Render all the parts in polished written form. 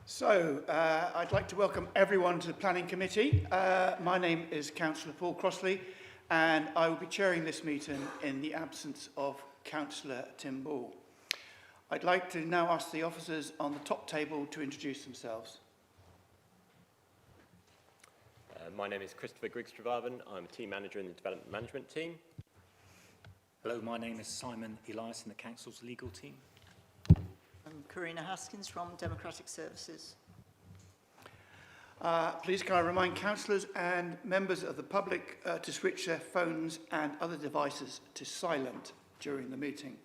I'd like to welcome everyone to the Planning Committee. My name is Councillor Paul Crossley, and I will be chairing this meeting in the absence of Councillor Tim Ball. I'd like to now ask the officers on the top table to introduce themselves. My name is Christopher Griggs-Trevarvan. I'm a team manager in the development management team. Hello, my name is Simon Elias in the Council's legal team. I'm Karina Haskins from Democratic Services. Please can I remind councillors and members of the public to switch their phones and other devices to silent during the meeting.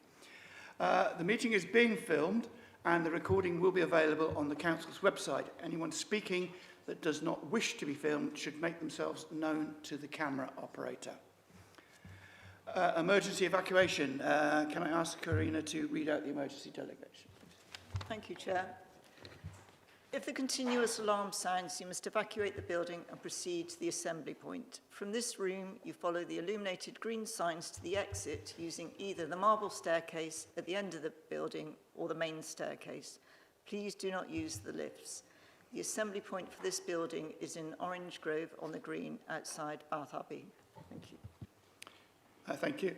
The meeting is being filmed and the recording will be available on the Council's website. Anyone speaking that does not wish to be filmed should make themselves known to the camera operator. Emergency evacuation. Can I ask Karina to read out the emergency delegation? Thank you, Chair. If the continuous alarm sounds, you must evacuate the building and proceed to the assembly point. From this room, you follow the illuminated green signs to the exit using either the marble staircase at the end of the building or the main staircase. Please do not use the lifts. The assembly point for this building is in Orange Grove on the green outside Bath Abbey. Thank you. Thank you.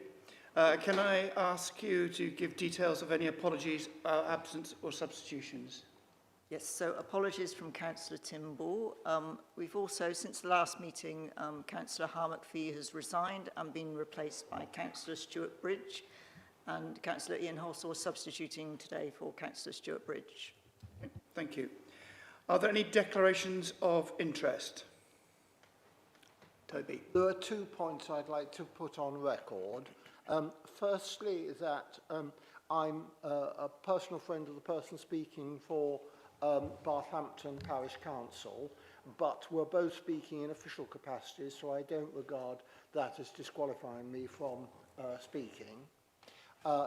Can I ask you to give details of any apologies, absence or substitutions? Yes, so apologies from Councillor Tim Ball. We've also, since the last meeting, Councillor McPhee has resigned and been replaced by Councillor Stuart Bridge, and Councillor Ian Halsall substituting today for Councillor Stuart Bridge. Thank you. Are there any declarations of interest? Toby. There are 2 points I'd like to put on record. Firstly, that I'm a personal friend of the person speaking for Barthampton Parish Council, but we're both speaking in official capacities, so I don't regard that as disqualifying me from speaking.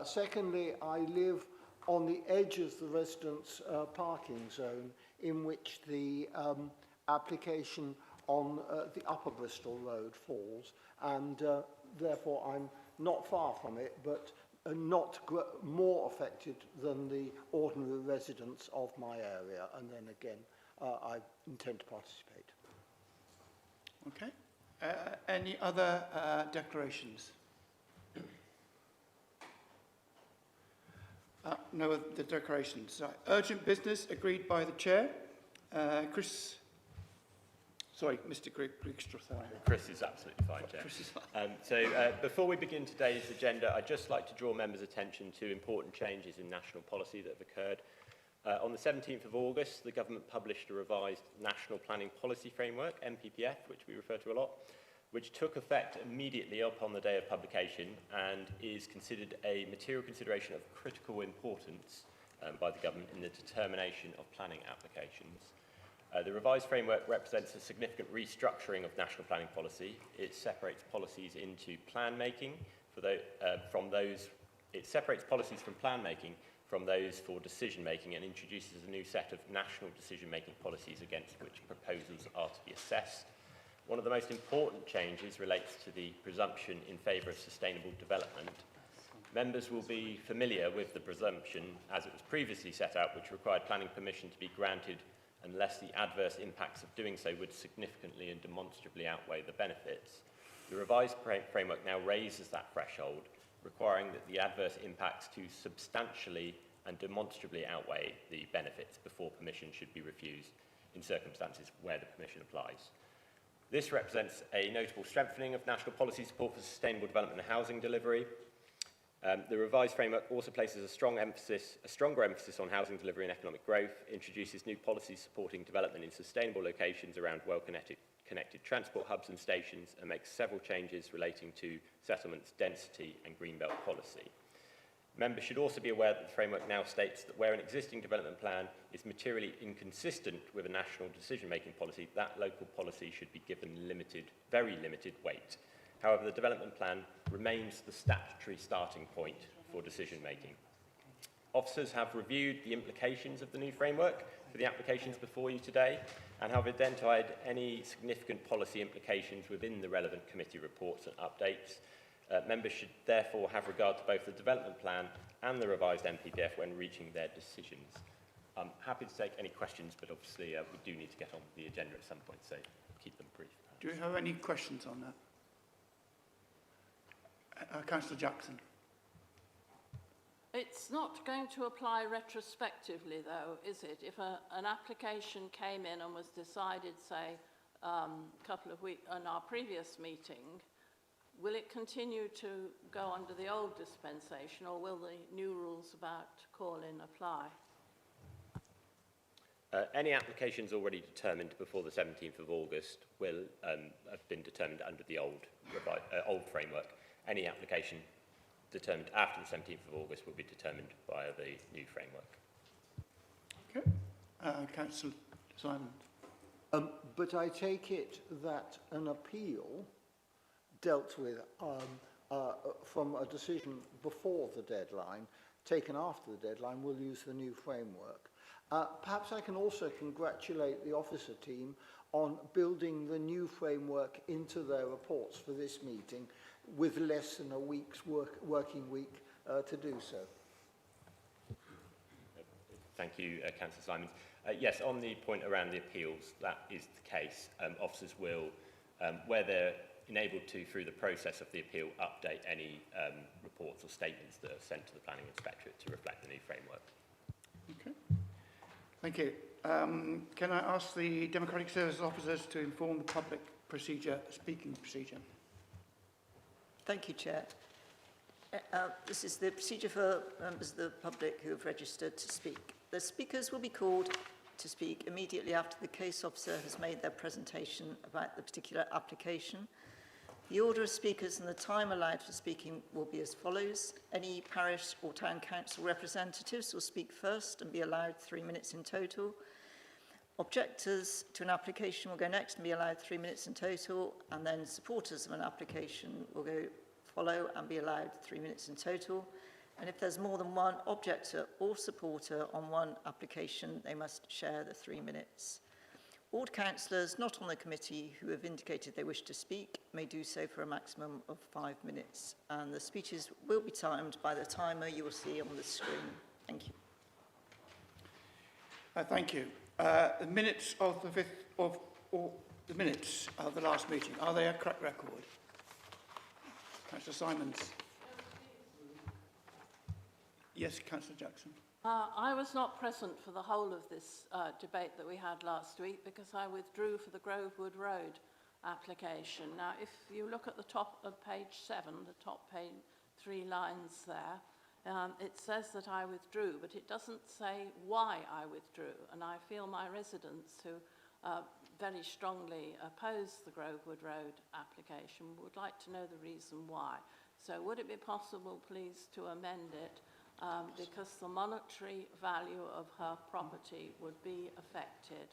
Secondly, I live on the edge of the residents' parking zone in which the application on the Upper Bristol Road falls, and therefore I'm not far from it, but not more affected than the ordinary residents of my area. And then again, I intend to participate. Okay. Any other declarations? No other declarations. Right. Urgent business agreed by the chair. Mr. Griggs-Trevarvan. Chris is absolutely fine, Chair. Before we begin today's agenda, I'd just like to draw members' attention to important changes in national policy that have occurred. On the 17th of August, the government published a revised National Planning Policy Framework, NPPF, which we refer to a lot, which took effect immediately upon the day of publication and is considered a material consideration of critical importance by the government in the determination of planning applications. The revised framework represents a significant restructuring of national planning policy. It separates policies into plan making it separates policies from plan making from those for decision making and introduces a new set of national decision making policies against which proposals are to be assessed. One of the most important changes relates to the presumption in favour of sustainable development. Members will be familiar with the presumption as it was previously set out, which required planning permission to be granted unless the adverse impacts of doing so would significantly and demonstrably outweigh the benefits. The revised framework now raises that threshold, requiring that the adverse impacts to substantially and demonstrably outweigh the benefits before permission should be refused in circumstances where the permission applies. This represents a notable strengthening of national policy support for sustainable development and housing delivery. The revised framework also places a stronger emphasis on housing delivery and economic growth, introduces new policies supporting development in sustainable locations around well-connected transport hubs and stations, and makes several changes relating to settlements, density and greenbelt policy. Members should also be aware that the framework now states that where an existing development plan is materially inconsistent with a national decision-making policy, that local policy should be given very limited weight. However, the development plan remains the statutory starting point for decision-making. Officers have reviewed the implications of the new framework for the applications before you today and have identified any significant policy implications within the relevant committee reports and updates. Members should therefore have regard to both the development plan and the revised NPPF when reaching their decisions. I'm happy to take any questions, but obviously we do need to get on with the agenda at some point, so keep them brief. Do you have any questions on that? Councillor Jackson. It's not going to apply retrospectively, though, is it? If an application came in and was decided, say, a couple of weeks on our previous meeting, will it continue to go under the old dispensation, or will the new rules about call-in apply? Any applications already determined before the 17th of August will have been determined under the old framework. Any application determined after the 17th of August will be determined via the new framework. Okay. Councillor Simon. But I take it that an appeal dealt with from a decision before the deadline, taken after the deadline, will use the new framework. Perhaps I can also congratulate the officer team on building the new framework into their reports for this meeting with less than a week's working week to do so. Thank you, Councillor Simons. Yes, on the point around the appeals, that is the case. Officers will, where they're enabled to, through the process of the appeal, update any reports or statements that are sent to the Planning Inspectorate to reflect the new framework. Okay. Thank you. Can I ask the Democratic Services officers to inform the public speaking procedure? Thank you, Chair. This is the procedure for members of the public who have registered to speak. The speakers will be called to speak immediately after the case officer has made their presentation about the particular application. The order of speakers and the time allowed for speaking will be as follows. Any parish or town council representatives will speak first and be allowed 3 minutes in total. Objectors to an application will go next and be allowed 3 minutes in total, and then supporters of an application will follow and be allowed 3 minutes in total. And if there's more than one objector or supporter on one application, they must share the 3 minutes. All councillors not on the committee who have indicated they wish to speak may do so for a maximum of 5 minutes, and the speeches will be timed by the timer you will see on the screen. Thank you. Thank you. The minutes of the minutes of the last meeting, are they a correct record? Councillor Simons. Yes, Councillor Jackson. I was not present for the whole of this debate that we had last week because I withdrew for the Grovewood Road application. Now, if you look at the top of page 7, the top page 3 lines there, it says that I withdrew, but it doesn't say why I withdrew. And I feel my residents who very strongly oppose the Grovewood Road application would like to know the reason why. So would it be possible, please, to amend it? Because the monetary value of her property would be affected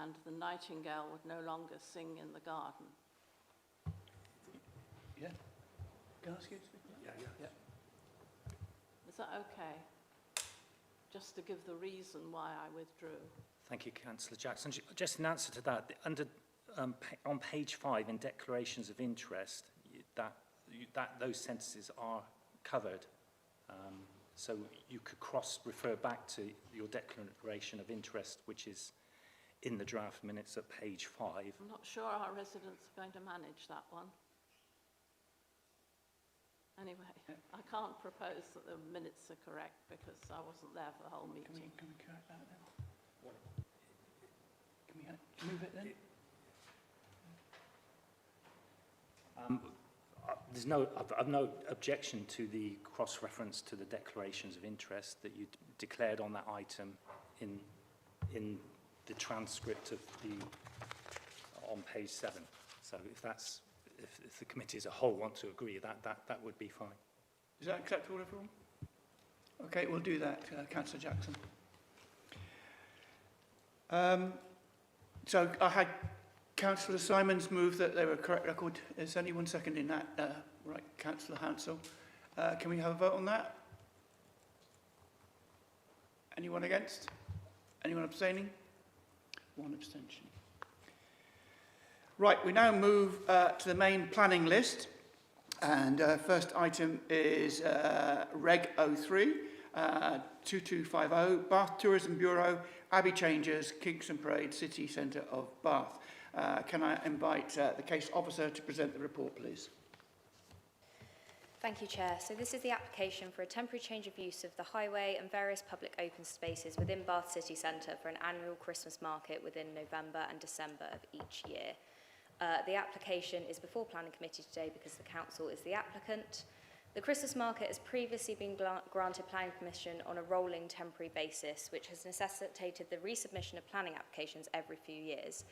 and the nightingale would no longer sing in the garden. Yeah. Can I ask you to speak? Yeah. Is that okay? Just to give the reason why I withdrew. Thank you, Councillor Jackson. Just in answer to that, on page 5 in declarations of interest, those sentences are covered. So you could refer back to your declaration of interest, which is in the draft minutes at page 5. I'm not sure our residents are going to manage that one. Anyway, I can't propose that the minutes are correct because I wasn't there for the whole meeting. Can we correct that then? Can we move it then? I've no objection to the cross-reference to the declarations of interest that you declared on that item in the transcript of on page 7. So if the committee as a whole want to agree, that would be fine. Is that acceptable, everyone? Okay, we'll do that, Councillor Jackson. So I had Councillor Simons move that they were a correct record. Is anyone seconding that? Right, Councillor Hansel. Can we have a vote on that? Anyone against? Anyone abstaining? One abstention. Right, we now move to the main planning list. And first item is Reg 03. 2250, Bath Tourism Bureau, Abbey Changers, Kingston Parade, City Centre of Bath. Can I invite the case officer to present the report, please? Thank you, Chair. So this is the application for a temporary change of use of the highway and various public open spaces within Bath City Centre for an annual Christmas market within November and December of each year. The application is before Planning Committee today because the Council is the applicant. The Christmas market has previously been granted planning permission on a rolling temporary basis, which has necessitated the resubmission of planning applications every few years.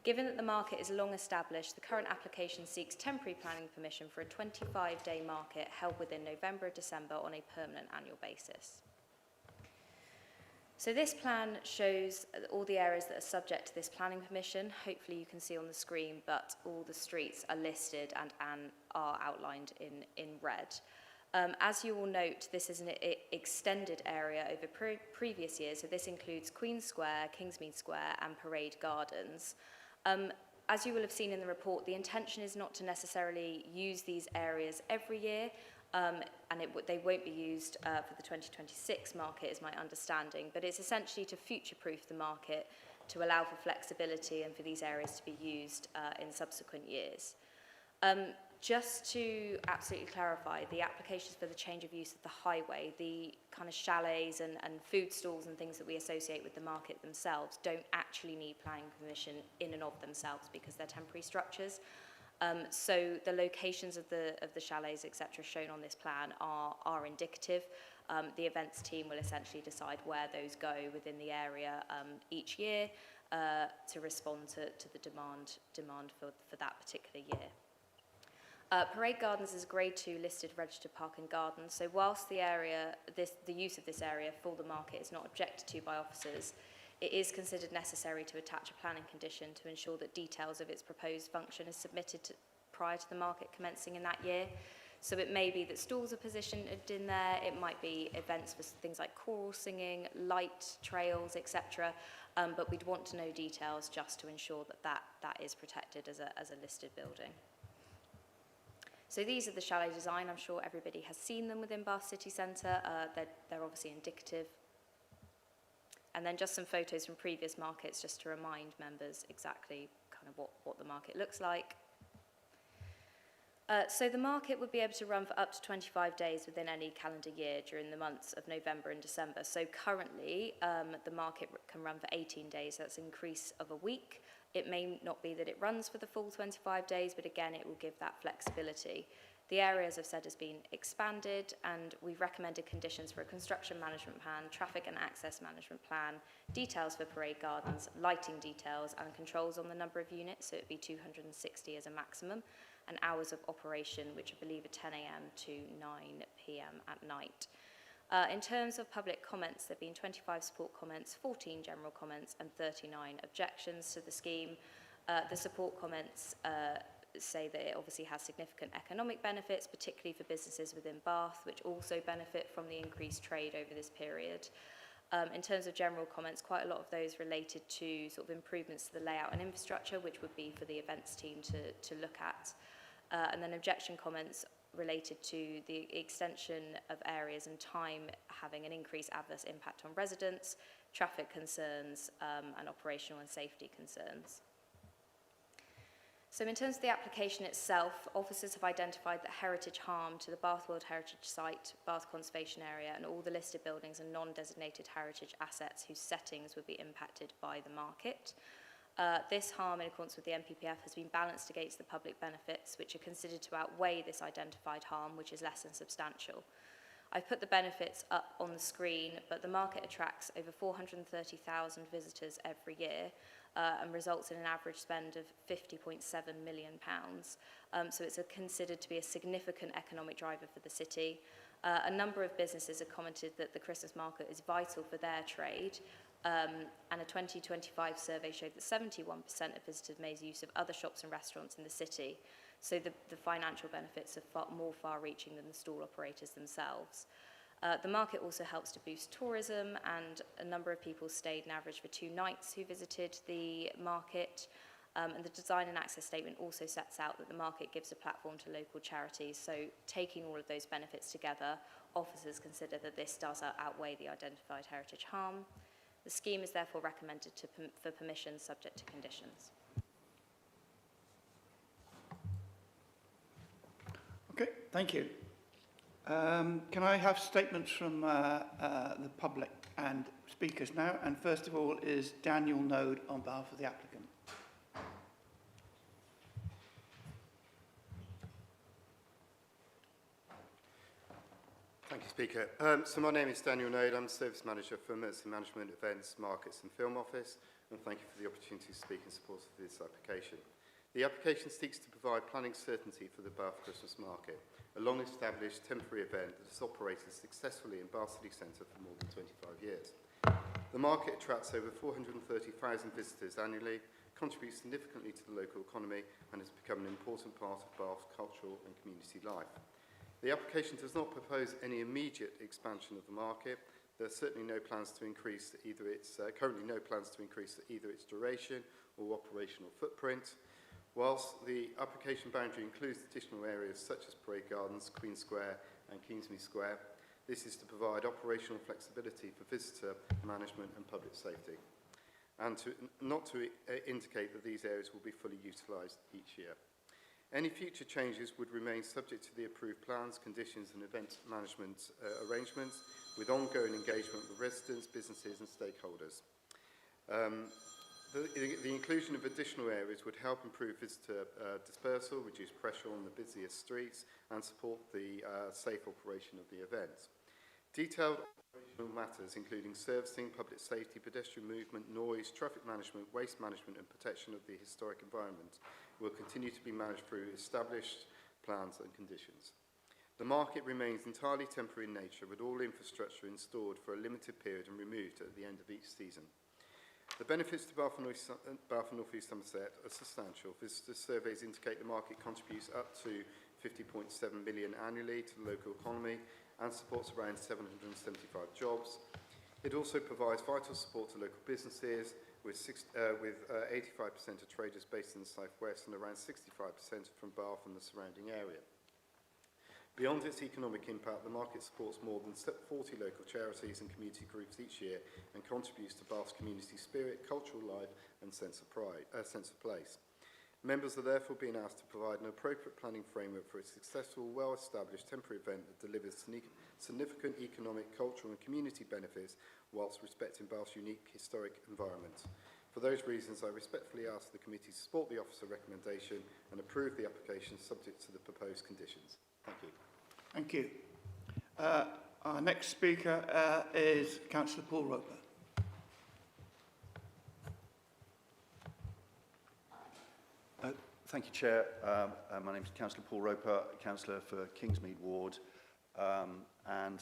Given that the market is long established, the current application seeks temporary planning permission for a 25-day market held within November and December on a permanent annual basis. So this plan shows all the areas that are subject to this planning permission. Hopefully you can see on the screen, but all the streets are listed and are outlined in red. As you will note, this is an extended area over previous years, so this includes Queen Square, Kingsmead Square and Parade Gardens. As you will have seen in the report, the intention is not to necessarily use these areas every year, and they won't be used for the 2026 market, is my understanding, but it's essentially to future-proof the market to allow for flexibility and for these areas to be used in subsequent years. Just to absolutely clarify, the applications for the change of use of the highway, the kind of chalets and food stalls and things that we associate with the market themselves don't actually need planning permission in and of themselves because they're temporary structures. So the locations of the chalets, etc., shown on this plan are indicative. The events team will essentially decide where those go within the area each year to respond to the demand for that particular year. Parade Gardens is a Grade 2 listed registered park and garden, so whilst the use of this area for the market is not objected to by officers, it is considered necessary to attach a planning condition to ensure that details of its proposed function is submitted prior to the market commencing in that year. So it may be that stalls are positioned in there, it might be events for things like choral singing, light trails, etc. But we'd want to know details just to ensure that is protected as a listed building. So these are the chalet design. I'm sure everybody has seen them within Bath City Centre. They're obviously indicative. And then just some photos from previous markets just to remind members exactly kind of what the market looks like. So the market would be able to run for up to 25 days within any calendar year during the months of November and December. So currently, the market can run for 18 days. That's an increase of a week. It may not be that it runs for the full 25 days, but again, it will give that flexibility. The area, as I've said, has been expanded, and we've recommended conditions for a construction management plan, traffic and access management plan, details for Parade Gardens, lighting details, and controls on the number of units, so it would be 260 as a maximum, and hours of operation, which I believe are 10 a.m. to 9 p.m. at night. In terms of public comments, there have been 25 support comments, 14 general comments, and 39 objections to the scheme. The support comments say that it obviously has significant economic benefits, particularly for businesses within Bath, which also benefit from the increased trade over this period. In terms of general comments, quite a lot of those related to sort of improvements to the layout and infrastructure, which would be for the events team to look at. And then objection comments related to the extension of areas and time having an increased adverse impact on residents, traffic concerns, and operational and safety concerns. So in terms of the application itself, officers have identified that heritage harm to the Bath World Heritage Site, Bath Conservation Area, and all the listed buildings and non-designated heritage assets whose settings would be impacted by the market. This harm, in accordance with the NPPF, has been balanced against the public benefits, which are considered to outweigh this identified harm, which is less than substantial. I've put the benefits up on the screen, but the market attracts over 430,000 visitors every year and results in an average spend of £50.7 million. So it's considered to be a significant economic driver for the city. A number of businesses have commented that the Christmas market is vital for their trade, and a 2025 survey showed that 71% of visitors made use of other shops and restaurants in the city. So the financial benefits are more far-reaching than the stall operators themselves. The market also helps to boost tourism, and a number of people stayed an average for 2 nights who visited the market. And the design and access statement also sets out that the market gives a platform to local charities. So taking all of those benefits together, officers consider that this does outweigh the identified heritage harm. The scheme is therefore recommended for permission subject to conditions. Okay, thank you. Can I have statements from the public and speakers now? And first of all is Daniel Node on behalf of the applicant. Thank you, Speaker. So my name is Daniel Node. I'm Service Manager for Mercy Management, Events, Markets and Film Office, and thank you for the opportunity to speak in support of this application. The application seeks to provide planning certainty for the Bath Christmas Market, a long-established temporary event that has operated successfully in Bath City Centre for more than 25 years. The market attracts over 430,000 visitors annually, contributes significantly to the local economy, and has become an important part of Bath's cultural and community life. The application does not propose any immediate expansion of the market. There are certainly no plans to increase currently no plans to increase either its duration or operational footprint. Whilst the application boundary includes additional areas such as Parade Gardens, Queen Square and Kingsmead Square, this is to provide operational flexibility for visitor management and public safety, and not to indicate that these areas will be fully utilised each year. Any future changes would remain subject to the approved plans, conditions and event management arrangements, with ongoing engagement with residents, businesses and stakeholders. The inclusion of additional areas would help improve visitor dispersal, reduce pressure on the busiest streets and support the safe operation of the event. Detailed operational matters including servicing, public safety, pedestrian movement, noise, traffic management, waste management and protection of the historic environment will continue to be managed through established plans and conditions. The market remains entirely temporary in nature, with all infrastructure installed for a limited period and removed at the end of each season. The benefits to Bath and North East Somerset are substantial. Visitor surveys indicate the market contributes up to 50.7 million annually to the local economy and supports around 775 jobs. It also provides vital support to local businesses, with 85% of traders based in the southwest and around 65% from Bath and the surrounding area. Beyond its economic impact, the market supports more than 40 local charities and community groups each year and contributes to Bath's community spirit, cultural life and sense of place. Members are therefore being asked to provide an appropriate planning framework for a successful, well-established temporary event that delivers significant economic, cultural and community benefits whilst respecting Bath's unique historic environment. For those reasons, I respectfully ask the committee to support the officer recommendation and approve the application subject to the proposed conditions. Thank you. Thank you. Our next speaker is Councillor Paul Roper. Thank you, Chair. My name is Councillor Paul Roper, Councillor for Kingsmead Ward, and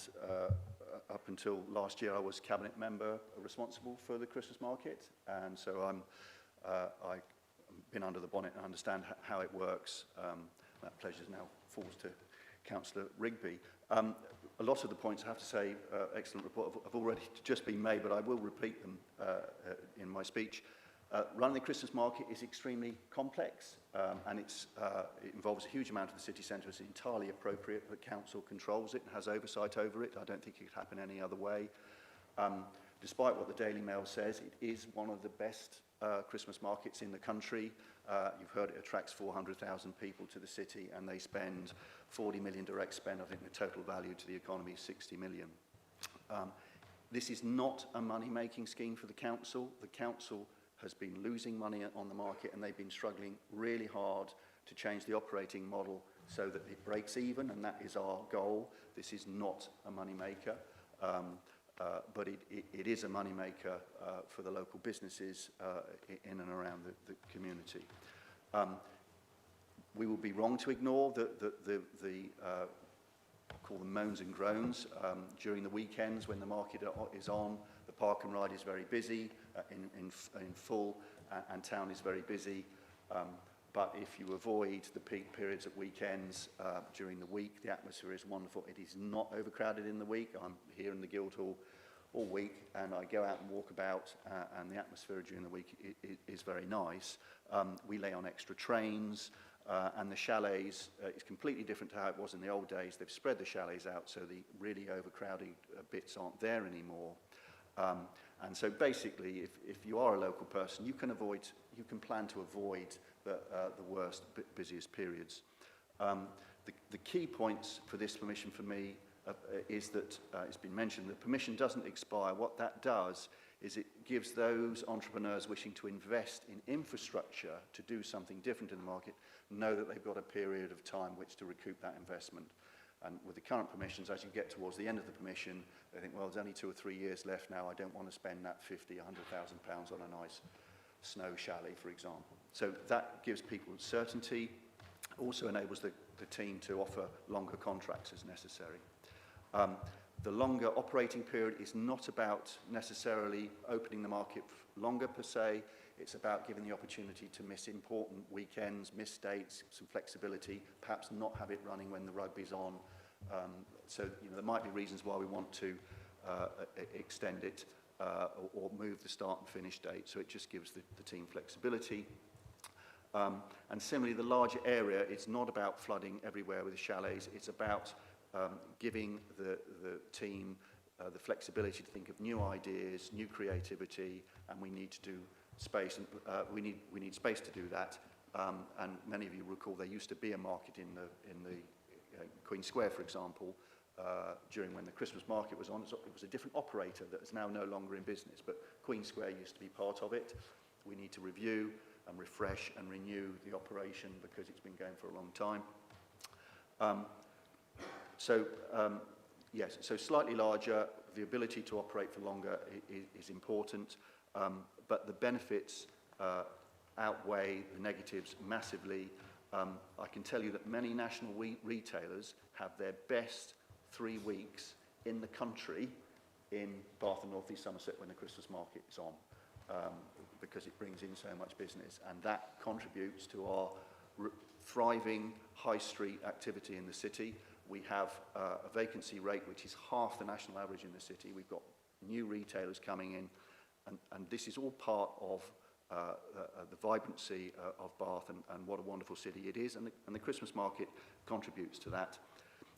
up until last year I was Cabinet Member responsible for the Christmas market, and so I've been under the bonnet and understand how it works. That pleasure now falls to Councillor Rigby. A lot of the points, I have to say, excellent report, have already just been made, but I will repeat them in my speech. Running the Christmas market is extremely complex, and it involves a huge amount of the city centre. It's entirely appropriate that council controls it and has oversight over it. I don't think it could happen any other way. Despite what the Daily Mail says, it is one of the best Christmas markets in the country. You've heard it attracts 400,000 people to the city, and they spend 40 million direct spend. I think the total value to the economy is 60 million. This is not a money-making scheme for the council. The council has been losing money on the market, and they've been struggling really hard to change the operating model so that it breaks even, and that is our goal. This is not a money maker, but it is a money maker for the local businesses in and around the community. We will be wrong to ignore the call them moans and groans. During the weekends when the market is on, the park and ride is very busy in full, and town is very busy. But if you avoid the peak periods at weekends, during the week, the atmosphere is wonderful. It is not overcrowded in the week. I'm here in the Guildhall all week, and I go out and walk about, and the atmosphere during the week is very nice. We lay on extra trains, and the chalets is completely different to how it was in the old days. They've spread the chalets out so the really overcrowded bits aren't there anymore. And so basically, if you are a local person, you can plan to avoid the worst, busiest periods. The key points for this permission for me is that it's been mentioned that permission doesn't expire. What that does is it gives those entrepreneurs wishing to invest in infrastructure to do something different in the market, know that they've got a period of time which to recoup that investment. And with the current permissions, as you get towards the end of the permission, they think, well, there's only 2 or 3 years left now. I don't want to spend that £50,000, £100,000 on a nice snow chalet, for example. So that gives people certainty, also enables the team to offer longer contracts as necessary. The longer operating period is not about necessarily opening the market longer per se. It's about giving the opportunity to miss important weekends, miss dates, some flexibility, perhaps not have it running when the rugby's on. So there might be reasons why we want to extend it or move the start and finish date. So it just gives the team flexibility. And similarly, the larger area, it's not about flooding everywhere with the chalets. It's about giving the team the flexibility to think of new ideas, new creativity, and we need to do space, and we need space to do that. And many of you recall there used to be a market in the Queen Square, for example, during when the Christmas market was on. It was a different operator that is now no longer in business, but Queen Square used to be part of it. We need to review and refresh and renew the operation because it's been going for a long time. Yes, so slightly larger, the ability to operate for longer is important, but the benefits outweigh the negatives massively. I can tell you that many national retailers have their best 3 weeks in the country in Bath and North East Somerset when the Christmas market is on, because it brings in so much business, and that contributes to our thriving high street activity in the city. We have a vacancy rate which is half the national average in the city. We've got new retailers coming in, and this is all part of the vibrancy of Bath and what a wonderful city it is, and the Christmas market contributes to that.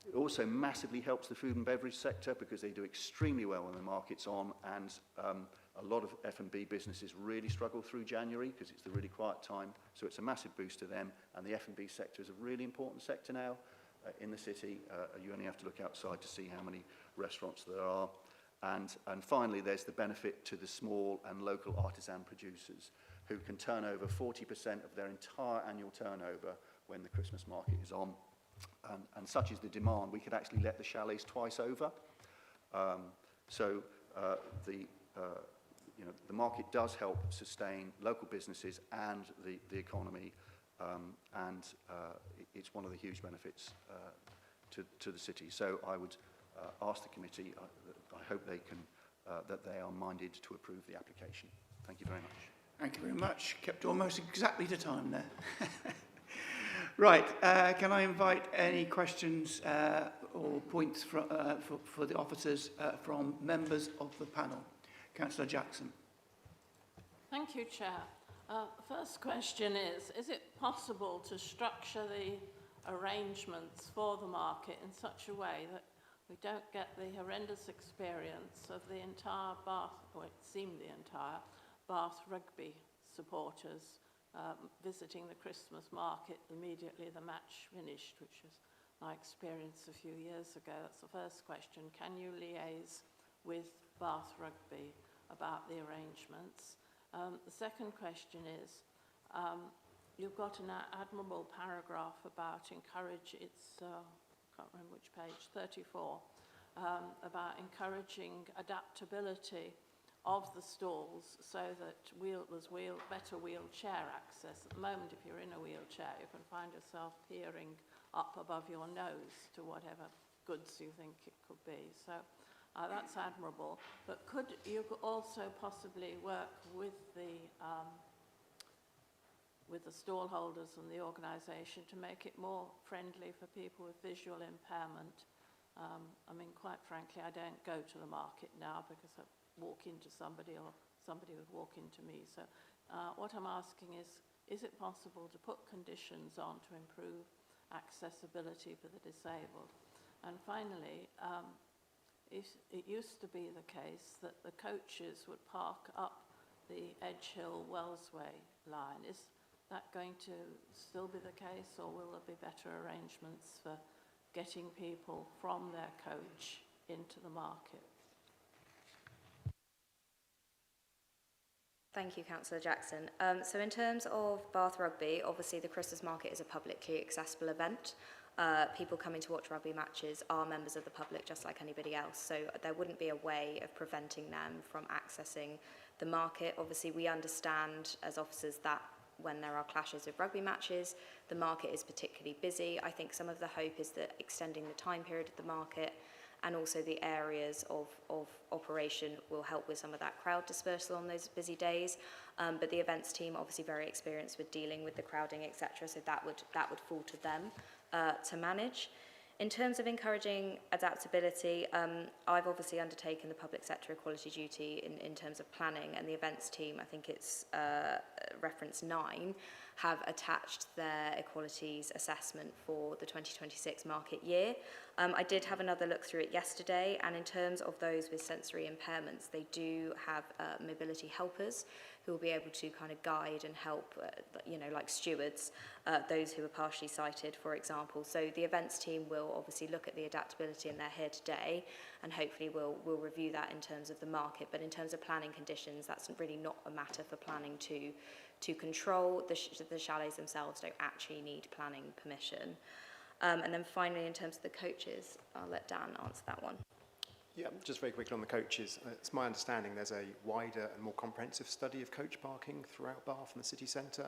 It also massively helps the food and beverage sector because they do extremely well when the market's on, and a lot of F&B businesses really struggle through January because it's the really quiet time, so it's a massive boost to them, and the F&B sector is a really important sector now in the city. You only have to look outside to see how many restaurants there are. And finally, there's the benefit to the small and local artisan producers who can turn over 40% of their entire annual turnover when the Christmas market is on. And such is the demand, we could actually let the chalets twice over. The market does help sustain local businesses and the economy, and it's one of the huge benefits to the city. So I would ask the committee, I hope they can, that they are minded to approve the application. Thank you very much. Thank you very much. Kept almost exactly to time there. Right, can I invite any questions or points for the officers from members of the panel? Councillor Jackson. Thank you, Chair. First question is it possible to structure the arrangements for the market in such a way that we don't get the horrendous experience of the entire Bath, or it seemed the entire Bath rugby supporters visiting the Christmas market immediately the match finished, which was my experience a few years ago? That's the first question. Can you liaise with Bath Rugby about the arrangements? The second question is, you've got an admirable paragraph about I can't remember which page, 34, about encouraging adaptability of the stalls so that there's better wheelchair access. At the moment, if you're in a wheelchair, you can find yourself peering up above your nose to whatever goods you think it could be. So that's admirable. But could you also possibly work with the stall holders and the organisation to make it more friendly for people with visual impairment I mean, quite frankly, I don't go to the market now because I walk into somebody or somebody would walk into me. So what I'm asking is it possible to put conditions on to improve accessibility for the disabled? And finally, it used to be the case that the coaches would park up the Edge Hill Wellsway line. Is that going to still be the case, or will there be better arrangements for getting people from their coach into the market? Thank you, Councillor Jackson. So in terms of Bath Rugby, obviously the Christmas Market is a publicly accessible event. People coming to watch rugby matches are members of the public just like anybody else, so there wouldn't be a way of preventing them from accessing the market. Obviously, we understand as officers that when there are clashes of rugby matches, the market is particularly busy. I think some of the hope is that extending the time period of the market and also the areas of operation will help with some of that crowd dispersal on those busy days. But the events team obviously very experienced with dealing with the crowding, etc. So that would fall to them to manage. In terms of encouraging adaptability, I've obviously undertaken the public sector equality duty in terms of planning, and the events team, I think it's reference 9, have attached their equalities assessment for the 2026 market year. I did have another look through it yesterday, and in terms of those with sensory impairments, they do have mobility helpers who will be able to kind of guide and help, like stewards, those who are partially sighted, for example. So the events team will obviously look at the adaptability, and they're here today, and hopefully we'll review that in terms of the market. But in terms of planning conditions, that's really not a matter for planning to control. The chalets themselves don't actually need planning permission. And then finally, in terms of the coaches, I'll let Dan answer that one. Yeah, just very quickly on the coaches. It's my understanding there's a wider and more comprehensive study of coach parking throughout Bath and the city centre.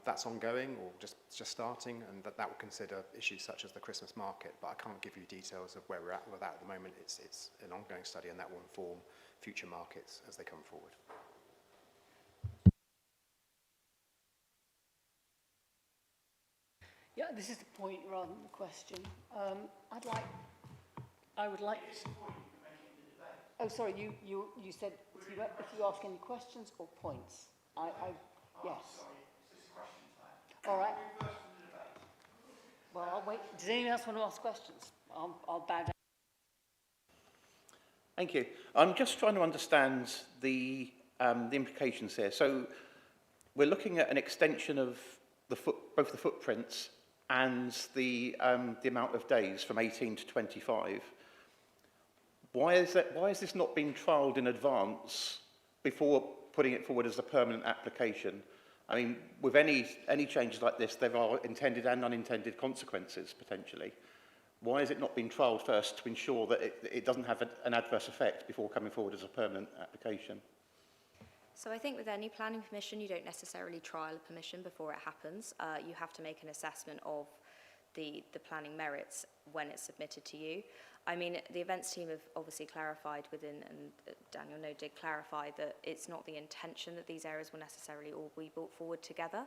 That's ongoing or just starting, and that will consider issues such as the Christmas market, but I can't give you details of where we're at with that at the moment. It's an ongoing study, and that will inform future markets as they come forward. Yeah, this is the point rather than the question. I would like. Oh, sorry. You said if you ask any questions or points. Yes. All right. Well, I'll wait. Does anyone else want to ask questions? I'll bow down. Thank you. I'm just trying to understand the implications here. So we're looking at an extension of both the footprints and the amount of days from 18 to 25. Why is this not being trialled in advance before putting it forward as a permanent application? I mean, with any changes like this, there are intended and unintended consequences, potentially. Why is it not being trialled first to ensure that it doesn't have an adverse effect before coming forward as a permanent application? So I think with any planning permission, you don't necessarily trial a permission before it happens. You have to make an assessment of the planning merits when it's submitted to you. I mean, the events team have obviously clarified within, and Daniel No did clarify that it's not the intention that these areas will necessarily all be brought forward together,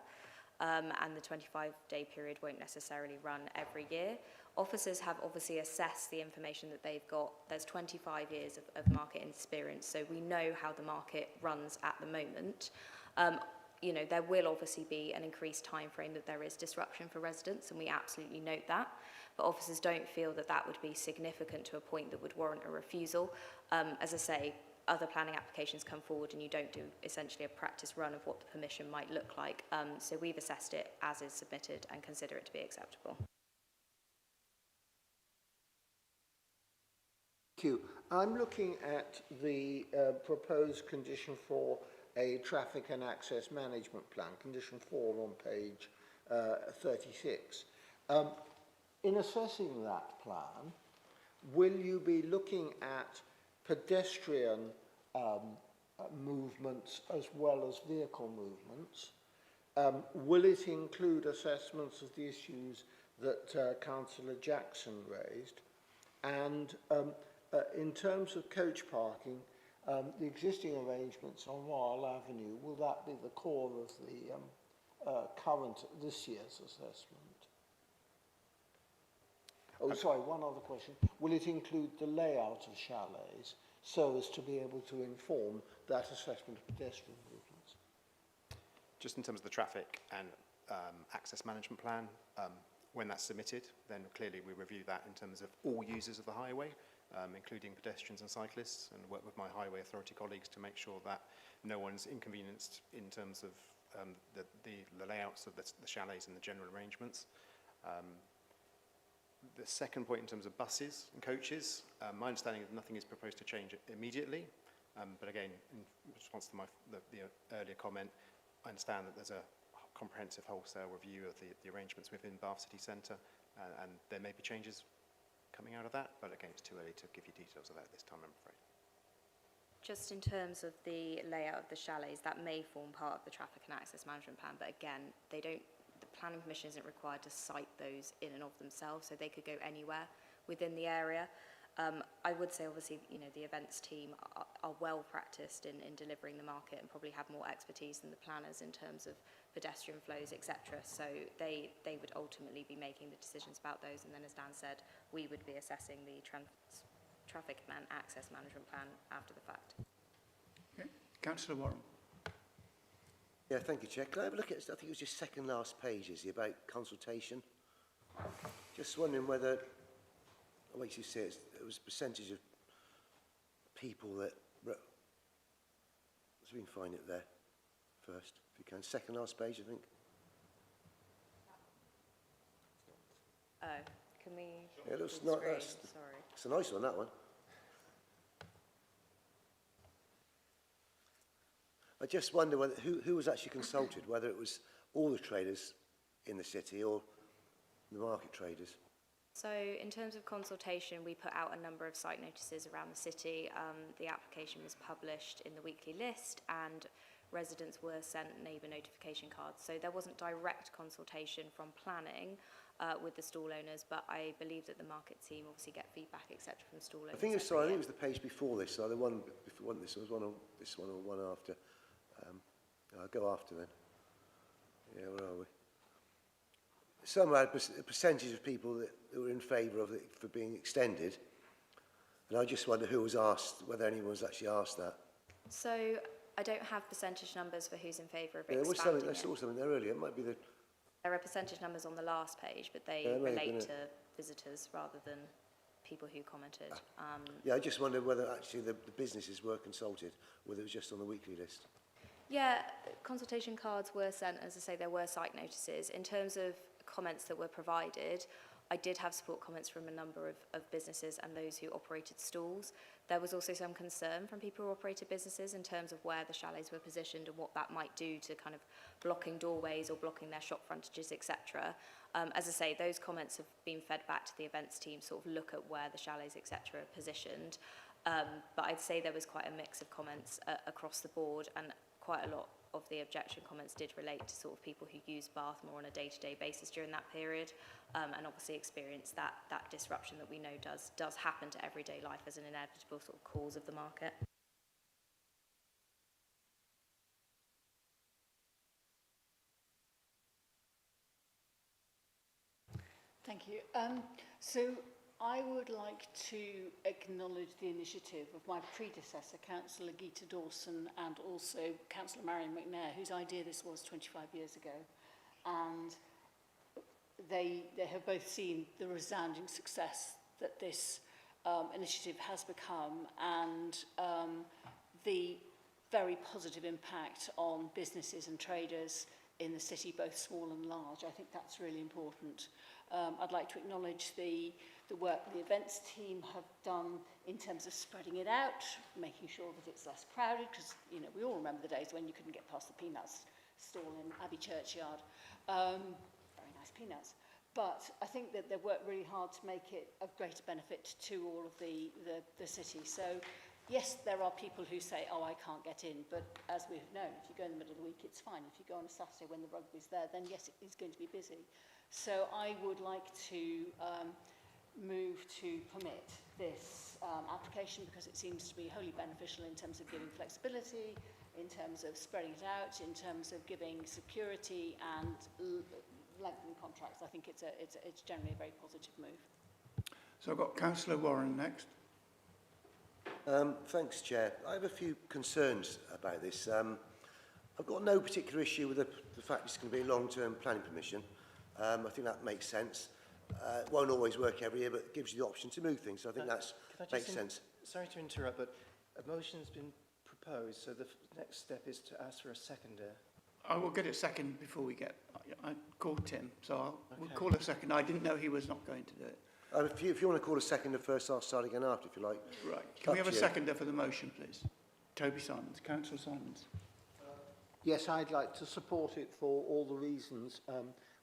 and the 25-day period won't necessarily run every year. Officers have obviously assessed the information that they've got. There's 25 years of market experience, so we know how the market runs at the moment. There will obviously be an increased time frame that there is disruption for residents, and we absolutely note that. But officers don't feel that that would be significant to a point that would warrant a refusal. As I say, other planning applications come forward and you don't do essentially a practice run of what the permission might look like. So we've assessed it as is submitted and consider it to be acceptable. Thank you. I'm looking at the proposed condition for a traffic and access management plan, condition 4 on page 36. In assessing that plan, will you be looking at pedestrian movements as well as vehicle movements? Will it include assessments of the issues that Councillor Jackson raised? And in terms of coach parking, the existing arrangements on Royal Avenue, will that be the core of the this year's assessment? Oh, sorry, one other question. Will it include the layout of chalets so as to be able to inform that assessment of pedestrian movements? Just in terms of the traffic and access management plan, when that's submitted, then clearly we review that in terms of all users of the highway, including pedestrians and cyclists, and work with my highway authority colleagues to make sure that no one's inconvenienced in terms of the layouts of the chalets and the general arrangements. The second point in terms of buses and coaches, my understanding is nothing is proposed to change immediately, but again, in response to the earlier comment, I understand that there's a comprehensive wholesale review of the arrangements within Bath City Centre, and there may be changes coming out of that, but again, it's too early to give you details of that this time, I'm afraid. Just in terms of the layout of the chalets, that may form part of the traffic and access management plan, but again, the planning permission isn't required to cite those in and of themselves, so they could go anywhere within the area. I would say, obviously, the events team are well practiced in delivering the market and probably have more expertise than the planners in terms of pedestrian flows, etc. So they would ultimately be making the decisions about those, and then, as Dan said, we would be assessing the traffic and access management plan after the fact. Okay. Councillor Warren. Yeah, thank you, Chair. Can I have a look at, I think it was your second last page, is it, about consultation? Just wondering whether, what makes you say it was a percentage of people that, so we can find it there first, if you can. Second last page, I think. Oh, can we... Yeah, it looks not, that's, sorry. it's a nice one, that one. I just wonder whether, who was actually consulted, whether it was all the traders in the city or the market traders. So in terms of consultation, we put out a number of site notices around the city. The application was published in the weekly list, and residents were sent neighbour notification cards. So there wasn't direct consultation from planning with the stall owners, but I believe that the market team obviously get feedback, etc., from stall owners. I think it was the page before this, so the one before this was this one or one after. I'll go after then. Yeah, where are we? Some had a percentage of people that were in favour of it for being extended, and I just wonder who was asked, whether anyone was actually asked that. So I don't have percentage numbers for who's in favour of Yeah, there was expanding something, I saw something there earlier. It might be the. There are percentage numbers on the last page, but they relate to visitors rather than people who commented. Yeah, I just wonder whether actually the businesses were consulted, whether it was just on the weekly list. Yeah, consultation cards were sent. As I say, there were site notices. In terms of comments that were provided, I did have support comments from a number of businesses and those who operated stalls. There was also some concern from people who operated businesses in terms of where the chalets were positioned and what that might do to kind of blocking doorways or blocking their shop frontages, etc. As I say, those comments have been fed back to the events team, sort of look at where the chalets, etc. are positioned. But I'd say there was quite a mix of comments across the board, and quite a lot of the objection comments did relate to sort of people who use Bath more on a day-to-day basis during that period, and obviously experience that disruption that we know does happen to everyday life as an inevitable sort of cause of the market. Thank you. So I would like to acknowledge the initiative of my predecessor, Councillor Geeta Dawson, and also Councillor Marion McNair, whose idea this was 25 years ago. And they have both seen the resounding success that this initiative has become, and the very positive impact on businesses and traders in the city, both small and large. I think that's really important. I'd like to acknowledge the work the events team have done in terms of spreading it out, making sure that it's less crowded, because we all remember the days when you couldn't get past the peanuts stall in Abbey Churchyard. Very nice peanuts. But I think that they've worked really hard to make it of greater benefit to all of the city. So yes, there are people who say, oh, I can't get in, but as we've known, if you go in the middle of the week, it's fine. If you go on a Saturday when the rugby's there, then yes, it is going to be busy. So I would like to move to permit this application, because it seems to be wholly beneficial in terms of giving flexibility, in terms of spreading it out, in terms of giving security and lengthening contracts. I think it's generally a very positive move. So I've got Councillor Warren next. Thanks, Chair. I have a few concerns about this. I've got no particular issue with the fact it's going to be a long-term planning permission. I think that makes sense. It won't always work every year, but it gives you the option to move things. So I think that makes sense. Sorry to interrupt, but a motion's been proposed, so the next step is to ask for a seconder. I will get a second before we get... I called Tim, so we'll call a second. I didn't know he was not going to do it. If you want to call a seconder first, I'll start again after, if you like. Right. Can we have a seconder for the motion, please? Toby Simons. Councillor Simons. Yes, I'd like to support it for all the reasons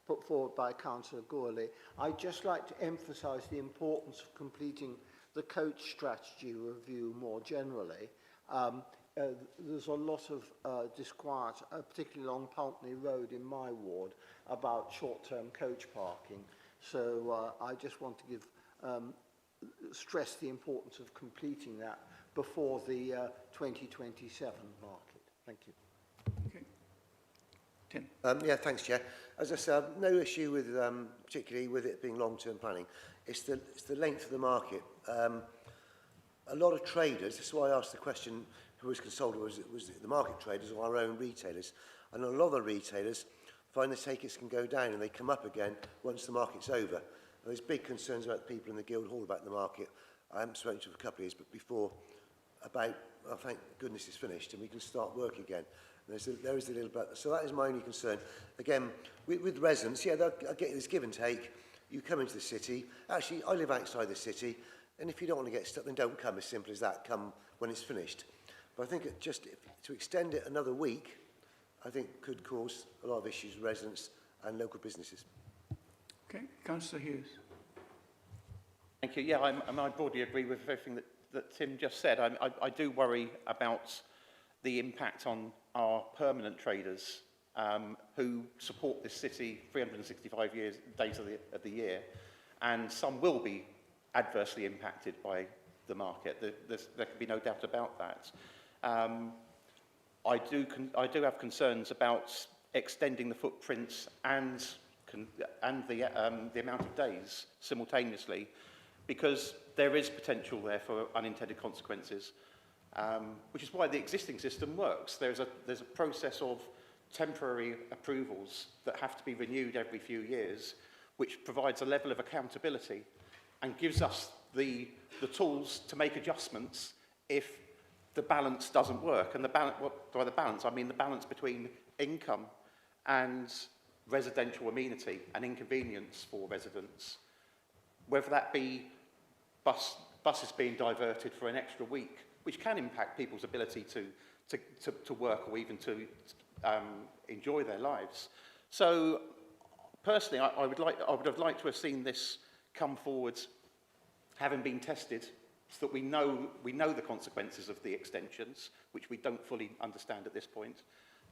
put forward by Councillor Gourley. I'd just like to emphasise the importance of completing the coach strategy review more generally. There's a lot of disquiet, particularly along Pulteney Road in my ward, about short-term coach parking. So I just want to give stress the importance of completing that before the 2027 market. Thank you. Okay. Tim. Yeah, thanks, Chair. As I said, no issue with particularly with it being long-term planning. It's the length of the market. A lot of traders, this is why I asked the question, who was consulted, was it the market traders or our own retailers? And a lot of the retailers find the take-its can go down and they come up again once the market's over. And there's big concerns about the people in the Guildhall about the market. I haven't spoken to them for a couple of years, but before, about, well, thank goodness it's finished and we can start work again. And there is a little bit, so that is my only concern. Again, with residents, yeah, I get this give and take. You come into the city. Actually, I live outside the city, and if you don't want to get stuck, then don't come. As simple as that. Come when it's finished. But I think to extend it another week, I think could cause a lot of issues with residents and local businesses. Okay, Councillor Hughes. Thank you. Yeah, I broadly agree with everything that Tim just said. I do worry about the impact on our permanent traders who support this city 365 days of the year, and some will be adversely impacted by the market. There can be no doubt about that. I do have concerns about extending the footprints and the amount of days simultaneously, because there is potential there for unintended consequences, which is why the existing system works. There's a process of temporary approvals that have to be renewed every few years, which provides a level of accountability and gives us the tools to make adjustments if the balance doesn't work. And by the balance, I mean the balance between income and residential amenity and inconvenience for residents, whether that be buses being diverted for an extra week, which can impact people's ability to work or even to enjoy their lives. So personally, I would have liked to have seen this come forward having been tested, so that we know the consequences of the extensions, which we don't fully understand at this point.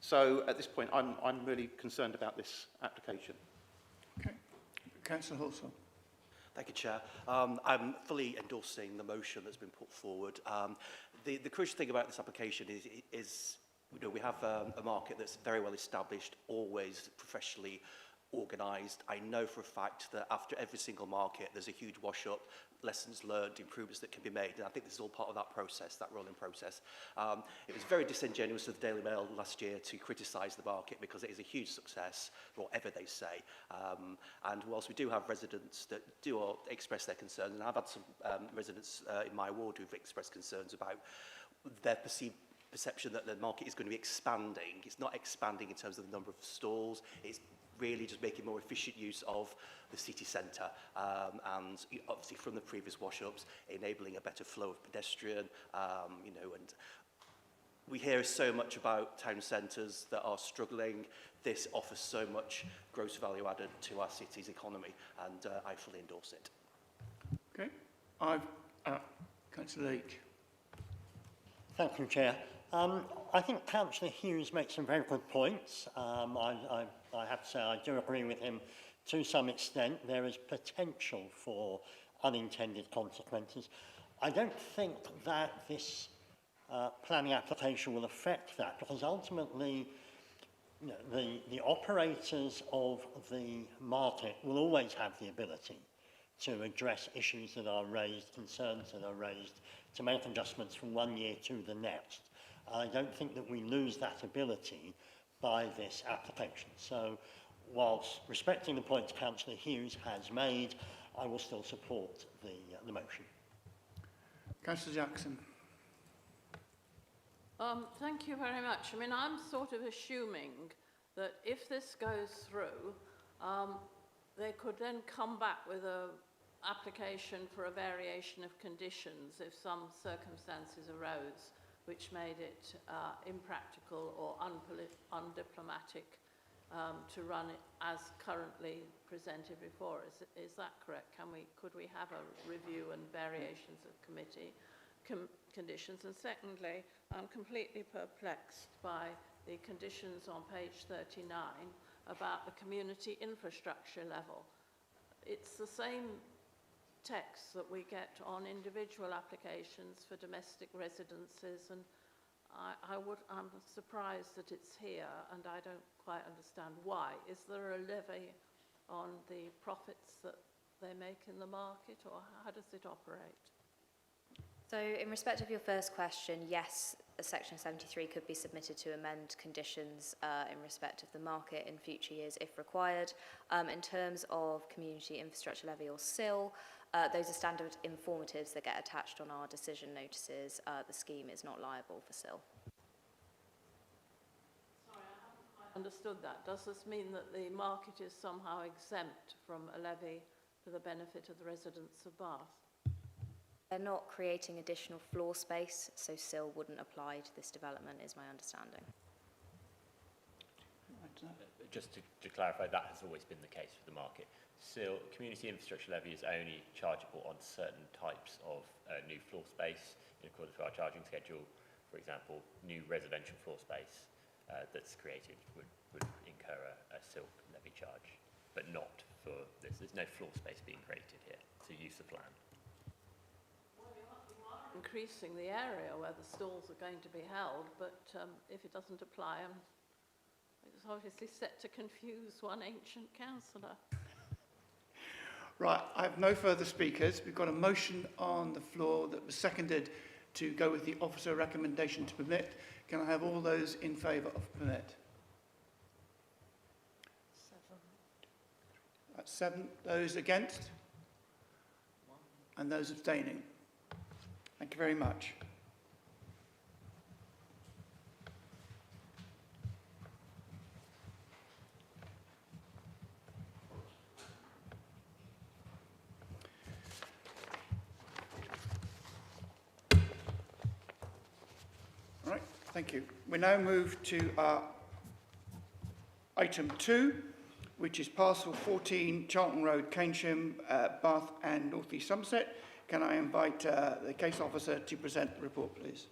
So at this point, I'm really concerned about this application. Okay. Councillor Halsall. Thank you, Chair. I'm fully endorsing the motion that's been put forward. The crucial thing about this application is you know, we have a market that's very well established, always professionally organised. I know for a fact that after every single market, there's a huge wash-up, lessons learned, improvements that can be made, and I think this is all part of that process, that rolling process. It was very disingenuous of the Daily Mail last year to criticise the market because it is a huge success, whatever they say. And whilst we do have residents that do express their concerns, and I've had some residents in my ward who've expressed concerns about their perception that the market is going to be expanding. It's not expanding in terms of the number of stalls, it's really just making more efficient use of the city centre and obviously from the previous wash-ups, enabling a better flow of pedestrian, you know, and we hear so much about town centres that are struggling. This offers so much gross value added to our city's economy, and I fully endorse it. Okay. Councillor Leake. Thank you, Chair. I think Councillor Hughes makes some very good points. I have to say I do agree with him to some extent. There is potential for unintended consequences. I don't think that this planning application will affect that, because ultimately you know, the operators of the market will always have the ability to address issues that are raised, concerns that are raised, to make adjustments from one year to the next. I don't think that we lose that ability by this application. So, whilst respecting the points Councillor Hughes has made, I will still support the motion. Councillor Jackson. Thank you very much. I mean, I'm sort of assuming that if this goes through, they could then come back with a application for a variation of conditions if some circumstances arose which made it impractical or undiplomatic to run it as currently presented before. Is that correct? Could we have a review and variations of committee conditions? And secondly, I'm completely perplexed by the conditions on page 39 about the community infrastructure level. It's the same text that we get on individual applications for domestic residences, and I'm surprised that it's here, and I don't quite understand why. Is there a levy on the profits that they make in the market, or how does it operate? So in respect of your first question, yes, Section 73 could be submitted to amend conditions in respect of the market in future years if required. In terms of community infrastructure levy or SIL, those are standard informatives that get attached on our decision notices. The scheme is not liable for SIL. Sorry, I haven't quite understood that. Does this mean that the market is somehow exempt from a levy for the benefit of the residents of Bath? They're not creating additional floor space, so SIL wouldn't apply to this development, is my understanding. Just to clarify, that has always been the case for the market. SIL, community infrastructure levy, is only chargeable on certain types of new floor space in accordance with our charging schedule. For example, new residential floor space that's created would incur a SIL levy charge, but not for this. There's no floor space being created here. It's a use of land. Increasing the area where the stalls are going to be held, but if it doesn't apply, it's obviously set to confuse one ancient councillor. Right, I have no further speakers. We've got a motion on the floor that was seconded to go with the officer recommendation to permit. Can I have all those in favour of permit? 7. That's 7. Those against? And those abstaining? Thank you very much. All right, thank you. We now move to item 2, which is parcel 14, Charlton Road, Keynsham, Bath and North East Somerset. Can I invite the case officer to present the report, please?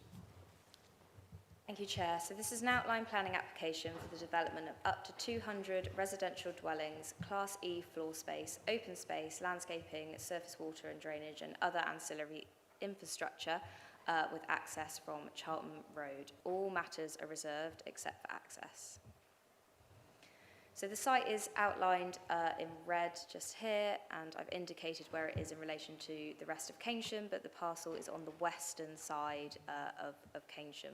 Thank you, Chair. So this is an outline planning application for the development of up to 200 residential dwellings, Class E floor space, open space, landscaping, surface water and drainage and other ancillary infrastructure with access from Charlton Road. All matters are reserved except for access. So the site is outlined in red just here, and I've indicated where it is in relation to the rest of Keynsham, but the parcel is on the western side of Keynsham.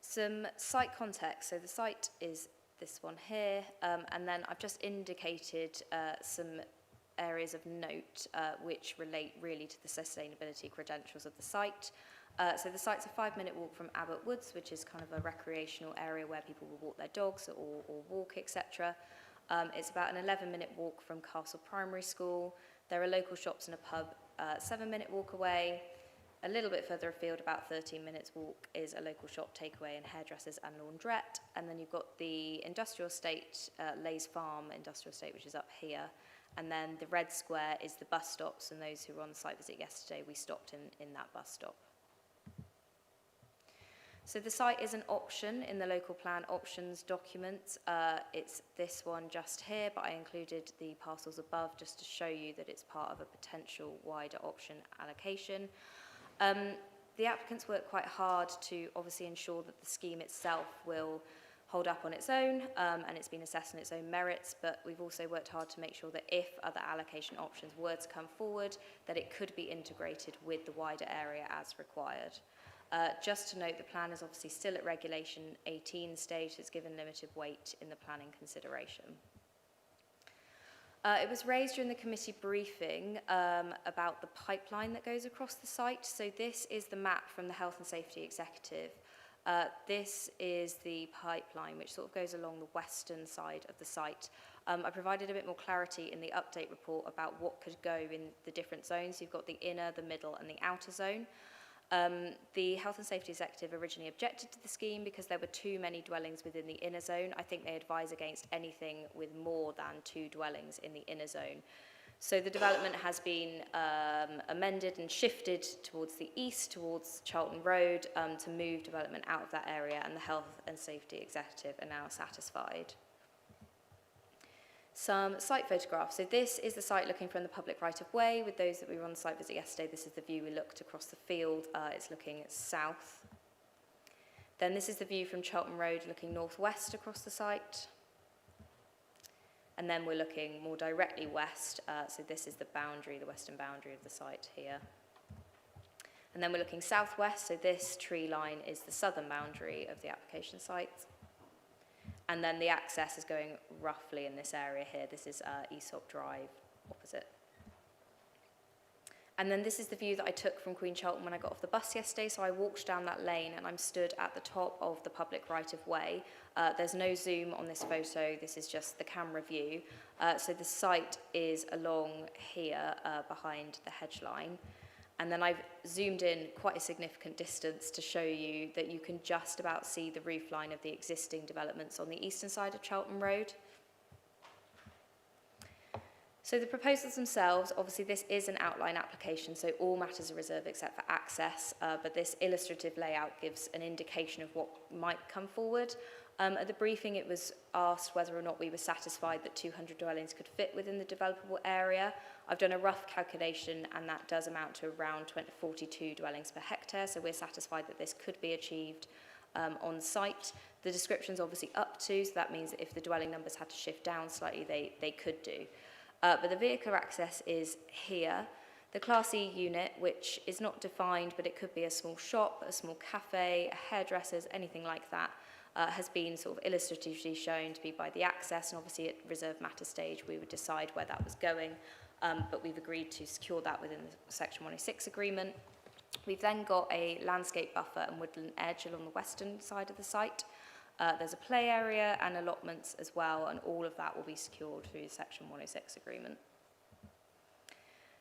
Some site context. So the site is this one here, and then I've just indicated some areas of note which relate really to the sustainability credentials of the site. So the site's a 5-minute walk from Abbott Woods, which is kind of a recreational area where people will walk their dogs or walk, etc. It's about an 11-minute walk from Castle Primary School. There are local shops and a pub 7-minute walk away. A little bit further afield, about 13 minutes walk, is a local shop, takeaway and hairdressers and laundrette. And then you've got the industrial estate, Leys Farm industrial estate, which is up here. And then the red square is the bus stops, and those who were on the site visit yesterday, we stopped in that bus stop. So the site is an option in the local plan options document. It's this one just here, but I included the parcels above just to show you that it's part of a potential wider option allocation. The applicants worked quite hard to obviously ensure that the scheme itself will hold up on its own, and it's been assessed on its own merits, but we've also worked hard to make sure that if other allocation options were to come forward, that it could be integrated with the wider area as required. Just to note, the plan is obviously still at Regulation 18 stage, so it's given limited weight in the planning consideration. It was raised during the committee briefing about the pipeline that goes across the site. So this is the map from the Health and Safety Executive. This is the pipeline which sort of goes along the western side of the site. I provided a bit more clarity in the update report about what could go in the different zones. You've got the inner, the middle and the outer zone. The Health and Safety Executive originally objected to the scheme because there were too many dwellings within the inner zone. I think they advise against anything with more than 2 dwellings in the inner zone. So the development has been amended and shifted towards the east, towards Charlton Road, to move development out of that area, and the Health and Safety Executive are now satisfied. Some site photographs. So this is the site looking from the public right-of-way. With those that we were on the site visit yesterday, this is the view we looked across the field. It's looking south. Then this is the view from Charlton Road looking northwest across the site. And then we're looking more directly west. So this is the boundary, the western boundary of the site here. And then we're looking southwest. So this tree line is the southern boundary of the application site. And then the access is going roughly in this area here. This is Aesop Drive opposite. And then this is the view that I took from Queen Charlton when I got off the bus yesterday. So I walked down that lane and I'm stood at the top of the public right-of-way. There's no zoom on this photo. This is just the camera view. So the site is along here behind the hedge line. And then I've zoomed in quite a significant distance to show you that you can just about see the roof line of the existing developments on the eastern side of Charlton Road. So the proposals themselves, obviously this is an outline application, so all matters are reserved except for access, but this illustrative layout gives an indication of what might come forward. At the briefing it was asked whether or not we were satisfied that 200 dwellings could fit within the developable area. I've done a rough calculation and that does amount to around 42 dwellings per hectare, so we're satisfied that this could be achieved on site. The description's obviously up to, so that means that if the dwelling numbers had to shift down slightly, they could do. But the vehicular access is here. The Class E unit, which is not defined, but it could be a small shop, a small cafe, a hairdresser's, anything like that, has been sort of illustratively shown to be by the access, and obviously at reserved matter stage we would decide where that was going, but we've agreed to secure that within the Section 106 agreement. We've then got a landscape buffer and woodland edge along the western side of the site. There's a play area and allotments as well, and all of that will be secured through the Section 106 agreement.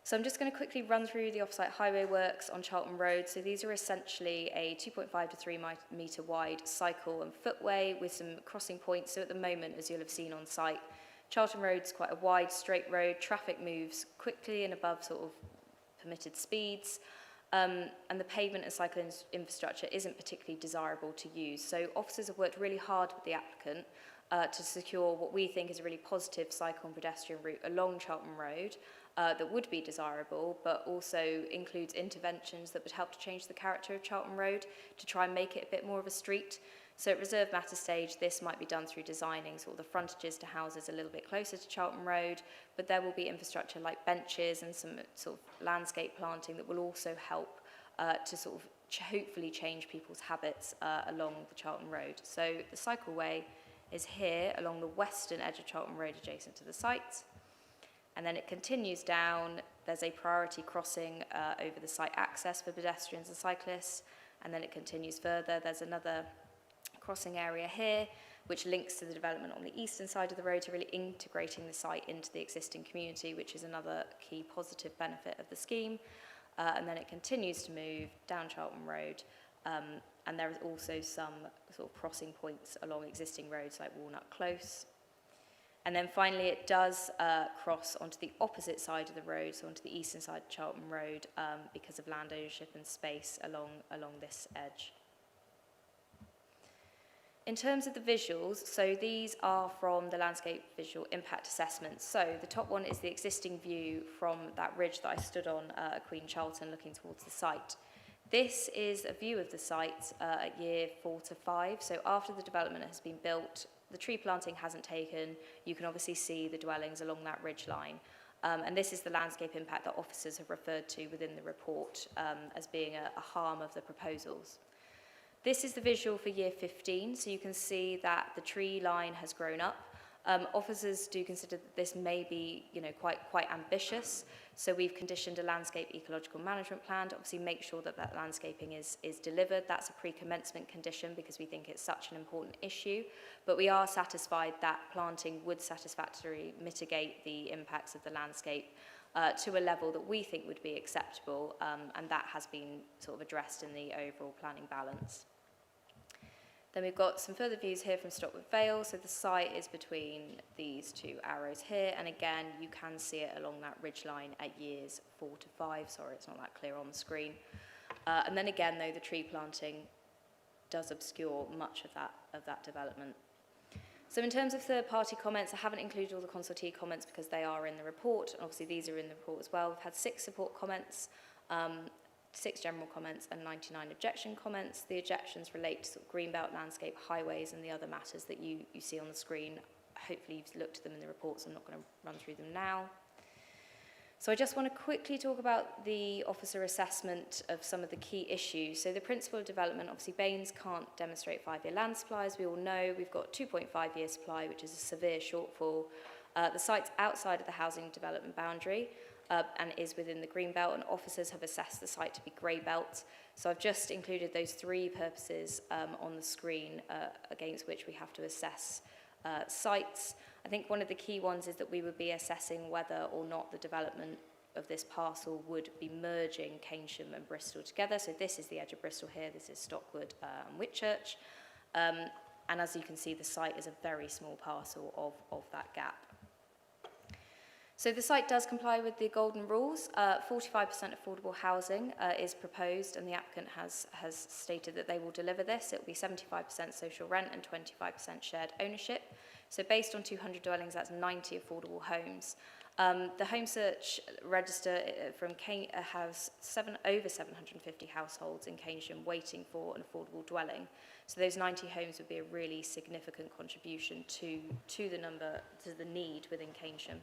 So I'm just going to quickly run through the off-site highway works on Charlton Road. So these are essentially a 2.5 to 3 metre wide cycle and footway with some crossing points. So at the moment, as you'll have seen on site, Charlton Road's quite a wide straight road. Traffic moves quickly and above sort of permitted speeds. And the pavement and cycle infrastructure isn't particularly desirable to use. So officers have worked really hard with the applicant to secure what we think is a really positive cycle and pedestrian route along Charlton Road that would be desirable, but also includes interventions that would help to change the character of Charlton Road to try and make it a bit more of a street. So at reserved matter stage, this might be done through designing sort of the frontages to houses a little bit closer to Charlton Road, but there will be infrastructure like benches and some sort of landscape planting that will also help to sort of hopefully change people's habits along the Charlton Road. So the cycleway is here along the western edge of Charlton Road adjacent to the site. And then it continues down. There's a priority crossing over the site access for pedestrians and cyclists. And then it continues further. There's another crossing area here, which links to the development on the eastern side of the road, to really integrating the site into the existing community, which is another key positive benefit of the scheme. And then it continues to move down Charlton Road. And there is also some sort of crossing points along existing roads like Walnut Close. And then finally it does cross onto the opposite side of the road, so onto the eastern side of Charlton Road, because of land ownership and space along this edge. In terms of the visuals, so these are from the landscape visual impact assessment. So the top one is the existing view from that ridge that I stood on at Queen Charlton looking towards the site. This is a view of the site at year 4 to 5. So after the development has been built, the tree planting hasn't taken. You can obviously see the dwellings along that ridge line. And this is the landscape impact that officers have referred to within the report as being a harm of the proposals. This is the visual for year 15, so you can see that the tree line has grown up. Officers do consider that this may be, quite ambitious, so we've conditioned a landscape ecological management plan to obviously make sure that that landscaping is delivered. That's a pre-commencement condition because we think it's such an important issue, but we are satisfied that planting would satisfactorily mitigate the impacts of the landscape to a level that we think would be acceptable, and that has been sort of addressed in the overall planning balance. Then we've got some further views here from Stockwood Vale. So the site is between these two arrows here. And again, you can see it along that ridge line at years 4 to 5. Sorry, it's not that clear on the screen. And then again, though, the tree planting does obscure much of that development. So in terms of third-party comments, I haven't included all the consultee comments because they are in the report. And obviously, these are in the report as well. We've had 6 support comments. 6 general comments and 99 objection comments. The objections relate to sort of greenbelt, landscape, highways, and the other matters that you see on the screen. Hopefully you've looked at them in the reports. I'm not going to run through them now. So I just want to quickly talk about the officer assessment of some of the key issues. So the principle of development, obviously Baines can't demonstrate 5-year land supply. As we all know, we've got 2.5-year supply, which is a severe shortfall. The site's outside of the housing development boundary. And is within the green belt, and officers have assessed the site to be grey belt. So I've just included those 3 purposes on the screen against which we have to assess sites. I think one of the key ones is that we would be assessing whether or not the development of this parcel would be merging Keynsham and Bristol together. So this is the edge of Bristol here, this is Stockwood and Whitchurch. And as you can see, the site is a very small parcel of that gap. So the site does comply with the golden rules. 45% affordable housing is proposed, and the applicant has stated that they will deliver this. It will be 75% social rent and 25% shared ownership. So based on 200 dwellings, that's 90 affordable homes. The Home Search Register from has over 750 households in Keynsham waiting for an affordable dwelling. So those 90 homes would be a really significant contribution to the need within Keynsham.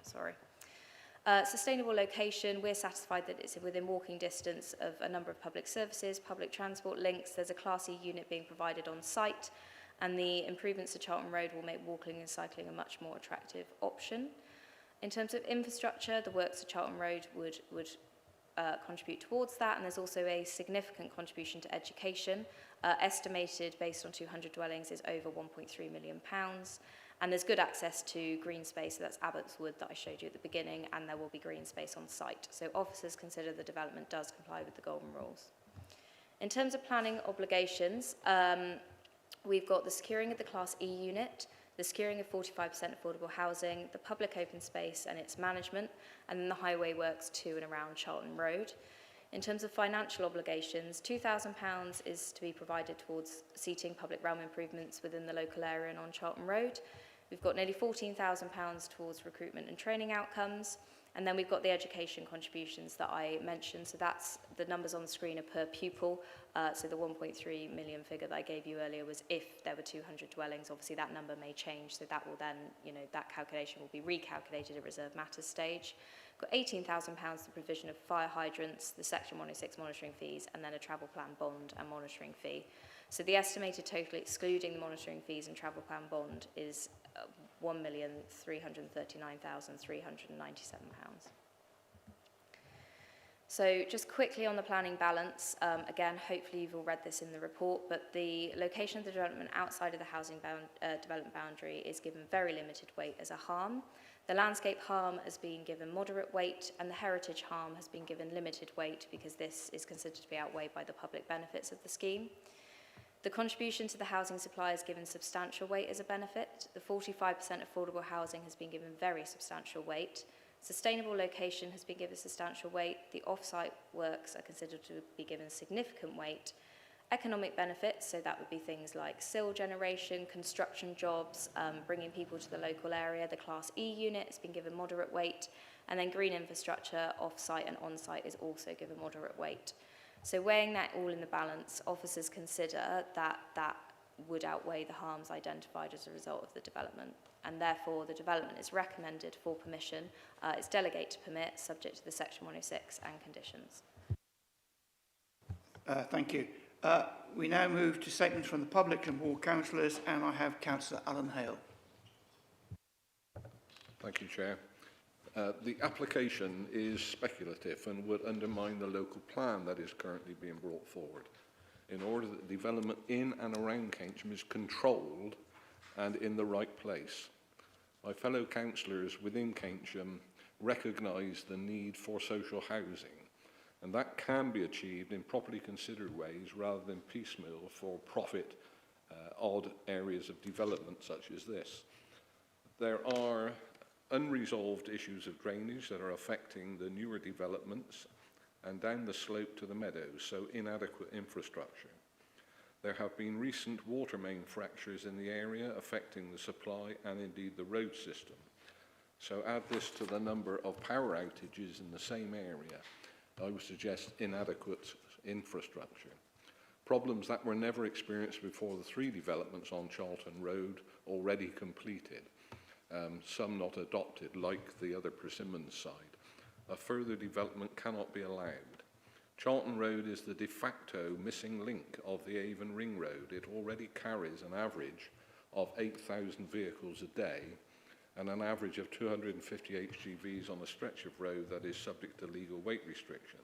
Sustainable location, we're satisfied that it's within walking distance of a number of public services, public transport links. There's a Class E unit being provided on site, and the improvements to Charlton Road will make walking and cycling a much more attractive option. In terms of infrastructure, the works of Charlton Road would contribute towards that, and there's also a significant contribution to education, estimated based on 200 dwellings is over £1.3 million. And there's good access to green space, so that's Abbotswood that I showed you at the beginning, and there will be green space on site. So officers consider the development does comply with the golden rules. In terms of planning obligations, we've got the securing of the Class E unit, the securing of 45% affordable housing, the public open space and its management, and then the highway works to and around Charlton Road. In terms of financial obligations, £2,000 is to be provided towards seating public realm improvements within the local area and on Charlton Road. We've got nearly £14,000 towards recruitment and training outcomes. And then we've got the education contributions that I mentioned. So that's the numbers on the screen are per pupil. So the 1.3 million figure that I gave you earlier was if there were 200 dwellings. Obviously that number may change. So that will then, that calculation will be recalculated at reserve matters stage. Got £18,000 the provision of fire hydrants, the Section 106 monitoring fees, and then a travel plan bond and monitoring fee. So the estimated total, excluding the monitoring fees and travel plan bond, is £1,339,397. So just quickly on the planning balance, again, hopefully you've all read this in the report, but the location of the development outside of the housing development boundary is given very limited weight as a harm. The landscape harm has been given moderate weight, and the heritage harm has been given limited weight because this is considered to be outweighed by the public benefits of the scheme. The contribution to the housing supply is given substantial weight as a benefit. The 45% affordable housing has been given very substantial weight. Sustainable location has been given substantial weight. The off-site works are considered to be given significant weight. Economic benefits, so that would be things like sill generation, construction jobs, bringing people to the local area. The Class E unit has been given moderate weight. And then green infrastructure, off-site and on-site, is also given moderate weight. So weighing that all in the balance, officers consider that that would outweigh the harms identified as a result of the development, and therefore the development is recommended for permission. It's delegate to permit, subject to the Section 106 and conditions. Thank you. We now move to statements from the public and ward councillors, and I have Councillor Alan Hale. Thank you, Chair. The application is speculative and would undermine the local plan that is currently being brought forward, in order that development in and around Keynsham is controlled and in the right place. My fellow councillors within Keynsham recognise the need for social housing, and that can be achieved in properly considered ways rather than piecemeal for profit odd areas of development such as this. There are unresolved issues of drainage that are affecting the newer developments and down the slope to the meadows, so inadequate infrastructure. There have been recent water main fractures in the area affecting the supply and indeed the road system. So add this to the number of power outages in the same area, I would suggest inadequate infrastructure. Problems that were never experienced before the 3 developments on Charlton Road already completed, some not adopted like the other Persimmon side. A further development cannot be allowed. Charlton Road is the de facto missing link of the Avon Ring Road. It already carries an average of 8,000 vehicles a day and an average of 250 HGVs on a stretch of road that is subject to legal weight restriction.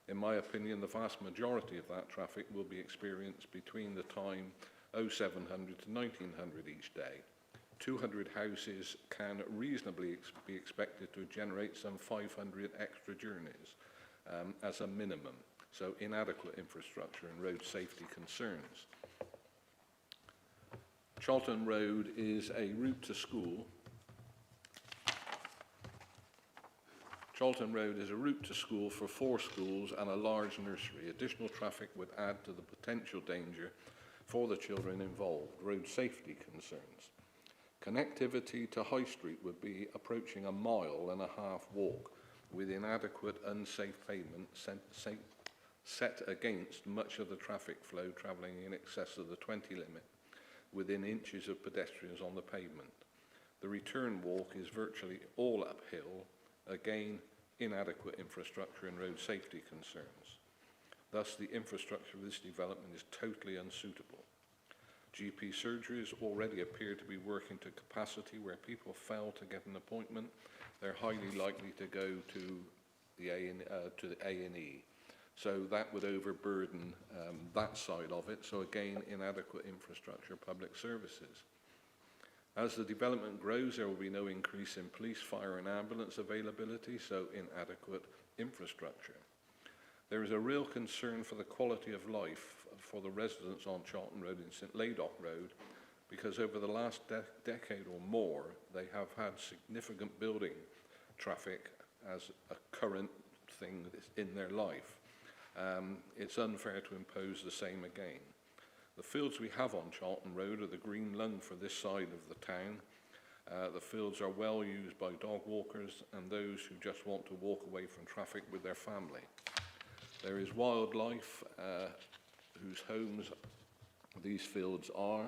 In my opinion, the vast majority of that traffic will be experienced between the time 0700 to 1900 each day. 200 houses can reasonably be expected to generate some 500 extra journeys as a minimum, so inadequate infrastructure and road safety concerns. Charlton Road is a route to school. Charlton Road is a route to school for 4 schools and a large nursery. Additional traffic would add to the potential danger for the children involved. Road safety concerns. Connectivity to High Street would be approaching 1.5 mile walk with inadequate, unsafe pavement set against much of the traffic flow travelling in excess of the 20 limit within inches of pedestrians on the pavement. The return walk is virtually all uphill, again, inadequate infrastructure and road safety concerns. Thus, the infrastructure of this development is totally unsuitable. GP surgeries already appear to be working to capacity. Where people fail to get an appointment, they're highly likely to go to the A&E. So that would overburden that side of it. So again, inadequate infrastructure, public services. As the development grows, there will be no increase in police, fire and ambulance availability, so inadequate infrastructure. There is a real concern for the quality of life for the residents on Charlton Road and St Laydock Road, because over the last decade or more, they have had significant building traffic as a current thing in their life. It's unfair to impose the same again. The fields we have on Charlton Road are the green lung for this side of the town. The fields are well used by dog walkers and those who just want to walk away from traffic with their family. There is wildlife whose homes these fields are.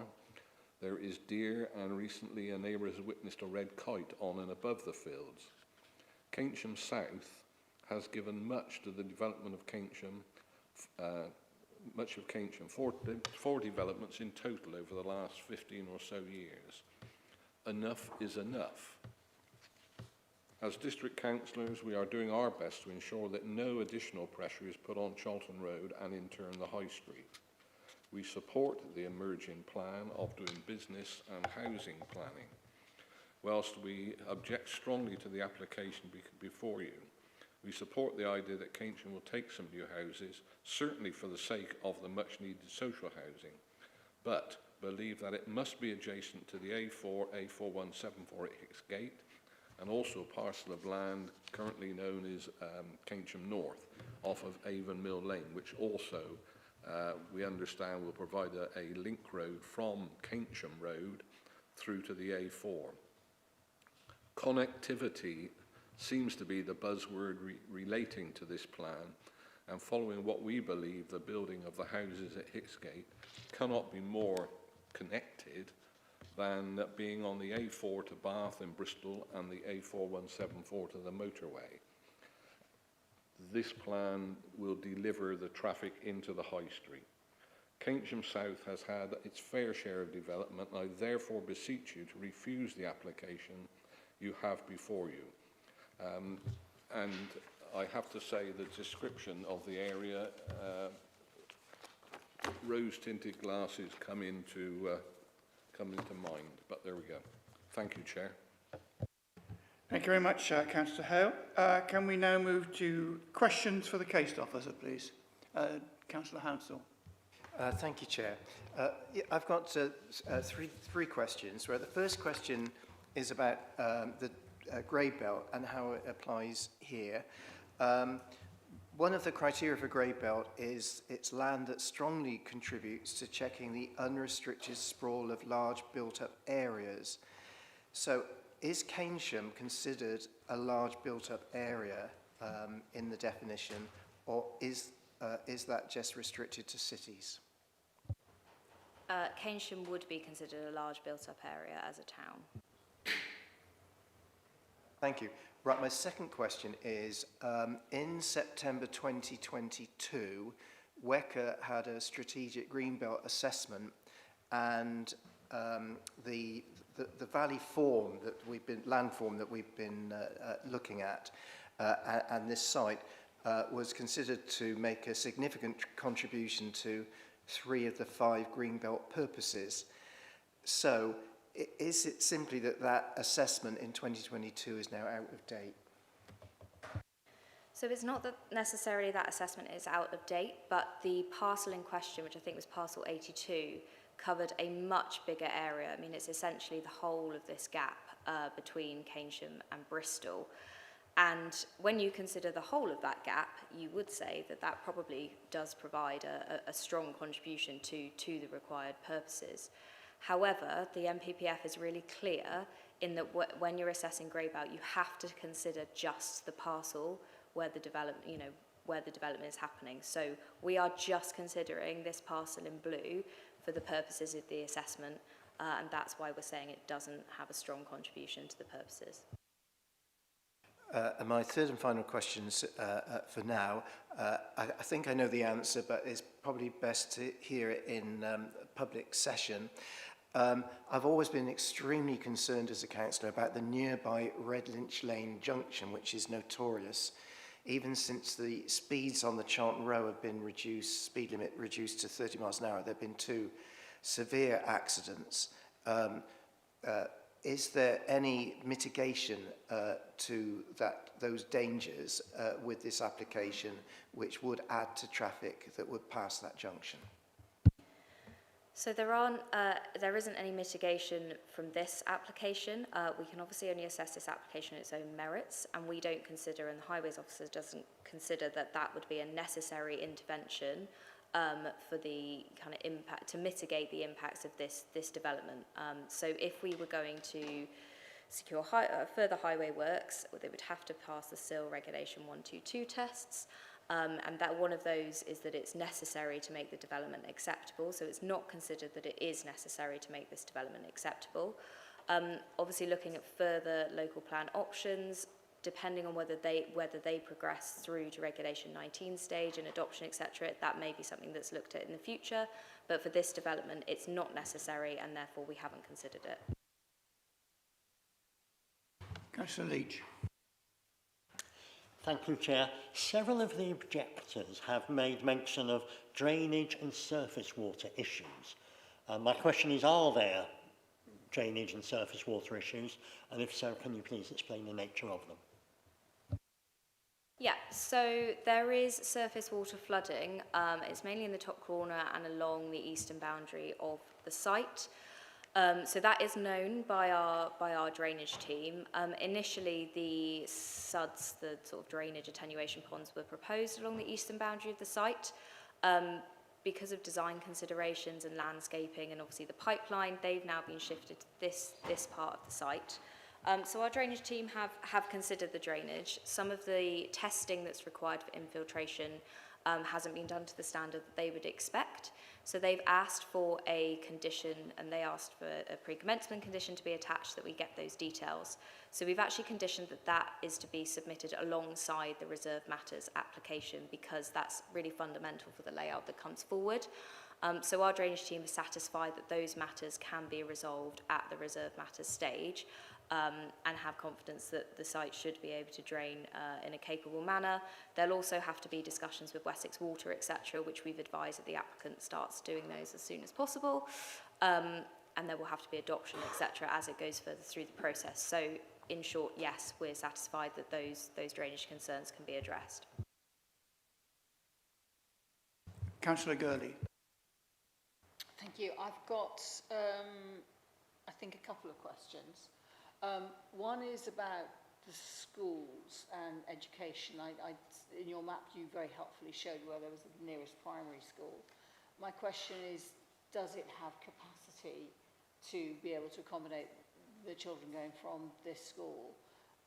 There is deer, and recently a neighbour has witnessed a red kite on and above the fields. Keynsham South has given much to the development of Keynsham, four developments in total over the last 15 or so years. Enough is enough. As district councillors, we are doing our best to ensure that no additional pressure is put on Charlton Road and in turn the High Street. We support the emerging plan of doing business and housing planning. Whilst we object strongly to the application before you, we support the idea that Keynsham will take some new houses, certainly for the sake of the much needed social housing, but believe that it must be adjacent to the A4-174 Gate, and also a parcel of land currently known as Keynsham North, off of Avon Mill Lane, which also we understand will provide a link road from Keynsham Road through to the A4. Connectivity seems to be the buzzword relating to this plan, and following what we believe the building of the houses at Hicksgate cannot be more connected than being on the A4 to Bath in Bristol and the A4174 to the motorway. This plan will deliver the traffic into the High Street. Keynsham South has had its fair share of development, and I therefore beseech you to refuse the application you have before you. And I have to say the description of the area, rose-tinted glasses come into mind, but there we go. Thank you, Chair. Thank you very much, Councillor Hale. Can we now move to questions for the case officer, please? Councillor Hounsell. Thank you, Chair. I've got three questions. Where the first question is about the grade belt and how it applies here. One of the criteria for grade belt is it's land that strongly contributes to checking the unrestricted sprawl of large built-up areas. So is Keynsham considered a large built-up area in the definition, or is that just restricted to cities? Keynsham would be considered a large built-up area as a town. Thank you. Right, my second question is, in September 2022, WECA had a strategic greenbelt assessment, and the valley form that land form that we've been looking at, and this site was considered to make a significant contribution to 3 of the 5 greenbelt purposes. So, is it simply that assessment in 2022 is now out of date? So it's not that necessarily that assessment is out of date, but the parcel in question, which I think was parcel 82, covered a much bigger area. I mean, it's essentially the whole of this gap between Keynsham and Bristol. And when you consider the whole of that gap, you would say that that probably does provide a strong contribution to the required purposes. However, the MPPF is really clear in that when you're assessing grade belt, you have to consider just the parcel where the development is happening. So we are just considering this parcel in blue for the purposes of the assessment, and that's why we're saying it doesn't have a strong contribution to the purposes. And my third and final question for now, I think I know the answer, but it's probably best to hear it in public session. I've always been extremely concerned as a councillor about the nearby Red Lynch Lane junction, which is notorious. Even since the speeds on the Charlton Row have been reduced, speed limit reduced to 30 miles an hour, there have been 2 severe accidents. Is there any mitigation to those dangers with this application, which would add to traffic that would pass that junction? So there isn't any mitigation from this application. We can obviously only assess this application on its own merits, and we don't consider, and the Highways Officer doesn't consider that would be a necessary intervention for the kind of impact, to mitigate the impacts of this development. So if we were going to secure further highway works, they would have to pass the SIL Regulation 122 tests. And that one of those is that it's necessary to make the development acceptable. So it's not considered that it is necessary to make this development acceptable. Obviously, looking at further local plan options, depending on whether they progress through to Regulation 19 stage and adoption, etc., that may be something that's looked at in the future. But for this development, it's not necessary, and therefore we haven't considered it. Councillor Leach. Thank you, Chair. Several of the objectors have made mention of drainage and surface water issues. My question is, are there drainage and surface water issues? And if so, can you please explain the nature of them? Yeah, so there is surface water flooding. It's mainly in the top corner and along the eastern boundary of the site. So that is known by our drainage team. Initially, the SUDs, the sort of drainage attenuation ponds, were proposed along the eastern boundary of the site. Because of design considerations and landscaping and obviously the pipeline, they've now been shifted to this part of the site. So our drainage team have considered the drainage. Some of the testing that's required for infiltration hasn't been done to the standard that they would expect. So they've asked for a condition, and they asked for a pre-commencement condition to be attached that we get those details. So we've actually conditioned that that is to be submitted alongside the reserve matters application, because that's really fundamental for the layout that comes forward. So our drainage team is satisfied that those matters can be resolved at the reserve matters stage, and have confidence that the site should be able to drain in a capable manner. There'll also have to be discussions with Wessex Water, etc., which we've advised that the applicant starts doing those as soon as possible. And there will have to be adoption, etc., as it goes further through the process. So in short, yes, we're satisfied that those drainage concerns can be addressed. Councillor Gurley. Thank you. I've got, I think, a couple of questions. One is about the schools and education. In your map, you very helpfully showed where there was the nearest primary school. My question is, does it have capacity to be able to accommodate the children going from this school?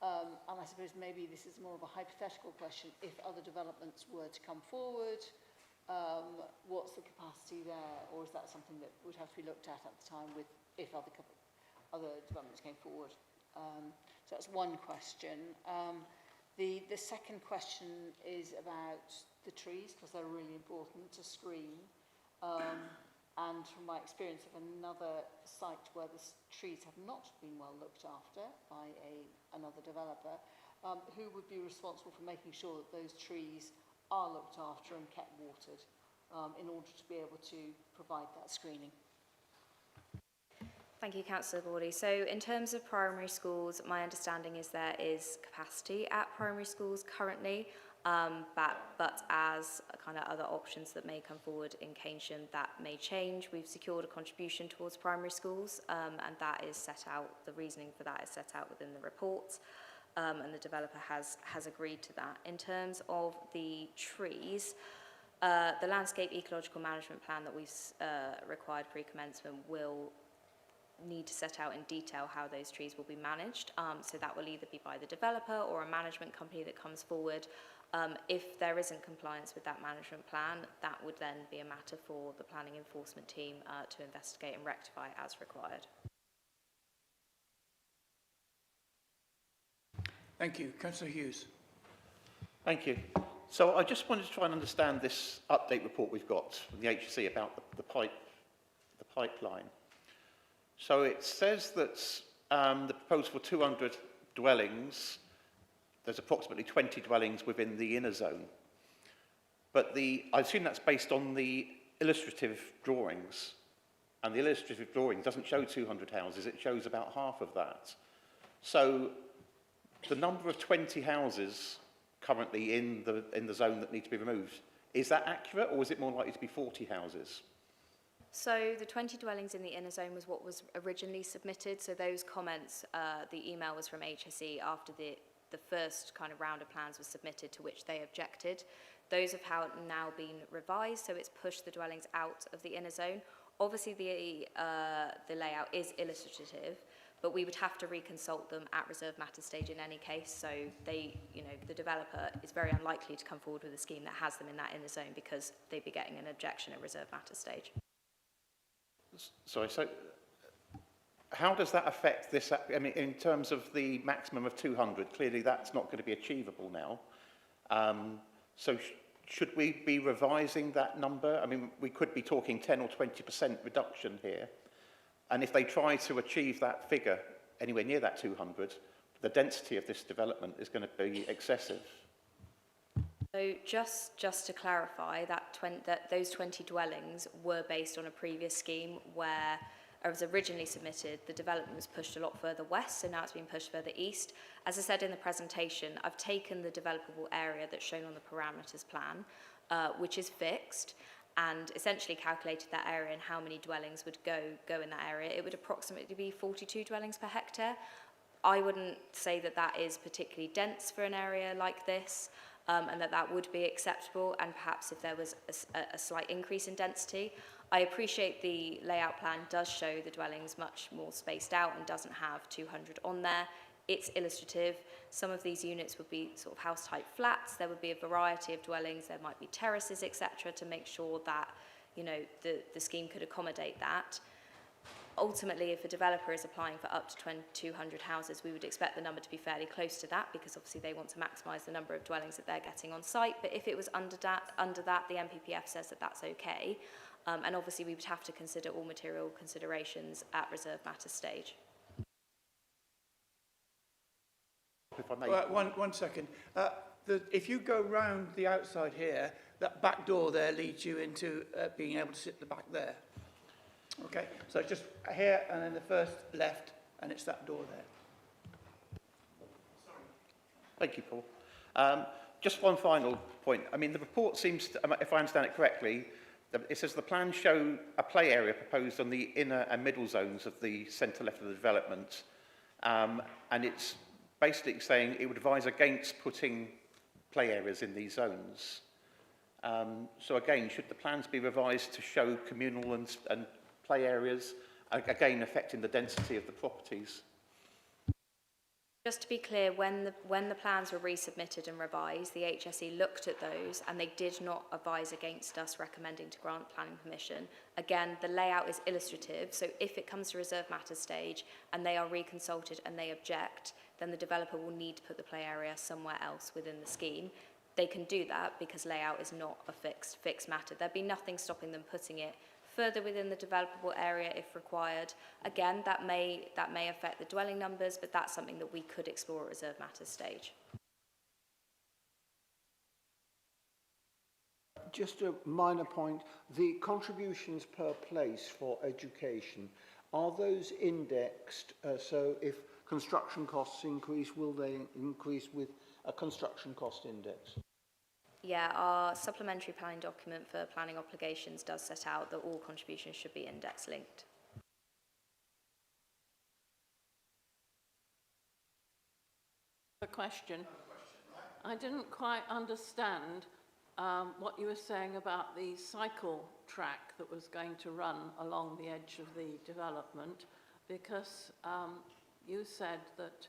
And I suppose maybe this is more of a hypothetical question. If other developments were to come forward, what's the capacity there? Or is that something that would have to be looked at the time with if other developments came forward? So that's one question. The second question is about the trees, because they're really important to screen. And from my experience of another site where the trees have not been well looked after by another developer, who would be responsible for making sure that those trees are looked after and kept watered in order to be able to provide that screening? Thank you, Councillor Bordy. So in terms of primary schools, my understanding is there is capacity at primary schools currently, but as kind of other options that may come forward in Keynsham, that may change. We've secured a contribution towards primary schools, and that is set out, the reasoning for that is set out within the report, and the developer has agreed to that. In terms of the trees, the landscape ecological management plan that we've required pre-commencement will need to set out in detail how those trees will be managed. So that will either be by the developer or a management company that comes forward. If there isn't compliance with that management plan, that would then be a matter for the planning enforcement team to investigate and rectify as required. Thank you. Councillor Hughes. Thank you. So I just wanted to try and understand this update report we've got from the HSE about the pipeline. So it says that the proposal for 200 dwellings, there's approximately 20 dwellings within the inner zone. But I assume that's based on the illustrative drawings. And the illustrative drawing doesn't show 200 houses, it shows about half of that. So the number of 20 houses currently in the zone that need to be removed, is that accurate, or is it more likely to be 40 houses? So the 20 dwellings in the inner zone was what was originally submitted. So those comments, the email was from HSE after the first kind of round of plans was submitted, to which they objected. Those have now been revised, so it's pushed the dwellings out of the inner zone. Obviously the layout is illustrative, but we would have to reconsult them at reserve matter stage in any case. So the developer is very unlikely to come forward with a scheme that has them in that inner zone, because they'd be getting an objection at reserve matter stage. Sorry, so how does that affect this? I mean, in terms of the maximum of 200, clearly that's not going to be achievable now. So should we be revising that number? I mean, we could be talking 10 or 20% reduction here. And if they try to achieve that figure anywhere near that 200, the density of this development is going to be excessive. So just to clarify, those 20 dwellings were based on a previous scheme where it was originally submitted, the development was pushed a lot further west, so now it's been pushed further east. As I said in the presentation, I've taken the developable area that's shown on the parameters plan, which is fixed, and essentially calculated that area and how many dwellings would go in that area. It would approximately be 42 dwellings per hectare. I wouldn't say that that is particularly dense for an area like this, and that would be acceptable, and perhaps if there was a slight increase in density. I appreciate the layout plan does show the dwellings much more spaced out and doesn't have 200 on there. It's illustrative. Some of these units would be sort of house-type flats. There would be a variety of dwellings. There might be terraces, etc., to make sure that, you know, the scheme could accommodate that. Ultimately, if a developer is applying for up to 200 houses, we would expect the number to be fairly close to that, because obviously they want to maximise the number of dwellings that they're getting on site. But if it was under that, the NPPF says that that's okay. And obviously we would have to consider all material considerations at reserve matter stage. If I may. One second. If you go round the outside here, that back door there leads you into being able to sit at the back there. Okay, so just here and then the first left, and it's that door there. Thank you, Paul. Just one final point. I mean, the report seems to, if I understand it correctly, it says the plans show a play area proposed on the inner and middle zones of the centre left of the development. And it's basically saying it would advise against putting play areas in these zones. So again, should the plans be revised to show communal and play areas, again affecting the density of the properties? Just to be clear, when the plans were resubmitted and revised, the HSE looked at those and they did not advise against us recommending to grant planning permission. Again, the layout is illustrative, so if it comes to reserve matter stage and they are reconsulted and they object, then the developer will need to put the play area somewhere else within the scheme. They can do that because layout is not a fixed matter. There'd be nothing stopping them putting it further within the developable area if required. Again, that may affect the dwelling numbers, but that's something that we could explore at reserve matters stage. Just a minor point, the contributions per place for education, are those indexed? So if construction costs increase, will they increase with a construction cost index? Yeah, our supplementary planning document for planning obligations does set out that all contributions should be index linked. A question. I didn't quite understand what you were saying about the cycle track that was going to run along the edge of the development, because you said that,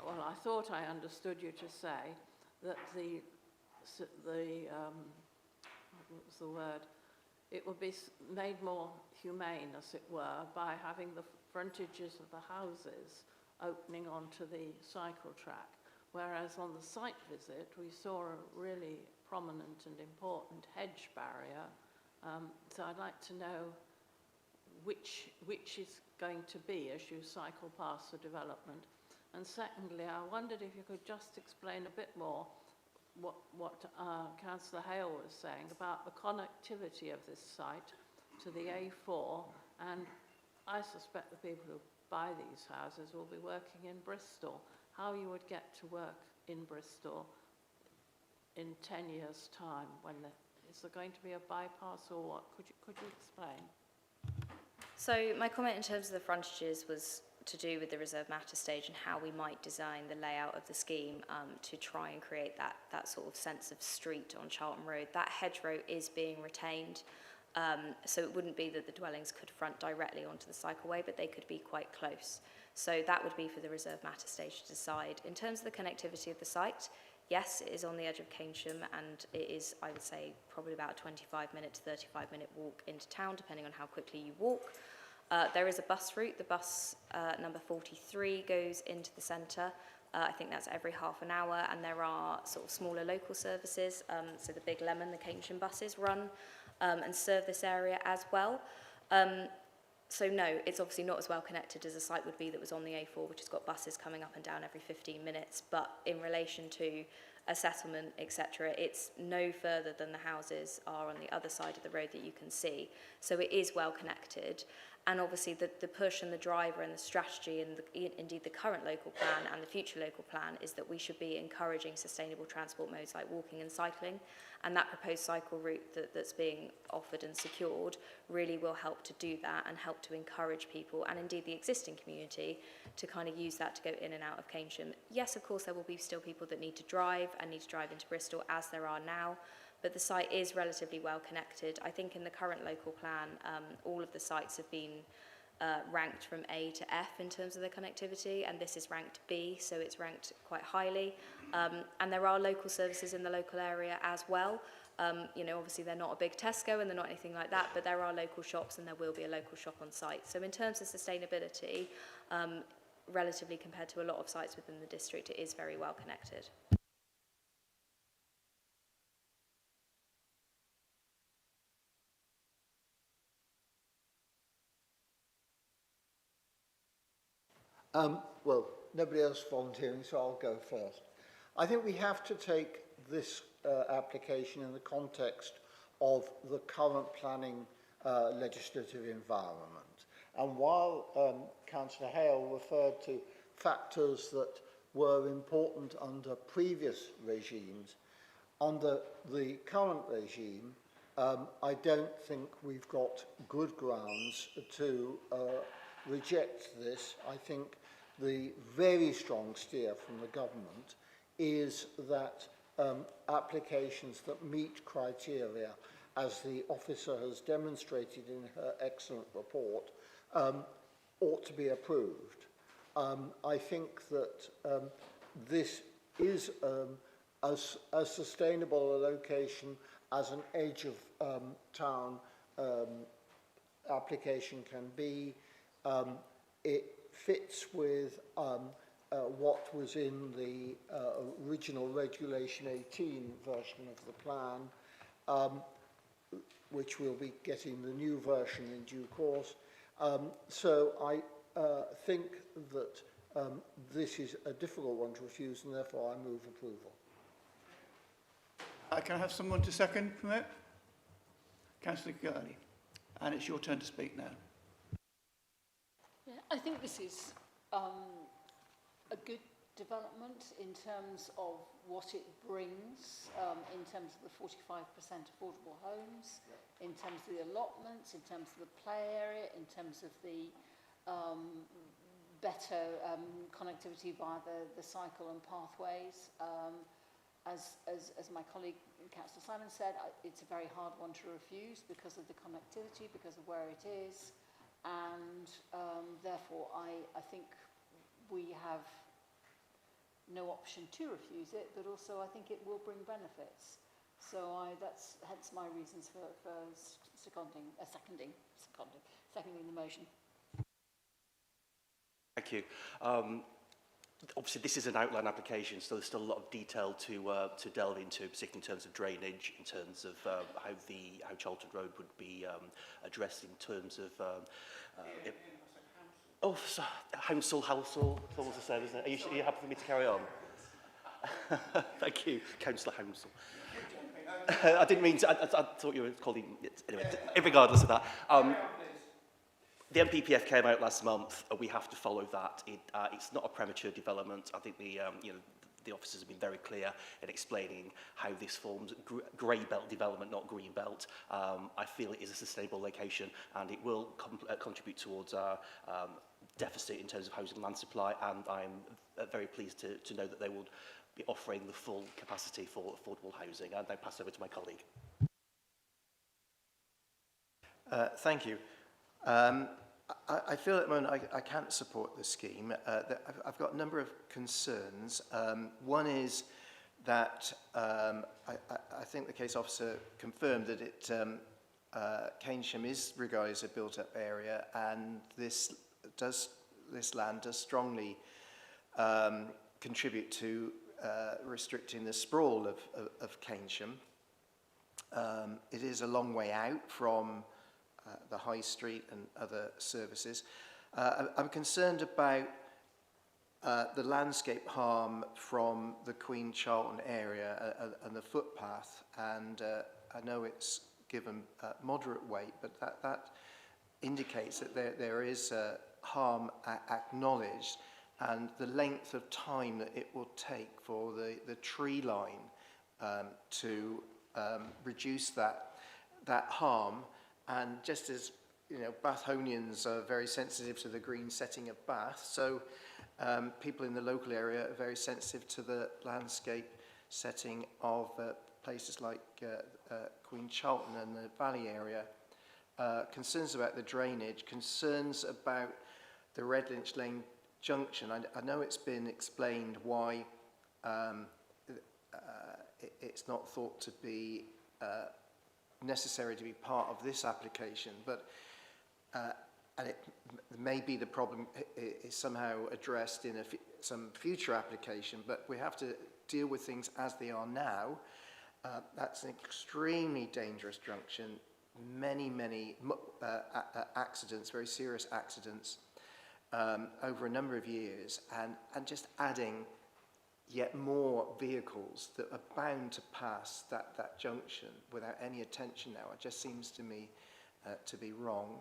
well, I thought I understood you to say that what was the word? It would be made more humane, as it were, by having the frontages of the houses opening onto the cycle track. Whereas on the site visit, we saw a really prominent and important hedge barrier. So I'd like to know which is going to be as you cycle past the development. And secondly, I wondered if you could just explain a bit more what Councillor Hale was saying about the connectivity of this site to the A4, and I suspect the people who buy these houses will be working in Bristol. How you would get to work in Bristol in 10 years' time? Is there going to be a bypass or what? Could you explain? So my comment in terms of the frontages was to do with the reserve matter stage and how we might design the layout of the scheme to try and create that sort of sense of street on Charlton Road. That hedgerow is being retained, so it wouldn't be that the dwellings could front directly onto the cycleway, but they could be quite close. So that would be for the reserve matter stage to decide. In terms of the connectivity of the site, yes, it is on the edge of Keynsham, and it is, I would say, probably about a 25-minute to 35-minute walk into town, depending on how quickly you walk. There is a bus route. The bus number 43 goes into the centre. I think that's every half an hour, and there are sort of smaller local services. So the Big Lemon, the Keynsham buses run and serve this area as well. So no, it's obviously not as well connected as a site would be that was on the A4, which has got buses coming up and down every 15 minutes. But in relation to a settlement, etc., it's no further than the houses are on the other side of the road that you can see. So it is well connected. And obviously the push and the driver and the strategy and indeed the current local plan and the future local plan is that we should be encouraging sustainable transport modes like walking and cycling. And that proposed cycle route that's being offered and secured really will help to do that and help to encourage people and indeed the existing community to kind of use that to go in and out of Keynsham. Yes, of course, there will be still people that need to drive and need to drive into Bristol, as there are now. But the site is relatively well connected. I think in the current local plan, all of the sites have been ranked from A to F in terms of their connectivity, and this is ranked B, so it's ranked quite highly. And there are local services in the local area as well. You know, obviously they're not a big Tesco and they're not anything like that, but there are local shops and there will be a local shop on site. So in terms of sustainability, relatively compared to a lot of sites within the district, it is very well connected. Well, nobody else volunteering, so I'll go first. I think we have to take this application in the context of the current planning legislative environment. And while Councillor Hale referred to factors that were important under previous regimes, under the current regime, I don't think we've got good grounds to reject this. I think the very strong steer from the government is that applications that meet criteria, as the officer has demonstrated in her excellent report, ought to be approved. I think that this is a sustainable a location as an edge of town application can be. It fits with what was in the original Regulation 18 version of the plan, which we'll be getting the new version in due course. So I think that this is a difficult one to refuse, and therefore I move approval. Can I have someone to second from it? Councillor Gurley. And it's your turn to speak now. Yeah, I think this is a good development in terms of what it brings, in terms of the 45% affordable homes, in terms of the allotments, in terms of the play area, in terms of the better connectivity via the cycle and pathways. As my colleague Councillor Simon said, it's a very hard one to refuse because of the connectivity, because of where it is, and therefore I think we have no option to refuse it, but also I think it will bring benefits. So that's hence my reasons for seconding the motion. Thank you. Obviously, this is an outline application, so there's still a lot of detail to delve into, particularly in terms of drainage, in terms of how Charlton Road would be addressed in terms of. Hounsel, that's almost the same, isn't it? Are you happy for me to carry on? Thank you, Councillor Hounsel. I didn't mean to. I thought you were calling. Anyway, regardless of that. The MPPF came out last month, and we have to follow that. It's not a premature development. I think the officers have been very clear in explaining how this forms grey belt development, not green belt. I feel it is a sustainable location, and it will contribute towards our deficit in terms of housing land supply, and I'm very pleased to know that they will be offering the full capacity for affordable housing. And I pass over to my colleague. Thank you. I feel at the moment I can't support the scheme. I've got a number of concerns. One is that I think the case officer confirmed that Keynsham is regarded as a built-up area, and this land does strongly contribute to restricting the sprawl of Keynsham. It is a long way out from the high street and other services. I'm concerned about the landscape harm from the Queen Charlton area and the footpath, and I know it's given moderate weight, but that indicates that there is harm acknowledged, and the length of time that it will take for the tree line to reduce that harm. And just as, you know, Bathonians are very sensitive to the green setting of Bath, so people in the local area are very sensitive to the landscape setting of places like Queen Charlton and the Valley area. concerns about the drainage, concerns about the Redlinch Lane junction. I know it's been explained why it's not thought to be necessary to be part of this application, but and maybe the problem is somehow addressed in some future application, but we have to deal with things as they are now. That's an extremely dangerous junction, many accidents, very serious accidents over a number of years, and just adding yet more vehicles that are bound to pass that junction without any attention now, it just seems to me to be wrong.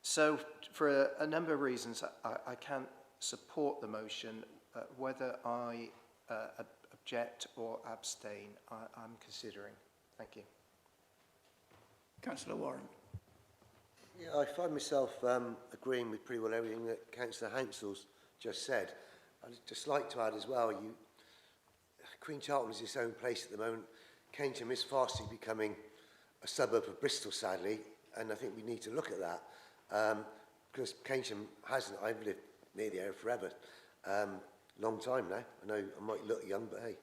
So for a number of reasons, I can't support the motion. Whether I object or abstain, I'm considering. Thank you. Councillor Warren. Yeah, I find myself agreeing with pretty well everything that Councillor Hansell's just said. I'd just like to add as well, Queen Charlton is its own place at the moment. Keynsham is fastly becoming a suburb of Bristol, sadly, and I think we need to look at that. Because Keynsham hasn't, I've lived near the area forever, long time now. I know I might look young, but hey.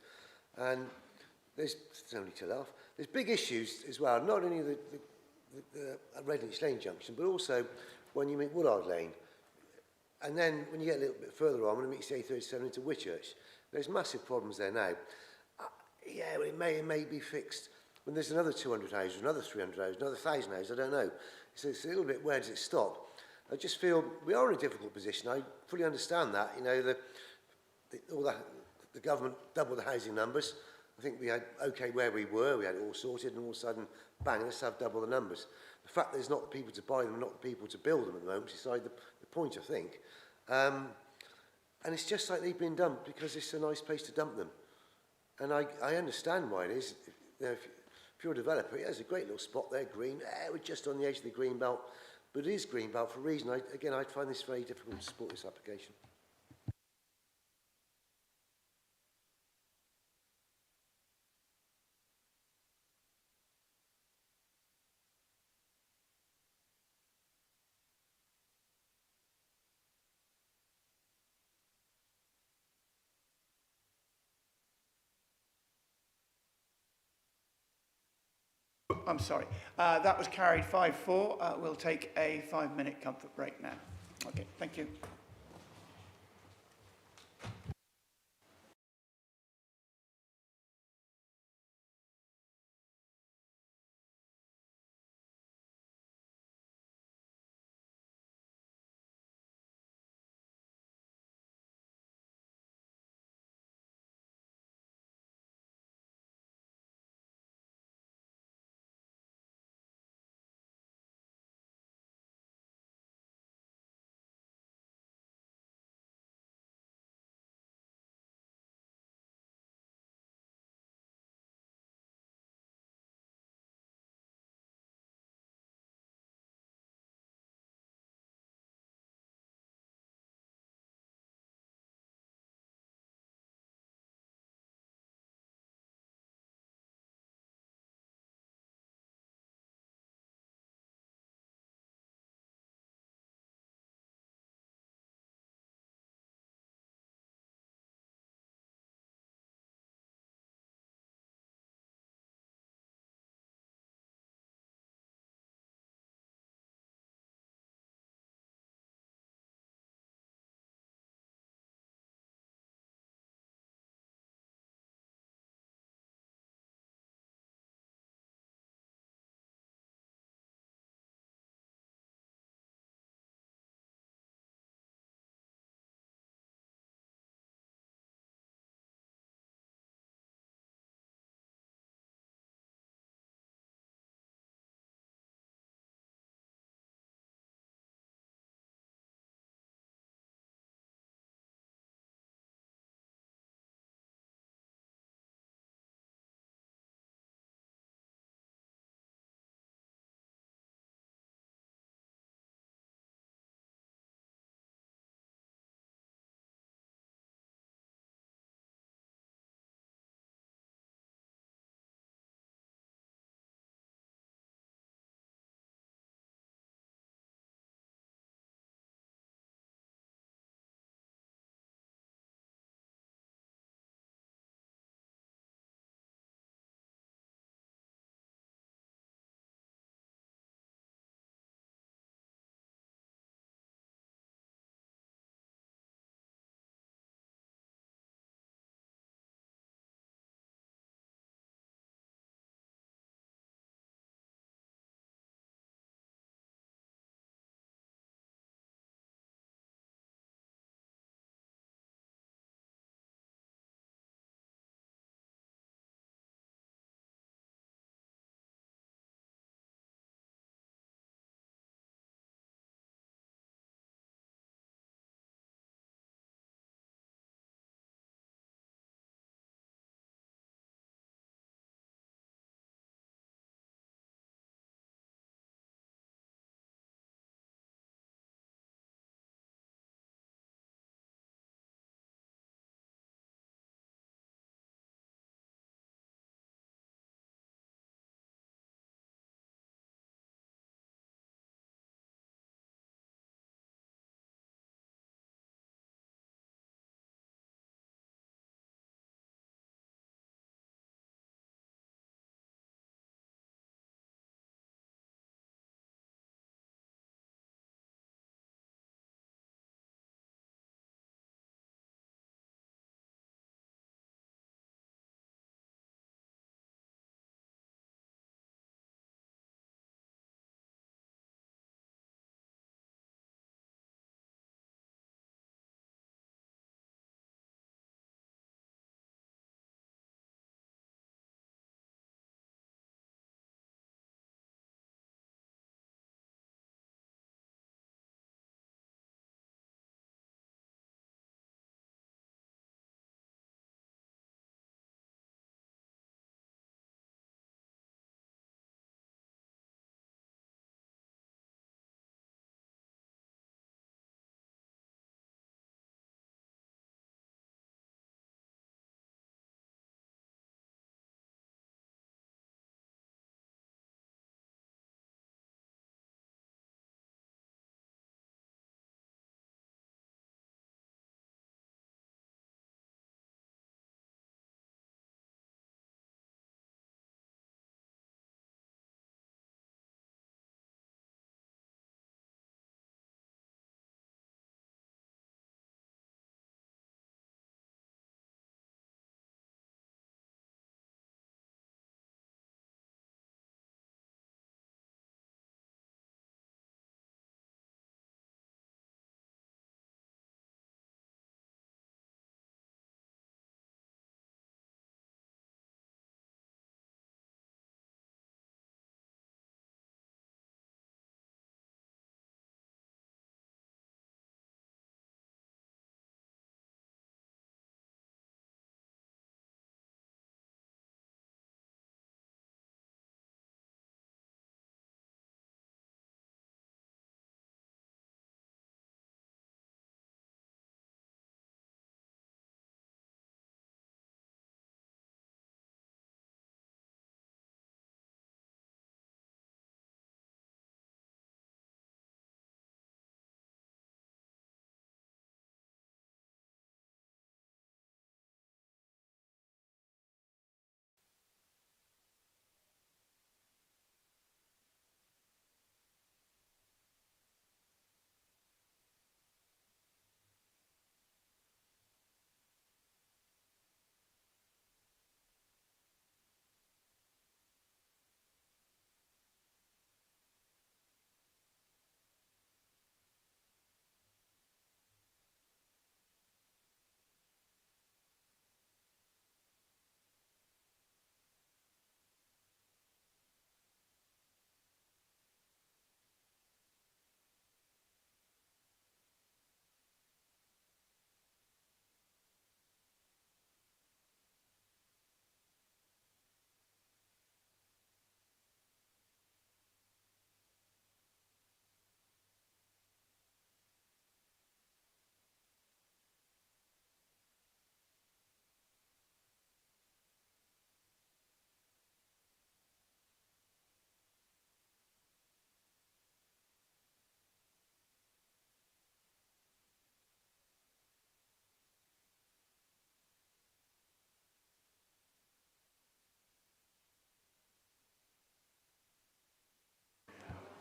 And it's only to laugh. There's big issues as well, not only the Redlinch Lane junction, but also when you meet Woodard Lane. And then when you get a little bit further on, when you meet A37 into Whitchurch, there's massive problems there now. Yeah, it may be fixed when there's another 200 houses, another 300 houses, another 1,000 houses, I don't know. So it's a little bit, where does it stop? I just feel we are in a difficult position. I fully understand that. You know, the government doubled the housing numbers. I think we had okay where we were, we had it all sorted, and all of a sudden, bang, let's have double the numbers. The fact there's not the people to buy them, not the people to build them at the moment, is beside the point, I think. And it's just like they've been dumped because it's a nice place to dump them. And I understand why it is. You know, if you're a developer, it has a great little spot there, green. We're just on the edge of the green belt. But it is green belt for a reason. Again, I'd find this very difficult to support this application. I'm sorry. That was carried 5-4. We'll take a 5-minute comfort break now. Okay, thank you.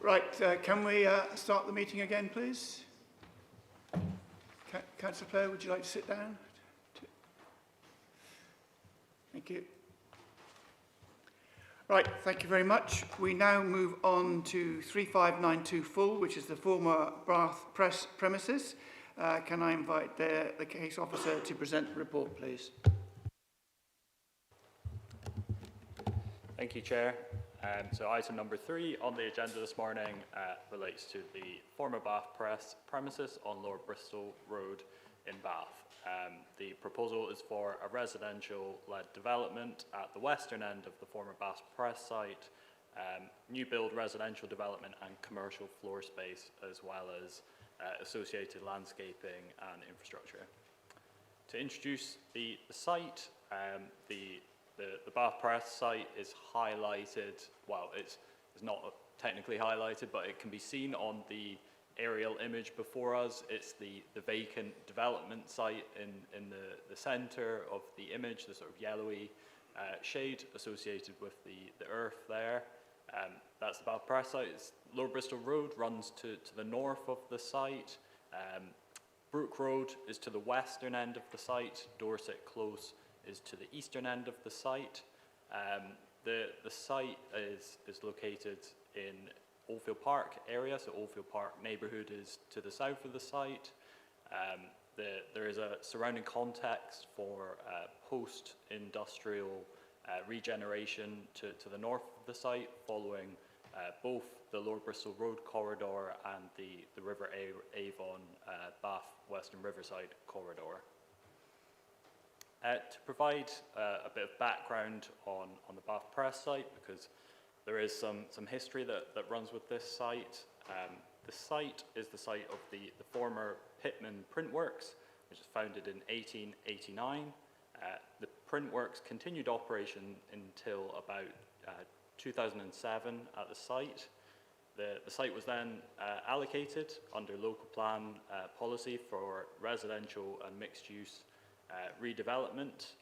Right, can we start the meeting again, please? Councillor Clare, would you like to sit down? Thank you. Right, thank you very much. We now move on to 3592 Full, which is the former Bath Press premises. Can I invite the case officer to present the report, please? Thank you, Chair. So item number 3 on the agenda this morning relates to the former Bath Press premises on Lower Bristol Road in Bath. The proposal is for a residential-led development at the western end of the former Bath Press site, new build residential development and commercial floor space, as well as associated landscaping and infrastructure. To introduce the site, the Bath Press site is highlighted, well, it's not technically highlighted, but it can be seen on the aerial image before us. It's the vacant development site in the centre of the image, the sort of yellowy shade associated with the earth there. That's the Bath Press site. Lower Bristol Road runs to the north of the site. Brook Road is to the western end of the site. Dorset Close is to the eastern end of the site. The site is located in Oldfield Park area, so Oldfield Park neighbourhood is to the south of the site. There is a surrounding context for post-industrial regeneration to the north of the site, following both the Lower Bristol Road corridor and the River Avon Bath Western Riverside corridor. To provide a bit of background on the Bath Press site, because there is some history that runs with this site. The site is the site of the former Pitman Printworks, which was founded in 1889. The Printworks continued operation until about 2007 at the site. The site was then allocated under local plan policy for residential and mixed use redevelopment.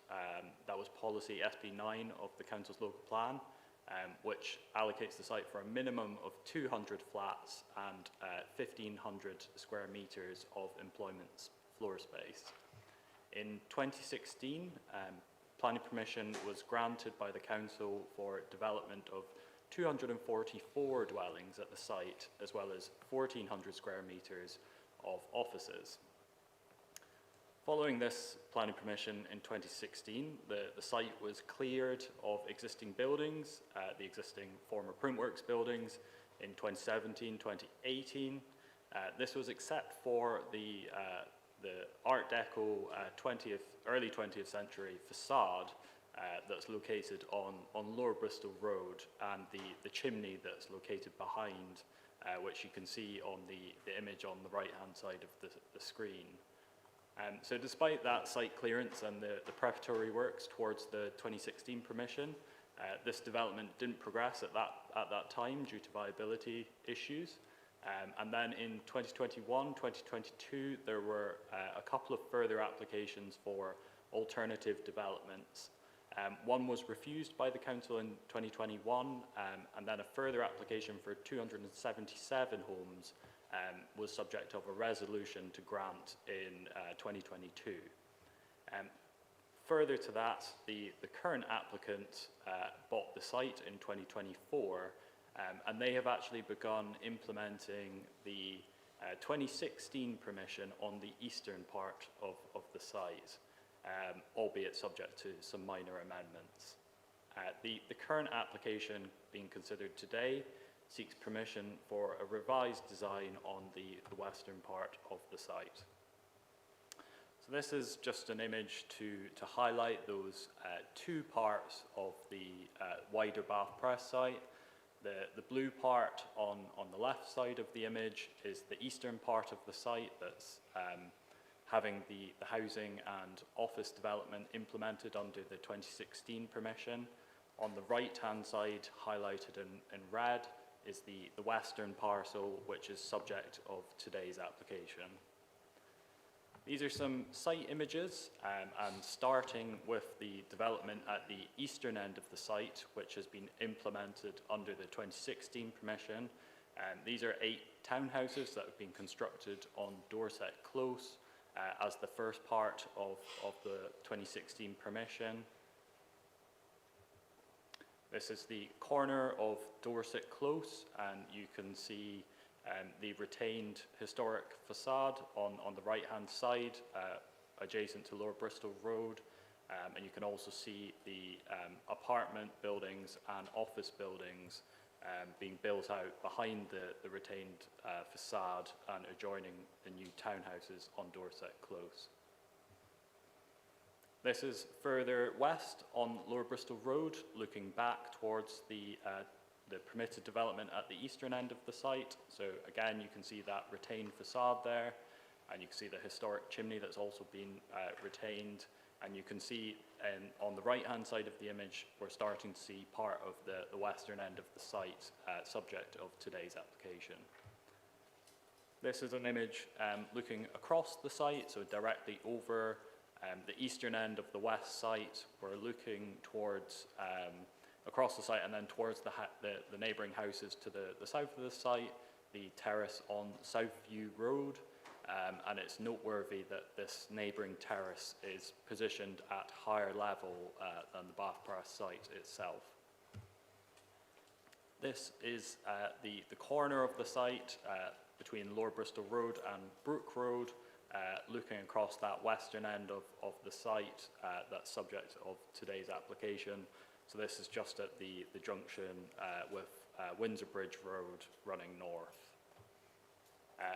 That was policy SB9 of the council's local plan, which allocates the site for a minimum of 200 flats and 1,500 square metres of employment floor space. In 2016, planning permission was granted by the council for development of 244 dwellings at the site, as well as 1,400 square metres of offices. Following this planning permission in 2016, the site was cleared of existing buildings, the existing former Printworks buildings, in 2017, 2018. This was except for the Art Deco early 20th century facade that's located on Lower Bristol Road, and the chimney that's located behind, which you can see on the image on the right-hand side of the screen. So despite that site clearance and the preparatory works towards the 2016 permission, this development didn't progress at that time due to viability issues. And then in 2021, 2022, there were a couple of further applications for alternative developments. One was refused by the council in 2021, and then a further application for 277 homes was subject of a resolution to grant in 2022. Further to that, the current applicant bought the site in 2024, and they have actually begun implementing the 2016 permission on the eastern part of the site, albeit subject to some minor amendments. The current application being considered today seeks permission for a revised design on the western part of the site. So this is just an image to highlight those two parts of the wider Bath Press site. The blue part on the left side of the image is the eastern part of the site that's having the housing and office development implemented under the 2016 permission. On the right-hand side, highlighted in red, is the western parcel, which is subject of today's application. These are some site images, and starting with the development at the eastern end of the site, which has been implemented under the 2016 permission, These are 8 townhouses that have been constructed on Dorset Close as the first part of the 2016 permission. This is the corner of Dorset Close, and you can see the retained historic facade on the right-hand side, adjacent to Lower Bristol Road. And you can also see the apartment buildings and office buildings being built out behind the retained facade and adjoining the new townhouses on Dorset Close. This is further west on Lower Bristol Road, looking back towards the permitted development at the eastern end of the site. So again, you can see that retained facade there, and you can see the historic chimney that's also been retained. And you can see on the right-hand side of the image, we're starting to see part of the western end of the site, subject of today's application. This is an image looking across the site, so directly over the eastern end of the west site. We're looking towards across the site and then towards the neighbouring houses to the south of the site, the terrace on Southview Road. And it's noteworthy that this neighbouring terrace is positioned at higher level than the Bath Press site itself. This is the corner of the site between Lower Bristol Road and Brook Road, looking across that western end of the site that's subject of today's application. So this is just at the junction with Windsor Bridge Road running north.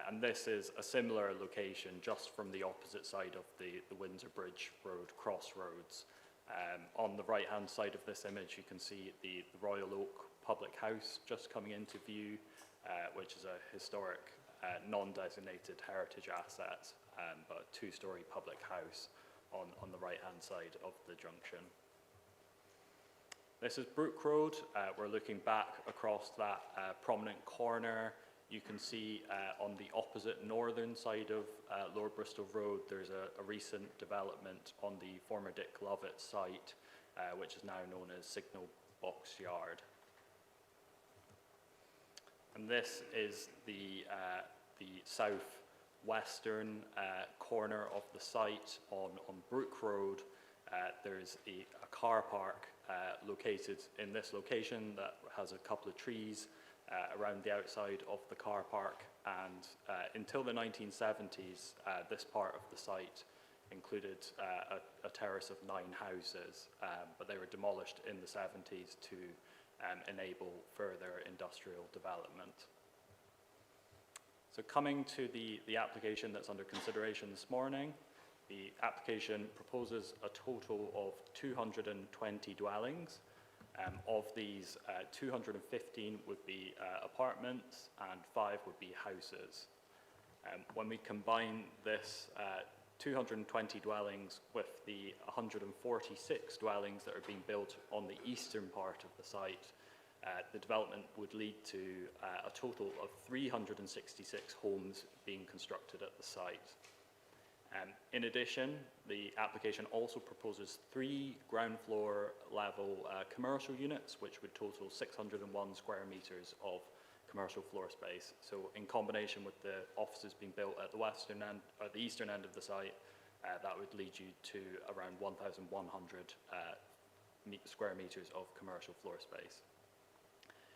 And this is a similar location just from the opposite side of the Windsor Bridge Road crossroads. On the right-hand side of this image, you can see the Royal Oak Public House just coming into view, which is a historic non-designated heritage asset, but a 2-storey public house on the right-hand side of the junction. This is Brook Road. We're looking back across that prominent corner. You can see on the opposite northern side of Lower Bristol Road, there's a recent development on the former Dick Lovett site, which is now known as Signal Box Yard. And this is the southwestern corner of the site on Brook Road. There's a car park located in this location that has a couple of trees around the outside of the car park, and until the 1970s, this part of the site included a terrace of 9 houses, but they were demolished in the 70s to enable further industrial development. So coming to the application that's under consideration this morning, the application proposes a total of 220 dwellings. Of these, 215 would be apartments and 5 would be houses. When we combine this 220 dwellings with the 146 dwellings that are being built on the eastern part of the site, the development would lead to a total of 366 homes being constructed at the site. In addition, the application also proposes 3 ground floor level commercial units, which would total 601 square metres of commercial floor space. So in combination with the offices being built at the western end, or the eastern end of the site, that would lead you to around 1,100 square metres of commercial floor space.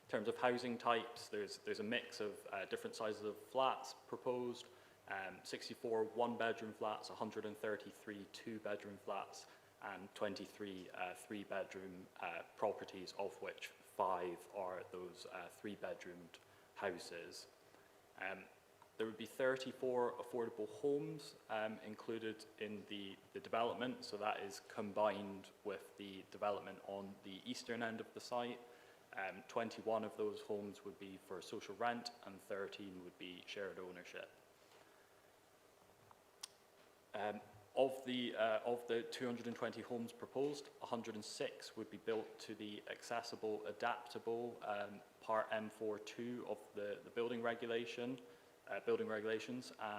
In terms of housing types, there's a mix of different sizes of flats proposed. 64 one-bedroom flats, 133 two-bedroom flats, and 23 three-bedroom properties, of which 5 are those 3-bedroomed houses. There would be 34 affordable homes included in the development, so that is combined with the development on the eastern end of the site. 21 of those homes would be for social rent and 13 would be shared ownership. Of the 220 homes proposed, 106 would be built to the accessible, adaptable Part M42 of the building regulations,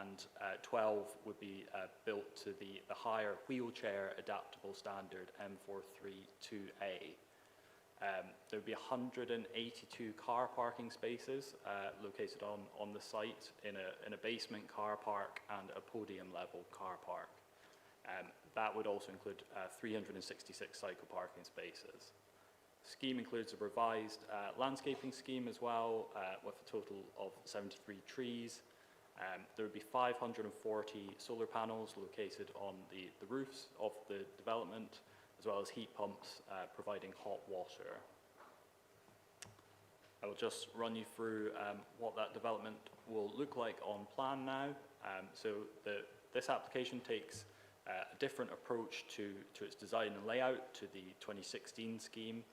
and 12 would be built to the higher wheelchair adaptable standard M432A. There would be 182 car parking spaces located on the site in a basement car park and a podium level car park. That would also include 366 cycle parking spaces. The scheme includes a revised landscaping scheme as well, with a total of 73 trees. There would be 540 solar panels located on the roofs of the development, as well as heat pumps providing hot water. I will just run you through what that development will look like on plan now. This application takes a different approach to its design and layout to the 2016 scheme.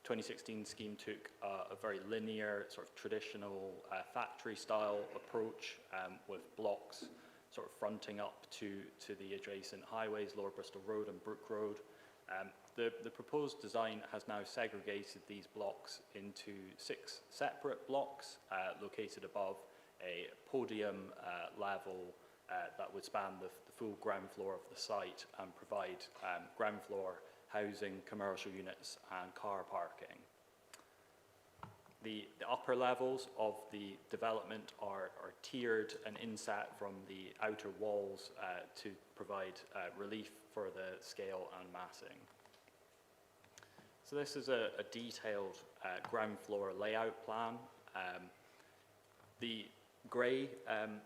2016 scheme took a very linear, sort of traditional factory style approach with blocks sort of fronting up to the adjacent highways, Lower Bristol Road and Brook Road. The proposed design has now segregated these blocks into 6 separate blocks located above a podium level that would span the full ground floor of the site and provide ground floor housing, commercial units and car parking. The upper levels of the development are tiered and inset from the outer walls to provide relief for the scale and massing. So this is a detailed ground floor layout plan. The grey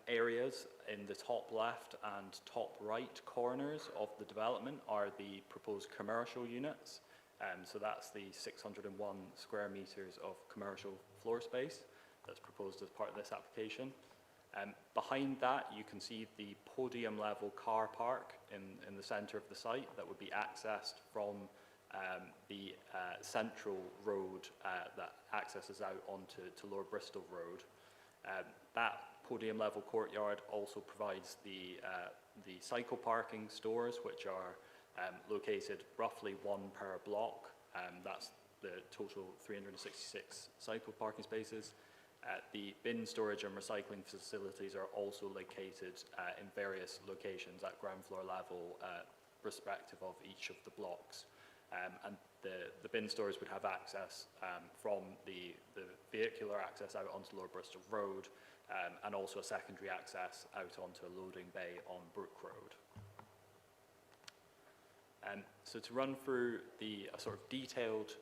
areas in the top left and top right corners of the development are the proposed commercial units. So that's the 601 square metres of commercial floor space that's proposed as part of this application. Behind that, you can see the podium level car park in the centre of the site that would be accessed from the central road that accesses out onto Lower Bristol Road. That podium level courtyard also provides the cycle parking stores, which are located roughly 1 per block. That's the total 366 cycle parking spaces. The bin storage and recycling facilities are also located in various locations at ground floor level, respective of each of the blocks. And the bin stores would have access from the vehicular access out onto Lower Bristol Road, and also a secondary access out onto a loading bay on Brook Road. So to run through the sort of detailed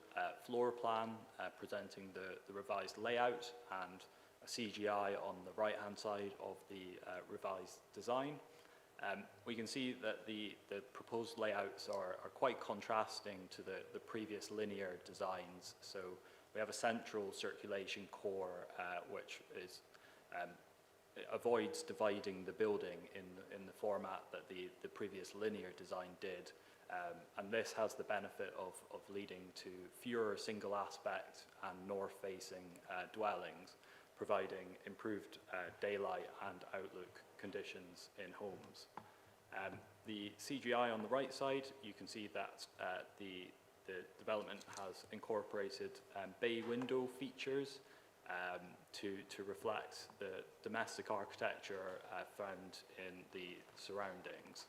floor plan presenting the revised layout and a CGI on the right-hand side of the revised design, we can see that the proposed layouts are quite contrasting to the previous linear designs. So we have a central circulation core which is avoids dividing the building in the format that the previous linear design did. And this has the benefit of leading to fewer single aspect and north-facing dwellings, providing improved daylight and outlook conditions in homes. The CGI on the right side, you can see that the development has incorporated bay window features to reflect the domestic architecture found in the surroundings.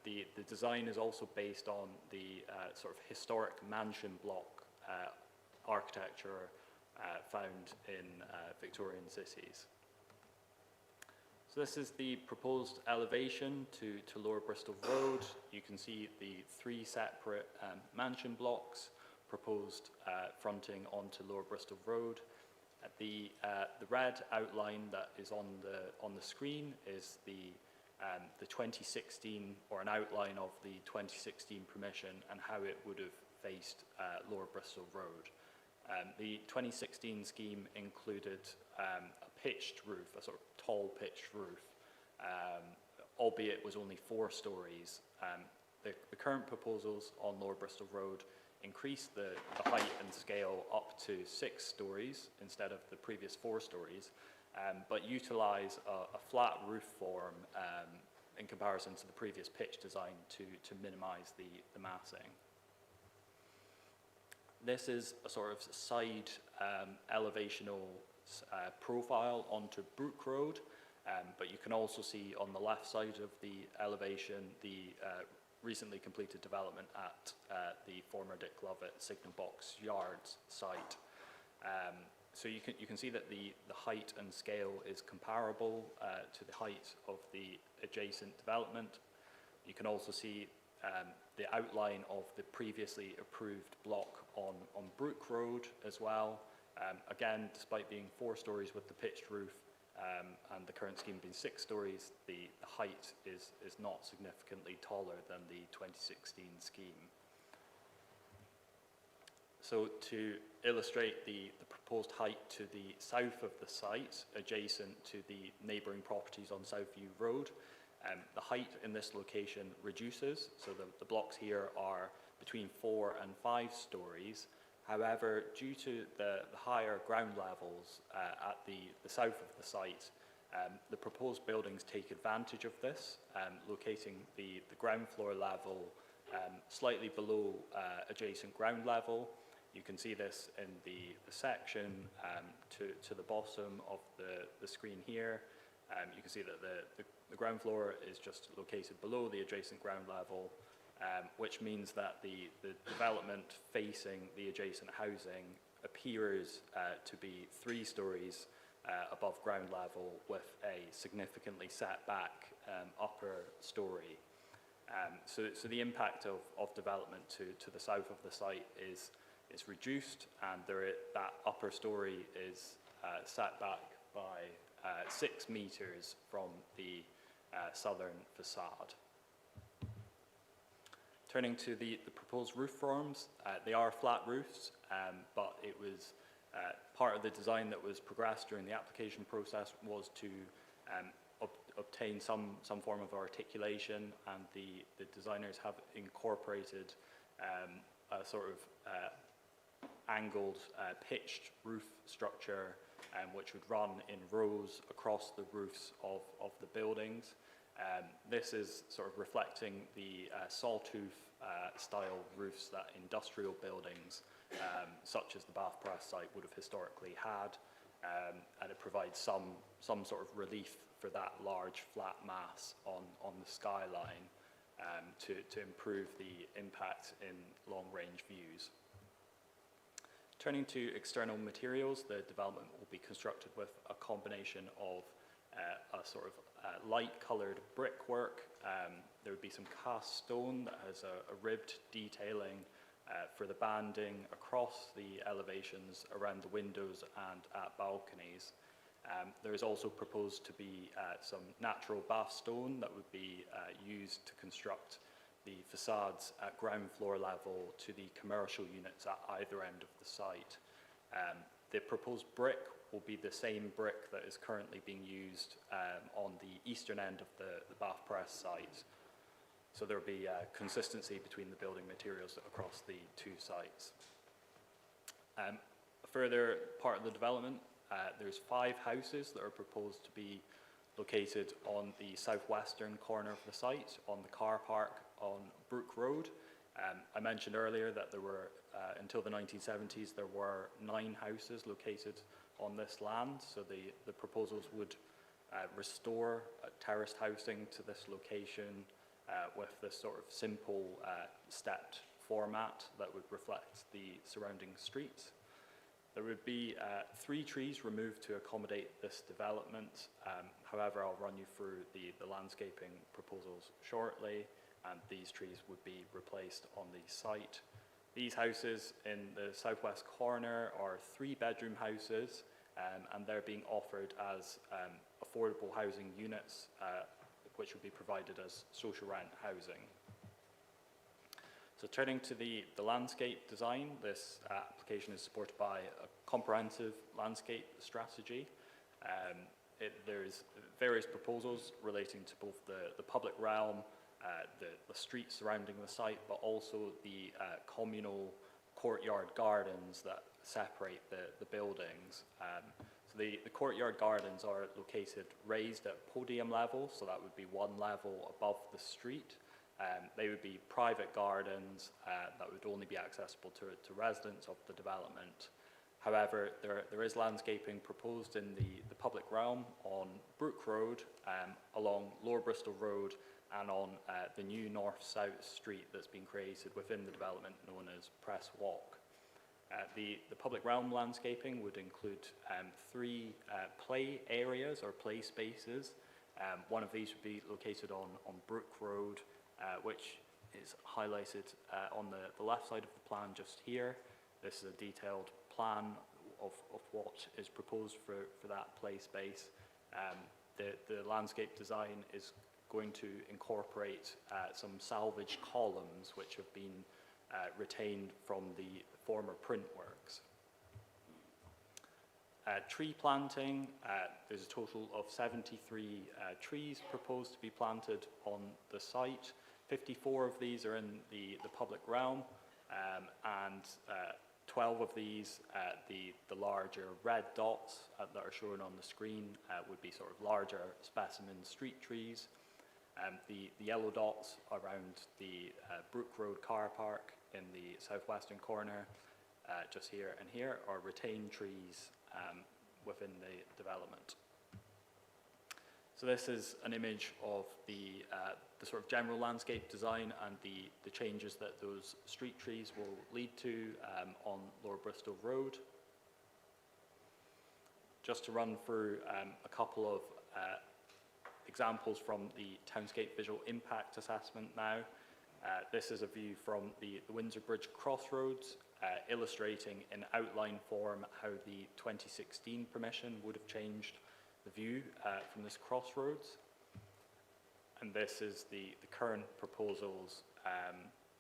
The design is also based on the sort of historic mansion block architecture found in Victorian cities. So this is the proposed elevation to Lower Bristol Road. You can see the 3 separate mansion blocks proposed fronting onto Lower Bristol Road. The red outline that is on the screen is the 2016, or an outline of the 2016 permission and how it would have faced Lower Bristol Road. The 2016 scheme included a pitched roof, a sort of tall pitched roof, albeit was only 4 stories. The current proposals on Lower Bristol Road increase the height and scale up to 6 stories instead of the previous 4 stories, but utilise a flat roof form in comparison to the previous pitch design to minimise the massing. This is a sort of side elevational profile onto Brook Road, but you can also see on the left side of the elevation the recently completed development at the former Dick Lovett Signal Box Yards site. So you can see that the height and scale is comparable to the height of the adjacent development. You can also see the outline of the previously approved block on Brook Road as well. Again, despite being 4 stories with the pitched roof and the current scheme being 6 stories, the height is not significantly taller than the 2016 scheme. So to illustrate the proposed height to the south of the site, adjacent to the neighbouring properties on Southview Road, the height in this location reduces. So the blocks here are between 4 and 5 stories. However, due to the higher ground levels at the south of the site, the proposed buildings take advantage of this, locating the ground floor level slightly below adjacent ground level. You can see this in the section to the bottom of the screen here. You can see that the ground floor is just located below the adjacent ground level, which means that the development facing the adjacent housing appears to be 3 stories above ground level with a significantly set back upper story. So the impact of development to the south of the site is reduced, and that upper story is set back by 6 meters from the southern facade. Turning to the proposed roof forms, they are flat roofs, but it was part of the design that was progressed during the application process was to obtain some form of articulation, and the designers have incorporated a sort of angled pitched roof structure which would run in rows across the roofs of the buildings. This is sort of reflecting the sawtooth style roofs that industrial buildings such as the Bath Press site would have historically had, and it provides some sort of relief for that large flat mass on the skyline to improve the impact in long-range views. Turning to external materials, the development will be constructed with a combination of a sort of light-coloured brickwork. There would be some cast stone that has a ribbed detailing for the banding across the elevations around the windows and at balconies. There is also proposed to be some natural Bath stone that would be used to construct the facades at ground floor level to the commercial units at either end of the site. The proposed brick will be the same brick that is currently being used on the eastern end of the Bath Press site. So there will be consistency between the building materials across the 2 sites. A further part of the development, there's 5 houses that are proposed to be located on the southwestern corner of the site, on the car park on Brook Road. I mentioned earlier that there were, until the 1970s, there were 9 houses located on this land, so the proposals would restore terraced housing to this location with this sort of simple stepped format that would reflect the surrounding streets. There would be 3 trees removed to accommodate this development. However, I'll run you through the landscaping proposals shortly, and these trees would be replaced on the site. These houses in the southwest corner are 3-bedroom houses, and they're being offered as affordable housing units, which would be provided as social rent housing. So turning to the landscape design, this application is supported by a comprehensive landscape strategy. There's various proposals relating to both the public realm, the streets surrounding the site, but also the communal courtyard gardens that separate the buildings. So the courtyard gardens are located raised at podium level, so that would be 1 level above the street. They would be private gardens that would only be accessible to residents of the development. However, there is landscaping proposed in the public realm on Brook Road, along Lower Bristol Road and on the new north-south street that's been created within the development known as Press Walk. The public realm landscaping would include 3 play areas or play spaces. One of these would be located on Brook Road, which is highlighted on the left side of the plan just here. This is a detailed plan of what is proposed for that play space. The landscape design is going to incorporate some salvage columns which have been retained from the former print works. Tree planting, there's a total of 73 trees proposed to be planted on the site. 54 of these are in the public realm, and 12 of these, the larger red dots that are shown on the screen would be sort of larger specimen street trees. The yellow dots around the Brook Road car park in the southwestern corner, just here and here, are retained trees within the development. So this is an image of the sort of general landscape design and the changes that those street trees will lead to on Lower Bristol Road. Just to run through a couple of examples from the Townscape Visual Impact Assessment now. This is a view from the Windsor Bridge Crossroads, illustrating in outline form how the 2016 permission would have changed the view from this crossroads. And this is the current proposals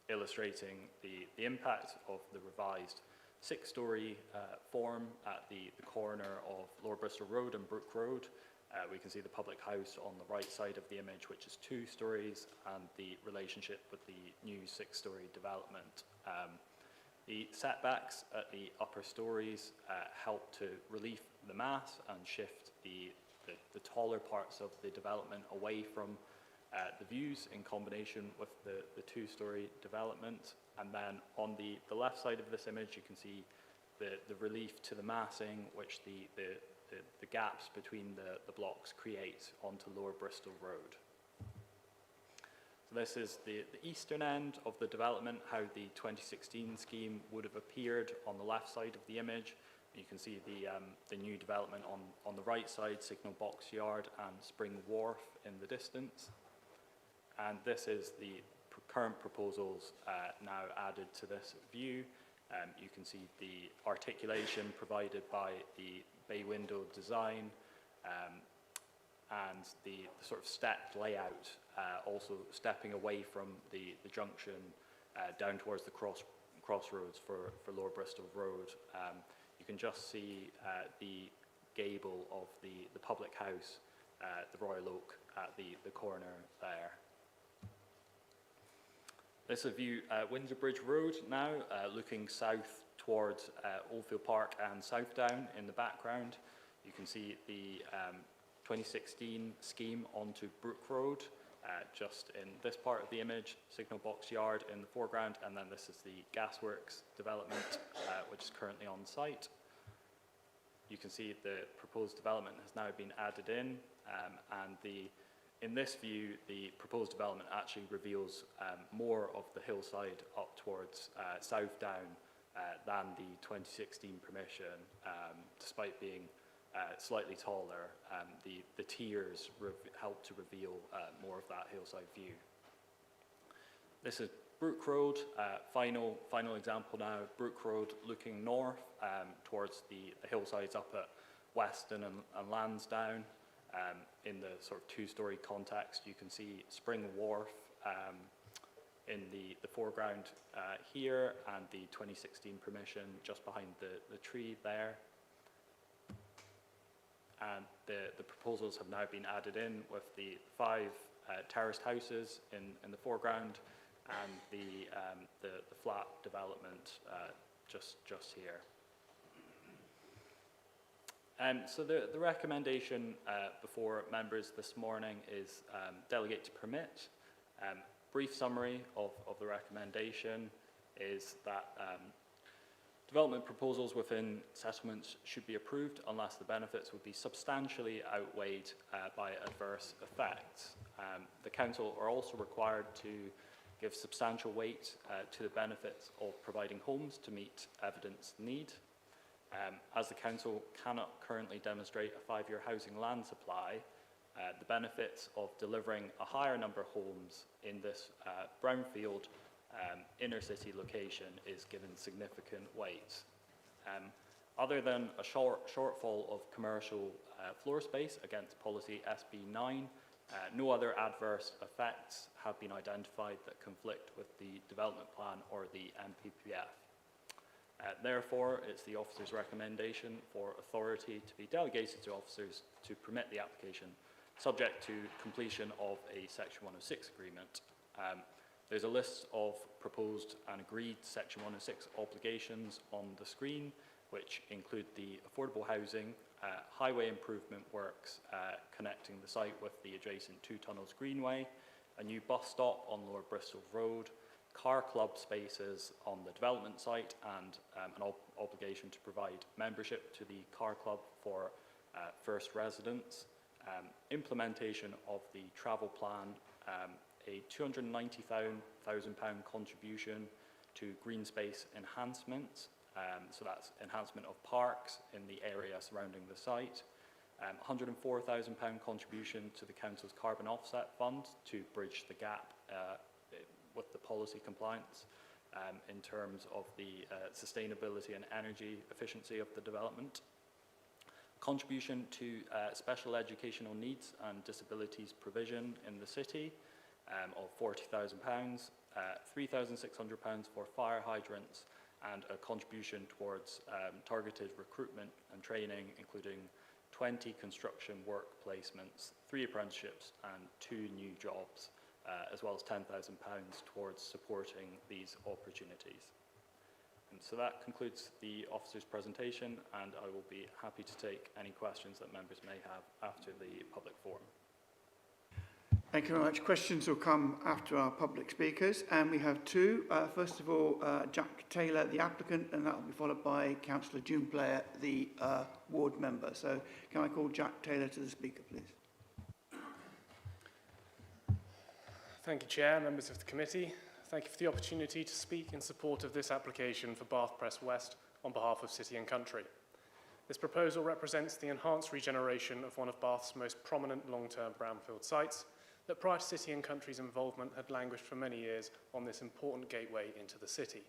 illustrating the impact of the revised 6-storey form at the corner of Lower Bristol Road and Brook Road. We can see the public house on the right side of the image, which is 2 stories, and the relationship with the new 6-storey development. The setbacks at the upper stories help to relieve the mass and shift the taller parts of the development away from the views in combination with the 2-storey development. And then on the left side of this image, you can see the relief to the massing, which the gaps between the blocks create onto Lower Bristol Road. So this is the eastern end of the development, how the 2016 scheme would have appeared on the left side of the image. You can see the new development on the right side, Signal Box Yard and Spring Wharf in the distance. And this is the current proposals now added to this view. You can see the articulation provided by the bay window design and the sort of stepped layout, also stepping away from the junction down towards the crossroads for Lower Bristol Road. You can just see the gable of the public house, the Royal Oak, at the corner there. This is a view at Windsor Bridge Road now, looking south towards Oldfield Park and Southdown in the background. You can see the 2016 scheme onto Brook Road, just in this part of the image, Signal Box Yard in the foreground, and then this is the Gasworks development, which is currently on site. You can see the proposed development has now been added in, and in this view, the proposed development actually reveals more of the hillside up towards Southdown than the 2016 permission, despite being slightly taller. The tiers help to reveal more of that hillside view. This is Brook Road, final example now. Brook Road looking north towards the hillsides up at Weston and Lansdowne. In the sort of 2-storey context, you can see Spring Wharf in the foreground here, and the 2016 permission just behind the tree there. And the proposals have now been added in with the 5 terraced houses in the foreground and the flat development just here. So the recommendation before members this morning is delegate to permit. Brief summary of the recommendation is that development proposals within settlements should be approved unless the benefits would be substantially outweighed by adverse effects. The council are also required to give substantial weight to the benefits of providing homes to meet evidence need. As the council cannot currently demonstrate a 5-year housing land supply, the benefits of delivering a higher number of homes in this brownfield inner city location is given significant weight. Other than a shortfall of commercial floor space against policy SB9, no other adverse effects have been identified that conflict with the development plan or the MPPF. Therefore, it's the officer's recommendation for authority to be delegated to officers to permit the application, subject to completion of a Section 106 agreement. There's a list of proposed and agreed Section 106 obligations on the screen, which include the affordable housing, highway improvement works connecting the site with the adjacent Two Tunnels Greenway, a new bus stop on Lower Bristol Road, car club spaces on the development site, and an obligation to provide membership to the car club for first residents, implementation of the travel plan, a £290,000 contribution to green space enhancements, so that's enhancement of parks in the area surrounding the site, £104,000 contribution to the council's carbon offset fund to bridge the gap with the policy compliance in terms of the sustainability and energy efficiency of the development. Contribution to special educational needs and disabilities provision in the city of £40,000, £3,600 for fire hydrants, and a contribution towards targeted recruitment and training, including 20 construction work placements, 3 apprenticeships and 2 new jobs, as well as £10,000 towards supporting these opportunities. And so that concludes the officer's presentation, and I will be happy to take any questions that members may have after the public forum. Thank you very much. Questions will come after our public speakers, and we have 2. First of all, Jack Taylor, the applicant, and that will be followed by Councillor June Blair, the ward member. So can I call Jack Taylor to the speaker, please? Thank you, Chair, members of the committee. Thank you for the opportunity to speak in support of this application for Bath Press West on behalf of City and Country. This proposal represents the enhanced regeneration of one of Bath's most prominent long-term brownfield sites that prior to City and Country's involvement had languished for many years on this important gateway into the city.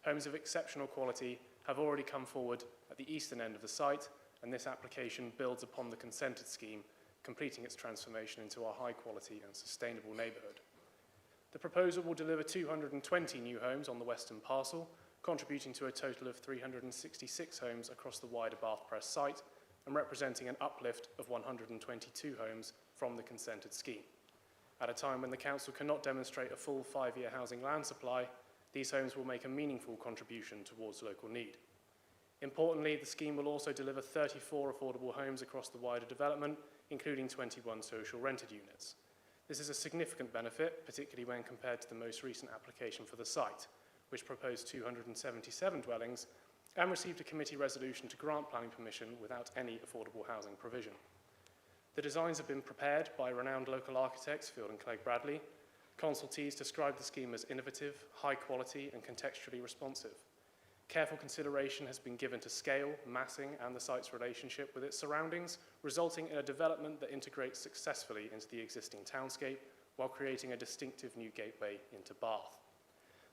Homes of exceptional quality have already come forward at the eastern end of the site, and this application builds upon the consented scheme, completing its transformation into a high-quality and sustainable neighbourhood. The proposal will deliver 220 new homes on the western parcel, contributing to a total of 366 homes across the wider Bath Press site and representing an uplift of 122 homes from the consented scheme. At a time when the council cannot demonstrate a full 5-year housing land supply, these homes will make a meaningful contribution towards local need. Importantly, the scheme will also deliver 34 affordable homes across the wider development, including 21 social rented units. This is a significant benefit, particularly when compared to the most recent application for the site, which proposed 277 dwellings and received a committee resolution to grant planning permission without any affordable housing provision. The designs have been prepared by renowned local architects, Field and Clegg Bradley. Consultees described the scheme as innovative, high quality and contextually responsive. Careful consideration has been given to scale, massing and the site's relationship with its surroundings, resulting in a development that integrates successfully into the existing townscape while creating a distinctive new gateway into Bath.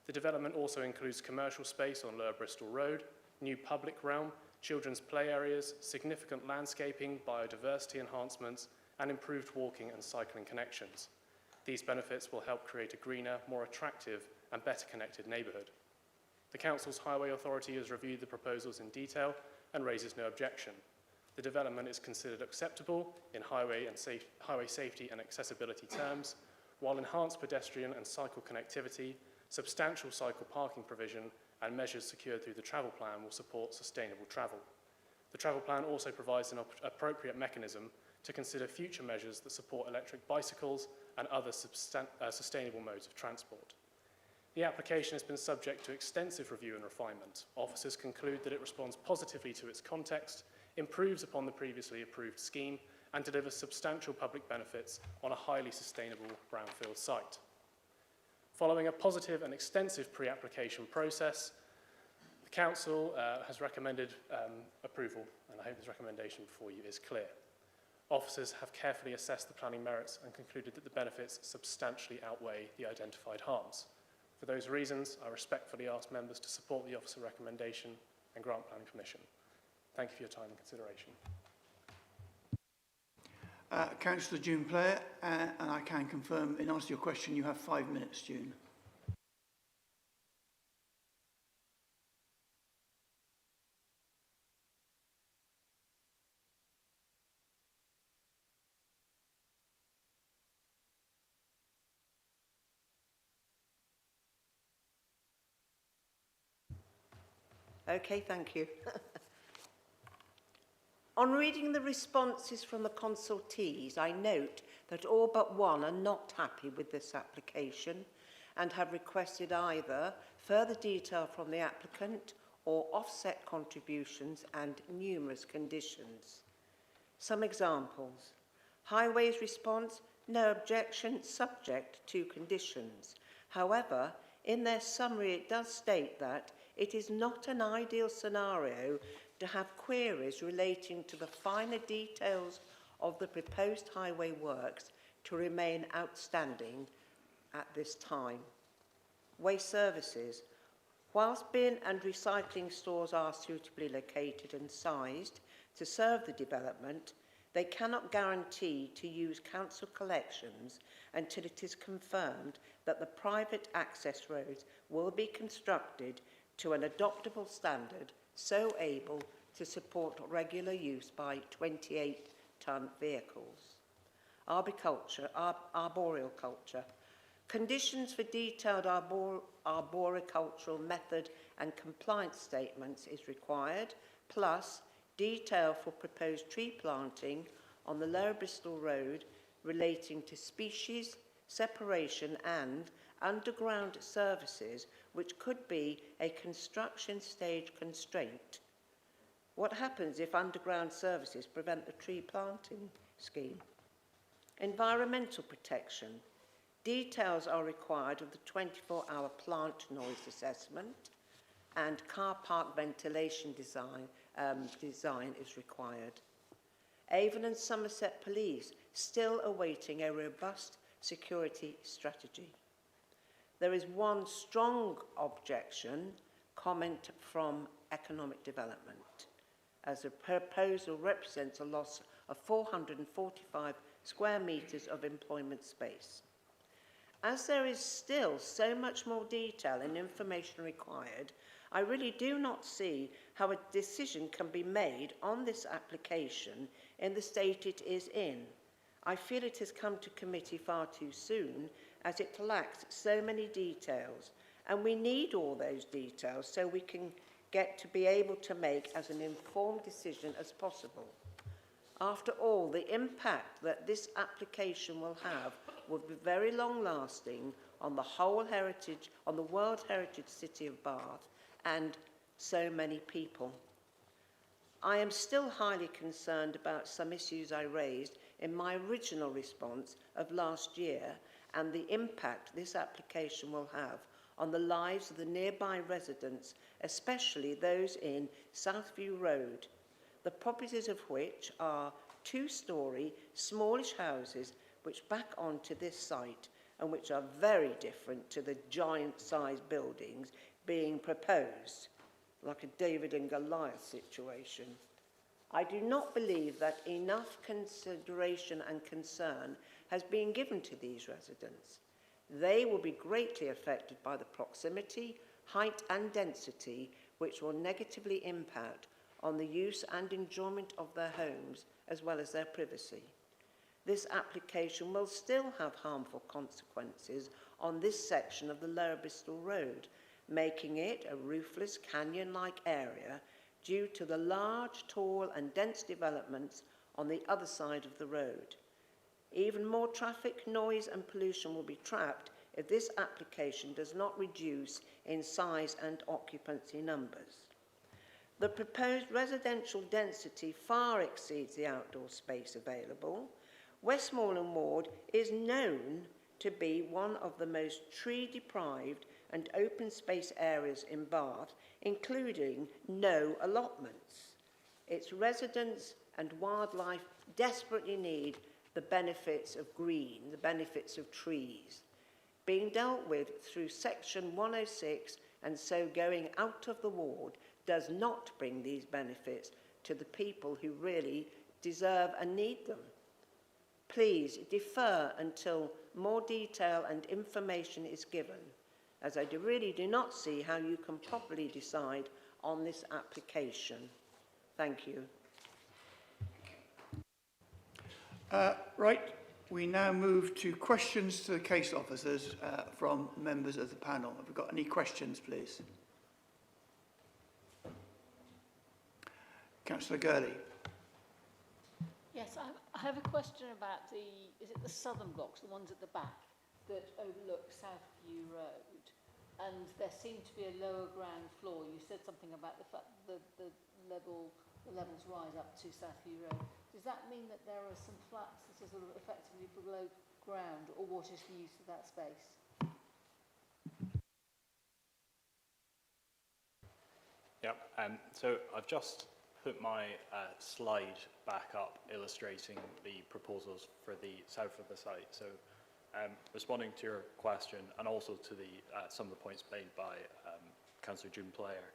The development also includes commercial space on Lower Bristol Road, new public realm, children's play areas, significant landscaping, biodiversity enhancements, and improved walking and cycling connections. These benefits will help create a greener, more attractive, and better connected neighbourhood. The Council's Highway Authority has reviewed the proposals in detail and raises no objection. The development is considered acceptable in highway safety and accessibility terms, while enhanced pedestrian and cycle connectivity, substantial cycle parking provision, and measures secured through the travel plan will support sustainable travel. The travel plan also provides an appropriate mechanism to consider future measures that support electric bicycles and other sustainable modes of transport. The application has been subject to extensive review and refinement. Officers conclude that it responds positively to its context, improves upon the previously approved scheme, and deliver substantial public benefits on a highly sustainable brownfield site. Following a positive and extensive pre-application process, the Council has recommended approval, and I hope this recommendation before you is clear. Officers have carefully assessed the planning merits and concluded that the benefits substantially outweigh the identified harms. For those reasons, I respectfully ask members to support the officer recommendation and grant planning permission. Thank you for your time and consideration. Councillor June Player, and I can confirm, in answer to your question, you have 5 minutes, June. Okay, thank you. On reading the responses from the consultees, I note that all but one are not happy with this application and have requested either further detail from the applicant or offset contributions and numerous conditions. Some examples. Highways response, no objection, subject to conditions. However, in their summary it does state that it is not an ideal scenario to have queries relating to the finer details of the proposed highway works to remain outstanding at this time. Waste services. Whilst bin and recycling stores are suitably located and sized to serve the development, they cannot guarantee to use council collections until it is confirmed that the private access roads will be constructed to an adoptable standard so able to support regular use by 28-ton vehicles. Arboreal culture. Conditions for detailed arboricultural method and compliance statements is required, plus detail for proposed tree planting on the Lower Bristol Road relating to species, separation and underground services which could be a construction stage constraint. What happens if underground services prevent the tree planting scheme? Environmental protection. Details are required of the 24-hour plant noise assessment and car park ventilation design is required. Avon and Somerset Police still awaiting a robust security strategy. There is one strong objection, comment from economic development, as the proposal represents a loss of 445 square metres of employment space. As there is still so much more detail and information required, I really do not see how a decision can be made on this application in the state it is in. I feel it has come to committee far too soon as it lacks so many details, and we need all those details so we can get to be able to make as an informed decision as possible. After all, the impact that this application will have would be very long-lasting on the whole heritage, on the World Heritage City of Bath, and so many people. I am still highly concerned about some issues I raised in my original response of last year and the impact this application will have on the lives of the nearby residents, especially those in Southview Road, the properties of which are two-storey, smallish houses which back onto this site and which are very different to the giant-sized buildings being proposed, like a David and Goliath situation. I do not believe that enough consideration and concern has been given to these residents. They will be greatly affected by the proximity, height and density which will negatively impact on the use and enjoyment of their homes as well as their privacy. This application will still have harmful consequences on this section of the Lower Bristol Road, making it a roofless canyon-like area due to the large, tall and dense developments on the other side of the road. Even more traffic, noise and pollution will be trapped if this application does not reduce in size and occupancy numbers. The proposed residential density far exceeds the outdoor space available. Westmoreland Ward is known to be one of the most tree-deprived and open space areas in Bath, including no allotments. Its residents and wildlife desperately need the benefits of green, the benefits of trees, being dealt with through Section 106, and so going out of the ward does not bring these benefits to the people who really deserve and need them. Please defer until more detail and information is given, as I really do not see how you can properly decide on this application. Thank you. Right, we now move to questions to the case officers from members of the panel. Have we got any questions, please? Councillor Gurley. Yes, I have a question about is it the southern blocks, the ones at the back, that overlook Southview Road? And there seemed to be a lower ground floor. You said something about the fact that the levels rise up to Southview Road. Does that mean that there are some flats that are sort of effectively below ground, or what is the use of that space? Yep, so I've just put my slide back up illustrating the proposals for the south of the site. So responding to your question and also to the some of the points made by Councillor June Player,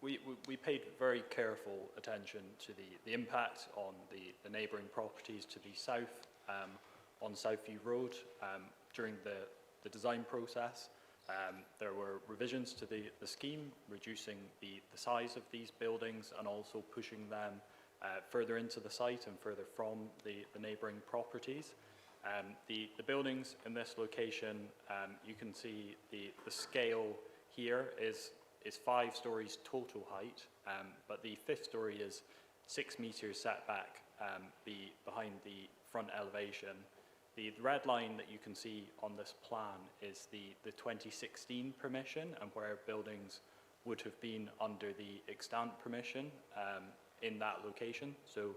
we paid very careful attention to the impact on the neighbouring properties to the south on Southview Road during the design process. There were revisions to the scheme, reducing the size of these buildings and also pushing them further into the site and further from the neighbouring properties. The buildings in this location, you can see the scale here is 5 stories total height, but the 5th story is 6 metres setback behind the front elevation. The red line that you can see on this plan is the 2016 permission, and where buildings would have been under the extant permission in that location. So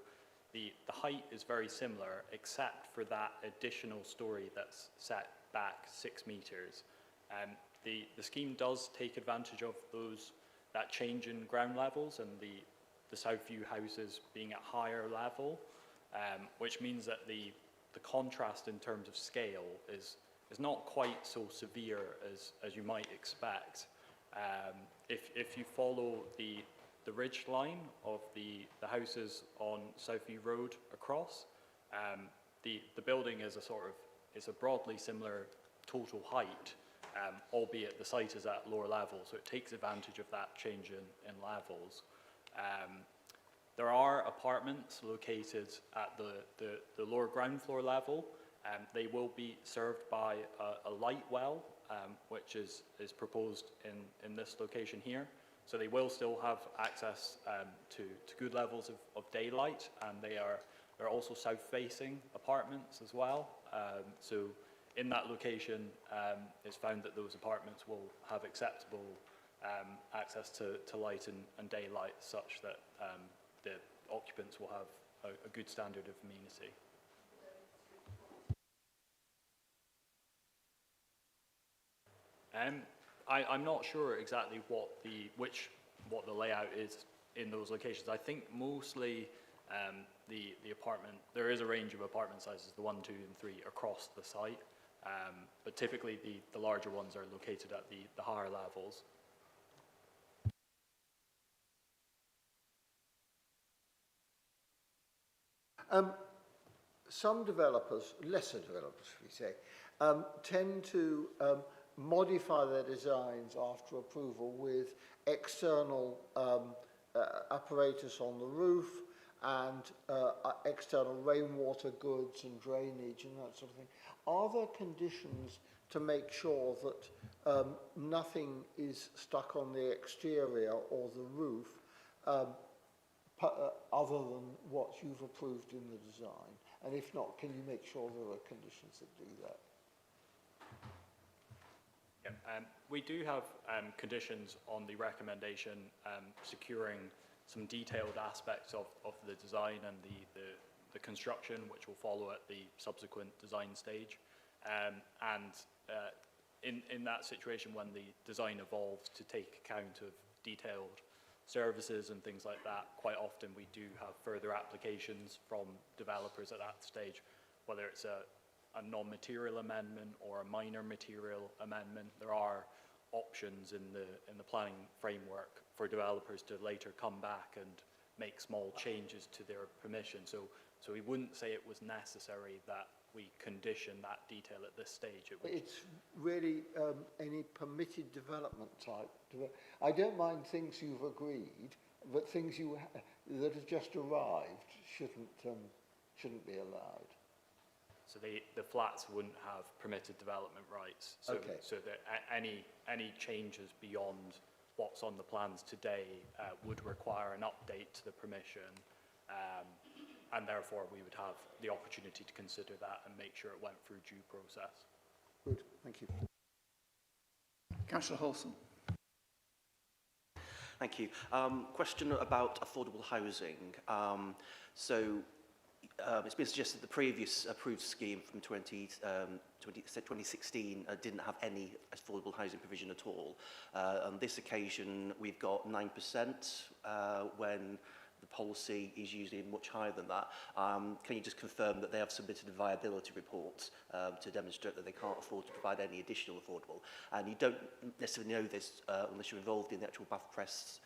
the height is very similar, except for that additional story that's set back 6 metres. The scheme does take advantage of that change in ground levels and the Southview houses being at higher level, which means that the contrast in terms of scale is not quite so severe as you might expect. If you follow the ridge line of the houses on Southview Road across, the building is a broadly similar total height, albeit the site is at lower level, so it takes advantage of that change in levels. There are apartments located at the lower ground floor level. They will be served by a light well, which is proposed in this location here. So they will still have access to good levels of daylight, and they're also south-facing apartments as well. So in that location, it's found that those apartments will have acceptable access to light and daylight, such that the occupants will have a good standard of amenity. I'm not sure exactly what the layout is in those locations. I think mostly the apartment, there is a range of apartment sizes, the 1, 2 and 3 across the site, but typically the larger ones are located at the higher levels. Some developers, lesser developers, we say, tend to modify their designs after approval with external apparatus on the roof and external rainwater goods and drainage and that sort of thing. Are there conditions to make sure that nothing is stuck on the exterior or the roof other than what you've approved in the design? And if not, can you make sure there are conditions that do that? We do have conditions on the recommendation securing some detailed aspects of the design and the construction, which will follow at the subsequent design stage. In that situation, when the design evolves to take account of detailed services and things like that, quite often we do have further applications from developers at that stage, whether it's a non-material amendment or a minor material amendment. There are options in the planning framework for developers to later come back and make small changes to their permission. So we wouldn't say it was necessary that we condition that detail at this stage. It's really any permitted development type. I don't mind things you've agreed, but things that have just arrived shouldn't be allowed. So the flats wouldn't have permitted development rights. So, okay. So that any changes beyond what's on the plans today would require an update to the permission, and therefore we would have the opportunity to consider that and make sure it went through due process. Good, thank you. Councillor Holson. Thank you. Question about affordable housing. It's been suggested the previous approved scheme from 2016 didn't have any affordable housing provision at all. On this occasion, we've got 9% when the policy is usually much higher than that. Can you just confirm that they have submitted a viability report to demonstrate that they can't afford to provide any additional affordable? And you don't necessarily know this unless you're involved in the actual Bath Press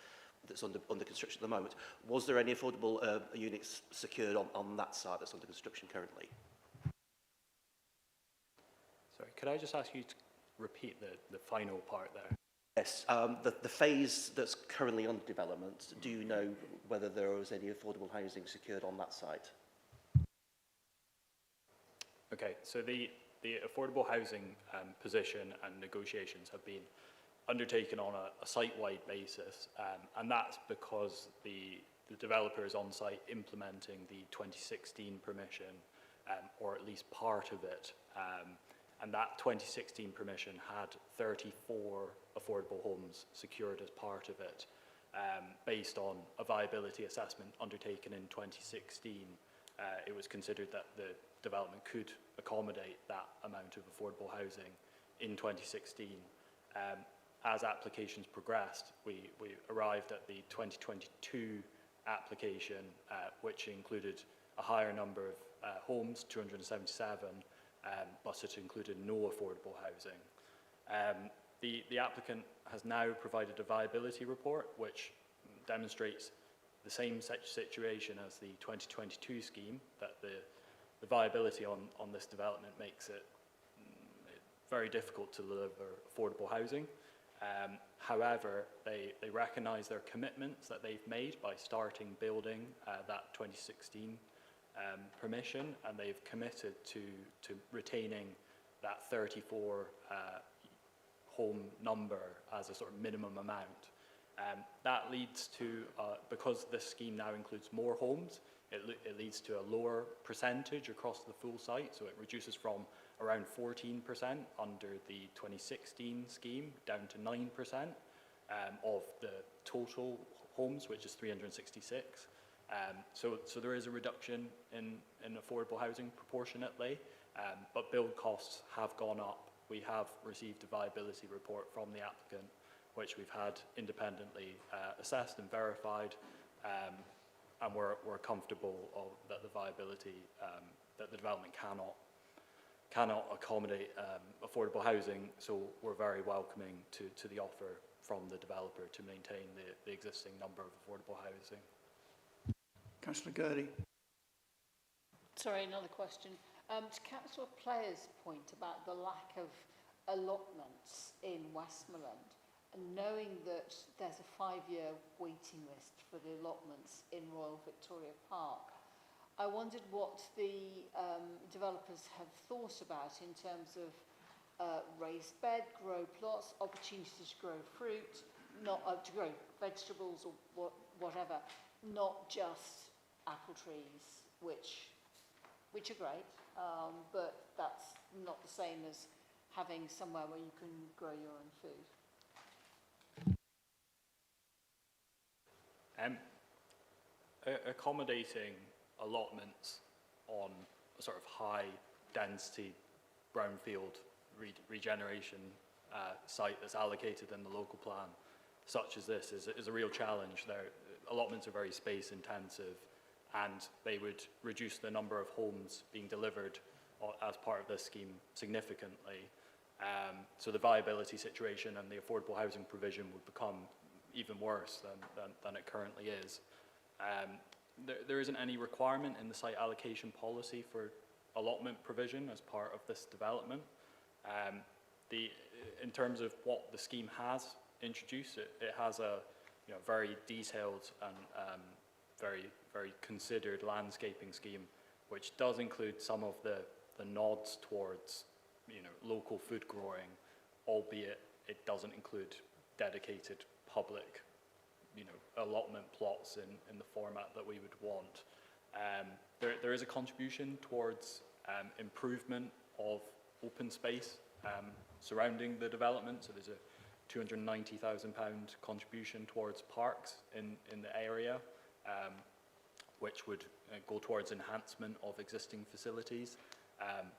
that's under construction at the moment. Was there any affordable units secured on that site that's under construction currently? Sorry, could I just ask you to repeat the final part there? Yes, the phase that's currently under development, do you know whether there was any affordable housing secured on that site? Okay, so the affordable housing position and negotiations have been undertaken on a site-wide basis, and that's because the developer is on site implementing the 2016 permission, or at least part of it, and that 2016 permission had 34 affordable homes secured as part of it, based on a viability assessment undertaken in 2016. It was considered that the development could accommodate that amount of affordable housing in 2016. As applications progressed, we arrived at the 2022 application, which included a higher number of homes, 277, but it included no affordable housing. The applicant has now provided a viability report, which demonstrates the same such situation as the 2022 scheme, that the viability on this development makes it very difficult to deliver affordable housing. However, they recognise their commitments that they've made by starting building that 2016 permission, and they've committed to retaining that 34 home number as a sort of minimum amount. That leads to, because this scheme now includes more homes, it leads to a lower percentage across the full site, so it reduces from around 14% under the 2016 scheme down to 9% of the total homes, which is 366. So there is a reduction in affordable housing proportionately, but build costs have gone up. We have received a viability report from the applicant, which we've had independently assessed and verified, and we're comfortable that the viability, that the development cannot accommodate affordable housing, so we're very welcoming to the offer from the developer to maintain the existing number of affordable housing. Councillor Gurley. Sorry, another question. To Councillor Player's point about the lack of allotments in Westmoreland, and knowing that there's a 5-year waiting list for the allotments in Royal Victoria Park, I wondered what the developers have thought about in terms of raised bed, grow plots, opportunities to grow fruit, not to grow vegetables or whatever, not just apple trees, which are great, but that's not the same as having somewhere where you can grow your own food? Accommodating allotments on a sort of high density brownfield regeneration site that's allocated in the local plan, such as this, is a real challenge. Allotments are very space intensive, and they would reduce the number of homes being delivered as part of this scheme significantly. So the viability situation and the affordable housing provision would become even worse than it currently is. There isn't any requirement in the site allocation policy for allotment provision as part of this development. In terms of what the scheme has introduced, it has a very detailed and very considered landscaping scheme, which does include some of the nods towards local food growing, albeit it doesn't include dedicated public allotment plots in the format that we would want. There is a contribution towards improvement of open space surrounding the development. So there's a £290,000 contribution towards parks in the area, which would go towards enhancement of existing facilities.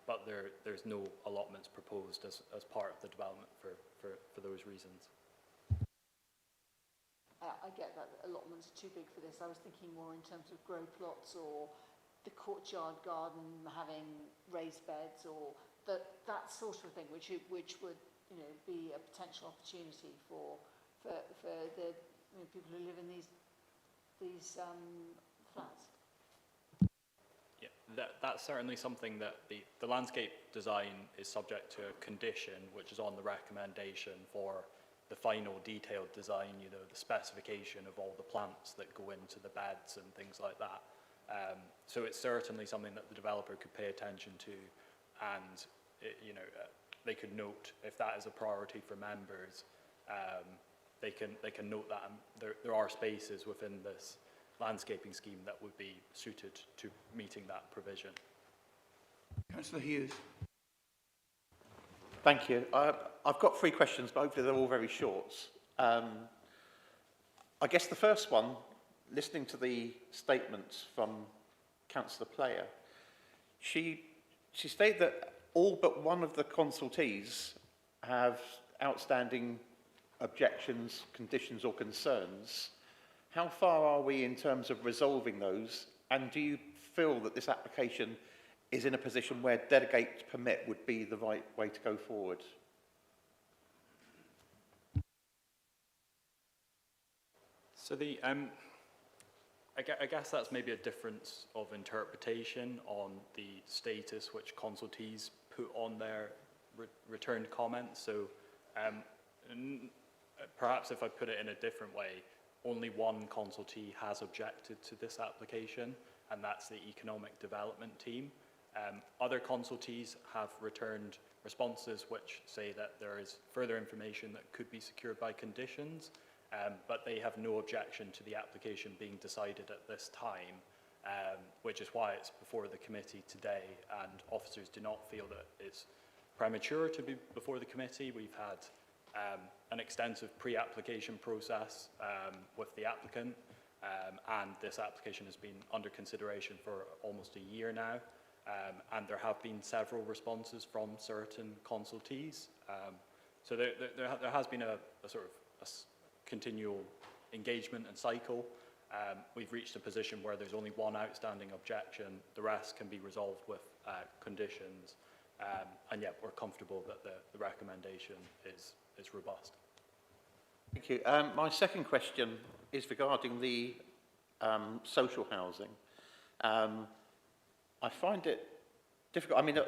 But there's no allotments proposed as part of the development for those reasons. I get that allotments are too big for this. I was thinking more in terms of grow plots or the courtyard garden having raised beds or that sort of thing, which would be a potential opportunity for the people who live in these flats. Yeah, that's certainly something that the landscape design is subject to a condition, which is on the recommendation for the final detailed design, the specification of all the plants that go into the beds and things like that. So it's certainly something that the developer could pay attention to, and they could note if that is a priority for members. They can note that there are spaces within this landscaping scheme that would be suited to meeting that provision. Councillor Hughes. Thank you. I've got 3 questions, but hopefully they're all very short. I guess the first one, listening to the statements from Councillor Player, she stated that all but one of the consultees have outstanding objections, conditions or concerns. How far are we in terms of resolving those? And do you feel that this application is in a position where delegate to permit would be the right way to go forward? So I guess that's maybe a difference of interpretation on the status which consultees put on their returned comments. So perhaps if I put it in a different way, only one consultee has objected to this application, and that's the Economic Development Team. Other consultees have returned responses which say that there is further information that could be secured by conditions, but they have no objection to the application being decided at this time, which is why it's before the committee today, and officers do not feel that it's premature to be before the committee. We've had an extensive pre-application process with the applicant, and this application has been under consideration for almost a year now. And there have been several responses from certain consultees. So there has been a sort of a continual engagement and cycle. We've reached a position where there's only one outstanding objection. The rest can be resolved with conditions. And yet we're comfortable that the recommendation is robust. Thank you. My second question is regarding the social housing. I find it difficult. I mean,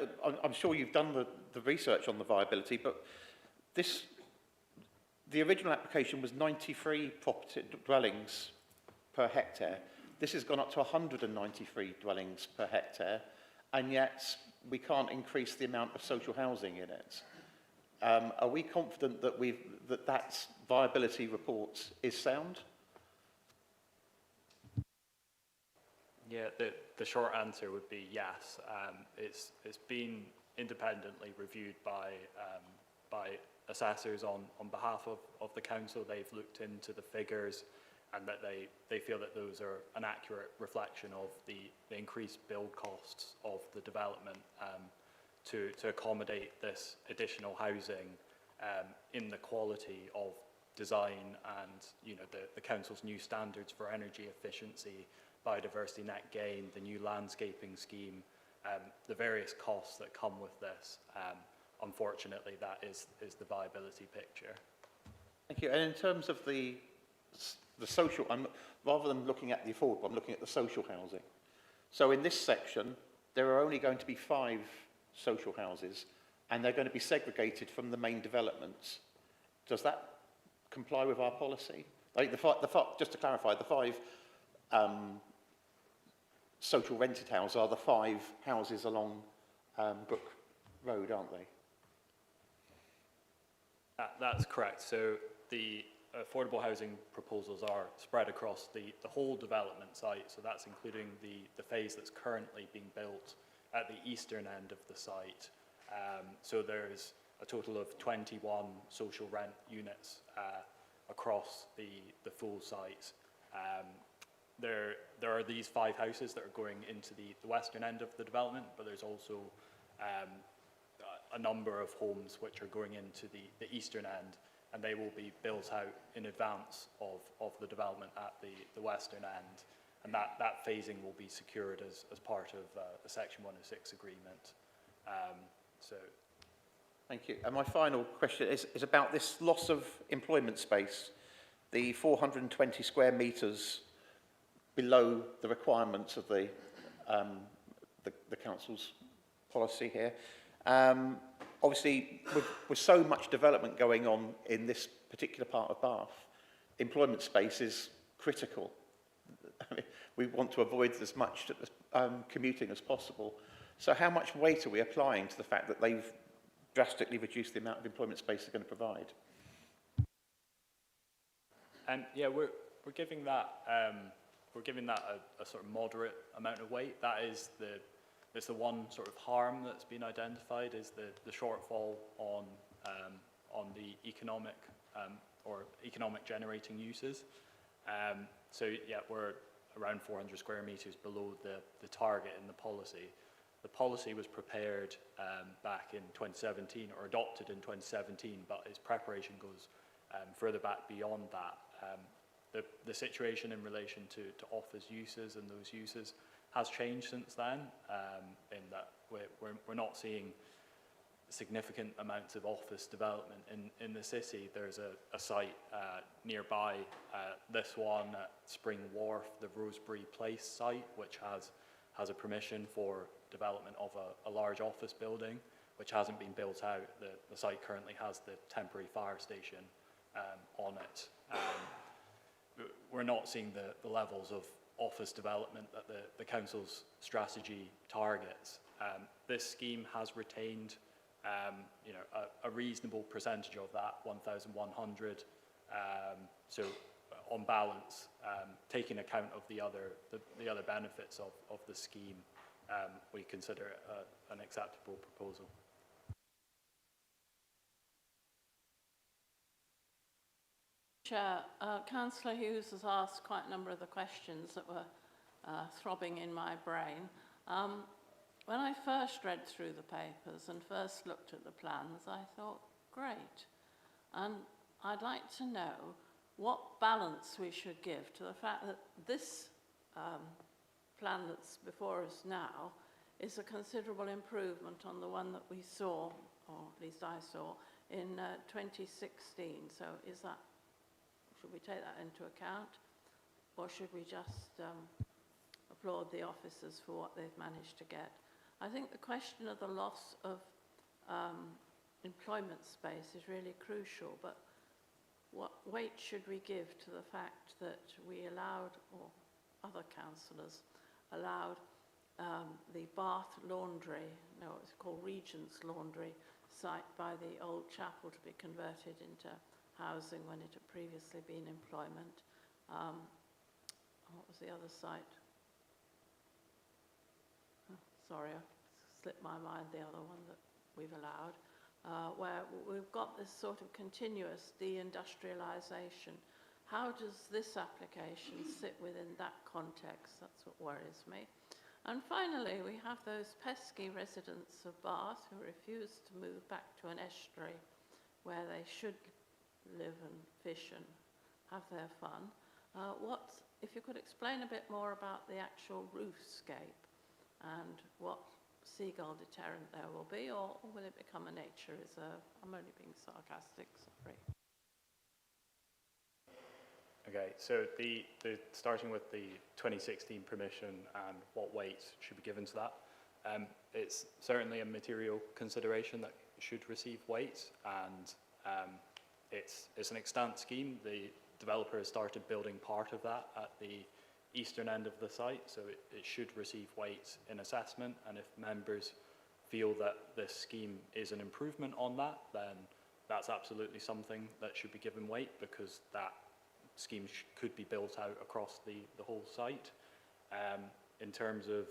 I'm sure you've done the research on the viability, but the original application was 93 property dwellings per hectare. This has gone up to 193 dwellings per hectare, and yet we can't increase the amount of social housing in it. Are we confident that that viability report is sound? Yeah, the short answer would be yes. It's been independently reviewed by assessors on behalf of the council. They've looked into the figures, and that they feel that those are an accurate reflection of the increased build costs of the development to accommodate this additional housing in the quality of design and, you know, the council's new standards for energy efficiency, biodiversity net gain, the new landscaping scheme, the various costs that come with this. Unfortunately, that is the viability picture. Thank you. And in terms of the social, rather than looking at the affordable, I'm looking at the social housing. So in this section, there are only going to be 5 social houses, and they're going to be segregated from the main developments. Does that comply with our policy? Like just to clarify, the 5 social rented houses are the 5 houses along Brook Road, aren't they? That's correct. So the affordable housing proposals are spread across the whole development site. So that's including the phase that's currently being built at the eastern end of the site. So there's a total of 21 social rent units across the full site. There are these 5 houses that are going into the western end of the development, but there's also a number of homes which are going into the eastern end, and they will be built out in advance of the development at the western end. And that phasing will be secured as part of the Section 106 agreement. Thank you. And my final question is about this loss of employment space, the 420 square metres below the requirements of the council's policy here. Obviously, with so much development going on in this particular part of Bath, employment space is critical. I mean, we want to avoid as much commuting as possible. So how much weight are we applying to the fact that they've drastically reduced the amount of employment space they're going to provide? Yeah, we're giving that a sort of moderate amount of weight. That is the one sort of harm that's been identified is the shortfall on the economic or economic generating uses. So yeah, we're around 400 square metres below the target in the policy. The policy was prepared back in 2017 or adopted in 2017, but its preparation goes further back beyond that. The situation in relation to office uses and those uses has changed since then, in that we're not seeing significant amounts of office development in the city. There's a site nearby this one at Spring Wharf, the Rosebery Place site, which has a permission for development of a large office building, which hasn't been built out. The site currently has the temporary fire station on it. We're not seeing the levels of office development that the council's strategy targets. This scheme has retained a reasonable percentage of that, 1,100. So on balance, taking account of the other benefits of the scheme, we consider it an acceptable proposal. Chair, Councillor Hughes has asked quite a number of the questions that were throbbing in my brain. When I first read through the papers and first looked at the plans, I thought, great. And I'd like to know what balance we should give to the fact that this plan that's before us now is a considerable improvement on the one that we saw, or at least I saw, in 2016. So should we take that into account, or should we just applaud the officers for what they've managed to get? I think the question of the loss of employment space is really crucial, but what weight should we give to the fact that we allowed, or other councillors allowed, the Bath Laundry, no, it's called Regent's Laundry, site by the old chapel to be converted into housing when it had previously been employment. What was the other site? Oh, sorry, I slipped my mind, the other one that we've allowed, where we've got this sort of continuous deindustrialisation. How does this application sit within that context? That's what worries me. And finally, we have those pesky residents of Bath who refuse to move back to an estuary where they should live and fish and have their fun. If you could explain a bit more about the actual roofscape and what seagull deterrent there will be, or will it become a nature reserve? I'm only being sarcastic, sorry. Okay, so starting with the 2016 permission and what weight should be given to that, it's certainly a material consideration that should receive weight, and it's an extant scheme. The developer has started building part of that at the eastern end of the site, so it should receive weight in assessment, and if members feel that this scheme is an improvement on that, then that's absolutely something that should be given weight, because that scheme could be built out across the whole site. In terms of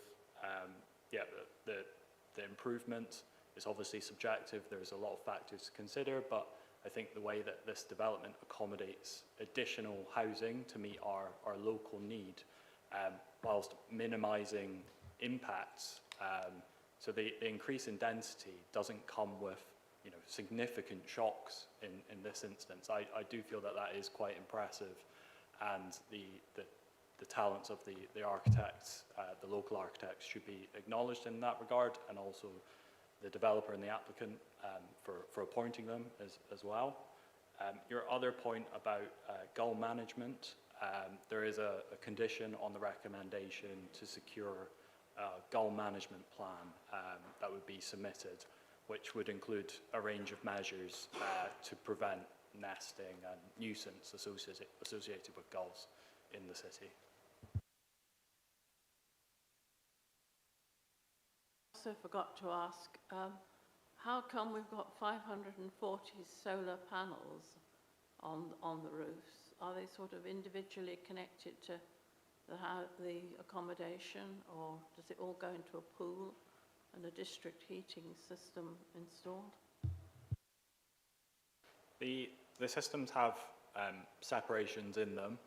the improvement is obviously subjective. There's a lot of factors to consider, but I think the way that this development accommodates additional housing to meet our local need, whilst minimising impacts. So the increase in density doesn't come with significant shocks in this instance. I do feel that is quite impressive, and the talents of the architects, the local architects, should be acknowledged in that regard, and also the developer and the applicant for appointing them as well. Your other point about gull management, there is a condition on the recommendation to secure a gull management plan that would be submitted, which would include a range of measures to prevent nesting and nuisance associated with gulls in the city. I also forgot to ask, how come we've got 540 solar panels on the roofs? Are they sort of individually connected to the accommodation, or does it all go into a pool and a district heating system installed? The systems have separations in them,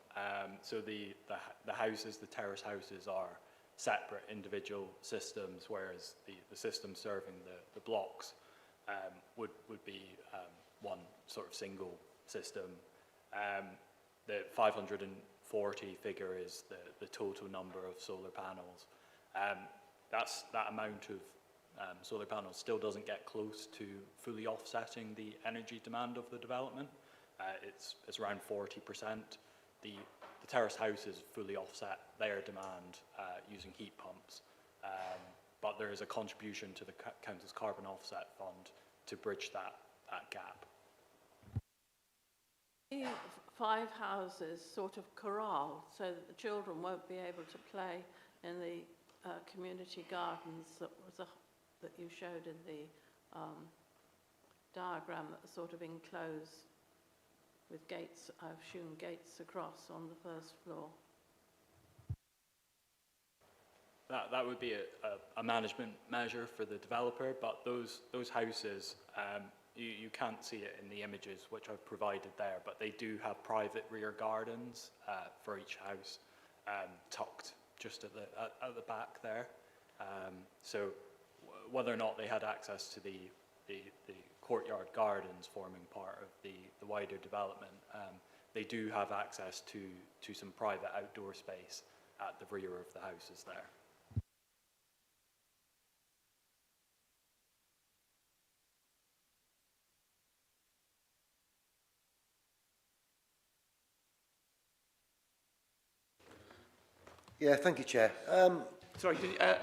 so the houses, the terrace houses, are separate individual systems, whereas the system serving the blocks would be one sort of single system. The 540 figure is the total number of solar panels. That amount of solar panels still doesn't get close to fully offsetting the energy demand of the development. It's around 40%. The terrace houses fully offset their demand using heat pumps, but there is a contribution to the Council's Carbon Offset Fund to bridge that gap. 5 houses sort of corral, so that the children won't be able to play in the community gardens that you showed in the diagram, that are sort of enclosed with gates, I assume gates across on the first floor. That would be a management measure for the developer, but those houses, you can't see it in the images which I've provided there, but they do have private rear gardens for each house, tucked just at the back there. So whether or not they had access to the courtyard gardens forming part of the wider development, they do have access to some private outdoor space at the rear of the houses there. Yeah, thank you, Chair. Sorry,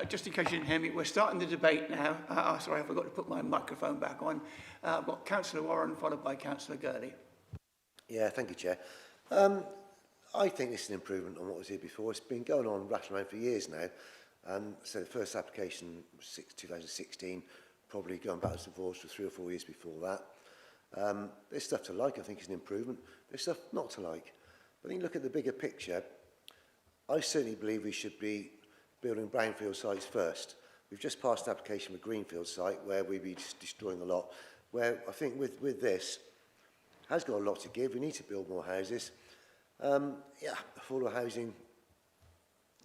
just in case you didn't hear me, we're starting the debate now. Sorry, I forgot to put my microphone back on. I've got Councillor Warren, followed by Councillor Gurley. Yeah, thank you, Chair. I think this is an improvement on what was here before. It's been going on, rattling around for years now. So the first application was 2016, probably going backwards and forwards for 3 or 4 years before that. There's stuff to like, I think it's an improvement. There's stuff not to like. But when you look at the bigger picture, I certainly believe we should be building brownfield sites first. we've just passed an application for Greenfield site where we'd be destroying a lot, where I think with this, has got a lot to give. We need to build more houses. Yeah, affordable housing,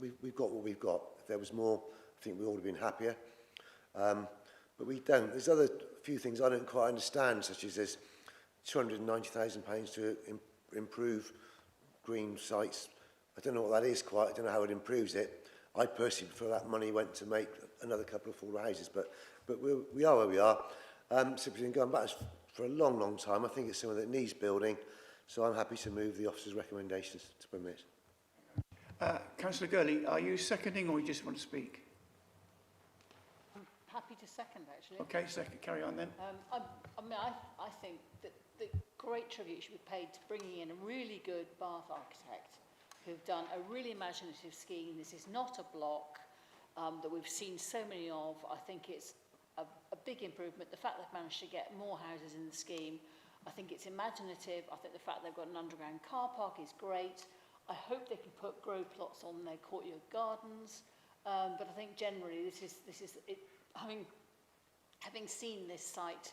we've got what we've got. If there was more, I think we all would have been happier. But we don't. There's other few things I don't quite understand, such as there's £290,000 to improve green sites. I don't know what that is quite. I don't know how it improves it. I personally prefer that money went to make another couple of affordable houses, but we are where we are. So we've been going back for a long, long time. I think it's something that needs building, so I'm happy to move the officer's recommendations to permit. Councillor Gurley, are you seconding or you just want to speak? I'm happy to second, actually. Okay, second, carry on then. I think that the great tribute should be paid to bringing in a really good Bath architect who've done a really imaginative scheme. This is not a block that we've seen so many of. I think it's a big improvement. The fact they've managed to get more houses in the scheme, I think it's imaginative. I think the fact they've got an underground car park is great. I hope they can put grow plots on their courtyard gardens. But I think generally this is it. Having seen this site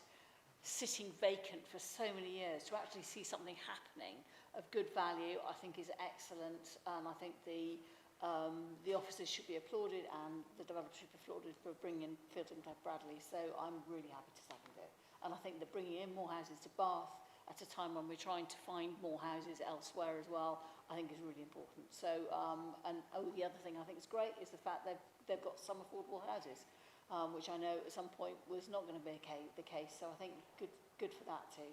sitting vacant for so many years, to actually see something happening of good value, I think is excellent. And I think the officers should be applauded and the developers should be applauded for bringing in Field and Bradley. So I'm really happy to second it. And I think that bringing in more houses to Bath at a time when we're trying to find more houses elsewhere as well, I think is really important. So, the other thing I think is great is the fact they've got some affordable houses, which I know at some point was not going to be the case. So I think good for that too.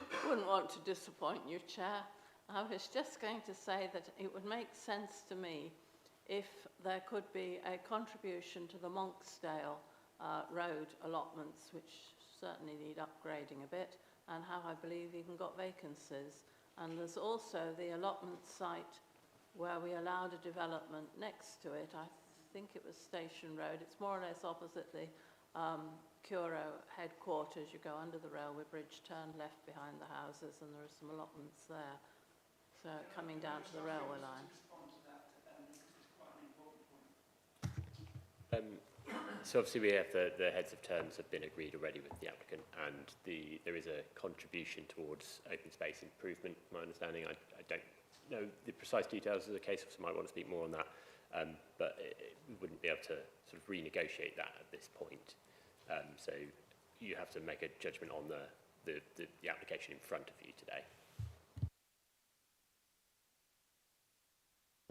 I wouldn't want to disappoint you, Chair. I was just going to say that it would make sense to me if there could be a contribution to the Monksdale road allotments, which certainly need upgrading a bit, and how I believe even got vacancies. And there's also the allotment site where we allowed a development next to it. I think it was Station Road. It's more or less opposite the Curo headquarters. You go under the railway bridge, turn left behind the houses, and there are some allotments there. So coming down to the railway line. So obviously we have the heads of terms have been agreed already with the applicant, and there is a contribution towards open space improvement, my understanding. I don't know the precise details of the case, officer might want to speak more on that, but we wouldn't be able to sort of renegotiate that at this point. So you have to make a judgment on the application in front of you today.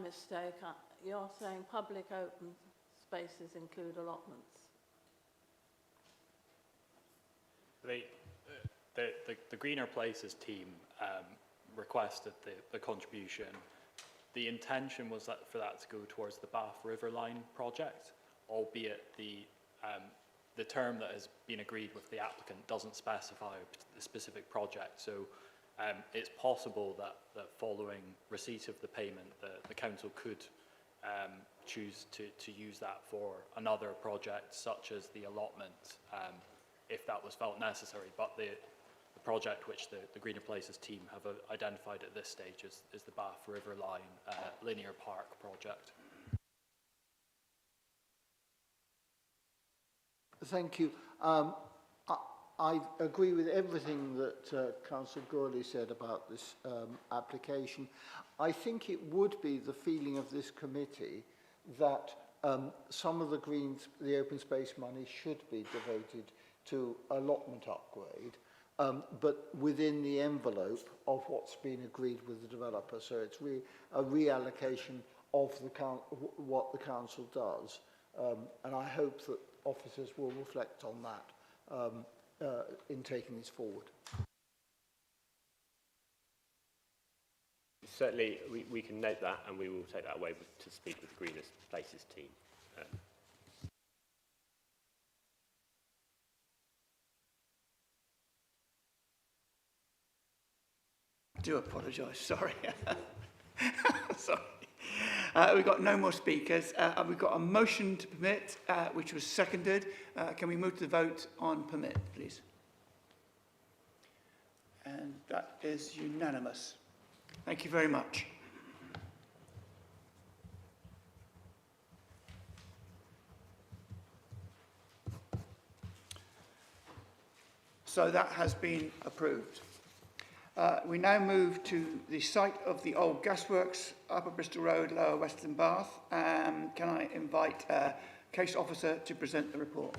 Mistake, you're saying public open spaces include allotments? The Greener Places team requested the contribution. The intention was for that to go towards the Bath River Line project, albeit the term that has been agreed with the applicant doesn't specify the specific project. So it's possible that following receipt of the payment, the council could choose to use that for another project, such as the allotment, if that was felt necessary. But the project which the Greener Places team have identified at this stage is the Bath River Line Linear Park project. Thank you. I agree with everything that Councillor Gurley said about this application. I think it would be the feeling of this committee that some of the open space money should be devoted to allotment upgrade, but within the envelope of what's been agreed with the developer. So it's a reallocation of what the council does, and I hope that officers will reflect on that in taking this forward. Certainly, we can note that, and we will take that away to speak with the Greener Places team. I do apologise, sorry. Sorry. We've got no more speakers. We've got a motion to permit, which was seconded. Can we move to the vote on permit, please? And that is unanimous. Thank you very much. So that has been approved. We now move to the site of the old gasworks, Upper Bristol Road, Lower Western Bath. Can I invite Case Officer to present the report?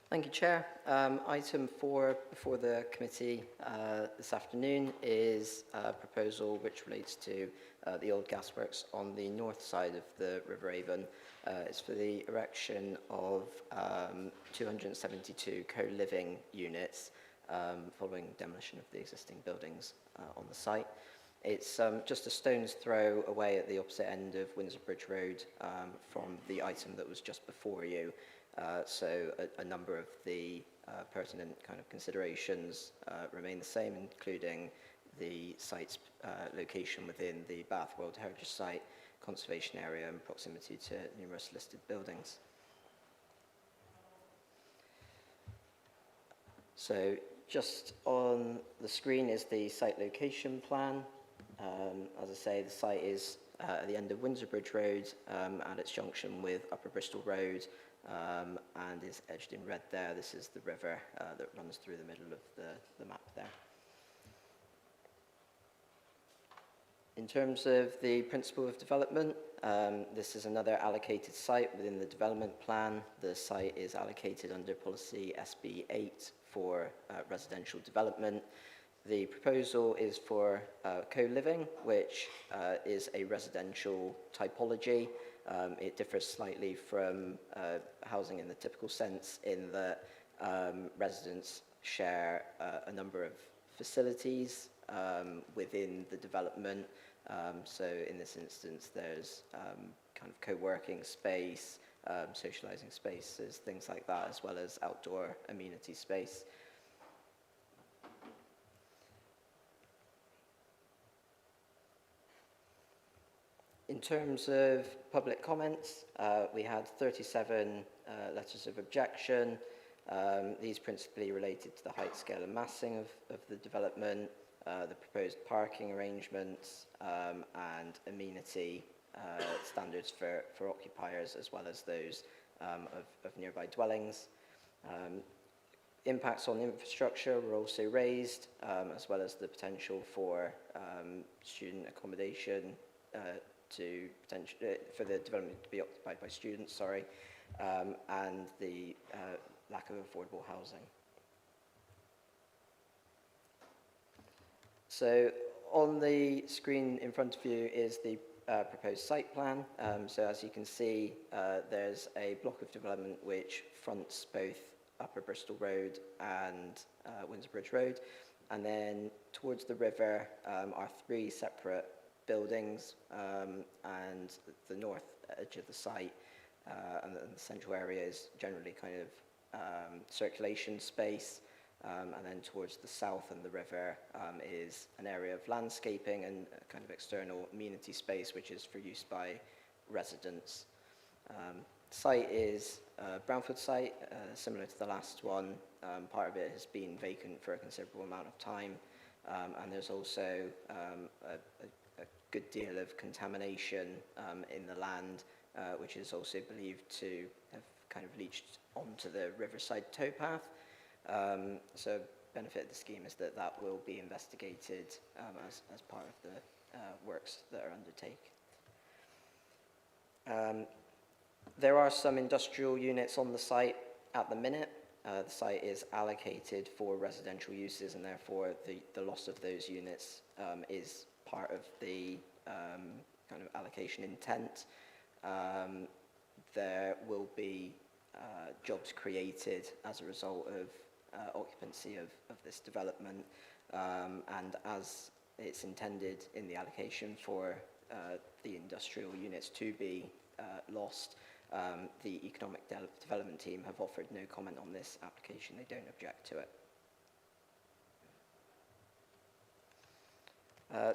Thank you, Chair. Item 4 before the committee this afternoon is a proposal which relates to the old gasworks on the north side of the River Avon. It's for the erection of 272 co-living units following demolition of the existing buildings on the site. It's just a stone's throw away at the opposite end of Windsor Bridge Road from the item that was just before you. So a number of the pertinent kind of considerations remain the same, including the site's location within the Bath World Heritage Site, conservation area and proximity to numerous listed buildings. So just on the screen is the site location plan. As I say, the site is at the end of Windsor Bridge Road at its junction with Upper Bristol Road, and is edged in red there. This is the river that runs through the middle of the map there. In terms of the principle of development, this is another allocated site within the development plan. The site is allocated under policy SB8 for residential development. The proposal is for co-living, which is a residential typology. It differs slightly from housing in the typical sense in that residents share a number of facilities within the development. So in this instance, there's kind of co-working space, socializing spaces, things like that, as well as outdoor amenity space. In terms of public comments, we had 37 letters of objection. These principally related to the height, scale and massing of the development, the proposed parking arrangements, and amenity standards for occupiers, as well as those of nearby dwellings. Impacts on infrastructure were also raised, as well as the potential for student accommodation for the development to be occupied by students, and the lack of affordable housing. So on the screen in front of you is the proposed site plan. So as you can see, there's a block of development which fronts both Upper Bristol Road and Windsor Bridge Road. And then towards the river are 3 separate buildings, and the north edge of the site and the central area is generally kind of circulation space, and then towards the south and the river is an area of landscaping and a kind of external amenity space which is for use by residents. Site is a brownfield site, similar to the last one. Part of it has been vacant for a considerable amount of time, and there's also a good deal of contamination in the land, which is also believed to have kind of leached onto the riverside towpath. So benefit of the scheme is that that will be investigated as part of the works that are undertaken. There are some industrial units on the site at the minute. The site is allocated for residential uses, and therefore the loss of those units is part of the kind of allocation intent. There will be jobs created as a result of occupancy of this development, and as it's intended in the allocation for the industrial units to be lost, the Economic Development team have offered no comment on this application. They don't object to it.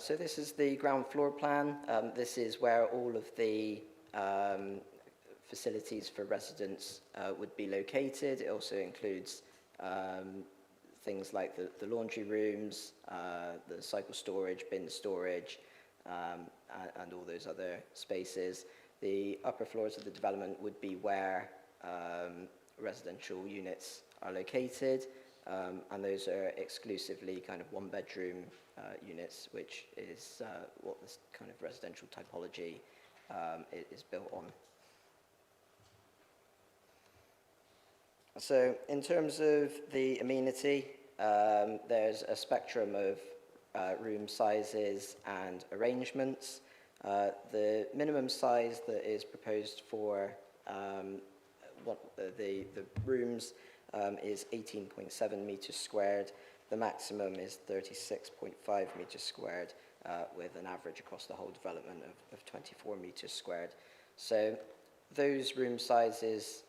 So this is the ground floor plan. This is where all of the facilities for residents would be located. It also includes things like the laundry rooms, the cycle storage, bin storage, and all those other spaces. The upper floors of the development would be where residential units are located, and those are exclusively kind of one-bedroom units, which is what this kind of residential typology is built on. So in terms of the amenity, there's a spectrum of room sizes and arrangements. The minimum size that is proposed for the rooms is 18.7 metres squared. The maximum is 36.5 metres squared, with an average across the whole development of 24 metres squared. So those room sizes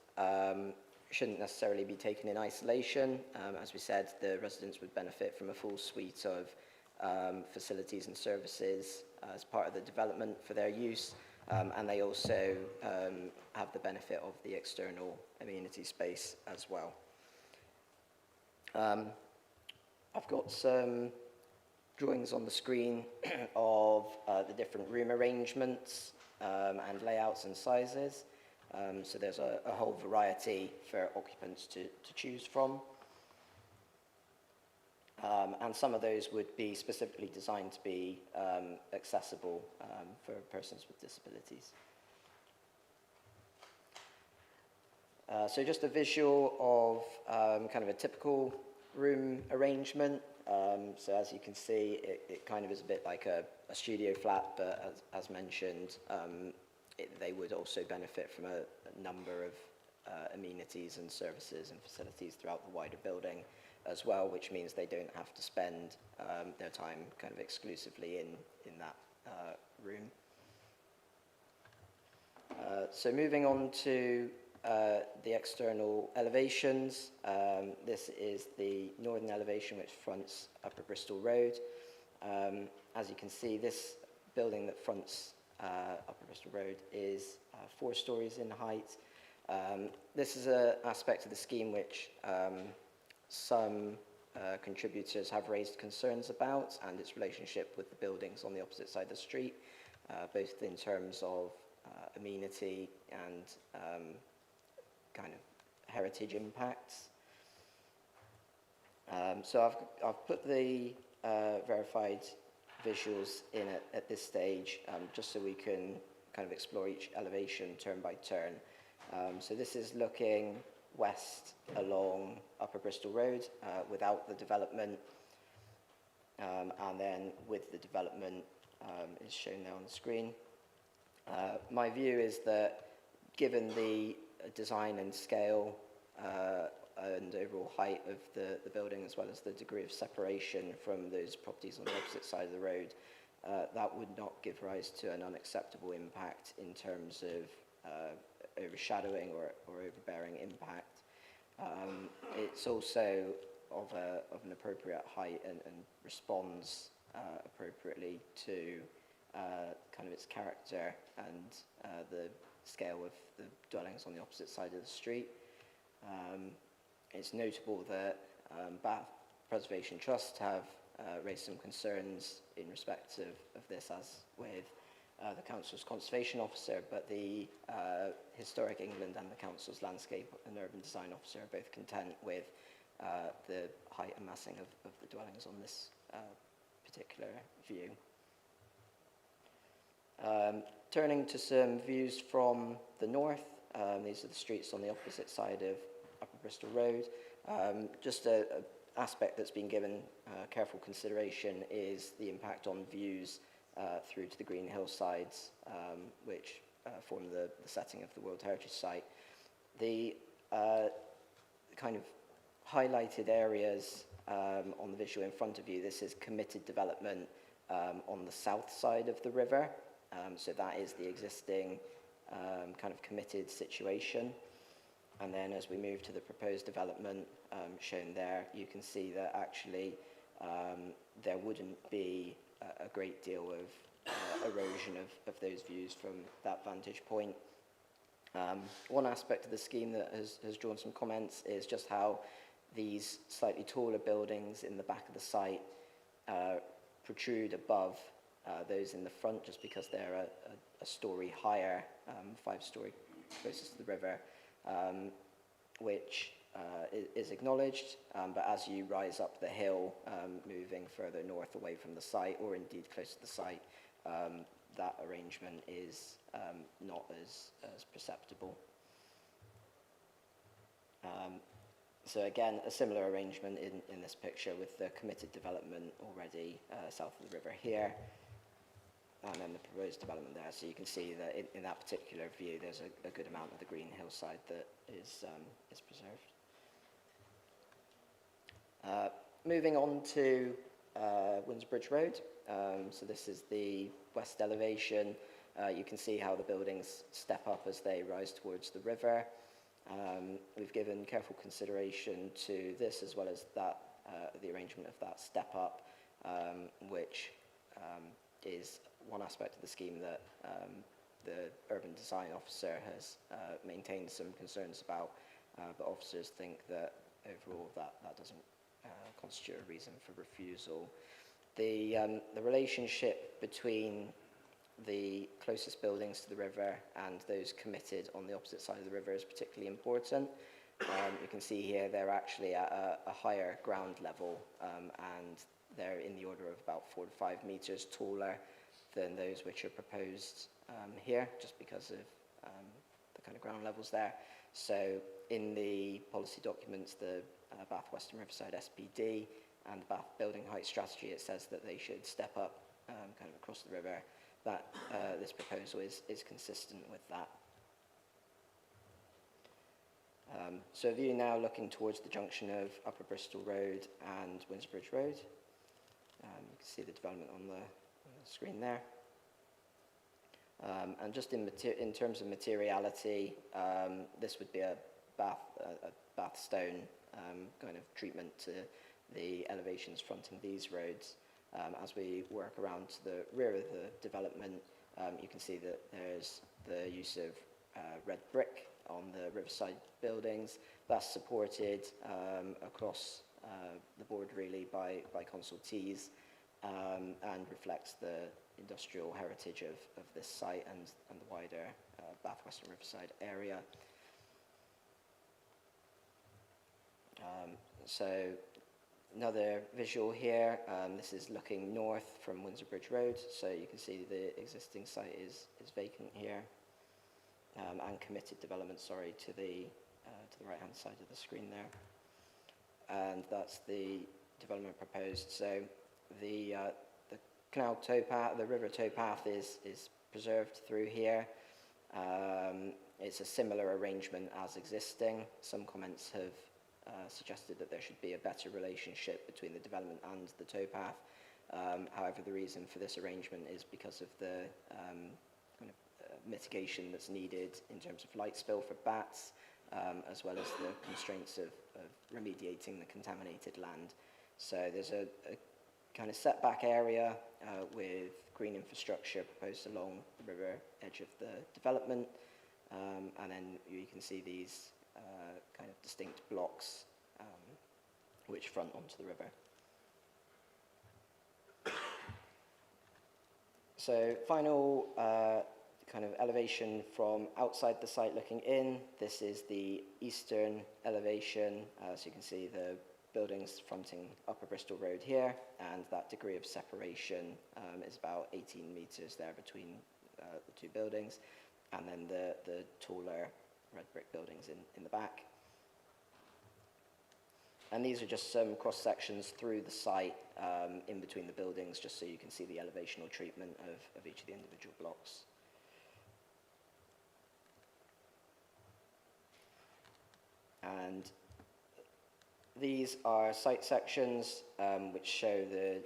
shouldn't necessarily be taken in isolation. As we said, the residents would benefit from a full suite of facilities and services as part of the development for their use, and they also have the benefit of the external amenity space as well. I've got some drawings on the screen of the different room arrangements and layouts and sizes. So there's a whole variety for occupants to choose from. And some of those would be specifically designed to be accessible for persons with disabilities. So just a visual of kind of a typical room arrangement. So as you can see, it kind of is a bit like a studio flat, but as mentioned, they would also benefit from a number of amenities and services and facilities throughout the wider building as well, which means they don't have to spend their time kind of exclusively in that room. So moving on to the external elevations. This is the northern elevation which fronts Upper Bristol Road. As you can see, this building that fronts Upper Bristol Road is 4 stories in height. This is an aspect of the scheme which some contributors have raised concerns about, and its relationship with the buildings on the opposite side of the street, both in terms of amenity and kind of heritage impacts. So I've put the verified visuals in at this stage, just so we can kind of explore each elevation turn by turn. So this is looking west along Upper Bristol Road without the development, and then with the development is shown there on the screen. My view is that given the design and scale and overall height of the building, as well as the degree of separation from those properties on the opposite side of the road, that would not give rise to an unacceptable impact in terms of overshadowing or overbearing impact. It's also of an appropriate height and responds appropriately to kind of its character and the scale of the dwellings on the opposite side of the street. It's notable that Bath Preservation Trust have raised some concerns in respect of this, as with the Council's Conservation Officer, but the Historic England and the Council's Landscape and Urban Design Officer are both content with the height and massing of the dwellings on this particular view. Turning to some views from the north, these are the streets on the opposite side of Upper Bristol Road. Just an aspect that's been given careful consideration is the impact on views through to the green hillsides, which form the setting of the World Heritage Site. The kind of highlighted areas on the visual in front of you, this is committed development on the south side of the river. So that is the existing kind of committed situation. And then as we move to the proposed development shown there, you can see that actually there wouldn't be a great deal of erosion of those views from that vantage point. One aspect of the scheme that has drawn some comments is just how these slightly taller buildings in the back of the site protrude above those in the front, just because they're a story higher, 5-story closest to the river, which is acknowledged, but as you rise up the hill, moving further north away from the site, or indeed close to the site, that arrangement is not as perceptible. So again, a similar arrangement in this picture with the committed development already south of the river here, and then the proposed development there. So you can see that in that particular view, there's a good amount of the green hillside that is preserved. Moving on to Windsor Bridge Road. So this is the west elevation. You can see how the buildings step up as they rise towards the river. We've given careful consideration to this, as well as that the arrangement of that step up, which is one aspect of the scheme that the Urban Design Officer has maintained some concerns about, but officers think that overall that doesn't constitute a reason for refusal. The relationship between the closest buildings to the river and those committed on the opposite side of the river is particularly important. You can see here they're actually at a higher ground level, and they're in the order of about 4 to 5 meters taller than those which are proposed here, just because of the kind of ground levels there. So in the policy documents, the Bath Western Riverside SPD and the Bath Building Height Strategy, it says that they should step up kind of across the river. That this proposal is consistent with that. So a view now looking towards the junction of Upper Bristol Road and Windsor Bridge Road. You can see the development on the screen there. And just in terms of materiality, this would be a bath stone kind of treatment to the elevations fronting these roads. As we work around to the rear of the development, you can see that there's the use of red brick on the riverside buildings. That's supported across the board really by consultees, and reflects the industrial heritage of this site and the wider Bath Western Riverside area. So another visual here, this is looking north from Windsor Bridge Road, so you can see the existing site is vacant here, and committed development, sorry, to the right-hand side of the screen there. And that's the development proposed. So the canal towpath, the river towpath is preserved through here. It's a similar arrangement as existing. Some comments have suggested that there should be a better relationship between the development and the towpath. However, the reason for this arrangement is because of the kind of mitigation that's needed in terms of light spill for bats, as well as the constraints of remediating the contaminated land. So there's a kind of setback area with green infrastructure proposed along the river edge of the development, and then you can see these kind of distinct blocks which front onto the river. So final kind of elevation from outside the site looking in. This is the eastern elevation. So you can see the buildings fronting Upper Bristol Road here, and that degree of separation is about 18 metres there between the two buildings, and then the taller red brick buildings in the back. And these are just some cross sections through the site in between the buildings, just so you can see the elevational treatment of each of the individual blocks. And these are site sections which show the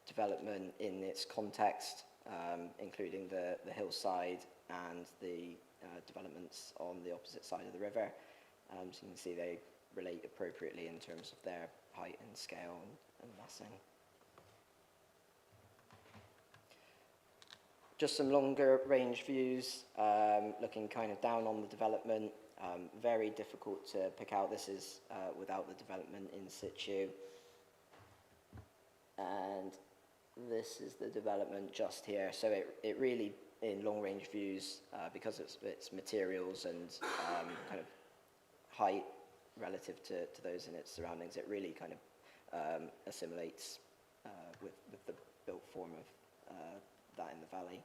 development in its context, including the hillside and the developments on the opposite side of the river. So you can see they relate appropriately in terms of their height and scale and massing. Just some longer range views, looking kind of down on the development. Very difficult to pick out. This is without the development in situ. And this is the development just here. So it really, in long range views, because it's materials and kind of height relative to those in its surroundings, it really kind of assimilates with the built form of that in the valley.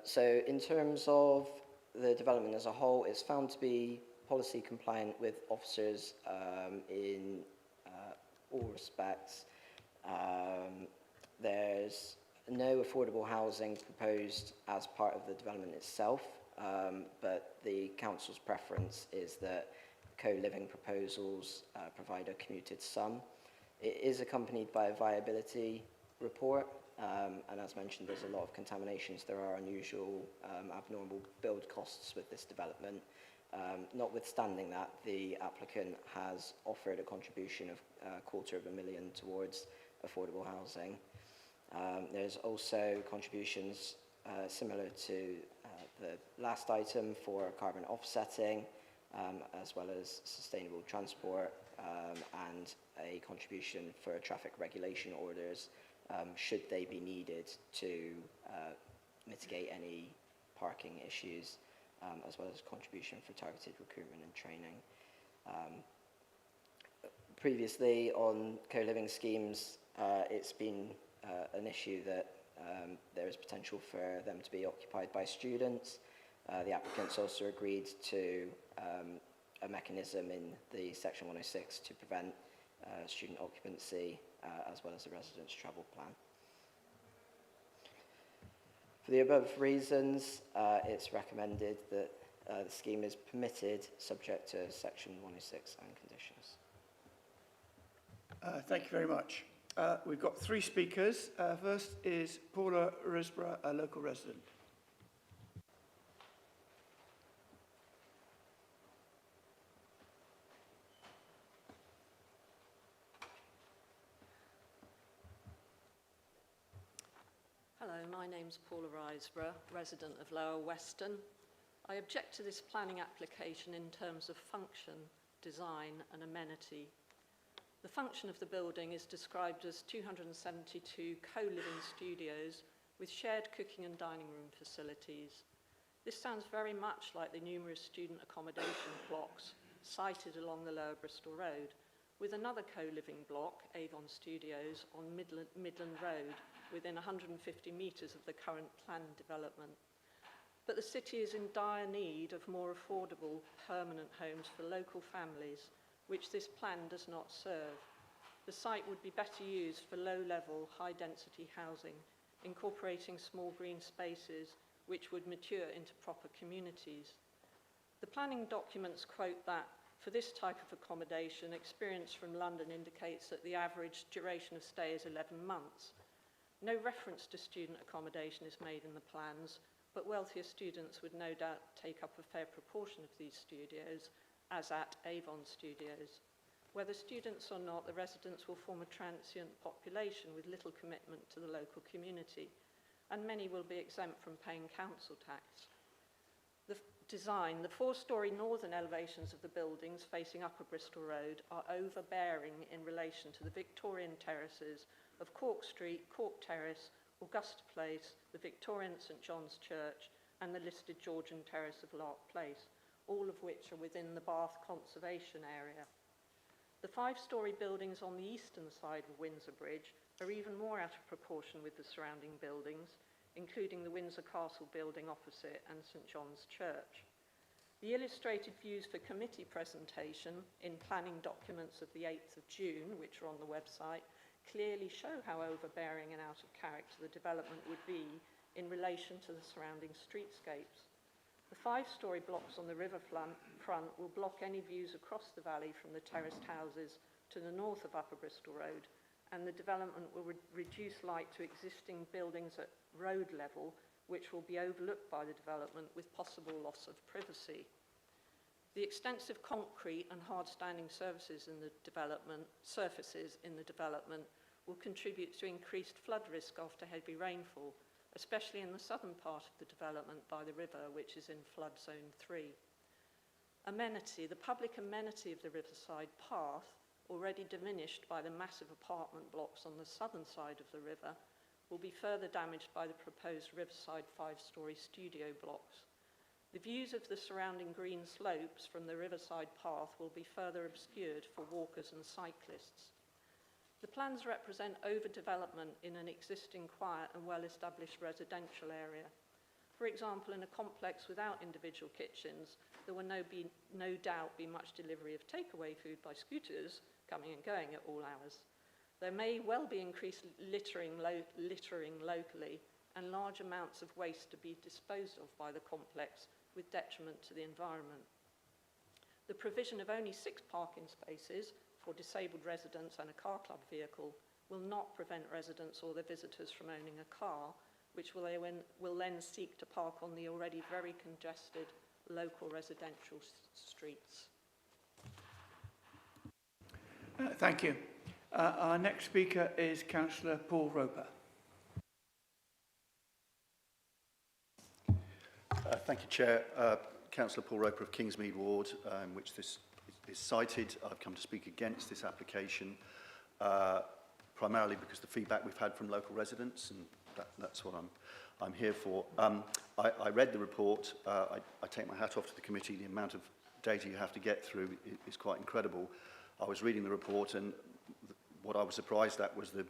So in terms of the development as a whole, it's found to be policy compliant with officers in all respects. There's no affordable housing proposed as part of the development itself, but the council's preference is that co-living proposals provide a commuted sum. It is accompanied by a viability report, and as mentioned, there's a lot of contaminations. There are unusual, abnormal build costs with this development. Notwithstanding that, the applicant has offered a contribution of $250,000 towards affordable housing. There's also contributions similar to the last item for carbon offsetting, as well as sustainable transport, and a contribution for traffic regulation orders, should they be needed to mitigate any parking issues, as well as contribution for targeted recruitment and training. Previously on co-living schemes, it's been an issue that there is potential for them to be occupied by students. The applicants also agreed to a mechanism in the Section 106 to prevent student occupancy, as well as a residence travel plan. For the above reasons, it's recommended that the scheme is permitted subject to Section 106 and conditions. Thank you very much. We've got three speakers. First is Paula Risborough, a local resident. Hello, my name's Paula Risborough, resident of Lower Weston. I object to this planning application in terms of function, design and amenity. The function of the building is described as 272 co-living studios with shared cooking and dining room facilities. This sounds very much like the numerous student accommodation blocks sited along the Lower Bristol Road, with another co-living block, Avon Studios, on Midland Road, within 150 metres of the current planned development. But the city is in dire need of more affordable, permanent homes for local families, which this plan does not serve. The site would be better used for low-level, high-density housing, incorporating small green spaces which would mature into proper communities. The planning documents quote that, for this type of accommodation, experience from London indicates that the average duration of stay is 11 months. No reference to student accommodation is made in the plans, but wealthier students would no doubt take up a fair proportion of these studios, as at Avon Studios. Whether students or not, the residents will form a transient population with little commitment to the local community, and many will be exempt from paying council tax. design, the four-storey northern elevations of the buildings facing Upper Bristol Road are overbearing in relation to the Victorian terraces of Cork Street, Cork Terrace, Augusta Place, the Victorian St John's Church and the listed Georgian Terrace of Lark Place, all of which are within the Bath Conservation Area. The five-storey buildings on the eastern side of Windsor Bridge are even more out of proportion with the surrounding buildings, including the Windsor Castle building opposite and St John's Church. The illustrated views for committee presentation in planning documents of the 8th of June, which are on the website, clearly show how overbearing and out of character the development would be in relation to the surrounding streetscapes. The five-storey blocks on the riverfront will block any views across the valley from the terraced houses to the north of Upper Bristol Road, and the development will reduce light to existing buildings at road level, which will be overlooked by the development with possible loss of privacy. The extensive concrete and hard-standing surfaces in the development will contribute to increased flood risk after heavy rainfall, especially in the southern part of the development by the river, which is in flood zone 3. Amenity, the public amenity of the riverside path, already diminished by the massive apartment blocks on the southern side of the river, will be further damaged by the proposed riverside five-storey studio blocks. The views of the surrounding green slopes from the riverside path will be further obscured for walkers and cyclists. The plans represent overdevelopment in an existing quiet and well-established residential area. For example, in a complex without individual kitchens, there will no doubt be much delivery of takeaway food by scooters coming and going at all hours. There may well be increased littering locally and large amounts of waste to be disposed of by the complex with detriment to the environment. The provision of only 6 parking spaces for disabled residents and a car club vehicle will not prevent residents or their visitors from owning a car, which will then seek to park on the already very congested local residential streets. Thank you. Our next speaker is Councillor Paul Roper. Thank you, Chair. Councillor Paul Roper of Kingsmead Ward, in which this is cited. I've come to speak against this application, primarily because the feedback we've had from local residents, and that's what I'm here for. I read the report. I take my hat off to the committee. The amount of data you have to get through is quite incredible. I was reading the report, and what I was surprised at was the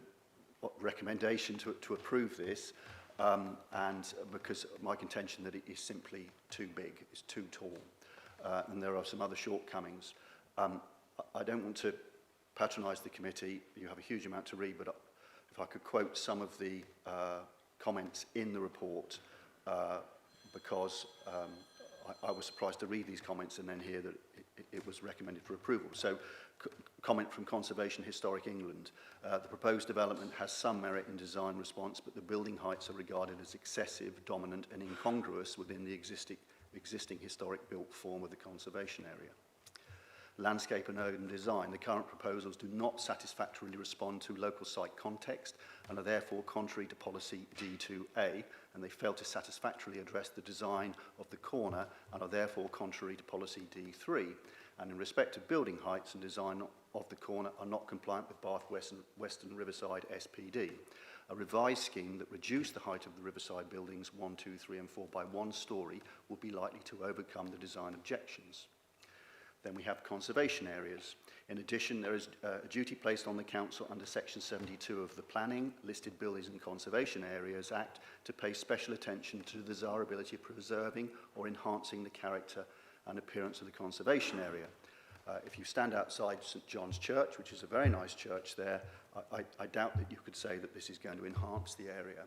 recommendation to approve this, and because of my contention that it is simply too big, it's too tall, and there are some other shortcomings. I don't want to patronise the committee. You have a huge amount to read, but if I could quote some of the comments in the report, because I was surprised to read these comments and then hear that it was recommended for approval. So, comment from Conservation Historic England. The proposed development has some merit in design response, but the building heights are regarded as excessive, dominant and incongruous within the existing historic built form of the conservation area. Landscape and urban design. The current proposals do not satisfactorily respond to local site context and are therefore contrary to policy D2A, and they fail to satisfactorily address the design of the corner and are therefore contrary to policy D3. And in respect of building heights and design of the corner are not compliant with Bath Western Riverside SPD. A revised scheme that reduced the height of the riverside buildings 1, 2, 3 and 4 by 1 storey would be likely to overcome the design objections. Then we have conservation areas. In addition, there is a duty placed on the Council under Section 72 of the Planning, Listed Buildings and Conservation Areas Act to pay special attention to the desirability of preserving or enhancing the character and appearance of the conservation area. If you stand outside St John's Church, which is a very nice church there, I doubt that you could say that this is going to enhance the area.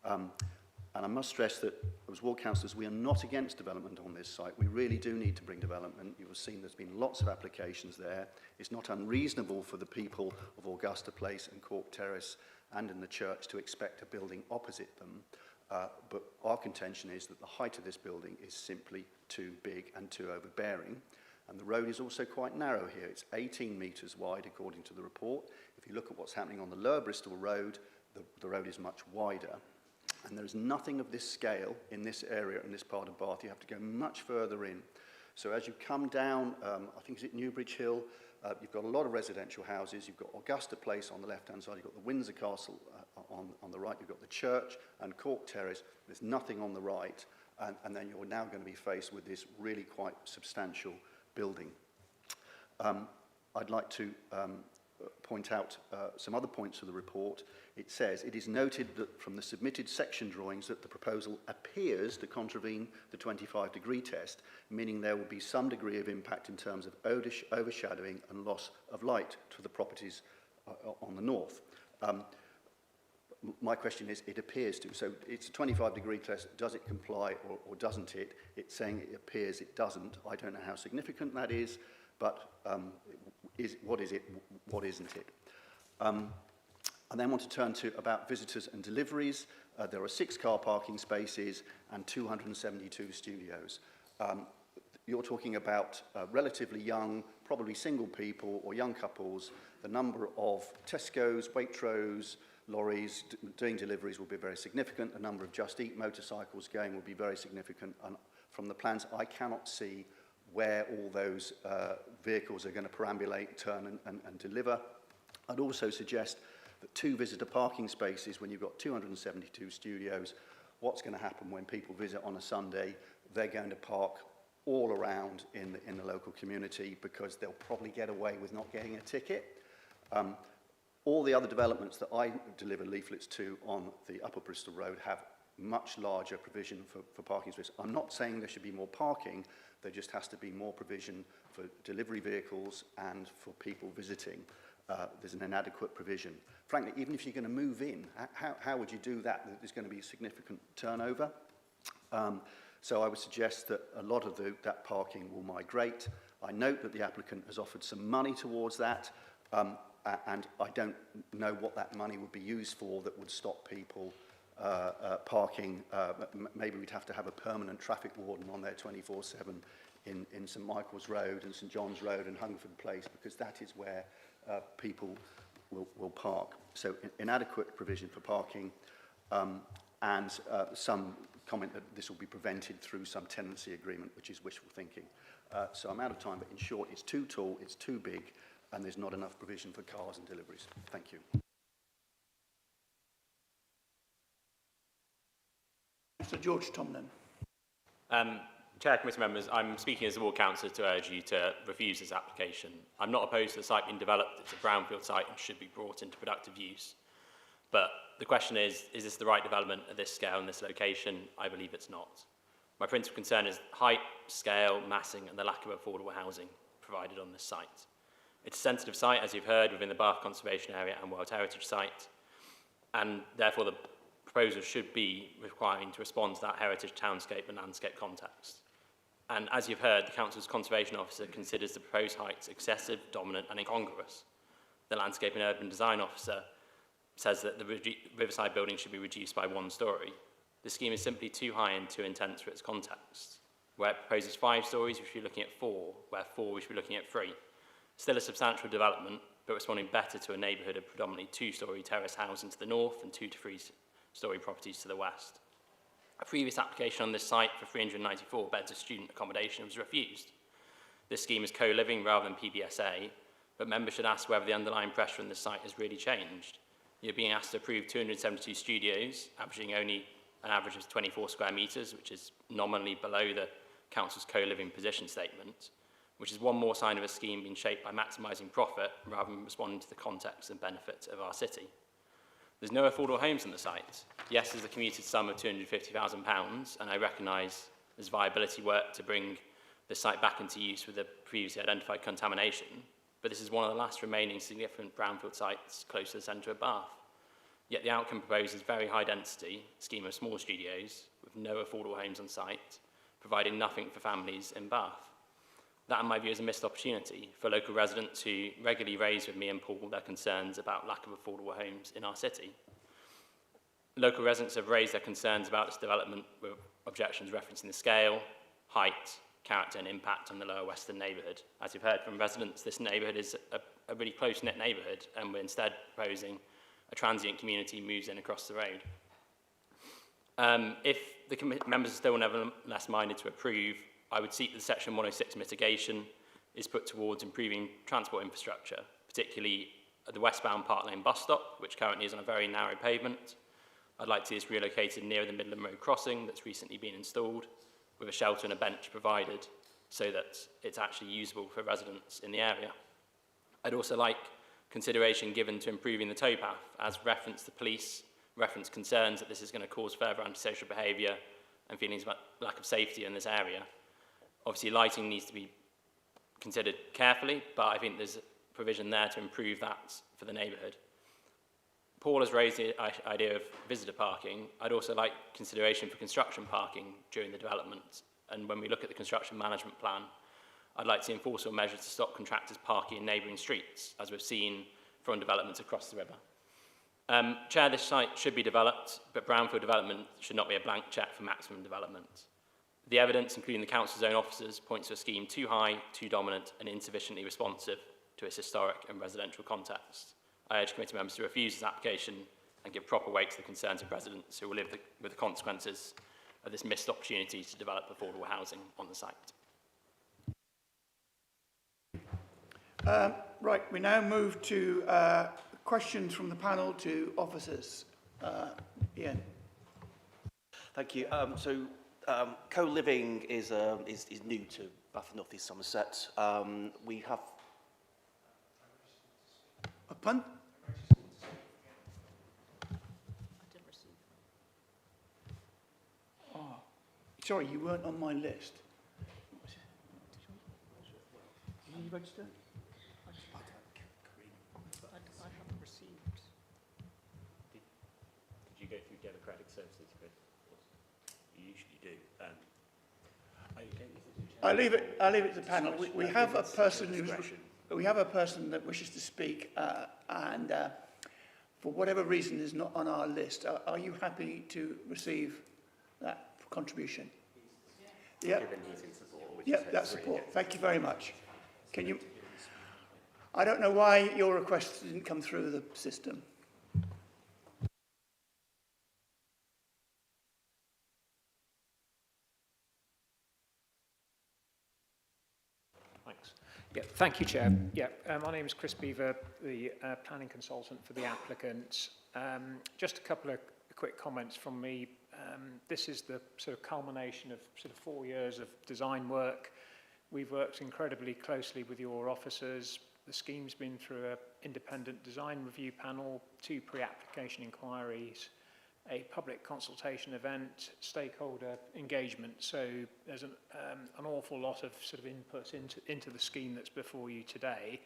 And I must stress that, as ward councillors, we are not against development on this site. We really do need to bring development. You have seen there's been lots of applications there. It's not unreasonable for the people of Augusta Place and Cork Terrace and in the church to expect a building opposite them. But our contention is that the height of this building is simply too big and too overbearing. And the road is also quite narrow here. It's 18 metres wide, according to the report. If you look at what's happening on the Lower Bristol Road, the road is much wider. And there is nothing of this scale in this area, in this part of Bath. You have to go much further in. So as you come down, I think it's at Newbridge Hill, you've got a lot of residential houses. You've got Augusta Place on the left-hand side. You've got the Windsor Castle on the right. You've got the church and Cork Terrace. There's nothing on the right. And then you're now going to be faced with this really quite substantial building. I'd like to point out some other points of the report. It says, it is noted that from the submitted section drawings that the proposal appears to contravene the 25-degree test, meaning there will be some degree of impact in terms of overshadowing and loss of light to the properties on the north. My question is, it appears to. So it's a 25-degree test. Does it comply or doesn't it? It's saying it appears it doesn't. I don't know how significant that is, but what is it, what isn't it? I then want to turn to about visitors and deliveries. There are 6 car parking spaces and 272 studios. You're talking about relatively young, probably single people or young couples. The number of Tesco's, Waitrose, lorries doing deliveries will be very significant. The number of Just Eat motorcycles going will be very significant. And from the plans, I cannot see where all those vehicles are going to perambulate, turn and deliver. I'd also suggest that 2 visitor parking spaces, when you've got 272 studios, what's going to happen when people visit on a Sunday? They're going to park all around in the local community because they'll probably get away with not getting a ticket. All the other developments that I deliver leaflets to on the Upper Bristol Road have much larger provision for parking spaces. I'm not saying there should be more parking, there just has to be more provision for delivery vehicles and for people visiting. There's an inadequate provision. Frankly, even if you're going to move in, how would you do that? There's going to be significant turnover. So I would suggest that a lot of that parking will migrate. I note that the applicant has offered some money towards that, and I don't know what that money would be used for that would stop people parking. Maybe we'd have to have a permanent traffic warden on there 24/7 in St Michael's Road and St John's Road and Hungerford Place, because that is where people will park. So inadequate provision for parking, and some comment that this will be prevented through some tenancy agreement, which is wishful thinking. So I'm out of time, but in short, it's too tall, it's too big, and there's not enough provision for cars and deliveries. Thank you. Mr. George Tomlin. Chair, committee members, I'm speaking as a ward councillor to urge you to refuse this application. I'm not opposed to the site being developed. It's a brownfield site and should be brought into productive use. But the question is this the right development at this scale and this location? I believe it's not. My principal concern is height, scale, massing, and the lack of affordable housing provided on this site. It's a sensitive site, as you've heard, within the Bath Conservation Area and World Heritage Site, and therefore the proposal should be requiring to respond to that heritage, townscape and landscape context. And as you've heard, the Council's Conservation Officer considers the proposed heights excessive, dominant and incongruous. The Landscape and Urban Design Officer says that the Riverside building should be reduced by 1 storey. The scheme is simply too high and too intense for its context. Where it proposes 5 storeys, we should be looking at 4, where 4 we should be looking at 3. Still a substantial development, but responding better to a neighbourhood of predominantly 2-storey terrace housing to the north and 2 to 3-storey properties to the west. A previous application on this site for 394 beds of student accommodation was refused. This scheme is co-living rather than PBSA, but members should ask whether the underlying pressure on this site has really changed. You're being asked to approve 272 studios, averaging only an average of 24 square metres, which is nominally below the Council's co-living position statement, which is one more sign of a scheme being shaped by maximising profit rather than responding to the context and benefits of our city. There's no affordable homes on the site. Yes, there's a commuted sum of £250,000, and I recognise there's viability work to bring the site back into use with the previously identified contamination, but this is one of the last remaining significant brownfield sites close to the centre of Bath. Yet the outcome proposed is very high density scheme of small studios with no affordable homes on site, providing nothing for families in Bath. That, in my view, is a missed opportunity for local residents who regularly raise with me and Paul their concerns about lack of affordable homes in our city. Local residents have raised their concerns about this development with objections referencing the scale, height, character and impact on the Lower Western neighbourhood. As you've heard from residents, this neighbourhood is a really close-knit neighbourhood, and we're instead proposing a transient community moves in across the road. If the members are still nevertheless minded to approve, I would seek that Section 106 mitigation is put towards improving transport infrastructure, particularly at the westbound Park Lane bus stop, which currently is on a very narrow pavement. I'd like to see this relocated near the Midland Road crossing that's recently been installed, with a shelter and a bench provided so that it's actually usable for residents in the area. I'd also like consideration given to improving the towpath, as the police reference concerns that this is going to cause further antisocial behaviour and feelings about lack of safety in this area. Obviously, lighting needs to be considered carefully, but I think there's provision there to improve that for the neighbourhood. Paul has raised the idea of visitor parking. I'd also like consideration for construction parking during the development. And when we look at the construction management plan, I'd like to see enforceable measures to stop contractors parking in neighbouring streets, as we've seen from developments across the river. Chair, this site should be developed, but brownfield development should not be a blank cheque for maximum development. The evidence, including the council's own officers, points to a scheme too high, too dominant, and insufficiently responsive to its historic and residential context. I urge committee members to refuse this application and give proper weight to the concerns of residents who will live with the consequences of this missed opportunity to develop affordable housing on the site. Right, we now move to questions from the panel to officers. Ian. Thank you. Co-living is new to Bath and North East Somerset. We have... A punt? Oh, sorry, you weren't on my list. Did you register? I haven't received. Did you go through Democratic Services? You usually do. I'll leave it to the panel. We have a person that wishes to speak, and for whatever reason is not on our list. Are you happy to receive that contribution? Yeah. Yeah, that's support. Thank you very much. Can you? I don't know why your request didn't come through the system. Thanks. Yeah, thank you, Chair. Yeah, my name is Chris Beaver, the planning consultant for the applicant. Just a couple of quick comments from me. This is the sort of culmination of sort of 4 years of design work. We've worked incredibly closely with your officers. The scheme's been through an independent design review panel, 2 pre-application inquiries, a public consultation event, stakeholder engagement. So there's an awful lot of sort of input into the scheme that's before you today.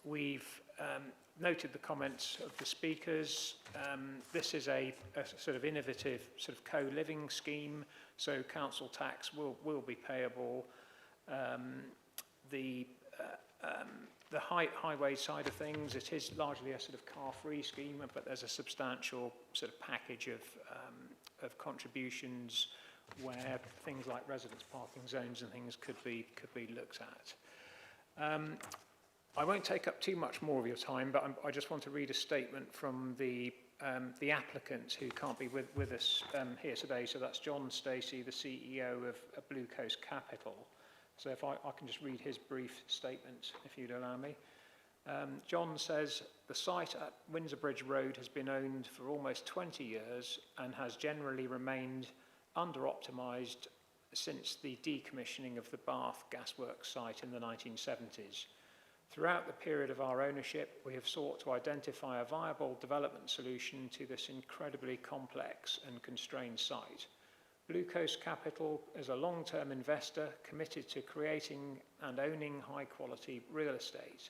We've noted the comments of the speakers. This is a sort of innovative sort of co-living scheme, so council tax will be payable. The highway side of things, it is largely a sort of car-free scheme, but there's a substantial sort of package of contributions where things like residence parking zones and things could be looked at. I won't take up too much more of your time, but I just want to read a statement from the applicant who can't be with us here today. So that's John Stacey, the CEO of Blue Coast Capital. So if I can just read his brief statement, if you'd allow me. John says, the site at Windsor Bridge Road has been owned for almost 20 years and has generally remained under-optimised since the decommissioning of the Bath Gasworks site in the 1970s. Throughout the period of our ownership, we have sought to identify a viable development solution to this incredibly complex and constrained site. Blue Coast Capital is a long-term investor committed to creating and owning high-quality real estate.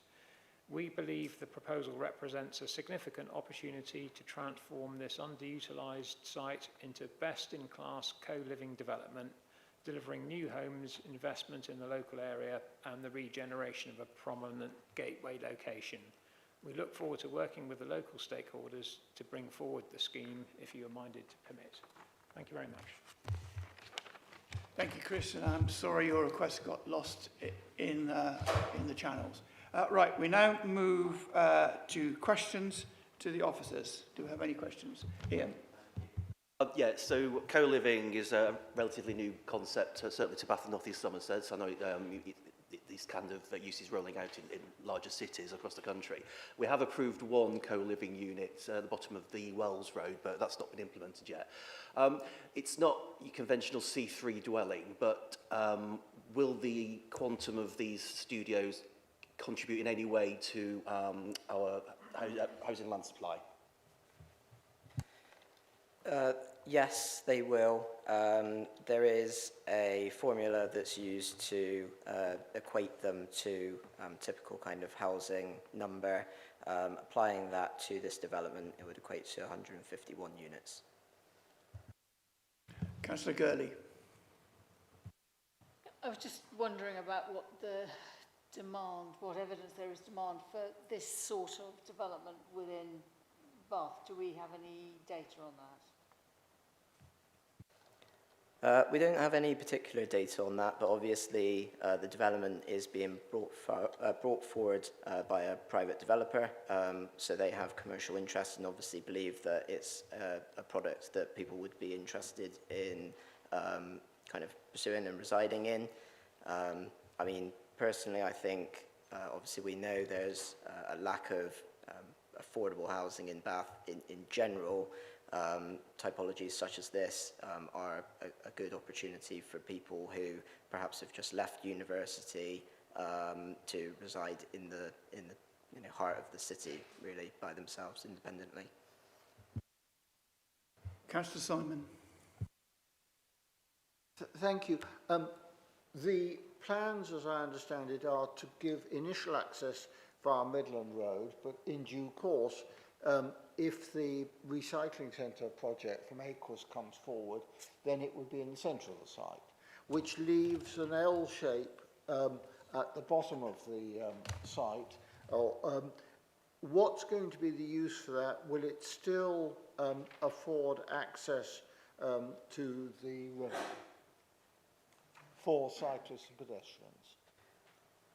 We believe the proposal represents a significant opportunity to transform this underutilised site into best-in-class co-living development, delivering new homes, investment in the local area, and the regeneration of a prominent gateway location. We look forward to working with the local stakeholders to bring forward the scheme if you are minded to permit. Thank you very much. Thank you, Chris, and I'm sorry your request got lost in the channels. Right, we now move to questions to the officers. Do we have any questions? Ian? Yeah, so co-living is a relatively new concept, certainly to Bath and North East Somerset. I know these kind of uses rolling out in larger cities across the country. We have approved one co-living unit at the bottom of the Wells Road, but that's not been implemented yet. It's not your conventional C3 dwelling, but will the quantum of these studios contribute in any way to our housing land supply? Yes, they will. There is a formula that's used to equate them to typical kind of housing number. Applying that to this development, it would equate to 151 units. Councillor Gurley. I was just wondering about what the demand, what evidence there is demand for this sort of development within Bath. Do we have any data on that? We don't have any particular data on that, but obviously the development is being brought forward by a private developer, so they have commercial interest and obviously believe that it's a product that people would be interested in kind of pursuing and residing in. I mean, personally, I think obviously we know there's a lack of affordable housing in Bath in general. Typologies such as this are a good opportunity for people who perhaps have just left university to reside in the heart of the city, really, by themselves, independently. Councillor Simon. Thank you. The plans, as I understand it, are to give initial access via Midland Road, but in due course, if the recycling centre project from Acres comes forward, then it would be in the centre of the site, which leaves an L shape at the bottom of the site. What's going to be the use for that? Will it still afford access to the river for cyclists and pedestrians?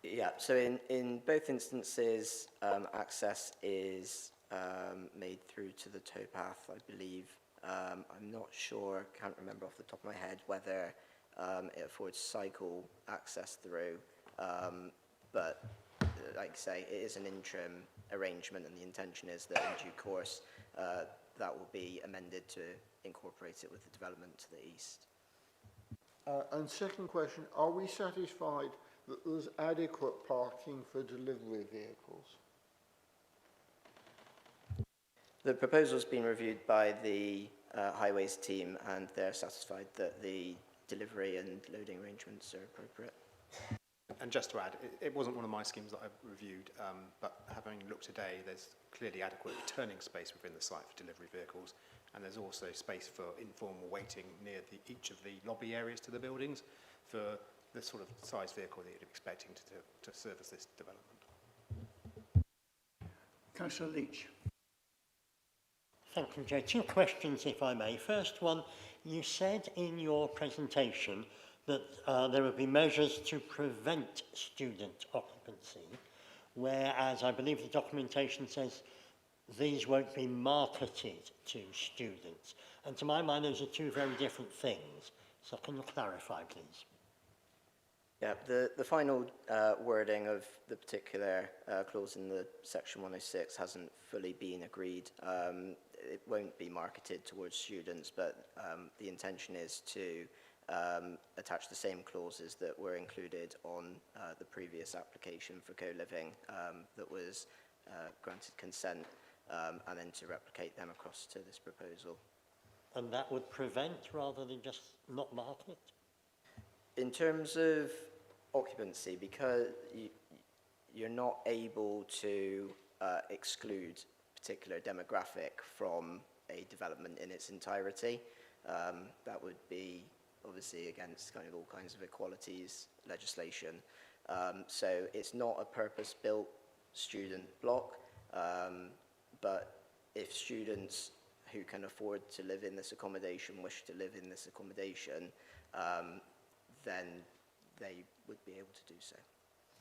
Yeah, so in both instances, access is made through to the towpath, I believe. I'm not sure, can't remember off the top of my head whether it affords cycle access through, but like I say, it is an interim arrangement and the intention is that in due course that will be amended to incorporate it with the development to the east. And second question, are we satisfied that there's adequate parking for delivery vehicles? The proposal's been reviewed by the highways team and they're satisfied that the delivery and loading arrangements are appropriate. And just to add, it wasn't one of my schemes that I've reviewed, but having looked today, there's clearly adequate turning space within the site for delivery vehicles, and there's also space for informal waiting near each of the lobby areas to the buildings for the sort of size vehicle that you'd be expecting to service this development. Councillor Leach. Thank you, Joe. Two questions, if I may. First one, you said in your presentation that there would be measures to prevent student occupancy, whereas I believe the documentation says these won't be marketed to students. And to my mind, those are two very different things. So can you clarify, please? Yeah, the final wording of the particular clause in the section 106 hasn't fully been agreed. It won't be marketed towards students, but the intention is to attach the same clauses that were included on the previous application for co-living that was granted consent, and then to replicate them across to this proposal. And that would prevent rather than just not market? In terms of occupancy, because you're not able to exclude particular demographic from a development in its entirety, that would be obviously against kind of all kinds of equalities legislation. So it's not a purpose-built student block, but if students who can afford to live in this accommodation wish to live in this accommodation, then they would be able to do so.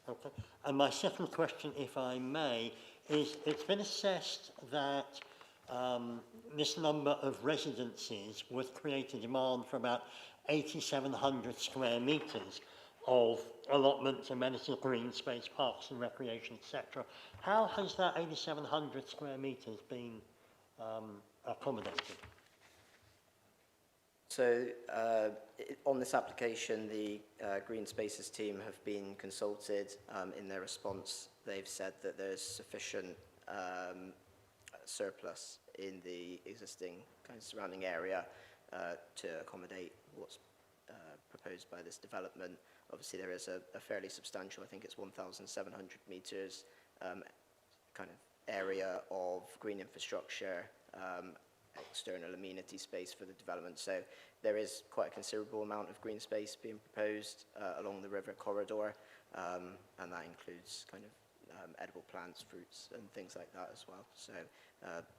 Okay. And my second question, if I may, is it's been assessed that this number of residences would create a demand for about 8,700 square metres of allotments, amenity, green space, parks and recreation, etc. How has that 8,700 square metres been accommodated? So on this application, the Green Spaces team have been consulted. In their response, they've said that there's sufficient surplus in the existing kind of surrounding area to accommodate what's proposed by this development. Obviously, there is a fairly substantial, I think it's 1,700 metres, kind of area of green infrastructure, external amenity space for the development. So there is quite a considerable amount of green space being proposed along the river corridor, and that includes kind of edible plants, fruits, and things like that as well. So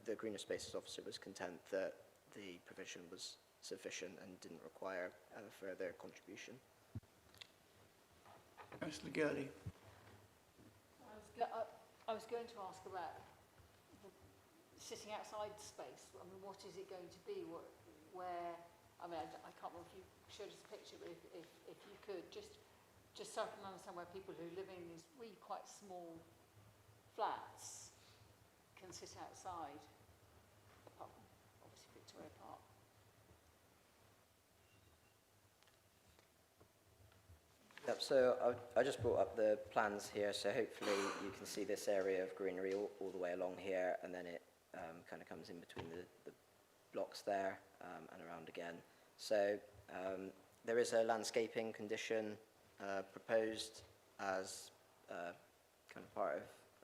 the Greener Spaces Officer was content that the provision was sufficient and didn't require further contribution. Councillor Gurley. I was going to ask about the sitting outside space. I mean, what is it going to be? Where? I mean, I can't remember if you showed us a picture, but if you could, just so I can understand where people who live in these really quite small flats can sit outside, apart from obviously Victoria Park. Yep, so I just brought up the plans here, so hopefully you can see this area of greenery all the way along here, and then it kind of comes in between the blocks there and around again. So there is a landscaping condition proposed as kind of part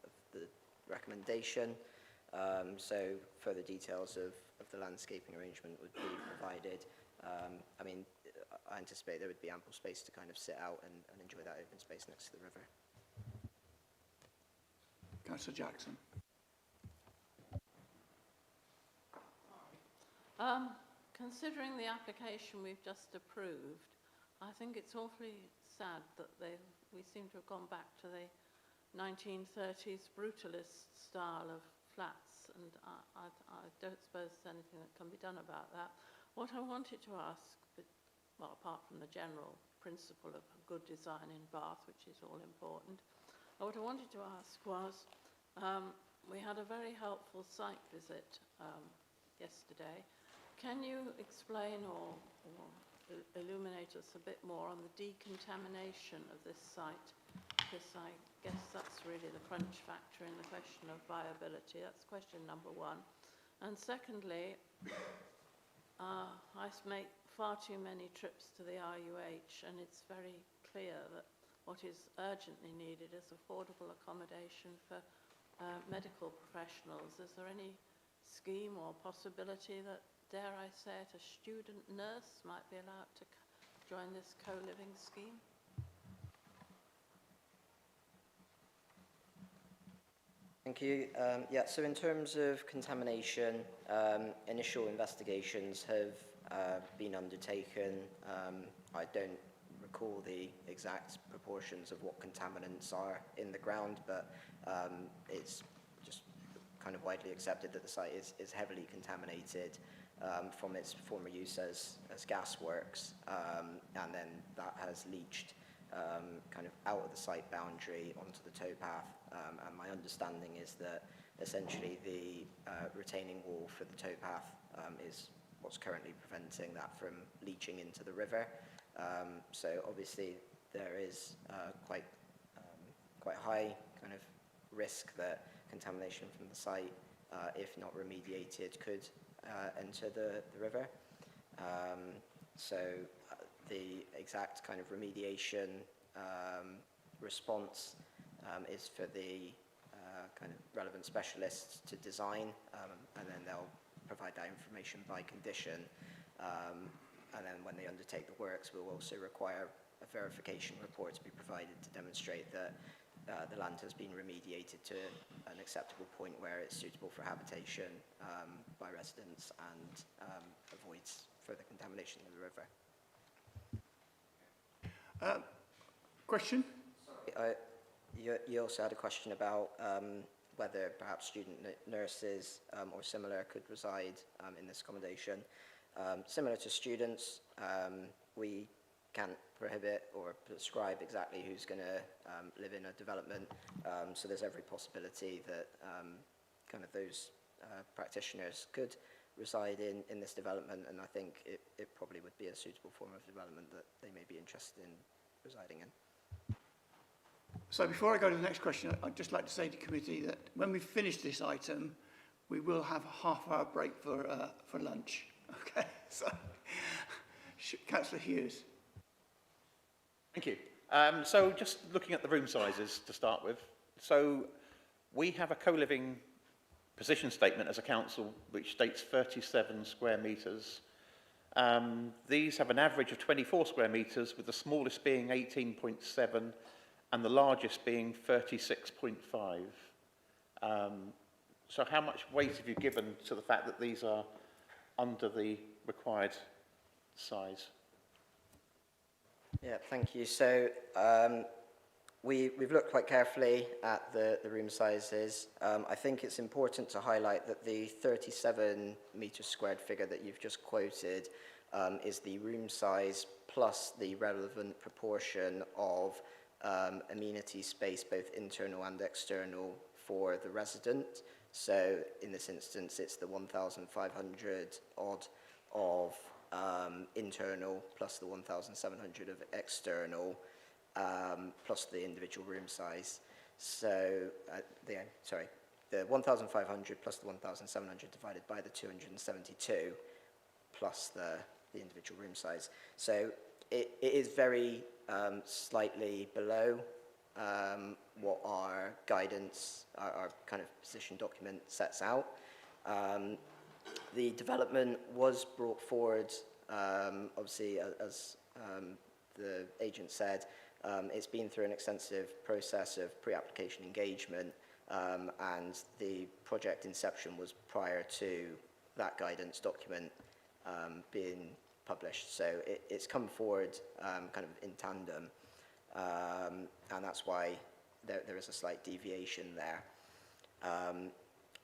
of the recommendation. So further details of the landscaping arrangement would be provided. I mean, I anticipate there would be ample space to kind of sit out and enjoy that open space next to the river. Councillor Jackson. Considering the application we've just approved, I think it's awfully sad that we seem to have gone back to the 1930s brutalist style of flats, and I don't suppose there's anything that can be done about that. What I wanted to ask, well, apart from the general principle of good design in Bath, which is all important, what I wanted to ask was, we had a very helpful site visit yesterday. Can you explain or illuminate us a bit more on the decontamination of this site? Because I guess that's really the crunch factor in the question of viability. That's question number one. And secondly, I make far too many trips to the RUH, and it's very clear that what is urgently needed is affordable accommodation for medical professionals. Is there any scheme or possibility that, dare I say it, a student nurse might be allowed to join this co-living scheme? Thank you. Yeah, so in terms of contamination, initial investigations have been undertaken. I don't recall the exact proportions of what contaminants are in the ground, but it's just kind of widely accepted that the site is heavily contaminated from its former use as gasworks, and then that has leached kind of out of the site boundary onto the towpath. And my understanding is that essentially the retaining wall for the towpath is what's currently preventing that from leaching into the river. So obviously there is quite high kind of risk that contamination from the site, if not remediated, could enter the river. So the exact kind of remediation response is for the kind of relevant specialists to design, and then they'll provide that information by condition. And then when they undertake the works, we'll also require a verification report to be provided to demonstrate that the land has been remediated to an acceptable point where it's suitable for habitation by residents and avoids further contamination of the river. Question? Sorry, you also had a question about whether perhaps student nurses or similar could reside in this accommodation. Similar to students, we can't prohibit or prescribe exactly who's going to live in a development, so there's every possibility that kind of those practitioners could reside in this development, and I think it probably would be a suitable form of development that they may be interested in residing in. So before I go to the next question, I'd just like to say to committee that when we finish this item, we will have a half-hour break for lunch. Okay, so Councillor Hughes. Thank you. So just looking at the room sizes to start with. So we have a co-living position statement as a council which states 37 square metres. These have an average of 24 square metres, with the smallest being 18.7 and the largest being 36.5. So how much weight have you given to the fact that these are under the required size? Yeah, thank you. So we've looked quite carefully at the room sizes. I think it's important to highlight that the 37 metres squared figure that you've just quoted is the room size plus the relevant proportion of amenity space, both internal and external, for the resident. So in this instance, it's the 1,500 odd of internal plus the 1,700 of external, plus the individual room size. So the 1,500 plus the 1,700 divided by the 272 plus the individual room size. So it is very slightly below what our guidance, our kind of position document sets out. The development was brought forward, obviously, as the agent said, it's been through an extensive process of pre-application engagement, and the project inception was prior to that guidance document being published. So it's come forward kind of in tandem, and that's why there is a slight deviation there.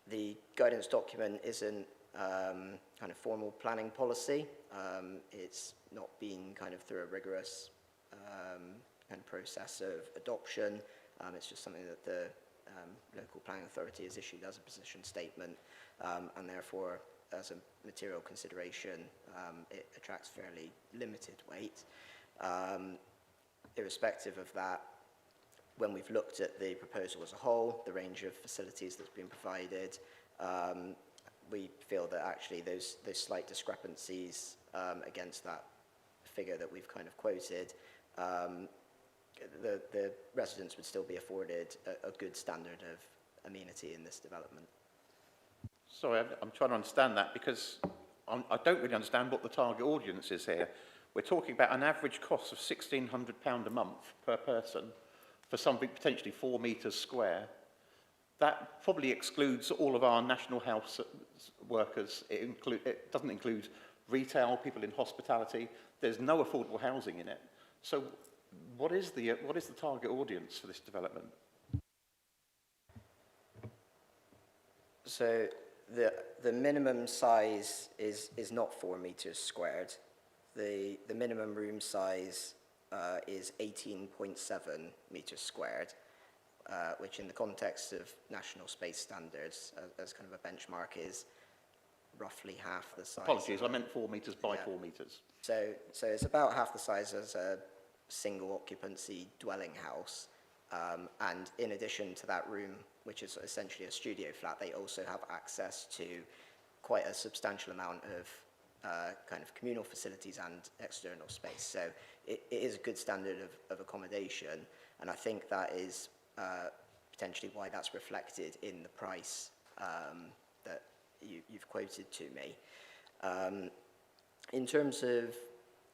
The guidance document isn't kind of formal planning policy. It's not been kind of through a rigorous kind of process of adoption. It's just something that the local planning authority has issued as a position statement, and therefore, as a material consideration, it attracts fairly limited weight. Irrespective of that, when we've looked at the proposal as a whole, the range of facilities that's been provided, we feel that actually those slight discrepancies against that figure that we've kind of quoted, the residents would still be afforded a good standard of amenity in this development. Sorry, I'm trying to understand that, because I don't really understand what the target audience is here. We're talking about an average cost of £1,600 a month per person for something potentially 4 metres square. That probably excludes all of our national health workers. It doesn't include retail, people in hospitality. There's no affordable housing in it. So what is the target audience for this development? So the minimum size is not 4 metres squared. The minimum room size is 18.7 metres squared, which in the context of national space standards as kind of a benchmark is roughly half the size. Apologies, I meant 4 metres by 4 metres. So it's about half the size as a single occupancy dwelling house. And in addition to that room, which is essentially a studio flat, they also have access to quite a substantial amount of kind of communal facilities and external space. So it is a good standard of accommodation, and I think that is potentially why that's reflected in the price that you've quoted to me. In terms of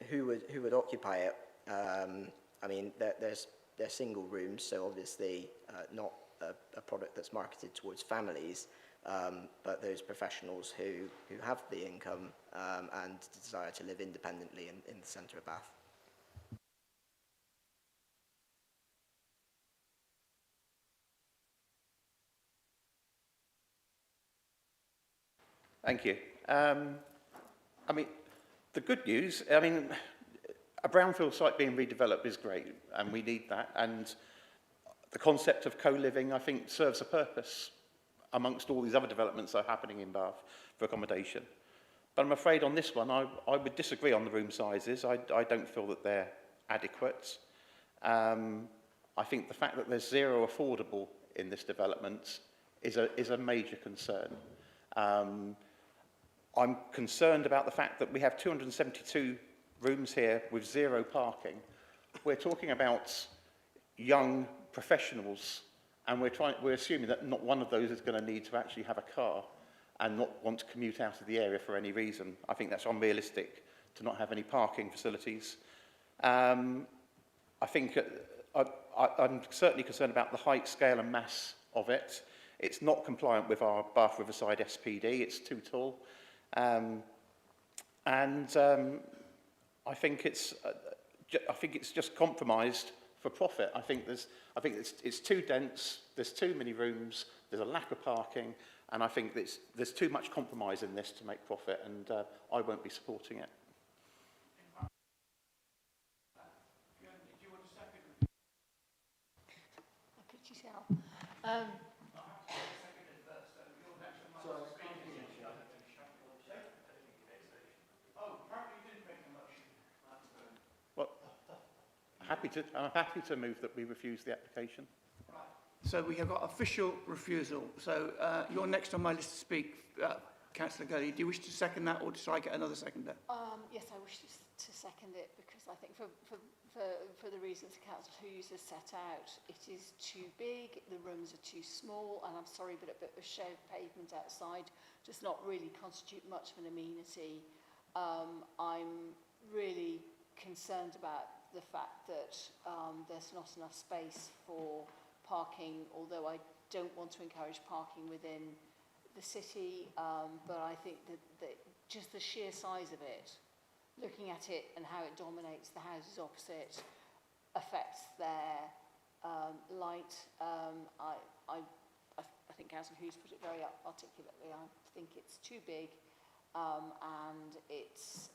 who would occupy it, I mean, they're single rooms, so obviously not a product that's marketed towards families, but those professionals who have the income and desire to live independently in the centre of Bath. Thank you. I mean, the good news, I mean, a brownfield site being redeveloped is great, and we need that. And the concept of co-living, I think, serves a purpose amongst all these other developments that are happening in Bath for accommodation. But I'm afraid on this one, I would disagree on the room sizes. I don't feel that they're adequate. I think the fact that there's zero affordable in this development is a major concern. I'm concerned about the fact that we have 272 rooms here with zero parking. We're talking about young professionals, and we're assuming that not one of those is going to need to actually have a car and not want to commute out of the area for any reason. I think that's unrealistic to not have any parking facilities. I think I'm certainly concerned about the height, scale and mass of it. It's not compliant with our Bath Riverside SPD. It's too tall. I think it's just compromised for profit. I think it's too dense. There's too many rooms. There's a lack of parking, and I think there's too much compromise in this to make profit. And I won't be supporting it. I'm happy to move that we refuse the application. So we have got official refusal. So you're next on my list to speak, Councillor Gully. Do you wish to second that, or should I get another seconder? Yes, I wish to second it, because I think for the reasons Councillor Hughes has set out, it is too big, the rooms are too small, and I'm sorry, but a bit of shared pavement outside does not really constitute much of an amenity. I'm really concerned about the fact that there's not enough space for parking, although I don't want to encourage parking within the city, but I think that just the sheer size of it, looking at it and how it dominates the houses opposite, affects their light. I think Councillor Hughes put it very articulately. I think it's too big, and it's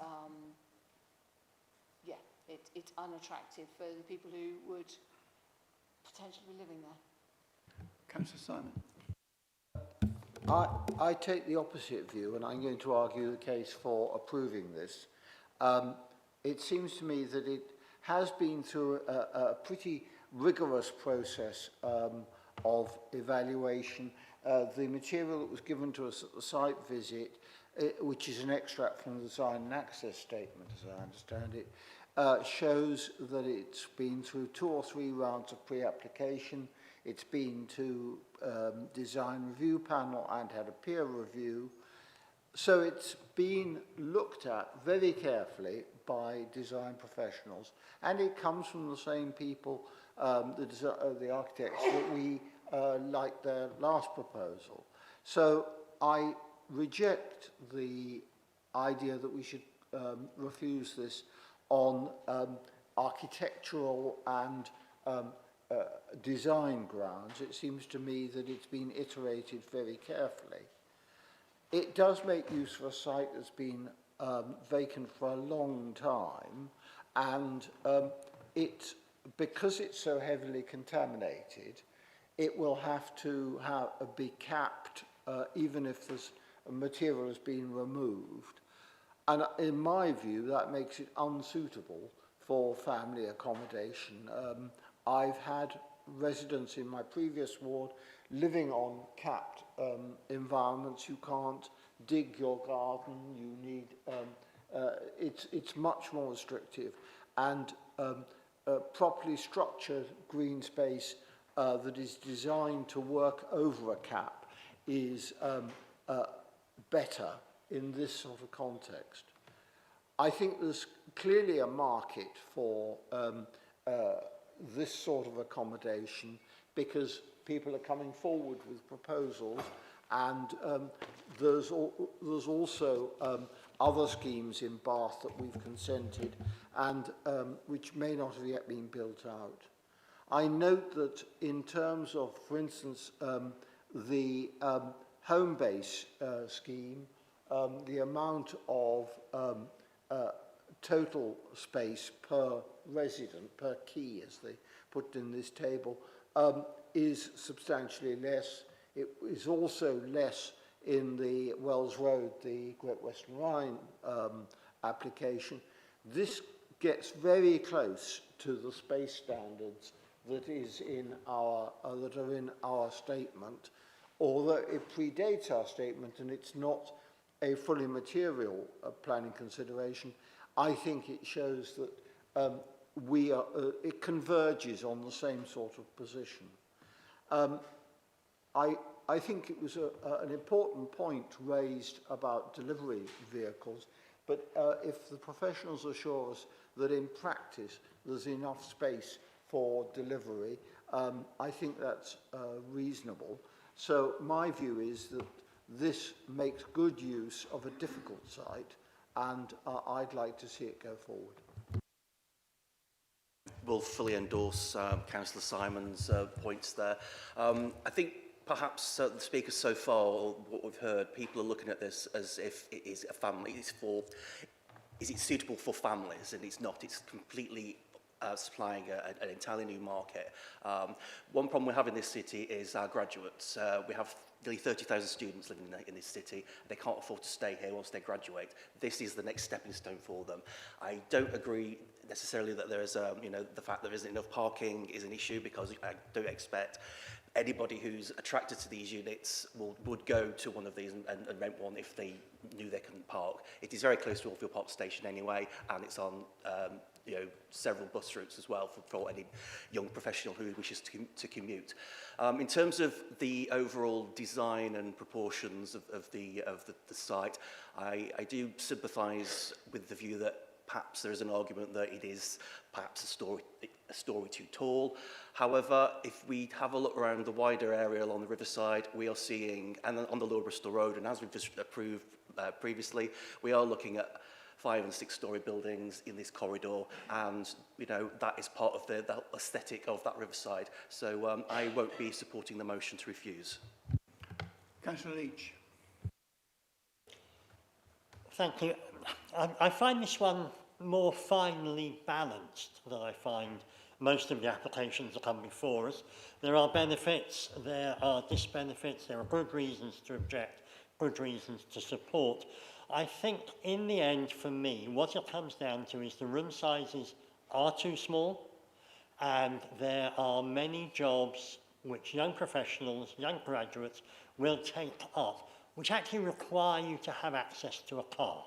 it's unattractive for the people who would potentially be living there. Councillor Simon. I take the opposite view, and I'm going to argue the case for approving this. It seems to me that it has been through a pretty rigorous process of evaluation. The material that was given to us at the site visit, which is an extract from the design and access statement, as I understand it, shows that it's been through 2 or 3 rounds of pre-application. It's been to design review panel and had a peer review. So it's been looked at very carefully by design professionals, and it comes from the same people, the architects, that we liked their last proposal. So I reject the idea that we should refuse this on architectural and design grounds. It seems to me that it's been iterated very carefully. It does make use of a site that's been vacant for a long time, and because it's so heavily contaminated, it will have to be capped even if this material has been removed. And in my view, that makes it unsuitable for family accommodation. I've had residents in my previous ward living on capped environments. You can't dig your garden. You need it's much more restrictive, and properly structured green space that is designed to work over a cap is better in this sort of context. I think there's clearly a market for this sort of accommodation, because people are coming forward with proposals, and there's also other schemes in Bath that we've consented and which may not have yet been built out. I note that in terms of, for instance, the home base scheme the amount of total space per resident, per key, as they put in this table, is substantially less. It is also less in the Wells Road, the Great Western Rhine application. This gets very close to the space standards that is in our that are in our statement, although it predates our statement and it's not a fully material planning consideration. I think it shows that it converges on the same sort of position. I think it was an important point raised about delivery vehicles, but if the professionals assure us that in practice there's enough space for delivery, I think that's reasonable. So my view is that this makes good use of a difficult site, and I'd like to see it go forward. Will fully endorse Councillor Simon's points there. I think perhaps the speakers so far, or what we've heard, people are looking at this as if it is a family. Is it suitable for families? And it's not. It's completely supplying an entirely new market. One problem we have in this city is our graduates. We have nearly 30,000 students living in this city. They can't afford to stay here once they graduate. This is the next stepping stone for them. I don't agree necessarily that there is, the fact that there isn't enough parking is an issue, because I do expect anybody who's attracted to these units would go to one of these and rent one if they knew they couldn't park. It is very close to Oldfield Park Station anyway, and it's on several bus routes as well for any young professional who wishes to commute. In terms of the overall design and proportions of the site, I do sympathise with the view that perhaps there is an argument that it is perhaps a story too tall. However, if we have a look around the wider area along the riverside, we are seeing, and on the Lower Bristol Road, and as we've just approved previously, we are looking at 5- and 6-storey buildings in this corridor, and that is part of the aesthetic of that riverside. So I won't be supporting the motion to refuse. Councillor Leach. Thank you. I find this one more finely balanced than I find most of the applications that come before us. There are benefits, there are disbenefits, there are good reasons to object, good reasons to support. I think in the end, for me, what it comes down to is the room sizes are too small, and there are many jobs which young professionals, young graduates will take up, which actually require you to have access to a car.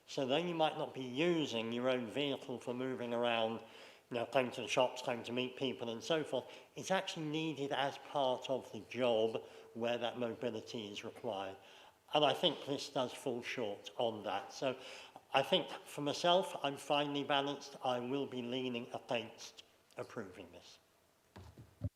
So though you might not be using your own vehicle for moving around, going to the shops, going to meet people and so forth, it's actually needed as part of the job where that mobility is required. And I think this does fall short on that. So I think for myself, I'm finely balanced. I will be leaning against approving this.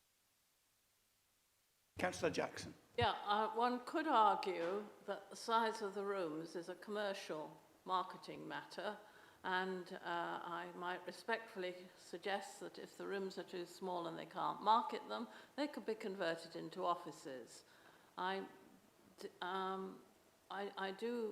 Councillor Jackson. Yeah, one could argue that the size of the rooms is a commercial marketing matter, and I might respectfully suggest that if the rooms are too small and they can't market them, they could be converted into offices. I do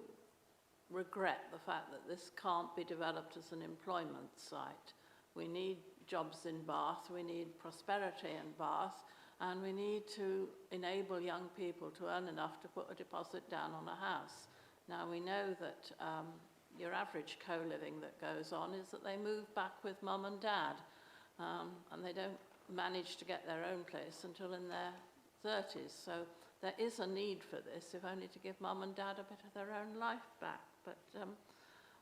regret the fact that this can't be developed as an employment site. We need jobs in Bath, we need prosperity in Bath, and we need to enable young people to earn enough to put a deposit down on a house. Now, we know that your average co-living that goes on is that they move back with mum and dad, and they don't manage to get their own place until in their 30s. So there is a need for this, if only to give mum and dad a bit of their own life back. But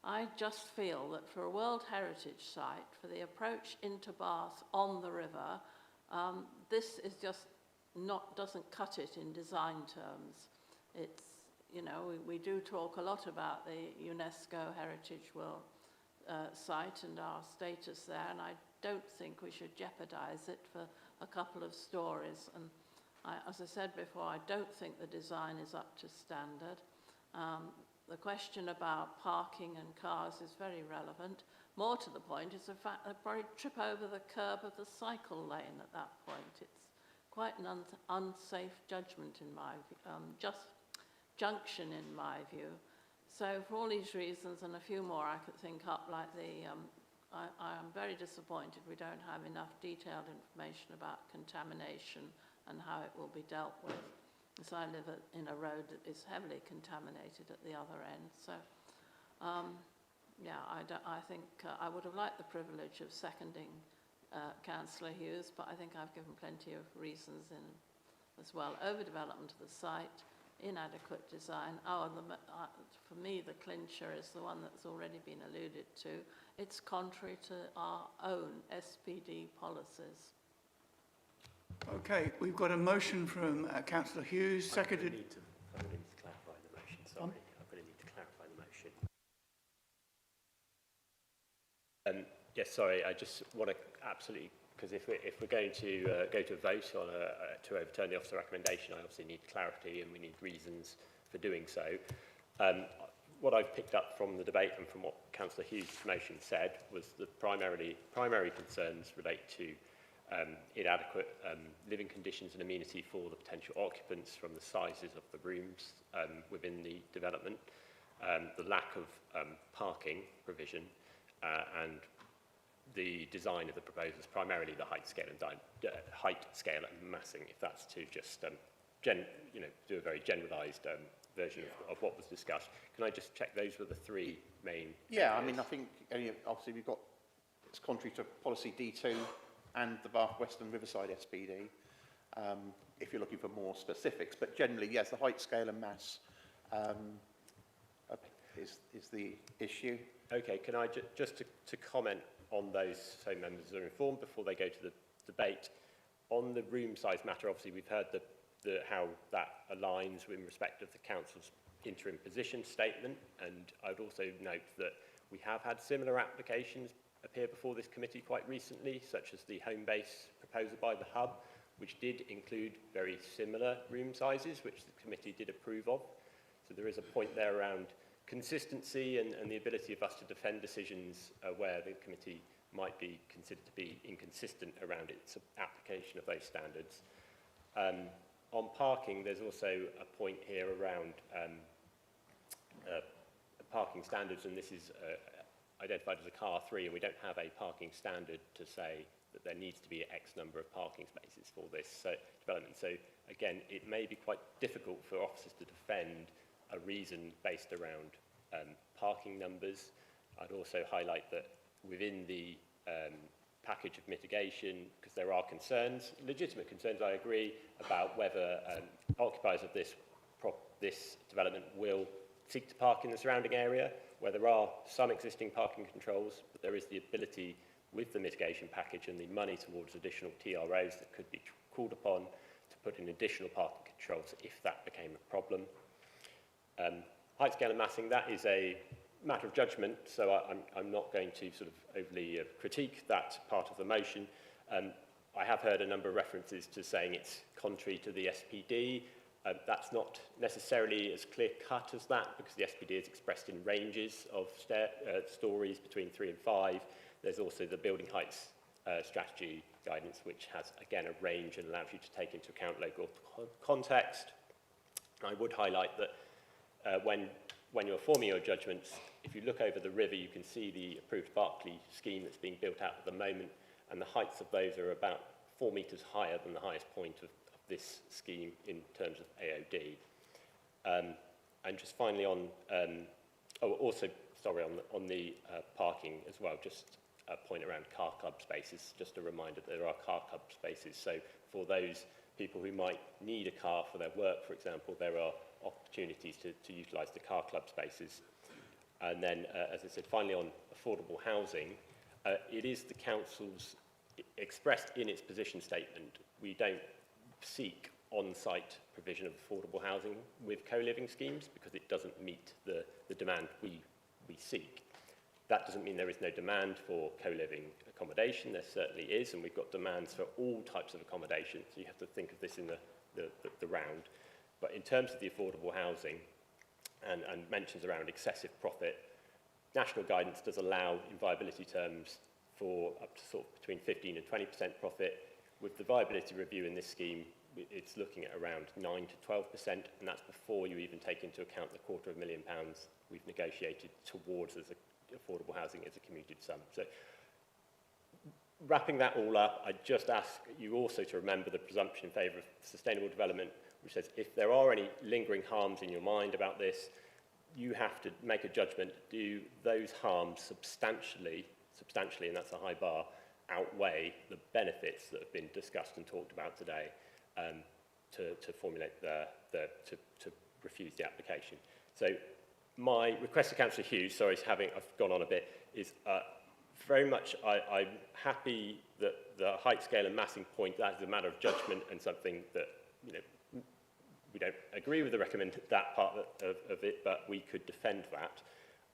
I just feel that for a World Heritage site, for the approach into Bath on the river, this is just doesn't cut it in design terms. It's, we do talk a lot about the UNESCO Heritage World site and our status there, and I don't think we should jeopardize it for a couple of stories. And as I said before, I don't think the design is up to standard. The question about parking and cars is very relevant. More to the point is the fact they'll probably trip over the curb of the cycle lane at that point. It's quite an unsafe judgment in my junction in my view. So for all these reasons and a few more I could think up, like I am very disappointed we don't have enough detailed information about contamination and how it will be dealt with. As I live in a road that is heavily contaminated at the other end. So, yeah, I think I would have liked the privilege of seconding Councillor Hughes, but I think I've given plenty of reasons in as well. Overdevelopment of the site, inadequate design. For me, the clincher is the one that's already been alluded to. It's contrary to our own SPD policies. Okay, we've got a motion from Councillor Hughes, seconded. I'm going to need to clarify the motion, sorry. I'm going to need to clarify the motion. Yes, sorry, I just want to absolutely, because if we're going to go to a vote on to overturn the officer recommendation, I obviously need clarity and we need reasons for doing so. What I've picked up from the debate and from what Councillor Hughes' motion said was the primary concerns relate to inadequate living conditions and amenity for the potential occupants from the sizes of the rooms within the development, the lack of parking provision, and the design of the proposals, primarily the height scale and massing, if that's to just do a very generalised version of what was discussed. Can I just check those were the three main Yeah, areas? I mean, I think obviously we've got, it's contrary to policy D2 and the Bath West and Riverside SPD, if you're looking for more specifics. But generally, yes, the height, scale and mass is the issue. Okay, can I just to comment on those so members are informed before they go to the debate. On the room size matter, obviously we've heard how that aligns in respect of the Council's interim position statement, and I'd also note that we have had similar applications appear before this committee quite recently, such as the home base proposal by the Hub, which did include very similar room sizes, which the committee did approve of. So there is a point there around consistency and the ability of us to defend decisions where the committee might be considered to be inconsistent around its application of those standards. On parking, there's also a point here around parking standards, and this is identified as a Car 3, and we don't have a parking standard to say that there needs to be X number of parking spaces for this development. So again, it may be quite difficult for officers to defend a reason based around parking numbers. I'd also highlight that within the package of mitigation, because there are concerns, legitimate concerns, I agree, about whether occupiers of this development will seek to park in the surrounding area, where there are some existing parking controls, but there is the ability with the mitigation package and the money towards additional TROs that could be called upon to put in additional parking controls if that became a problem. Height scale and massing, that is a matter of judgment, so I'm not going to sort of overly critique that part of the motion. I have heard a number of references to saying it's contrary to the SPD. That's not necessarily as clear-cut as that, because the SPD is expressed in ranges of stories between 3 and 5. There's also the building heights strategy guidance, which has, again, a range and allows you to take into account local context. I would highlight that when you're forming your judgments, if you look over the river, you can see the approved Berkeley scheme that's being built out at the moment, and the heights of those are about 4 metres higher than the highest point of this scheme in terms of AOD. And just finally on, on the parking as well, just a point around car club spaces, just a reminder that there are car club spaces. So for those people who might need a car for their work, for example, there are opportunities to utilise the car club spaces. And then, as I said, finally on affordable housing, it is the Council's, expressed in its position statement, we don't seek on-site provision of affordable housing with co-living schemes because it doesn't meet the demand we seek. That doesn't mean there is no demand for co-living accommodation. There certainly is, and we've got demands for all types of accommodation, so you have to think of this in the round. But in terms of the affordable housing and mentions around excessive profit, national guidance does allow in viability terms for up to sort of between 15 and 20% profit. With the viability review in this scheme, it's looking at around 9 to 12%, and that's before you even take into account the £250,000 we've negotiated towards as affordable housing as a commuted sum. So wrapping that all up, I just ask you also to remember the presumption in favour of sustainable development, which says if there are any lingering harms in your mind about this, you have to make a judgment. Do those harms substantially, and that's a high bar, outweigh the benefits that have been discussed and talked about today to formulate to refuse the application? So my request to Councillor Hughes, sorry, I've gone on a bit, is very much I'm happy that the height, scale and massing point, that is a matter of judgment and something that, you know, we don't agree with that part of it, but we could defend that.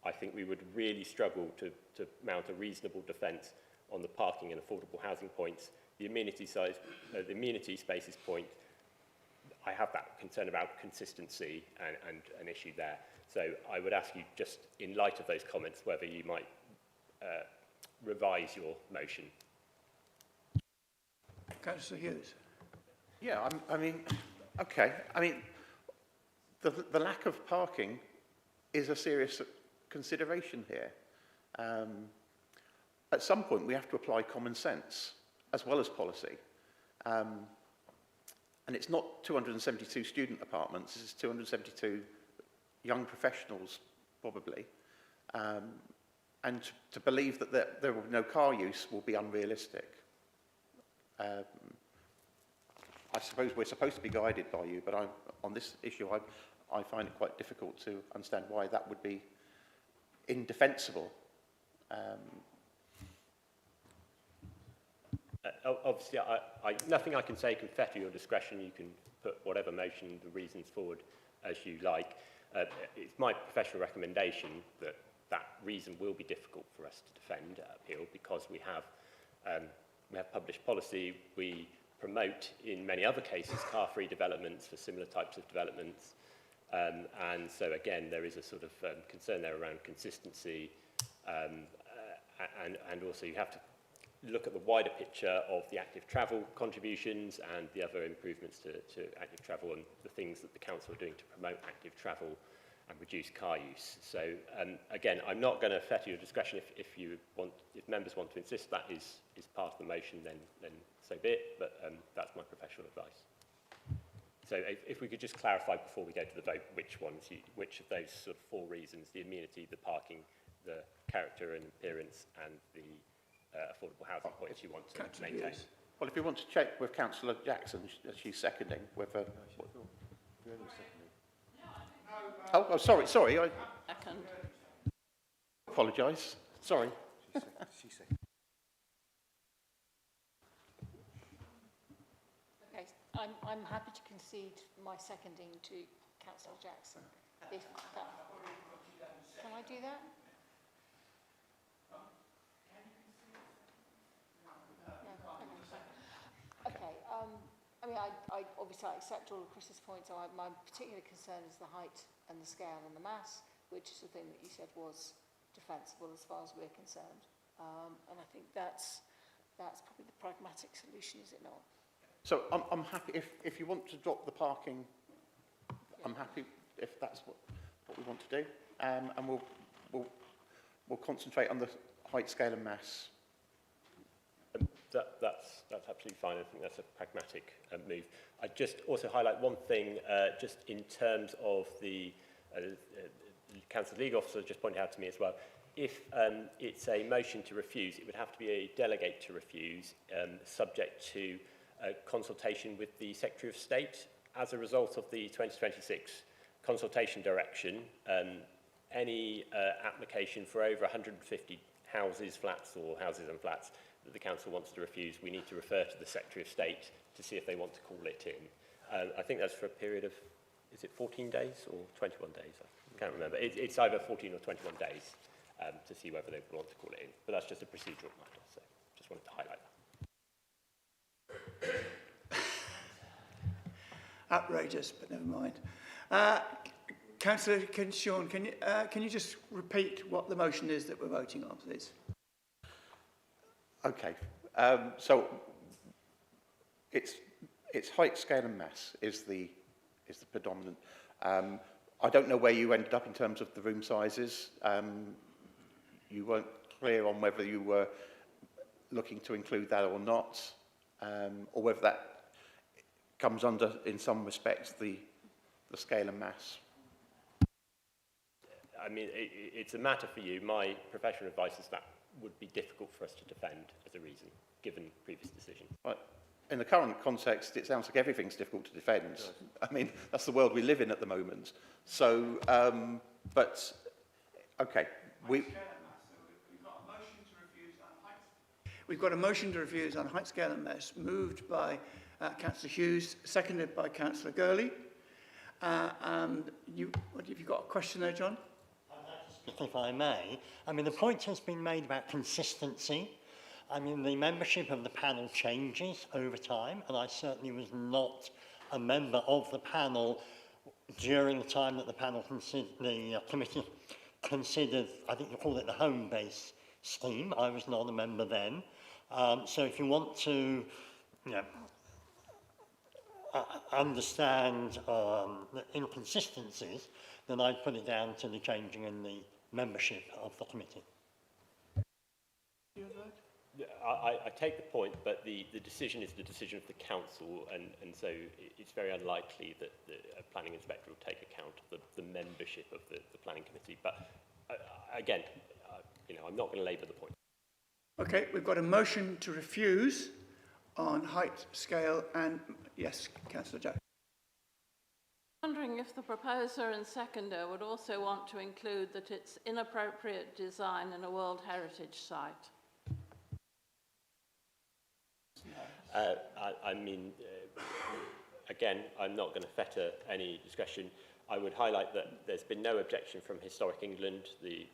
I think we would really struggle to mount a reasonable defence on the parking and affordable housing points. The amenity spaces point, I have that concern about consistency and an issue there. So I would ask you, just in light of those comments, whether you might revise your motion. Councillor Hughes. Yeah, I mean, okay. I mean, the lack of parking is a serious consideration here. At some point, we have to apply common sense as well as policy. And it's not 272 student apartments, it's 272 young professionals, probably. And to believe that there will be no car use will be unrealistic. I suppose we're supposed to be guided by you, but on this issue, I find it quite difficult to understand why that would be indefensible. Obviously, nothing I can say can fetter your discretion. You can put whatever motion, the reasons forward as you like. It's my professional recommendation that that reason will be difficult for us to defend appeal, because we have published policy. We promote, in many other cases, car-free developments for similar types of developments. And so, again, there is a sort of concern there around consistency. And also you have to look at the wider picture of the active travel contributions and the other improvements to active travel and the things that the council are doing to promote active travel and reduce car use. So again, I'm not going to fetter your discretion. If members want to insist that is part of the motion, then so be it, but that's my professional advice. So if we could just clarify before we go to the vote which of those sort of four reasons, the amenity, the parking, the character and appearance, and the affordable housing points you want to maintain. Well, if you want to check with Councillor Jackson, she's seconding, whether... Oh, sorry. I apologise. Sorry. She's second. Okay, I'm happy to concede my seconding to Councillor Jackson. If that, can I do that? Okay. I mean, I obviously accept all of Chris's points. My particular concern is the height and the scale and the mass, which is the thing that you said was defensible as far as we're concerned. And I think that's probably the pragmatic solution, is it not? So I'm happy if you want to drop the parking. Yeah. I'm happy if that's what we want to do, and we'll concentrate on the height, scale, and mass. That's absolutely fine. I think that's a pragmatic move. I'd just also highlight one thing, just in terms of the Council League Officer just pointed out to me as well. If it's a motion to refuse, it would have to be a delegate to refuse, subject to consultation with the Secretary of State. As a result of the 2026 consultation direction, any application for over 150 houses, flats, or houses and flats that the council wants to refuse, we need to refer to the Secretary of State to see if they want to call it in. I think that's for a period of, is it 14 days or 21 days? I can't remember. It's either 14 or 21 days to see whether they want to call it in. But that's just a procedural matter, so just wanted to highlight that. Outrageous, but never mind. Councillor Sean, can you just repeat what the motion is that we're voting on, please? Okay. So it's it's height, scale and mass is the predominant. I don't know where you ended up in terms of the room sizes. You weren't clear on whether you were looking to include that or not, or whether that comes under, in some respects, the scale and mass. I mean, it's a matter for you. My professional advice is that would be difficult for us to defend as a reason, given previous decision. But in the current context, it sounds like everything's difficult to defend. I mean, that's the world we live in at the moment. So, but, okay. We've got a motion to refuse on height, scale and mass, moved by Councillor Hughes, seconded by Councillor Gurley. And have you got a question there, John? If I may, I mean, the point has been made about consistency. I mean, the membership of the panel changes over time, and I certainly was not a member of the panel during the time that the panel committee considered, I think you called it the home base scheme. I was not a member then. So if you want to, understand the inconsistencies, then I'd put it down to the changing in the membership of the committee. I take the point, but the decision is the decision of the council, and so it's very unlikely that a planning inspector will take account of the membership of the planning committee. But again, I'm not going to labour the point. Okay, we've got a motion to refuse on height, scale, and yes, Councillor Jack. I'm wondering if the proposer and seconder would also want to include that it's inappropriate design in a World Heritage site. I mean, again, I'm not going to fetter any discretion. I would highlight that there's been no objection from Historic England, the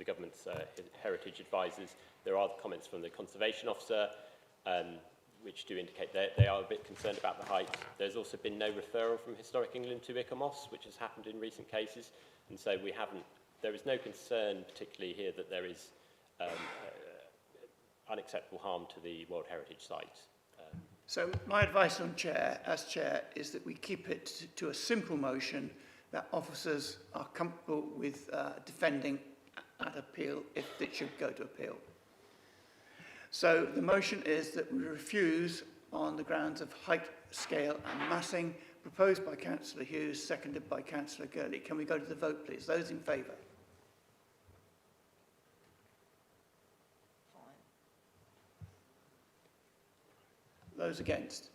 government's heritage advisors. There are comments from the Conservation Officer, which do indicate that they are a bit concerned about the height. There's also been no referral from Historic England to ICOMOS, which has happened in recent cases, and so there is no concern particularly here that there is unacceptable harm to the World Heritage site. So my advice as chair, is that we keep it to a simple motion that officers are comfortable with defending at appeal if it should go to appeal. So the motion is that we refuse on the grounds of height, scale and massing, proposed by Councillor Hughes, seconded by Councillor Gurley. Can we go to the vote, please? Those in favour? Those against?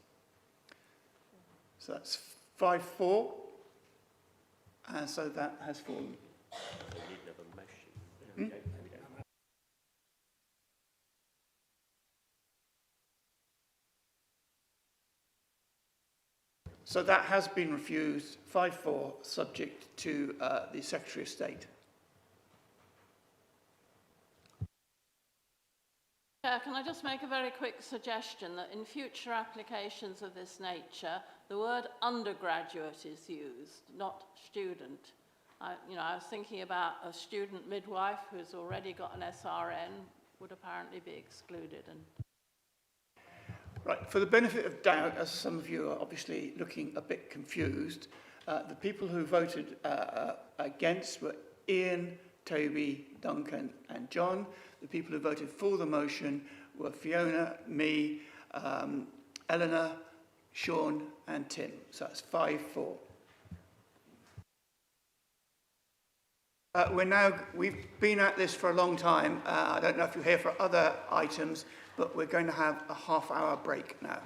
So that's 5-4, and so that has fallen. We need another motion. Okay, there we go. So that has been refused, 5-4, subject to the Secretary of State. Can I just make a very quick suggestion that in future applications of this nature, the word undergraduate is used, not student. I was thinking about a student midwife who's already got an SRN would apparently be excluded. Right, for the benefit of doubt, as some of you are obviously looking a bit confused, the people who voted against were Ian, Toby, Duncan and John. The people who voted for the motion were Fiona, me, Eleanor, Sean and Tim. So that's 5-4. We've been at this for a long time. I don't know if you're here for other items, but we're going to have a half-hour break now.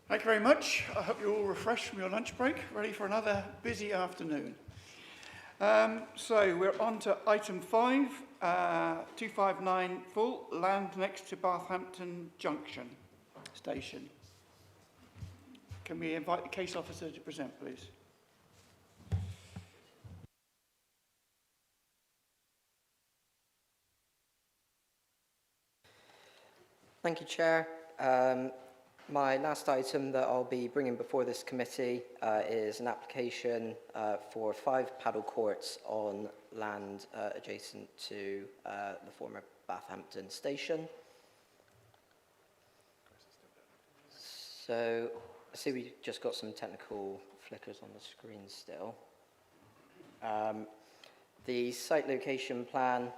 Thank you very much. I hope you're all refreshed from your lunch break, ready for another busy afternoon. So we're on to item 5, 259 full, land next to Bathampton Junction Station. Can we invite the case officer to present, please? Thank you, Chair. My last item that I'll be bringing before this committee is an application for 5 paddle courts on land adjacent to the former Bathampton station. So I see we just got some technical flickers on the screen still. The site location plan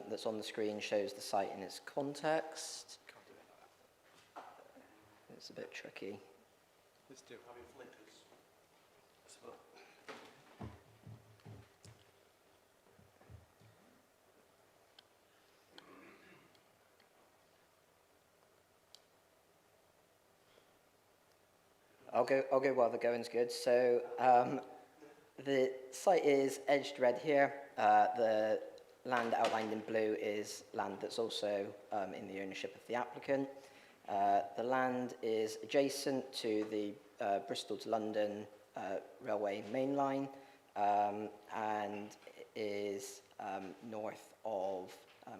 that's on the screen shows the site in its context. It's a bit tricky. Let's do having flickers. I'll go while the going's good. So the site is edged red here. The land outlined in blue is land that's also in the ownership of the applicant. The land is adjacent to the Bristol to London railway main line and is north of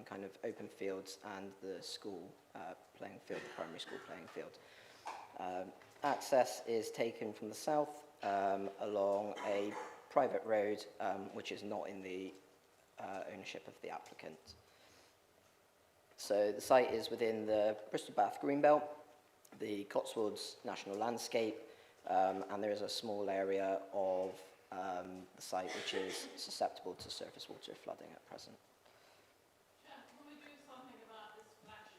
kind of open fields and the school playing field, the primary school playing field. Access is taken from the south along a private road which is not in the ownership of the applicant. So the site is within the Bristol Bath Greenbelt, the Cotswolds National Landscape, and there is a small area of the site which is susceptible to surface water flooding at present. Can we do something about this flashing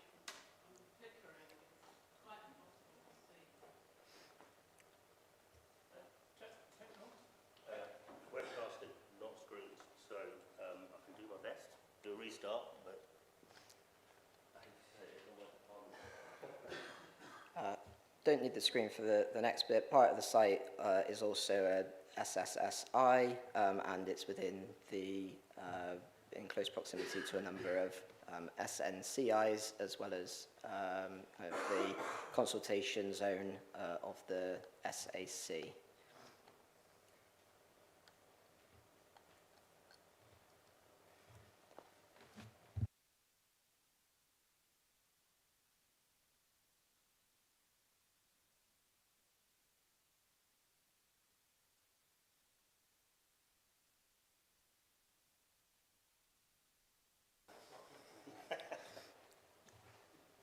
and flickering? It's quite impossible to see. Webcasting, not screens, so I can do my best, do a restart, but Don't need the screen for the next bit. Part of the site is also a SSSI, and it's within the in close proximity to a number of SNCIs, as well as the consultation zone of the SAC.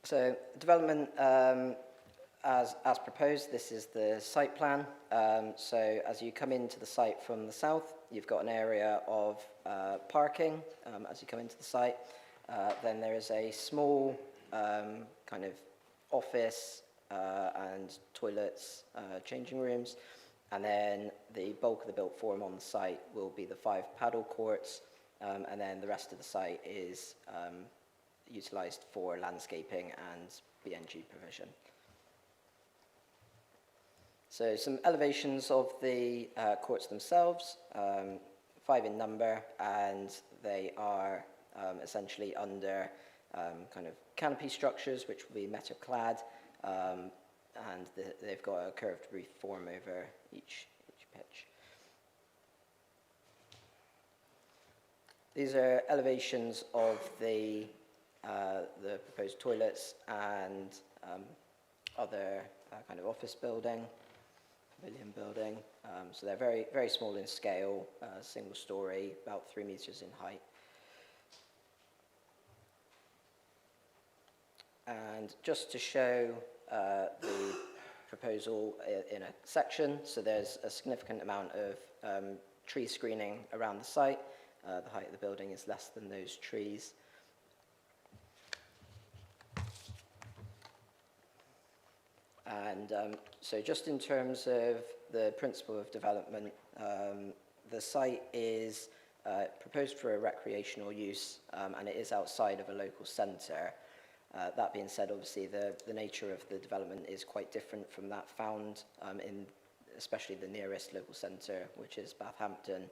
So development as proposed, this is the site plan. So as you come into the site from the south, you've got an area of parking as you come into the site. Then there is a small kind of office and toilets, changing rooms. And then the bulk of the built form on the site will be the 5 paddle courts. And then the rest of the site is utilised for landscaping and BNG provision. So some elevations of the courts themselves, 5 in number, and they are essentially under kind of canopy structures, which will be metal clad, and they've got a curved roof form over each pitch. These are elevations of the proposed toilets and other kind of office building, pavilion building. So they're very, very small in scale, single story, about 3 meters in height. And just to show the proposal in a section, so there's a significant amount of tree screening around the site. The height of the building is less than those trees. And so just in terms of the principle of development, the site is proposed for a recreational use, and it is outside of a local centre. That being said, obviously the nature of the development is quite different from that found in especially the nearest local centre, which is Bathampton,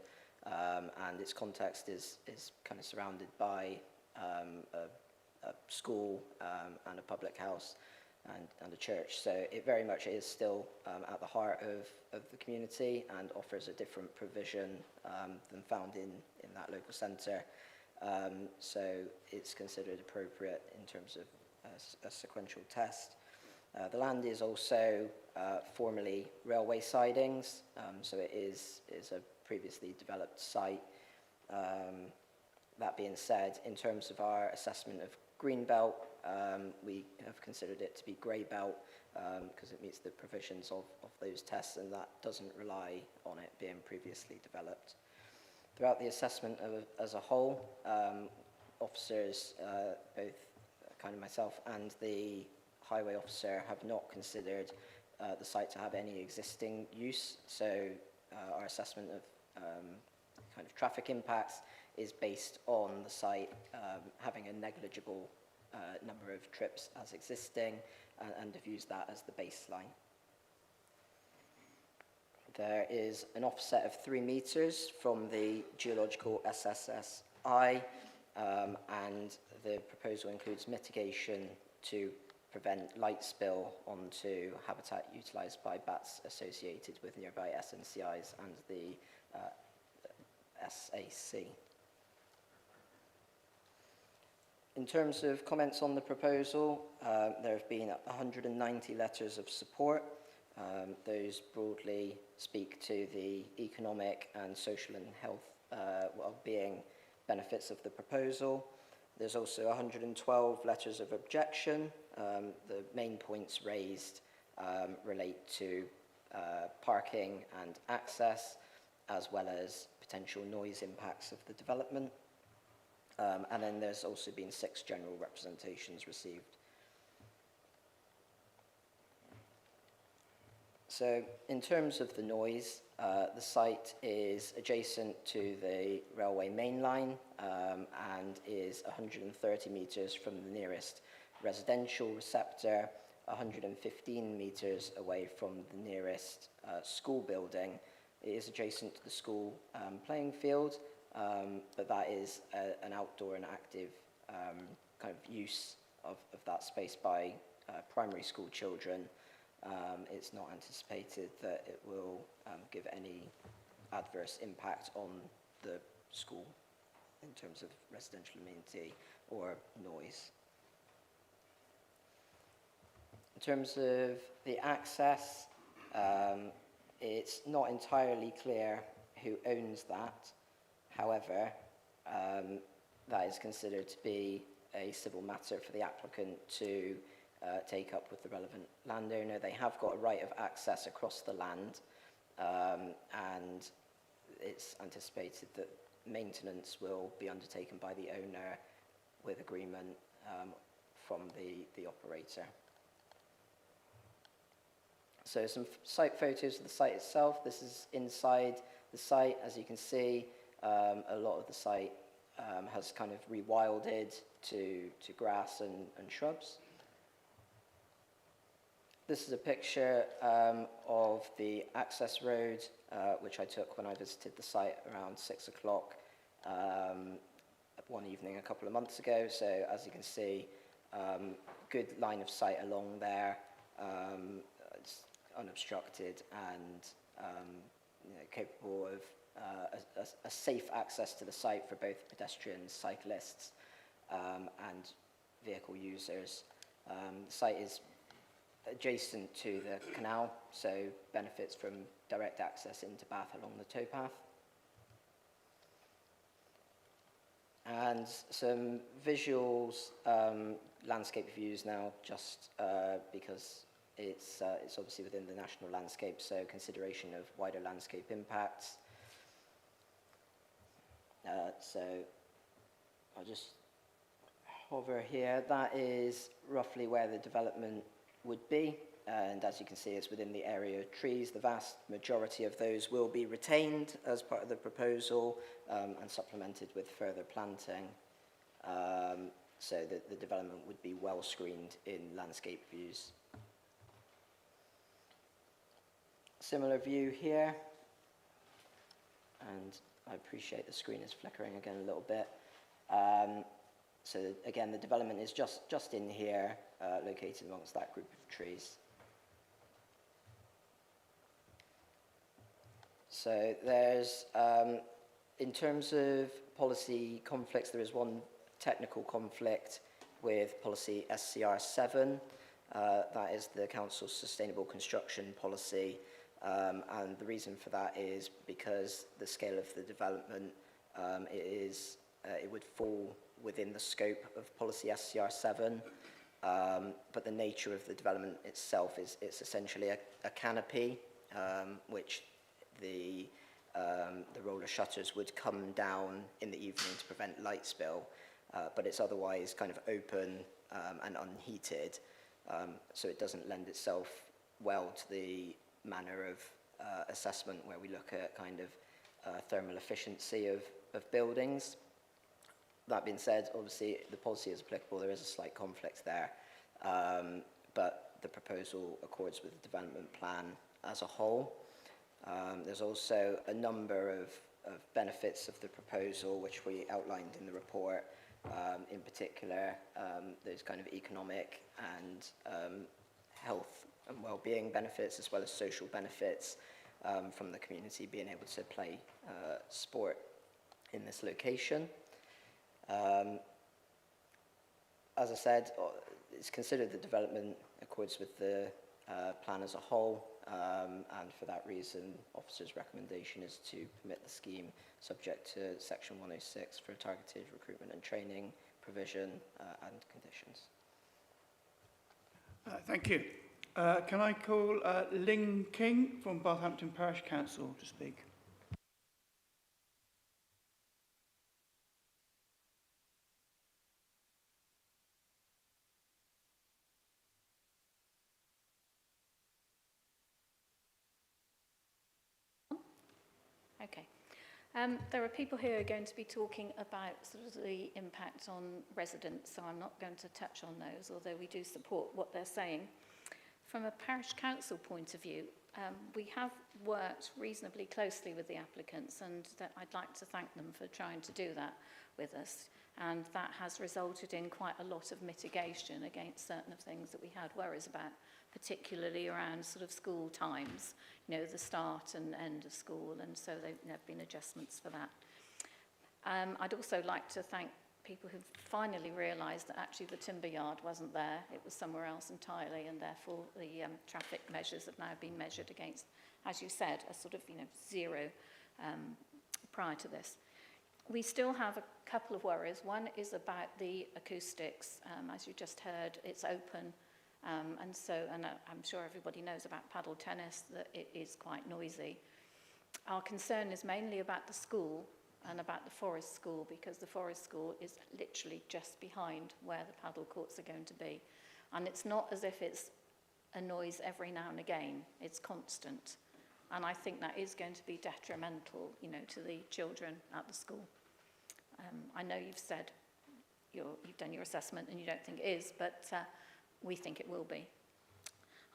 and its context is kind of surrounded by a school and a public house and a church. So it very much is still at the heart of the community and offers a different provision than found in that local centre. So it's considered appropriate in terms of a sequential test. The land is also formerly railway sidings, so it is a previously developed site. That being said, in terms of our assessment of green belt, we have considered it to be grey belt because it meets the provisions of those tests, and that doesn't rely on it being previously developed. Throughout the assessment as a whole, officers, both kind of myself and the highway officer, have not considered the site to have any existing use. So our assessment of kind of traffic impacts is based on the site having a negligible number of trips as existing, and have used that as the baseline. There is an offset of 3 metres from the geological SSSI, and the proposal includes mitigation to prevent light spill onto habitat utilised by bats associated with nearby SNCIs and the SAC. In terms of comments on the proposal, there have been 190 letters of support. Those broadly speak to the economic and social and health well-being benefits of the proposal. There's also 112 letters of objection. The main points raised relate to parking and access, as well as potential noise impacts of the development. And then there's also been 6 general representations received. So in terms of the noise, the site is adjacent to the railway main line and is 130 metres from the nearest residential receptor, 115 metres away from the nearest school building. It is adjacent to the school playing field, but that is an outdoor and active kind of use of that space by primary school children. It's not anticipated that it will give any adverse impact on the school in terms of residential amenity or noise. In terms of the access, it's not entirely clear who owns that. However, that is considered to be a civil matter for the applicant to take up with the relevant landowner. They have got a right of access across the land, and it's anticipated that maintenance will be undertaken by the owner with agreement from the operator. So some site photos of the site itself. This is inside the site. As you can see, a lot of the site has kind of rewilded to grass and shrubs. This is a picture of the access road, which I took when I visited the site around 6 o'clock one evening a couple of months ago. So as you can see, good line of sight along there. It's unobstructed and capable of a safe access to the site for both pedestrians, cyclists, and vehicle users. The site is adjacent to the canal, so benefits from direct access into Bath along the towpath. And some visuals, landscape views now, just because it's obviously within the national landscape, so consideration of wider landscape impacts. So I'll just hover here. That is roughly where the development would be, and as you can see, it's within the area of trees. The vast majority of those will be retained as part of the proposal and supplemented with further planting. so that the development would be well screened in landscape views. Similar view here, and I appreciate the screen is flickering again a little bit. So again, the development is just in here, located amongst that group of trees. So there's, in terms of policy conflicts, there is one technical conflict with policy SCR 7. That is the Council's Sustainable Construction Policy. And the reason for that is because the scale of the development, it would fall within the scope of policy SCR 7. But the nature of the development itself is it's essentially a canopy, which the roller shutters would come down in the evening to prevent light spill, but it's otherwise kind of open and unheated, so it doesn't lend itself well to the manner of assessment where we look at kind of thermal efficiency of buildings. That being said, obviously the policy is applicable, there is a slight conflict there, but the proposal accords with the development plan as a whole. There's also a number of benefits of the proposal which we outlined in the report, in particular those kind of economic and health and well-being benefits, as well as social benefits from the community being able to play sport in this location. As I said, it's considered the development accords with the plan as a whole, and for that reason, officer's recommendation is to permit the scheme subject to section 106 for targeted recruitment and training, provision and conditions. Thank you. Can I call Ling King from Barthampton Parish Council to speak? Okay. There are people here who are going to be talking about sort of the impact on residents, so I'm not going to touch on those, although we do support what they're saying. From a parish council point of view, we have worked reasonably closely with the applicants, and that I'd like to thank them for trying to do that with us. And that has resulted in quite a lot of mitigation against certain of things that we had worries about, particularly around sort of school times, you know, the start and end of school, and so there have been adjustments for that. I'd also like to thank people who've finally realised that actually the timber yard wasn't there, it was somewhere else entirely, and therefore the traffic measures have now been measured against, as you said, a sort of, you know, zero prior to this. We still have a couple of worries. One is about the acoustics. As you just heard, it's open, and I'm sure everybody knows about paddle tennis, that it is quite noisy. Our concern is mainly about the school and about the forest school, because the forest school is literally just behind where the paddle courts are going to be. And it's not as if it's a noise every now and again, it's constant. And I think that is going to be detrimental, you know, to the children at the school. I know you've said you've done your assessment and you don't think it is, but we think it will be.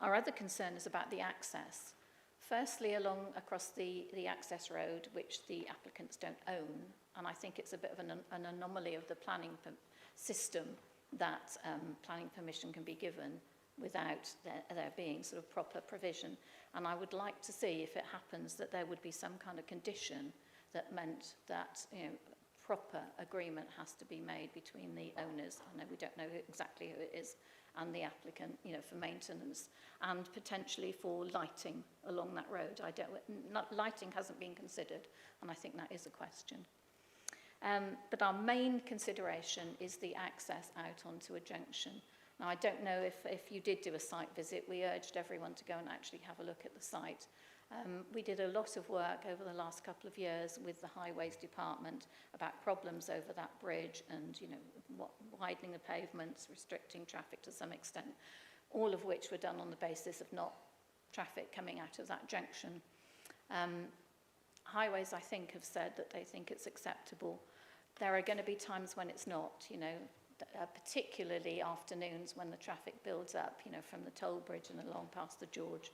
Our other concern is about the access. Firstly, across the access road, which the applicants don't own, and I think it's a bit of an anomaly of the planning system that planning permission can be given without there being sort of proper provision. And I would like to see, if it happens, that there would be some kind of condition that meant that, you know, proper agreement has to be made between the owners. I know we don't know exactly who it is, and the applicant, you know, for maintenance and potentially for lighting along that road. Lighting hasn't been considered, and I think that is a question. But our main consideration is the access out onto a junction. Now, I don't know if you did do a site visit. We urged everyone to go and actually have a look at the site. We did a lot of work over the last couple of years with the Highways Department about problems over that bridge and, you know, widening the pavements, restricting traffic to some extent, all of which were done on the basis of not traffic coming out of that junction. Highways, I think, have said that they think it's acceptable. There are going to be times when it's not, you know. particularly afternoons when the traffic builds up, you know, from the toll bridge and along past the George.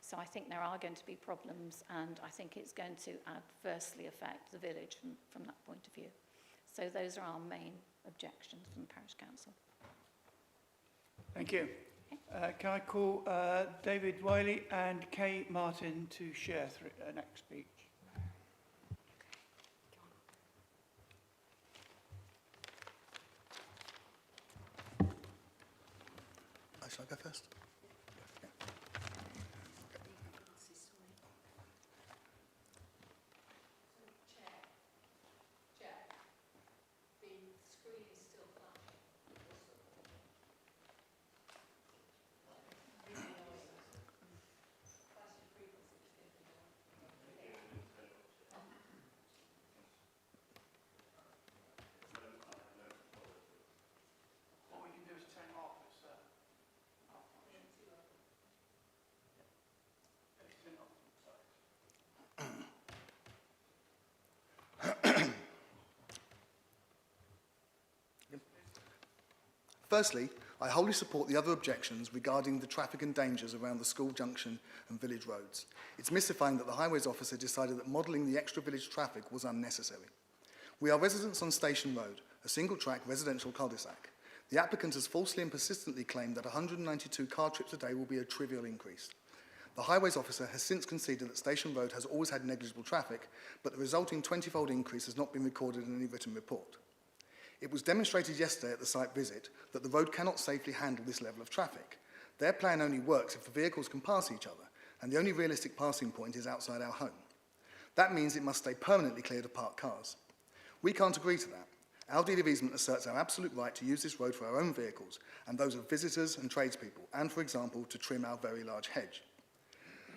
So I think there are going to be problems, and I think it's going to adversely affect the village from that point of view. So those are our main objections from the Parish Council. Thank you. Can I call David Wiley and Kay Martin to share next speech? Shall I go first? Firstly, I wholly support the other objections regarding the traffic and dangers around the school junction and village roads. It's mystifying that the highways officer decided that modelling the extra village traffic was unnecessary. We are residents on Station Road, a single-track residential cul-de-sac. The applicant has falsely and persistently claimed that 192 car trips a day will be a trivial increase. The highways officer has since conceded that Station Road has always had negligible traffic, but the resulting 20-fold increase has not been recorded in any written report. It was demonstrated yesterday at the site visit that the road cannot safely handle this level of traffic. Their plan only works if the vehicles can pass each other, and the only realistic passing point is outside our home. That means it must stay permanently cleared of parked cars. We can't agree to that. Our deed of easement asserts our absolute right to use this road for our own vehicles and those of visitors and tradespeople, and, for example, to trim our very large hedge.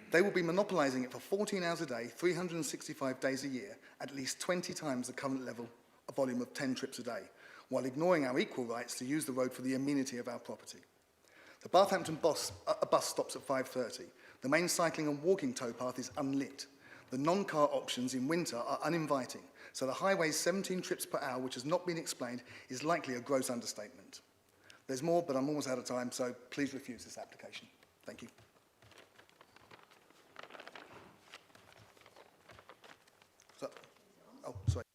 They will be monopolising it for 14 hours a day, 365 days a year, at least 20 times the current level of volume of 10 trips a day, while ignoring our equal rights to use the road for the amenity of our property. The Bathampton bus stops at 5:30. The main cycling and walking towpath is unlit. The non-car options in winter are uninviting, so the highway's 17 trips per hour, which has not been explained, is likely a gross understatement. There's more, but I'm almost out of time, so please refuse this application. Thank you. Oh, sorry.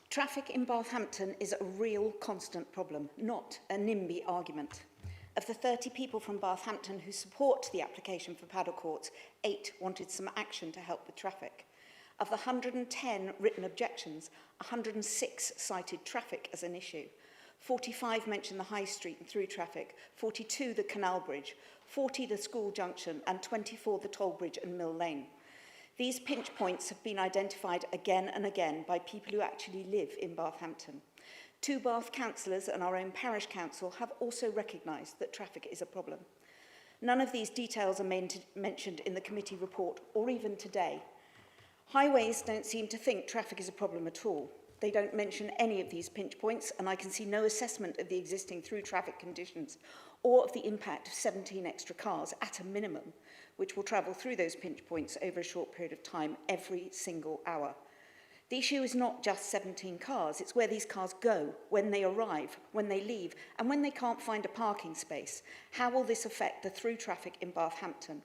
Traffic in Bathampton is a real constant problem, not a NIMBY argument. Of the 30 people from Bathampton who support the application for paddle courts, 8 wanted some action to help with traffic. Of the 110 written objections, 106 cited traffic as an issue. 45 mentioned the high street and through traffic, 42 the canal bridge, 40 the school junction, and 24 the toll bridge and Mill Lane. These pinch points have been identified again and again by people who actually live in Bathampton. 2 Bath councillors and our own parish council have also recognised that traffic is a problem. None of these details are mentioned in the committee report or even today. Highways don't seem to think traffic is a problem at all. They don't mention any of these pinch points, and I can see no assessment of the existing through traffic conditions or of the impact of 17 extra cars at a minimum, which will travel through those pinch points over a short period of time every single hour. The issue is not just 17 cars, it's where these cars go, when they arrive, when they leave, and when they can't find a parking space. How will this affect the through traffic in Bathampton?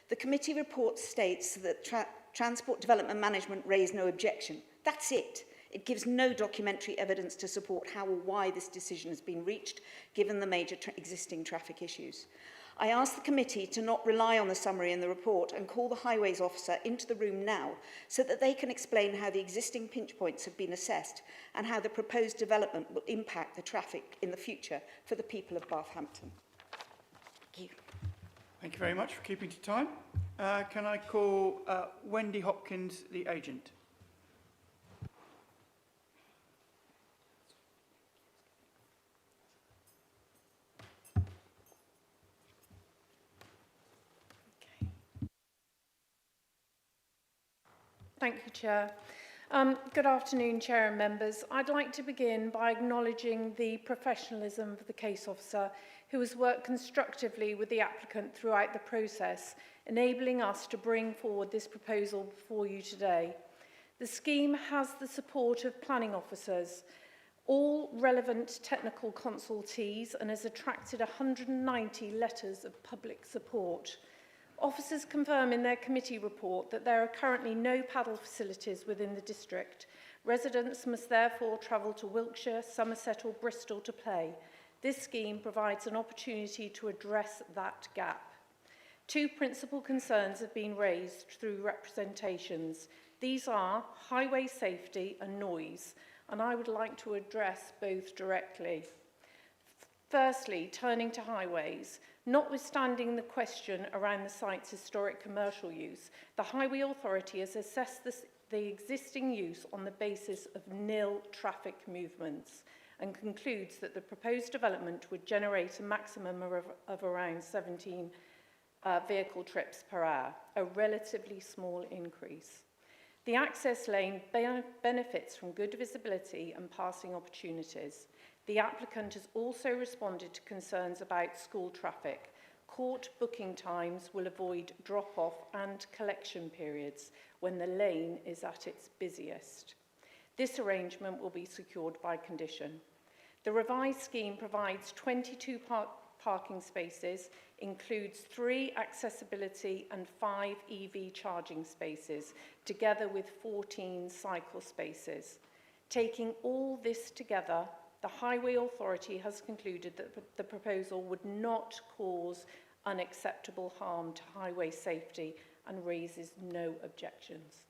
The committee report states that Transport Development Management raised no objection. That's it. It gives no documentary evidence to support how or why this decision has been reached, given the major existing traffic issues. I ask the committee to not rely on the summary in the report and call the highways officer into the room now so that they can explain how the existing pinch points have been assessed and how the proposed development will impact the traffic in the future for the people of Bathampton. Thank you. Thank you very much for keeping to time. Can I call Wendy Hopkins, the agent? Thank you, Chair. Good afternoon, Chair and members. I'd like to begin by acknowledging the professionalism of the case officer who has worked constructively with the applicant throughout the process, enabling us to bring forward this proposal before you today. The scheme has the support of planning officers, all relevant technical consultees, and has attracted 190 letters of public support. Officers confirm in their committee report that there are currently no paddle facilities within the district. Residents must therefore travel to Wiltshire, Somerset or Bristol to play. This scheme provides an opportunity to address that gap. Two principal concerns have been raised through representations. These are highway safety and noise, and I would like to address both directly. Firstly, turning to highways, notwithstanding the question around the site's historic commercial use, the Highway Authority has assessed the existing use on the basis of nil traffic movements and concludes that the proposed development would generate a maximum of around 17 vehicle trips per hour, a relatively small increase. The access lane benefits from good visibility and passing opportunities. The applicant has also responded to concerns about school traffic. Court booking times will avoid drop-off and collection periods when the lane is at its busiest. This arrangement will be secured by condition. The revised scheme provides 22 parking spaces, includes 3 accessibility and 5 EV charging spaces, together with 14 cycle spaces. Taking all this together, the Highway Authority has concluded that the proposal would not cause unacceptable harm to highway safety and raises no objections.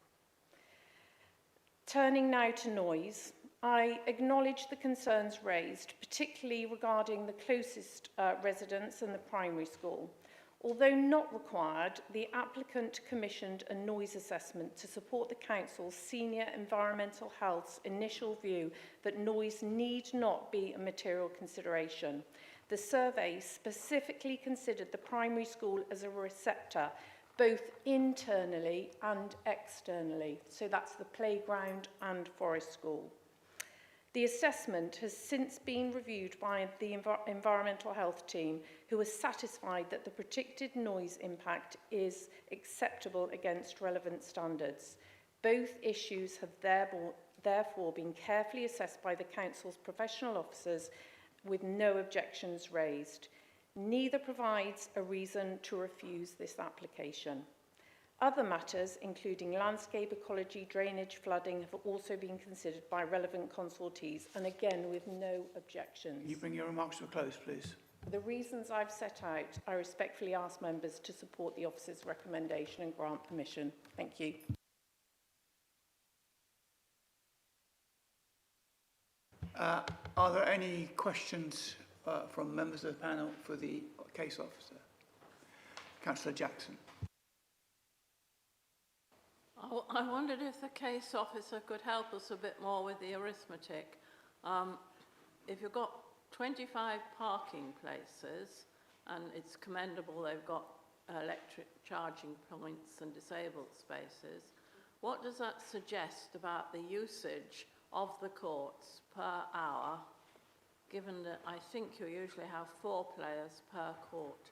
Turning now to noise, I acknowledge the concerns raised, particularly regarding the closest residents and the primary school. Although not required, the applicant commissioned a noise assessment to support the Council's Senior Environmental Health's initial view that noise need not be a material consideration. The survey specifically considered the primary school as a receptor, both internally and externally. So that's the playground and forest school. The assessment has since been reviewed by the Environmental Health team, who is satisfied that the predicted noise impact is acceptable against relevant standards. Both issues have therefore been carefully assessed by the Council's professional officers with no objections raised. Neither provides a reason to refuse this application. Other matters, including landscape ecology, drainage, flooding, have also been considered by relevant consultees, and again with no objections. Can you bring your remarks to a close, please? For the reasons I've set out, I respectfully ask members to support the officer's recommendation and grant permission. Thank you. Are there any questions from members of the panel for the case officer? Councillor Jackson. I wondered if the case officer could help us a bit more with the arithmetic. If you've got 25 parking places, and it's commendable they've got electric charging points and disabled spaces, what does that suggest about the usage of the courts per hour, given that I think you usually have 4 players per court?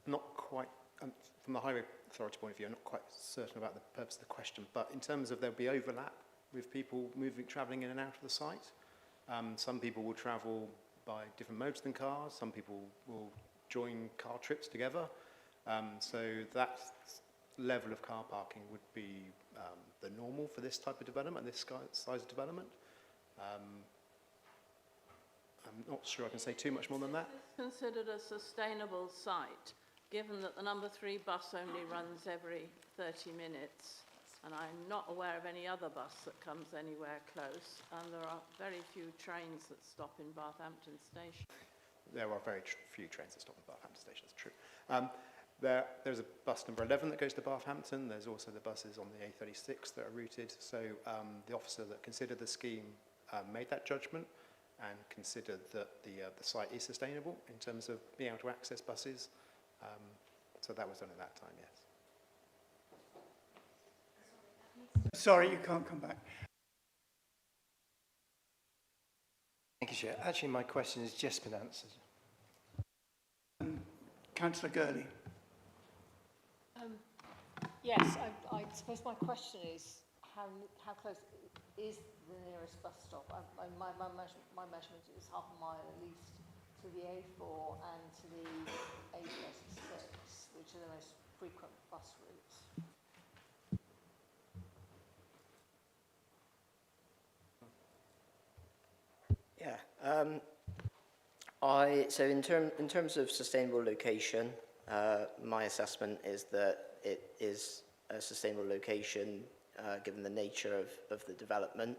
Not quite, from the Highway Authority point of view, I'm not quite certain about the purpose of the question, but in terms of there'll be overlap with people travelling in and out of the site. Some people will travel by different modes than cars, some people will join car trips together. So that level of car parking would be the normal for this type of development, this size of development. I'm not sure I can say too much more than that. Is this considered a sustainable site, given that the number 3 bus only runs every 30 minutes, and I'm not aware of any other bus that comes anywhere close, and there are very few trains that stop in Barthampton Station? There are very few trains that stop at Barthampton Station, that's true. There's a bus number 11 that goes to Barthampton. There's also the buses on the A36 that are routed. So the officer that considered the scheme made that judgment and considered that the site is sustainable in terms of being able to access buses. So that was done at that time, yes. Sorry, you can't come back. Thank you, Chair. Actually, my question has just been answered. Councillor Gurley. Yes, I suppose my question is how close is the nearest bus stop? My measurement is half a mile at least to the A4 and to the A36, which are the most frequent bus routes. Yeah. So in terms of sustainable location, my assessment is that it is a sustainable location given the nature of the development.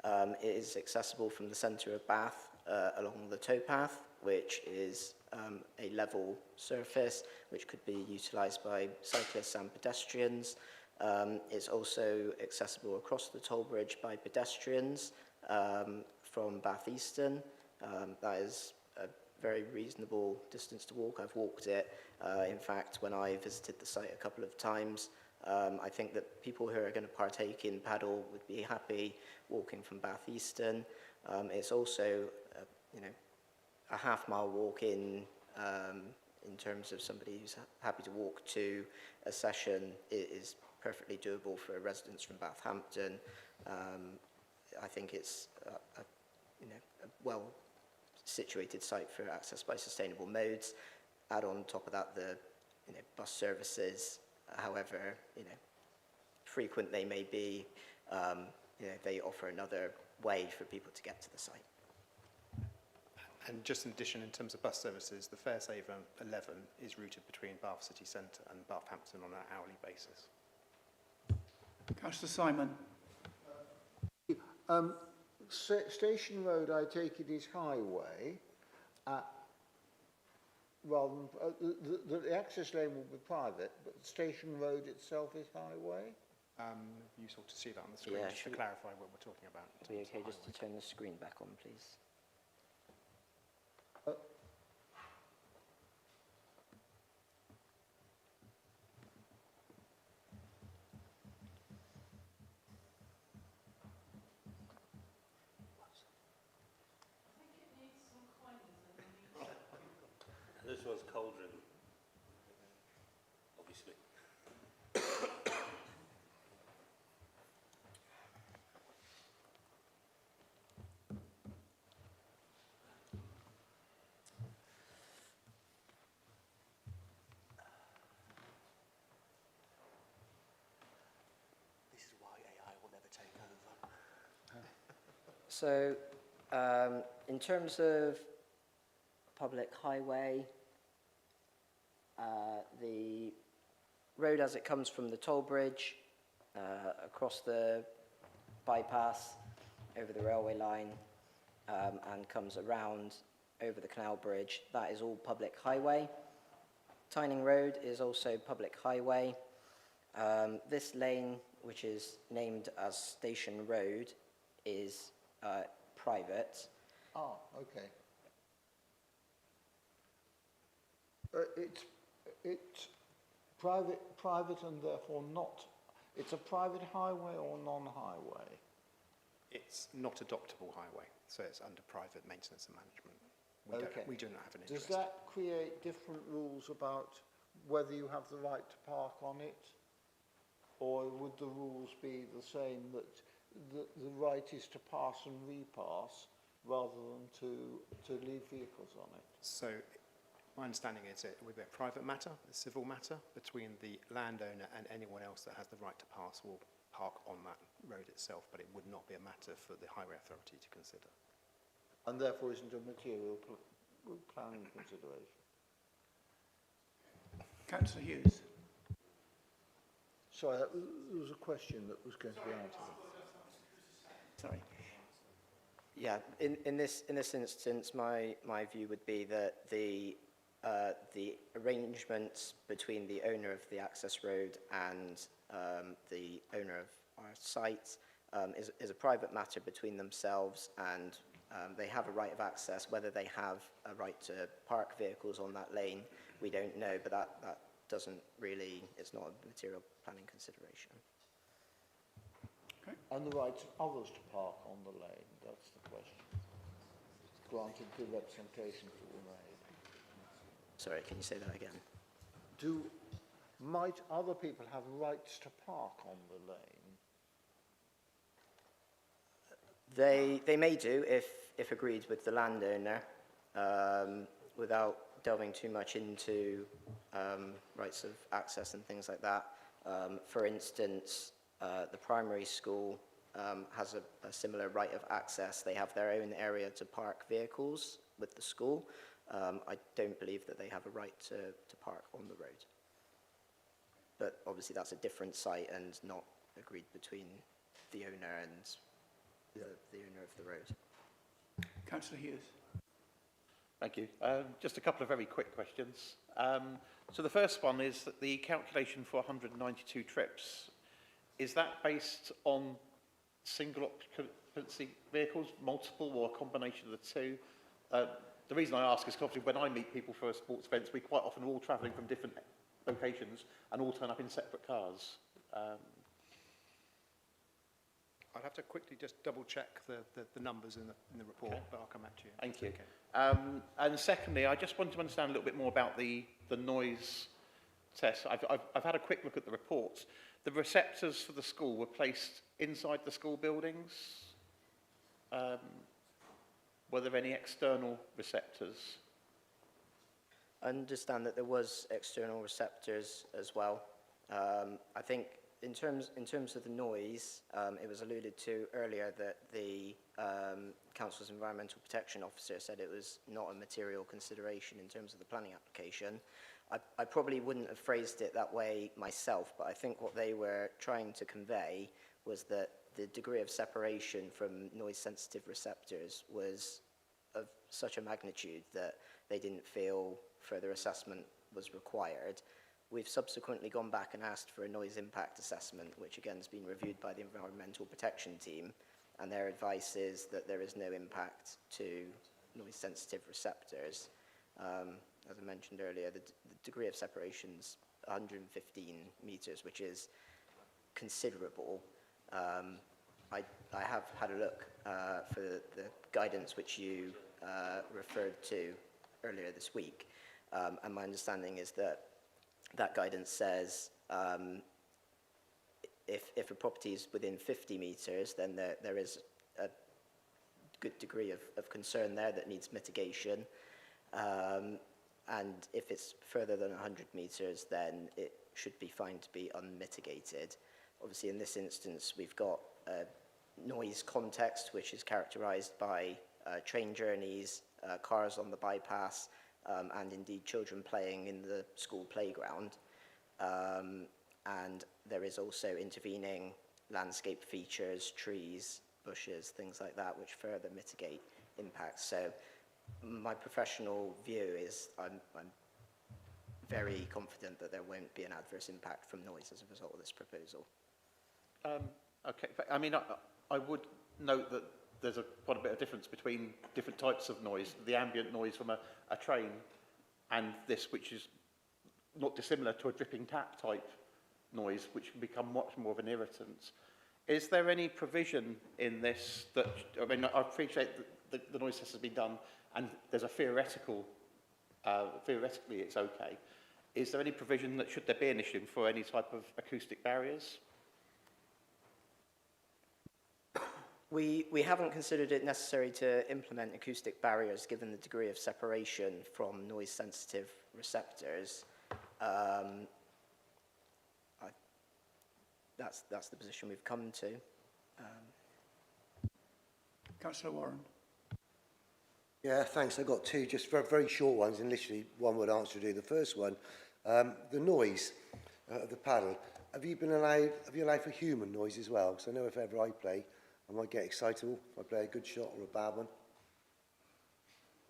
It is accessible from the centre of Bath along the towpath, which is a level surface which could be utilised by cyclists and pedestrians. It's also accessible across the toll bridge by pedestrians from Bath Easton. That is a very reasonable distance to walk. I've walked it. In fact, when I visited the site a couple of times, I think that people who are going to partake in paddle would be happy walking from Bath Easton. It's also, a half-mile walk in terms of somebody who's happy to walk to a session. It is perfectly doable for residents from Bathampton. I think it's a well-situated site for access by sustainable modes. Add on top of that the bus services, however frequent they may be, they offer another way for people to get to the site. And just in addition, in terms of bus services, the Fairsaver 11 is routed between Bath City Centre and Bathampton on an hourly basis. Councillor Simon. Station Road, I take it, is highway. Rather than, the access lane will be private, but the Station Road itself is highway? Useful to see that on the screen, Yeah, just to clarify what we're talking about. Are we okay just to turn the screen back on, please? This one's coal driven, obviously. This is why AI will never take over. So, in terms of public highway, the road as it comes from the toll bridge, across the bypass, over the railway line, and comes around over the canal bridge, that is all public highway. Tyning Road is also public highway. This lane, which is named as Station Road, is private. Ah, okay. It's private and therefore not. It's a private highway or non-highway? It's not adoptable highway, so it's under private maintenance and management. We do not have an interest. Does that create different rules about whether you have the right to park on it? Or would the rules be the same, that the right is to pass and repass rather than to leave vehicles on it? So my understanding is it would be a private matter, a civil matter, between the landowner and anyone else that has the right to pass will park on that road itself, but it would not be a matter for the Highway Authority to consider. And therefore isn't a material planning consideration? Councillor Hughes. Sorry, there was a question that was going to be answered. Sorry. Yeah, in this instance, my view would be that the arrangements between the owner of the access road and the owner of our site is a private matter between themselves, and they have a right of access. Whether they have a right to park vehicles on that lane, we don't know, but that doesn't really, it's not a material planning consideration. And the right of others to park on the lane, that's the question. Granted good representation for all made. Sorry, can you say that again? Might other people have rights to park on the lane? They may do if agreed with the landowner, without delving too much into rights of access and things like that. For instance, the primary school has a similar right of access. They have their own area to park vehicles with the school. I don't believe that they have a right to park on the road. But obviously that's a different site and not agreed between the owner and the owner of the road. Councillor Hughes. Thank you. Just a couple of very quick questions. So the first one is that the calculation for 192 trips, is that based on single occupancy vehicles, multiple, or a combination of the two? The reason I ask is because obviously when I meet people for sports events, we quite often are all travelling from different locations and all turn up in separate cars. I'd have to quickly just double check the numbers in the report, Okay. but I'll come back to you. Thank you. Okay. And secondly, I just want to understand a little bit more about the noise test. I've had a quick look at the reports. The receptors for the school were placed inside the school buildings. Were there any external receptors? I understand that there was external receptors as well. I think in terms of the noise, it was alluded to earlier that the Council's Environmental Protection Officer said it was not a material consideration in terms of the planning application. I probably wouldn't have phrased it that way myself, but I think what they were trying to convey was that the degree of separation from noise-sensitive receptors was of such a magnitude that they didn't feel further assessment was required. We've subsequently gone back and asked for a noise impact assessment, which again has been reviewed by the Environmental Protection Team, and their advice is that there is no impact to noise-sensitive receptors. As I mentioned earlier, the degree of separation is 115 metres, which is considerable. I have had a look for the guidance which you referred to earlier this week, and my understanding is that that guidance says if a property is within 50 metres, then there is a good degree of concern there that needs mitigation. And if it's further than 100 metres, then it should be found to be unmitigated. Obviously, in this instance, we've got a noise context, which is characterised by train journeys, cars on the bypass, and indeed children playing in the school playground. And there is also intervening landscape features, trees, bushes, things like that, which further mitigate impacts. So my professional view is I'm very confident that there won't be an adverse impact from noise as a result of this proposal. Okay, but, I mean, I would note that there's quite a bit of difference between different types of noise. The ambient noise from a train and this, which is not dissimilar to a dripping tap type noise, which can become much more of an irritant. Is there any provision in this that, I mean, I appreciate that the noise test has been done and there's a theoretically it's okay. Is there any provision that should there be an issue for any type of acoustic barriers? We haven't considered it necessary to implement acoustic barriers given the degree of separation from noise-sensitive receptors. That's the position we've come to. Councillor Warren. Yeah, thanks. I've got two just very short ones, and literally one word answer to do. The first one, the noise of the paddle. Have you allowed for human noise as well? Because I know if ever I play, I might get excitable if I play a good shot or a bad one.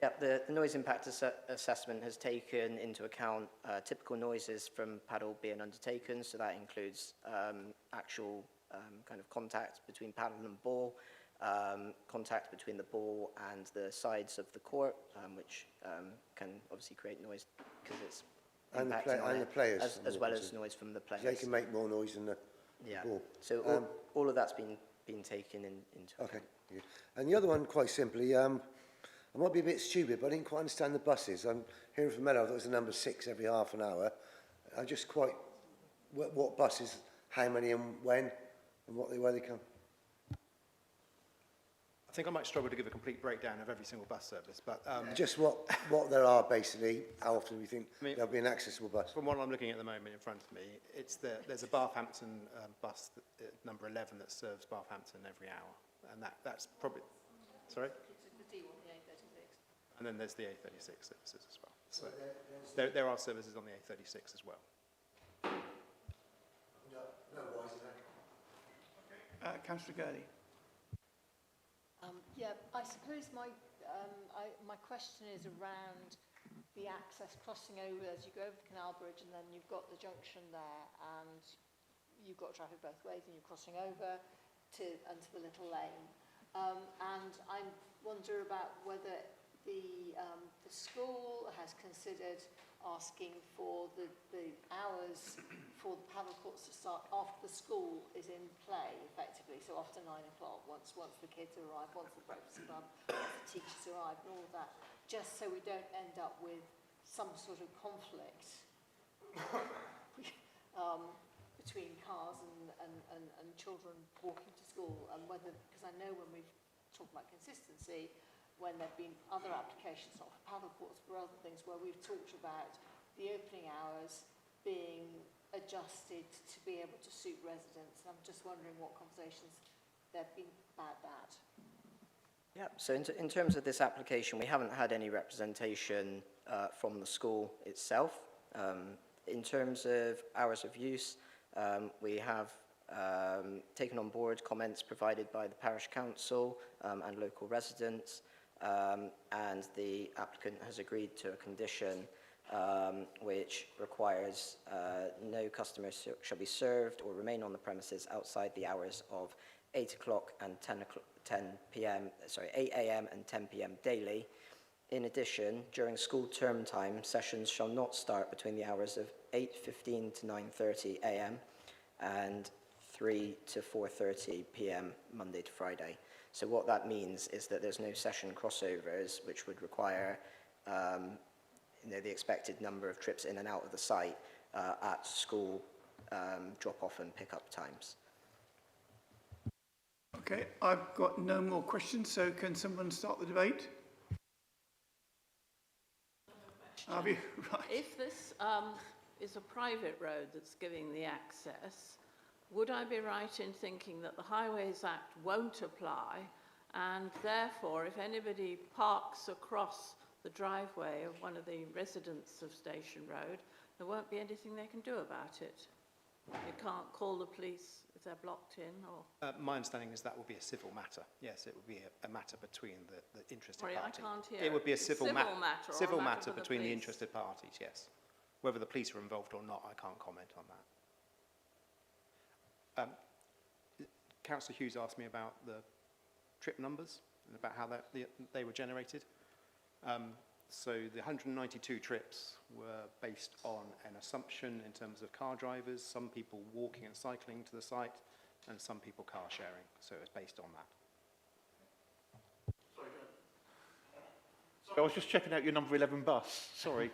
Yeah, the noise impact assessment has taken into account typical noises from paddle being undertaken, so that includes actual kind of contact between paddle and ball, contact between the ball and the sides of the court, which can obviously create noise because it's impacting on the players as well as noise from the players. They can make more noise than the ball. So all of that's been been taken into account. Okay. Yeah. And the other one, quite simply, I might be a bit stupid, but I didn't quite understand the buses. I'm hearing from Mello that there's a number 6 every half an hour. I just quite, what buses, how many and when, and where they come? I think I might struggle to give a complete breakdown of every single bus service, but... Just what there are, basically, how often we think there'll be an accessible bus. From what I'm looking at the moment in front of me, there's a Barthampton bus, number 11, that serves Barthampton every hour. And that's probably... Sorry? And then there's the A36 services as well. So there are services on the A36 as well. Councillor Gurley. Yeah, I suppose my question is around the access crossing over as you go over the Canal Bridge, and then you've got the junction there, and you've got traffic both ways, and you're crossing over onto the little lane. And I wonder about whether the school has considered asking for the hours for the paddle courts to start after the school is in play, effectively, so after 9 o'clock, once the kids arrive, once the breakfast club, once the teachers arrive, and all of that, just so we don't end up with some sort of conflict between cars and children walking to school, and whether, because I know when we've talked about consistency, when there have been other applications, not for paddle courts, but other things, where we've talked about the opening hours being adjusted to be able to suit residents. I'm just wondering what conversations there have been about that. Yeah, so in terms of this application, we haven't had any representation from the school itself. In terms of hours of use, we have taken on board comments provided by the parish council and local residents, and the applicant has agreed to a condition which requires no customers shall be served or remain on the premises outside the hours of 8 o'clock and 10 p.m. 8 a.m. and 10 p.m. daily. In addition, during school term time, sessions shall not start between the hours of 8:15 to 9:30 a.m. and 3 to 4:30 p.m. Monday to Friday. So what that means is that there's no session crossovers, which would require the expected number of trips in and out of the site at school drop-off and pick-up times. Okay, I've got no more questions, so can someone start the debate? Right. If this is a private road that's giving the access, would I be right in thinking that the Highways Act won't apply, and therefore if anybody parks across the driveway of one of the residents of Station Road, there won't be anything they can do about it? You can't call the police if they're blocked in, or... My understanding is that would be a civil matter. Yes, it would be a matter between the interested Sorry, parties. I can't hear. It would be a civil matter or a matter between the police? interested parties, yes. Whether the police are involved or not, I can't comment on that. Councillor Hughes asked me about the trip numbers and about how they were generated. So the 192 trips were based on an assumption in terms of car drivers, some people walking and cycling to the site, and some people car sharing. So it was based on that. I was just checking out your number 11 bus. Sorry.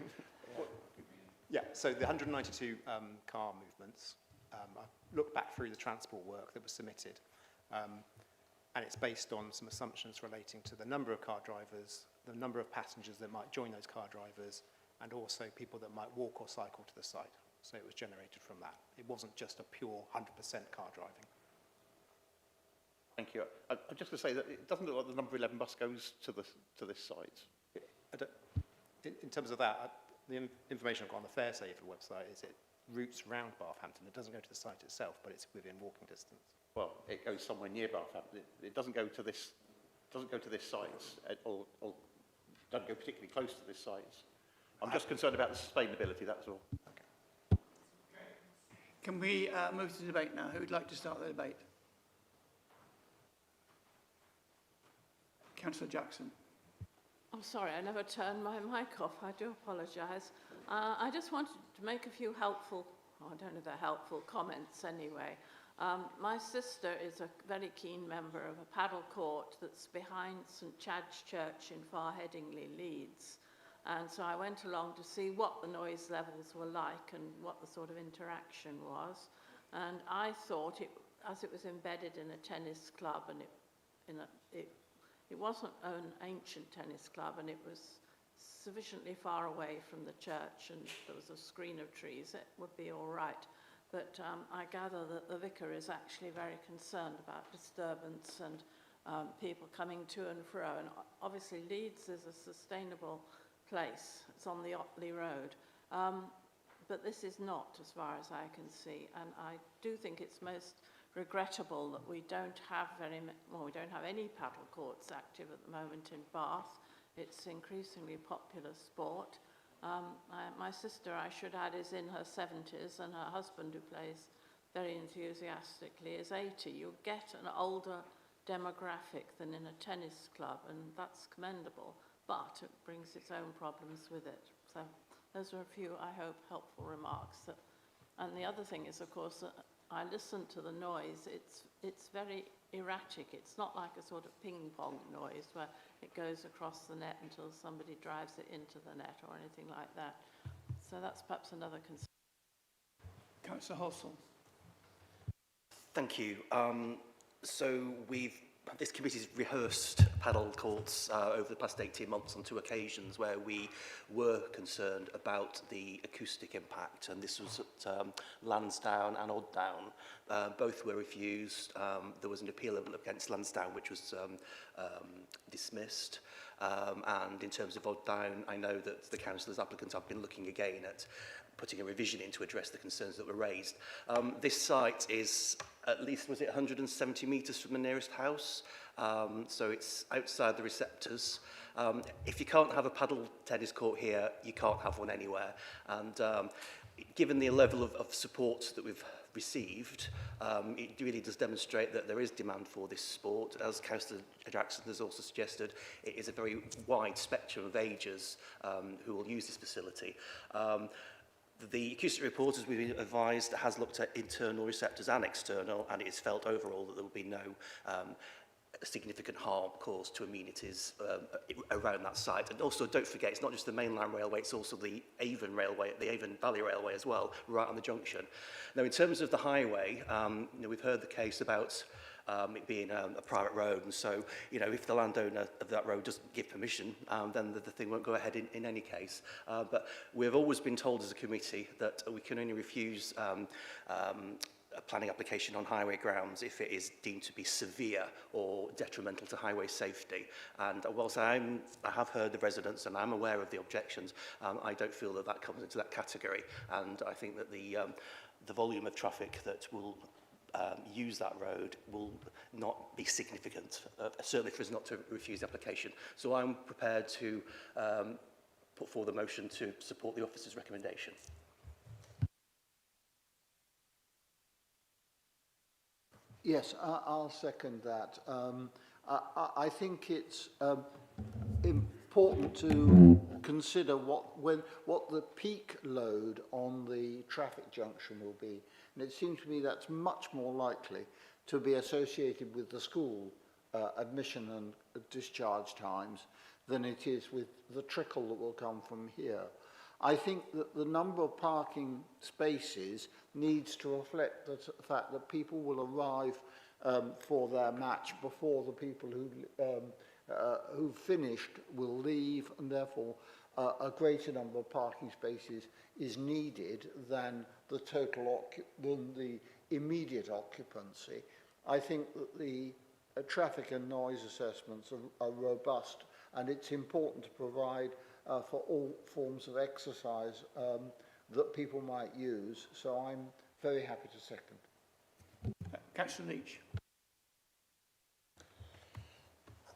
Yeah, so the 192 car movements, I looked back through the transport work that was submitted, and it's based on some assumptions relating to the number of car drivers, the number of passengers that might join those car drivers, and also people that might walk or cycle to the site. So it was generated from that. It wasn't just a pure 100% car driving. Thank you. I'm just going to say that it doesn't look like the number 11 bus goes to this site. In terms of that, the information I've got on the FareSafer website is it routes round Barthampton. It doesn't go to the site itself, but it's within walking distance. Well, it goes somewhere near Barthampton. It doesn't go to this. Doesn't go to this site, or doesn't go particularly close to this site. I'm just concerned about the sustainability. That's all. Okay. Can we move to the debate now? Who would like to start the debate? Councillor Jackson. I'm sorry, I never turned my mic off. I do apologise. I just wanted to make a few helpful, I don't know if they're helpful, comments anyway. My sister is a very keen member of a paddle court that's behind St Chad's Church in Far Headingley, Leeds. And so I went along to see what the noise levels were like and what the sort of interaction was. And I thought, as it was embedded in a tennis club, and it wasn't an ancient tennis club, and it was sufficiently far away from the church, and there was a screen of trees, it would be all right. But I gather that the vicar is actually very concerned about disturbance and people coming to and fro. And obviously Leeds is a sustainable place. It's on the Otley Road. But this is not, as far as I can see. And I do think it's most regrettable that we don't have we don't have any paddle courts active at the moment in Bath. It's increasingly popular sport. My sister, I should add, is in her 70s, and her husband, who plays very enthusiastically, is 80. You'll get an older demographic than in a tennis club, and that's commendable, but it brings its own problems with it. So those are a few, I hope, helpful remarks. And the other thing is, of course, that I listen to the noise. It's very erratic. It's not like a sort of ping-pong noise where it goes across the net until somebody drives it into the net or anything like that. So that's perhaps another concern. Councillor Halsall. Thank you. So this committee's rehearsed paddle courts over the past 18 months on 2 occasions where we were concerned about the acoustic impact, and this was at Lansdowne and Odddown. Both were refused. There was an appeal against Lansdowne which was dismissed. And in terms of Odddown, I know that the councillors applicants have been looking again at putting a revision in to address the concerns that were raised. This site is at least, was it 170 metres from the nearest house? So it's outside the receptors. If you can't have a paddle tennis court here, you can't have one anywhere. And given the level of support that we've received, it really does demonstrate that there is demand for this sport. As Councillor Jackson has also suggested, it is a very wide spectrum of ages who will use this facility. The acoustic report, as we've been advised, has looked at internal receptors and external, and it is felt overall that there will be no significant harm caused to amenities around that site. And also, don't forget, it's not just the mainland railway, it's also the Avon Railway, the Avon Valley Railway as well, right on the junction. Now, in terms of the highway, we've heard the case about it being a private road, and so, if the landowner of that road doesn't give permission, then the thing won't go ahead in any case. But we've always been told as a committee that we can only refuse a planning application on highway grounds if it is deemed to be severe or detrimental to highway safety. And whilst I have heard the residents and I'm aware of the objections, I don't feel that that comes into that category. And I think that the volume of traffic that will use that road will not be significant, certainly for us not to refuse the application. So I'm prepared to put forward a motion to support the officer's recommendation. Yes, I'll second that. I think it's important to consider what the peak load on the traffic junction will be. And it seems to me that's much more likely to be associated with the school admission and discharge times than it is with the trickle that will come from here. I think that the number of parking spaces needs to reflect the fact that people will arrive for their match before the people who've finished will leave, and therefore a greater number of parking spaces is needed than the immediate occupancy. I think that the traffic and noise assessments are robust, and it's important to provide for all forms of exercise that people might use. So I'm very happy to second. Councillor Leach.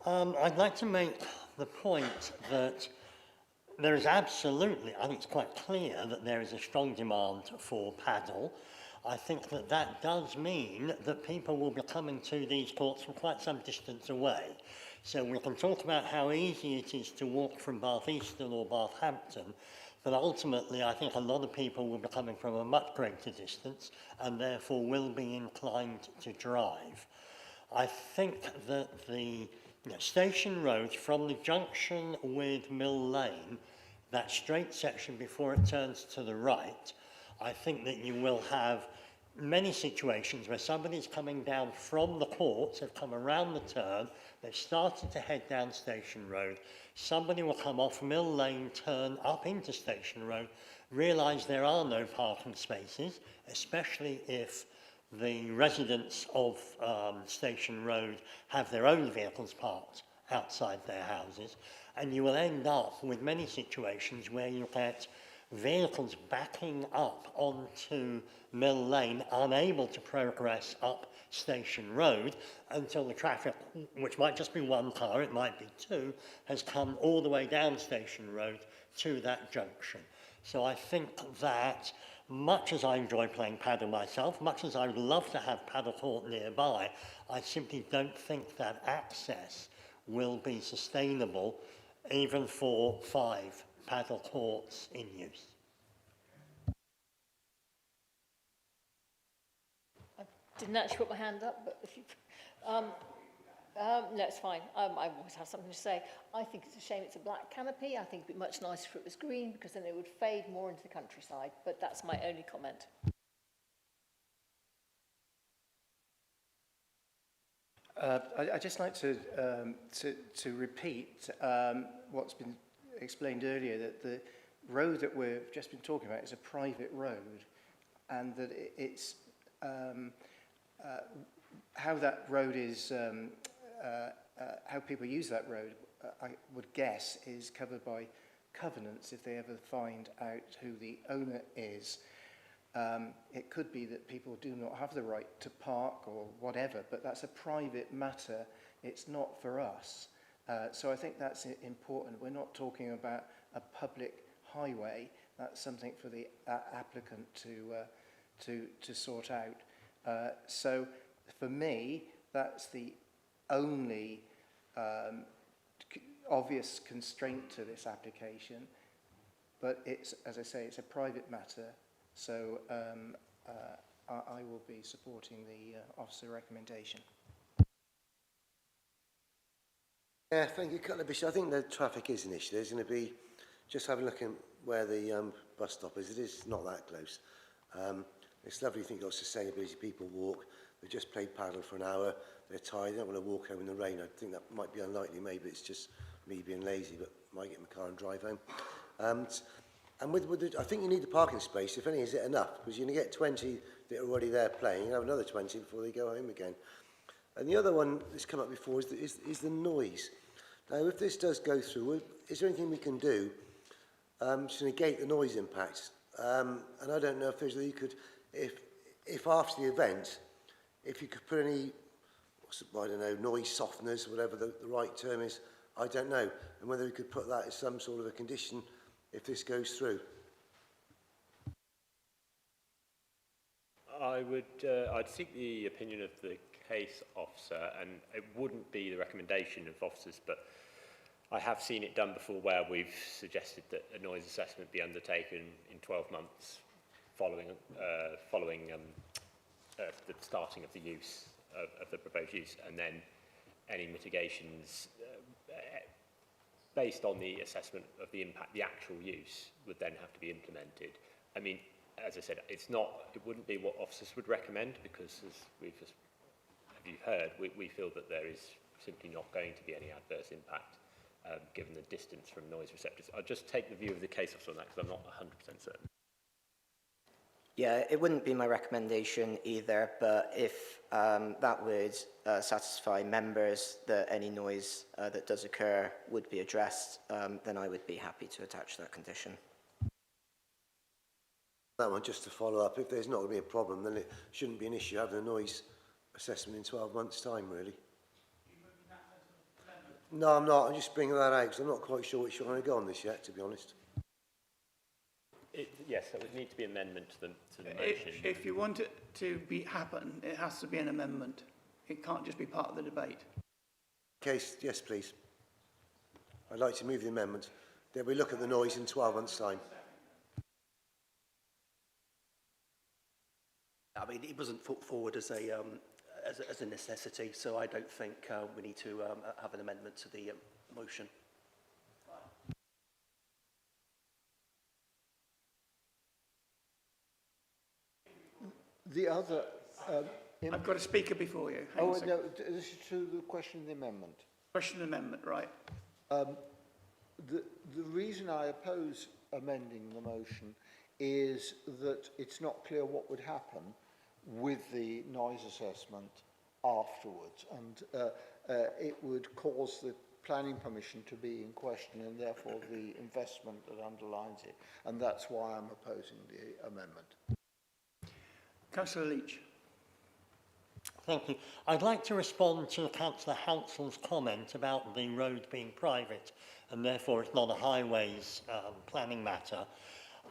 I'd like to make the point that there is absolutely, I think it's quite clear that there is a strong demand for paddle. I think that that does mean that people will be coming to these courts from quite some distance away. So we can talk about how easy it is to walk from Bath Easton or Bath Hampton, But ultimately, I think a lot of people will be coming from a much greater distance and therefore will be inclined to drive. I think that the Station Road from the junction with Mill Lane, that straight section before it turns to the right, I think that you will have many situations where somebody's coming down from the courts, they've come around the turn, they've started to head down Station Road, somebody will come off Mill Lane, turn up into Station Road, realise there are no parking spaces, especially if the residents of Station Road have their own vehicles parked outside their houses, and you will end up with many situations where you get vehicles backing up onto Mill Lane, unable to progress up Station Road until the traffic, which might just be one car, it might be two, has come all the way down Station Road to that junction. So I think that, much as I enjoy playing paddle myself, much as I would love to have paddle court nearby, I simply don't think that access will be sustainable even for 5 paddle courts in use. I didn't actually put my hand up, but if you... no, it's fine. I always have something to say. I think it's a shame it's a black canopy. I think it would be much nicer if it was green, because then it would fade more into the countryside. But that's my only comment. I'd just like to repeat what's been explained earlier, that the road that we've just been talking about is a private road, and that it's how that road is, how people use that road, I would guess, is covered by covenants if they ever find out who the owner is. It could be that people do not have the right to park or whatever, but that's a private matter. It's not for us. So I think that's important. We're not talking about a public highway. That's something for the applicant to sort out. So for me, that's the only obvious constraint to this application. But it's, as I say, it's a private matter. So I will be supporting the officer recommendation. Yeah, thank you, Cutler Bishop. I think the traffic is an issue. There's going to be, just having a look at where the bus stop is, it is not that close. It's lovely to think of sustainability. People walk, they've just played paddle for an hour, they're tired, they don't want to walk home in the rain. I think that might be unlikely, maybe it's just me being lazy, but I might get in my car and drive home. And with the, I think you need the parking space, if any, is it enough? Because you're going to get 20 that are already there playing, you have another 20 before they go home again. And the other one that's come up before is the noise. Now, if this does go through, is there anything we can do to negate the noise impact? And I don't know if there's, you could, if after the event, if you could put any, I don't know, noise softeners, whatever the right term is, I don't know. And whether we could put that as some sort of a condition if this goes through. I'd seek the opinion of the case officer, and it wouldn't be the recommendation of officers, but I have seen it done before where we've suggested that a noise assessment be undertaken in 12 months following the starting of the use of the proposed use, and then any mitigations based on the assessment of the impact, the actual use would then have to be implemented. I mean, as I said, it wouldn't be what officers would recommend, because as you've heard, we feel that there is simply not going to be any adverse impact given the distance from noise receptors. I'll just take the view of the case officer on that, because I'm not 100% certain. Yeah, it wouldn't be my recommendation either, but if that would satisfy members that any noise that does occur would be addressed, then I would be happy to attach that condition. That one, just to follow up, if there's not going to be a problem, then it shouldn't be an issue having a noise assessment in 12 months' time, really. No, I'm not. I'm just bringing that out because I'm not quite sure which way I'm going to go on this yet, to be honest. Yes, there would need to be amendment to the motion. If you want it to happen, it has to be an amendment. It can't just be part of the debate. Case, yes, please. I'd like to move the amendment. Then we look at the noise in 12 months' time. I mean, it wasn't put forward as a necessity, so I don't think we need to have an amendment to the motion. The other... I've got a speaker before you. Hang on a second. no, this is to the question of the amendment. Question amendment, right. The reason I oppose amending the motion is that it's not clear what would happen with the noise assessment afterwards, and it would cause the planning permission to be in question and therefore the investment that underlines it, and that's why I'm opposing the amendment. Councillor Leach. Thank you. I'd like to respond to Councillor Hansell's comment about the road being private and therefore it's not a highways planning matter.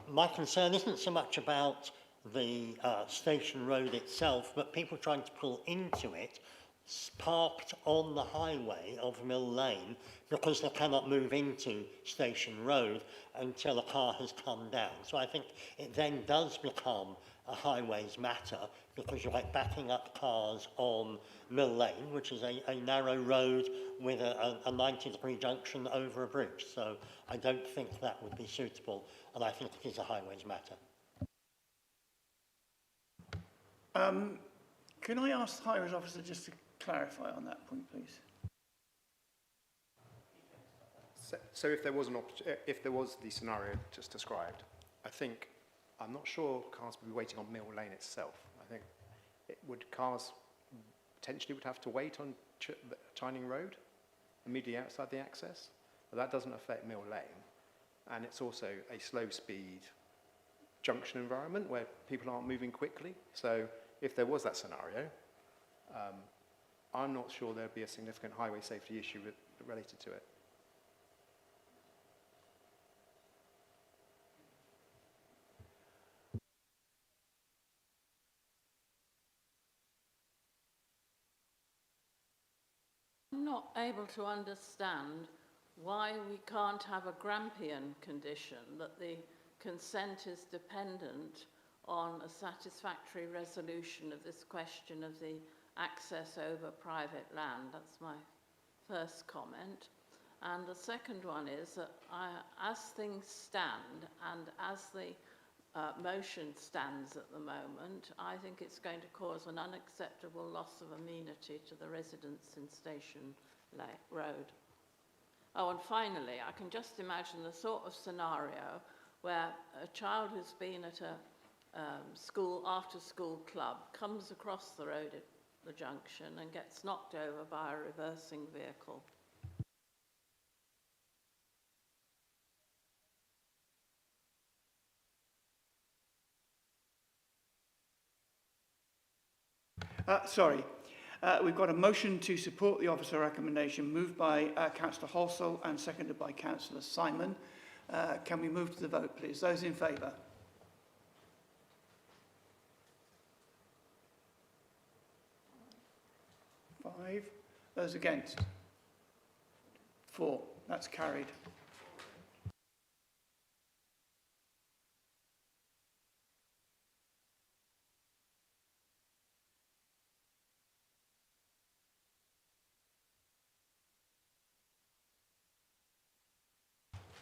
My concern isn't so much about the station road itself, but people trying to pull into it parked on the highway of Mill Lane because they cannot move into Station Road until a car has come down. So I think it then does become a highways matter because you're like backing up cars on Mill Lane, which is a narrow road with a 90-degree junction over a bridge. So I don't think that would be suitable, and I think it is a highways matter. Can I ask the highways officer just to clarify on that point, please? So if there was if there was the scenario just described, I'm not sure cars would be waiting on Mill Lane itself. I think cars potentially would have to wait on Chining Road, immediately outside the access. But that doesn't affect Mill Lane, and it's also a slow-speed junction environment where people aren't moving quickly. So if there was that scenario, I'm not sure there'd be a significant highway safety issue related to it. I'm not able to understand why we can't have a Grampian condition that the consent is dependent on a satisfactory resolution of this question of the access over private land. That's my first comment. And the second one is that as things stand and as the motion stands at the moment, I think it's going to cause an unacceptable loss of amenity to the residents in Station Road. Oh, and finally, I can just imagine the sort of scenario where a child who's been at a after-school club comes across the road at the junction and gets knocked over by a reversing vehicle. We've got a motion to support the officer recommendation moved by Councillor Halsall and seconded by Councillor Simon. Can we move to the vote, please? Those in favour? Five. Those against? 4. That's carried.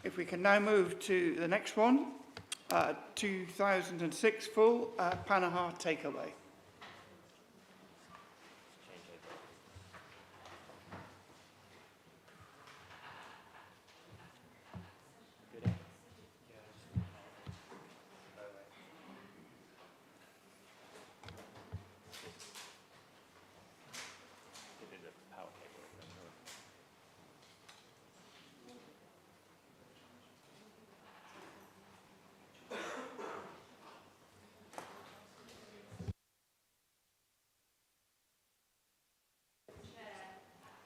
If we can now move to the next one, 2006 full Panaha takeaway.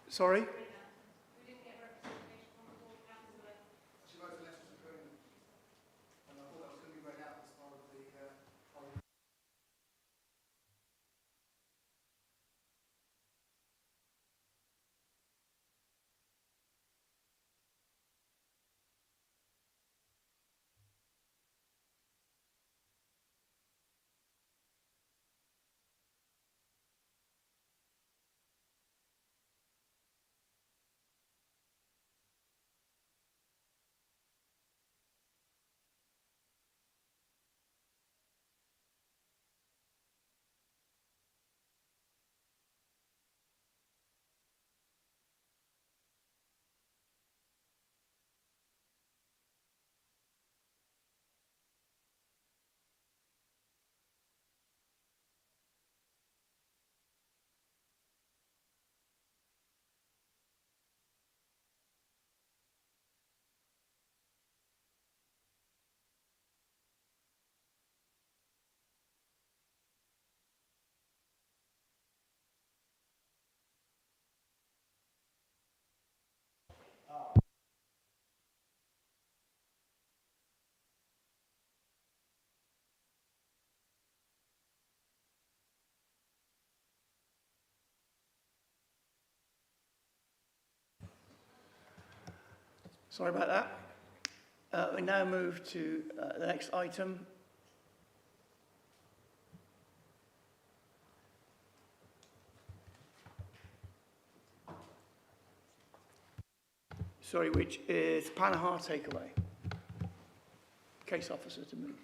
Sorry? Sorry about that. We now move to the next item. Sorry, which is Panahar takeaway. Case officer to move.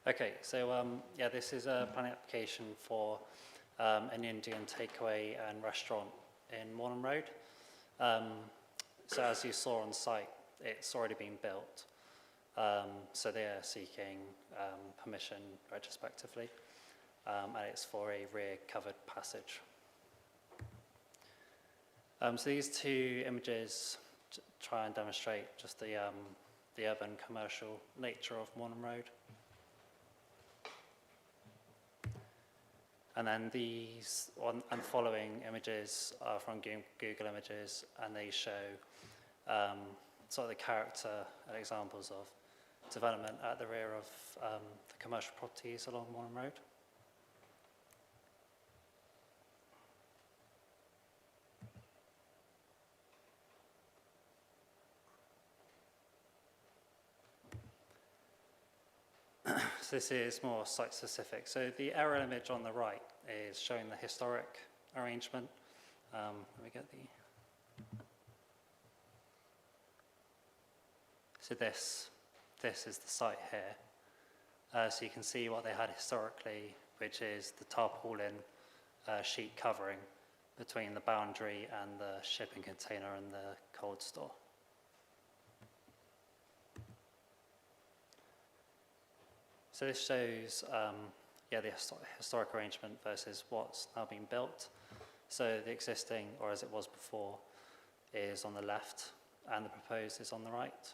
Okay, so yeah, this is a planning application for an Indian takeaway and restaurant in Morland Road. So as you saw on site, it's already been built. So they are seeking permission retrospectively, and it's for a rear covered passage. So these two images try and demonstrate just the urban commercial nature of Morland Road. And then these and following images are from Google Images, and they show sort of the character and examples of development at the rear of the commercial properties along Morland Road. So this is more site-specific. So the aerial image on the right is showing the historic arrangement. Let me get the... So this is the site here. So you can see what they had historically, which is the tarpaulin sheet covering between the boundary and the shipping container and the cold store. So this shows yeah, the historic arrangement versus what's now being built. So the existing, or as it was before, is on the left, and the proposed is on the right.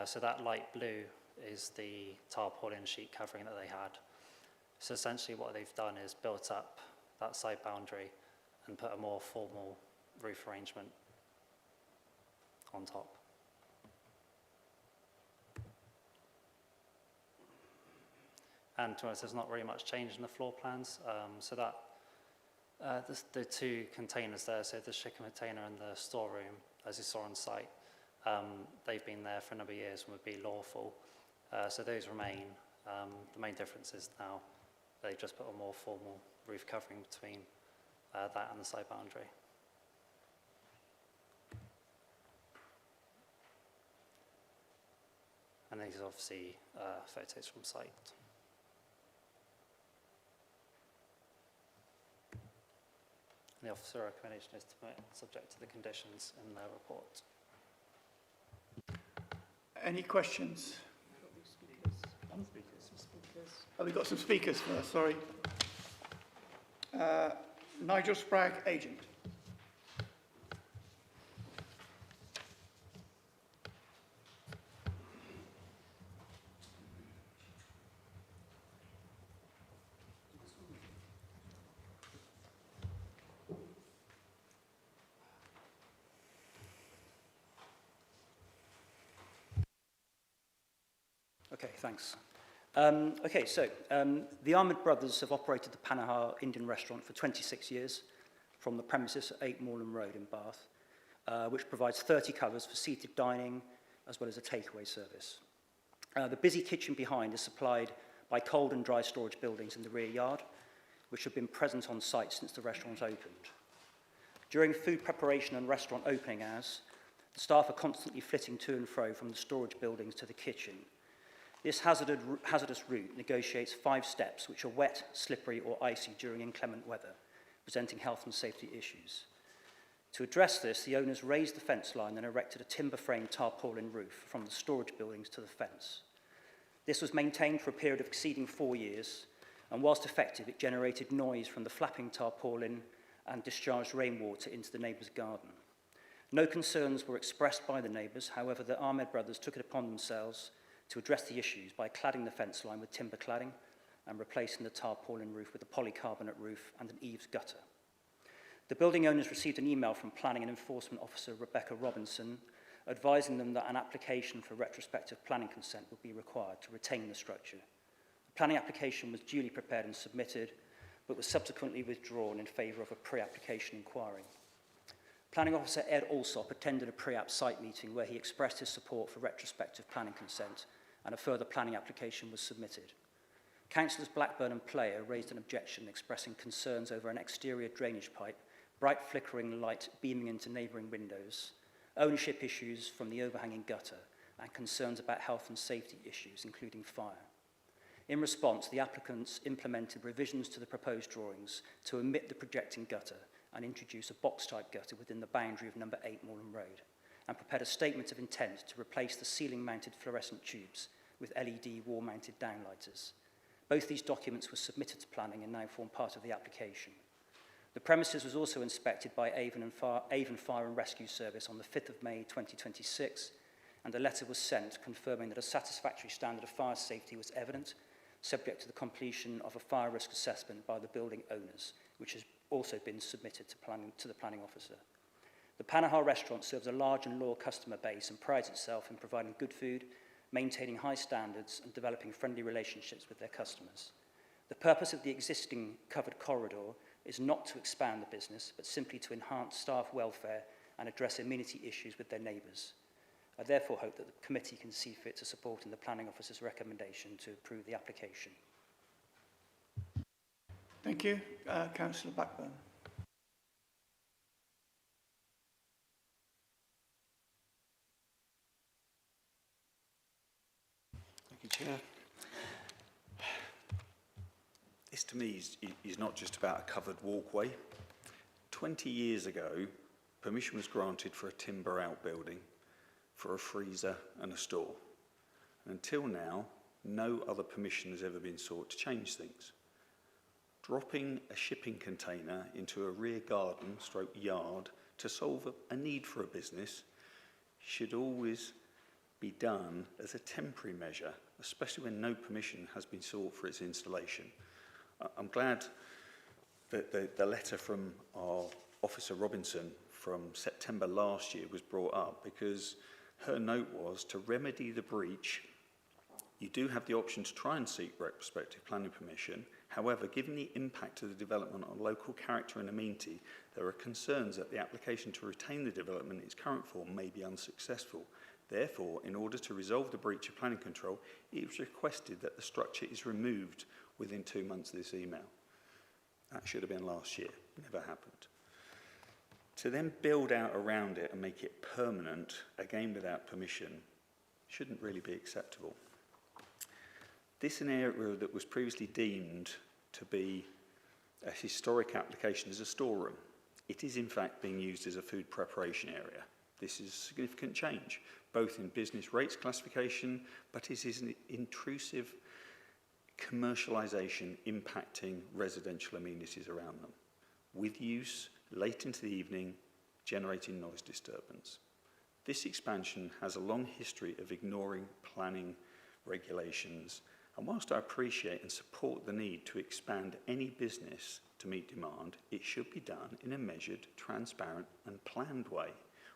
So that light blue is the tarpaulin sheet covering that they had. So essentially what they've done is built up that side boundary and put a more formal roof arrangement on top. And to us, there's not really much change in the floor plans. So that the two containers there, so the shipping container and the storeroom, as you saw on site, they've been there for a number of years and would be lawful. So those remain. The main difference is now they've just put a more formal roof covering between that and the side boundary. And these are obviously photos from site. The officer recommendation is to permit subject to the conditions in their report. Any questions? Oh, we've got some speakers first, sorry. Nigel Spragg, agent. Okay, thanks. The Ahmed brothers have operated the Panahar Indian restaurant for 26 years from the premises at 8 Morland Road in Bath, which provides 30 covers for seated dining as well as a takeaway service. The busy kitchen behind is supplied by cold and dry storage buildings in the rear yard, which have been present on site since the restaurant opened. During food preparation and restaurant opening hours, the staff are constantly flitting to and fro from the storage buildings to the kitchen. This hazardous route negotiates 5 steps, which are wet, slippery or icy during inclement weather, presenting health and safety issues. To address this, the owners raised the fence line and erected a timber-framed tarpaulin roof from the storage buildings to the fence. This was maintained for a period of exceeding 4 years and whilst effective, it generated noise from the flapping tarpaulin and discharged rainwater into the neighbour's garden. No concerns were expressed by the neighbours. However, the Ahmed brothers took it upon themselves to address the issues by cladding the fence line with timber cladding and replacing the tarpaulin roof with a polycarbonate roof and an eaves gutter. The building owners received an email from Planning and Enforcement Officer Rebecca Robinson advising them that an application for retrospective planning consent would be required to retain the structure. The planning application was duly prepared and submitted, but was subsequently withdrawn in favour of a pre-application inquiry. Planning Officer Ed Alsop attended a pre-app site meeting where he expressed his support for retrospective planning consent, and a further planning application was submitted. Councillors Blackburn and Player raised an objection expressing concerns over an exterior drainage pipe, bright flickering light beaming into neighbouring windows, ownership issues from the overhanging gutter, and concerns about health and safety issues, including fire. In response, the applicants implemented revisions to the proposed drawings to omit the projecting gutter and introduce a box-type gutter within the boundary of number 8 Moorland Road, and prepared a statement of intent to replace the ceiling-mounted fluorescent tubes with LED wall-mounted downlighters. Both these documents were submitted to planning and now form part of the application. The premises was also inspected by Avon Fire and Rescue Service on the 5th of May 2026, and a letter was sent confirming that a satisfactory standard of fire safety was evident, subject to the completion of a fire risk assessment by the building owners, which has also been submitted to the planning officer. The Panahar restaurant serves a large and loyal customer base and prides itself in providing good food, maintaining high standards, and developing friendly relationships with their customers. The purpose of the existing covered corridor is not to expand the business, but simply to enhance staff welfare and address amenity issues with their neighbours. I therefore hope that the committee can see fit to support in the planning officer's recommendation to approve the application. Thank you. Councillor Blackburn. Thank you, Chair. This to me is not just about a covered walkway. 20 years ago, permission was granted for a timber outbuilding, for a freezer and a store. And until now, no other permission has ever been sought to change things. Dropping a shipping container into a rear garden / yard to solve a need for a business should always be done as a temporary measure, especially when no permission has been sought for its installation. I'm glad that the letter from our Officer Robinson from September last year was brought up, because her note was to remedy the breach. You do have the option to try and seek retrospective planning permission. However, given the impact of the development on local character and amenity, there are concerns that the application to retain the development in its current form may be unsuccessful. Therefore, in order to resolve the breach of planning control, it was requested that the structure is removed within 2 months of this email. That should have been last year. Never happened. To then build out around it and make it permanent, again without permission, shouldn't really be acceptable. This is an area that was previously deemed to be a historic application as a storeroom. It is in fact being used as a food preparation area. This is a significant change, both in business rates classification, but it is an intrusive commercialisation impacting residential amenities around them, with use late into the evening, generating noise disturbance. This expansion has a long history of ignoring planning regulations, and whilst I appreciate and support the need to expand any business to meet demand, it should be done in a measured, transparent and planned way.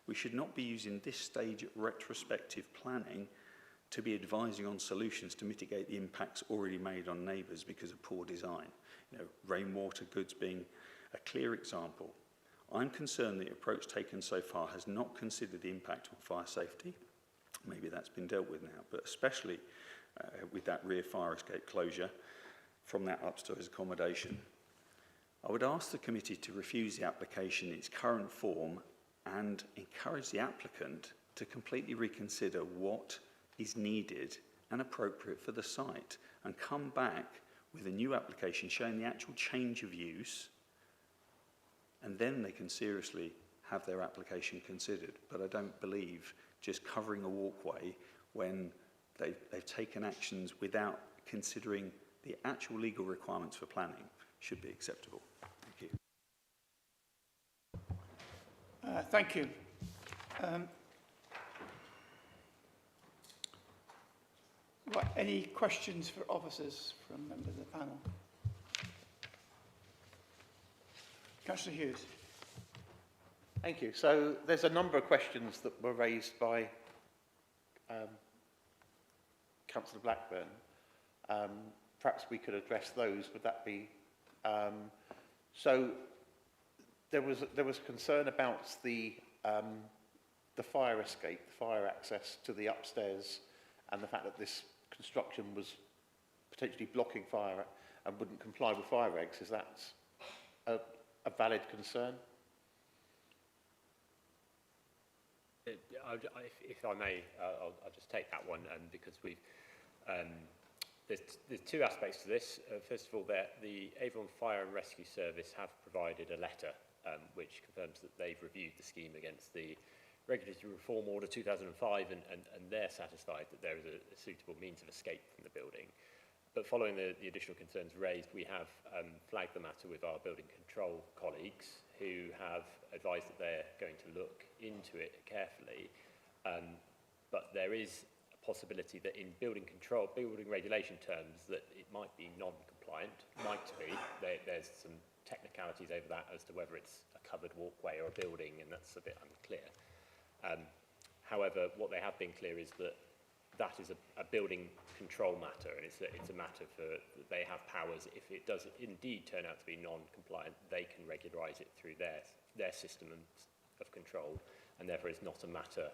We should not be using this stage of retrospective planning to be advising on solutions to mitigate the impacts already made on neighbours because of poor design. Rainwater goods being a clear example. I'm concerned the approach taken so far has not considered the impact on fire safety. Maybe that's been dealt with now, but especially with that rear fire escape closure from that upstairs accommodation. I would ask the committee to refuse the application in its current form and encourage the applicant to completely reconsider what is needed and appropriate for the site, and come back with a new application showing the actual change of use, and then they can seriously have their application considered. But I don't believe just covering a walkway when they've taken actions without considering the actual legal requirements for planning should be acceptable. Thank you. Thank you. Right, any questions for officers from members of the panel? Councillor Hughes. Thank you. So there's a number of questions that were raised by Councillor Blackburn. Perhaps we could address those. Would that be... so there was concern about the fire escape, the fire access to the upstairs, and the fact that this construction was potentially blocking fire and wouldn't comply with fire regs. Is that a valid concern? If I may, I'll just take that one because we've there's two aspects to this. First of all, the Avon Fire and Rescue Service have provided a letter which confirms that they've reviewed the scheme against the Regulatory Reform Order 2005 and they're satisfied that there is a suitable means of escape from the building. But following the additional concerns raised, we have flagged the matter with our building control colleagues who have advised that they're going to look into it carefully. But there is a possibility that in building regulation terms, that it might be non-compliant, might be. There's some technicalities over that as to whether it's a covered walkway or a building, and that's a bit unclear. However, what they have been clear is that that is a building control matter, and it's a matter for they have powers. If it does indeed turn out to be non-compliant, they can regularise it through their system of control, and therefore it's not a matter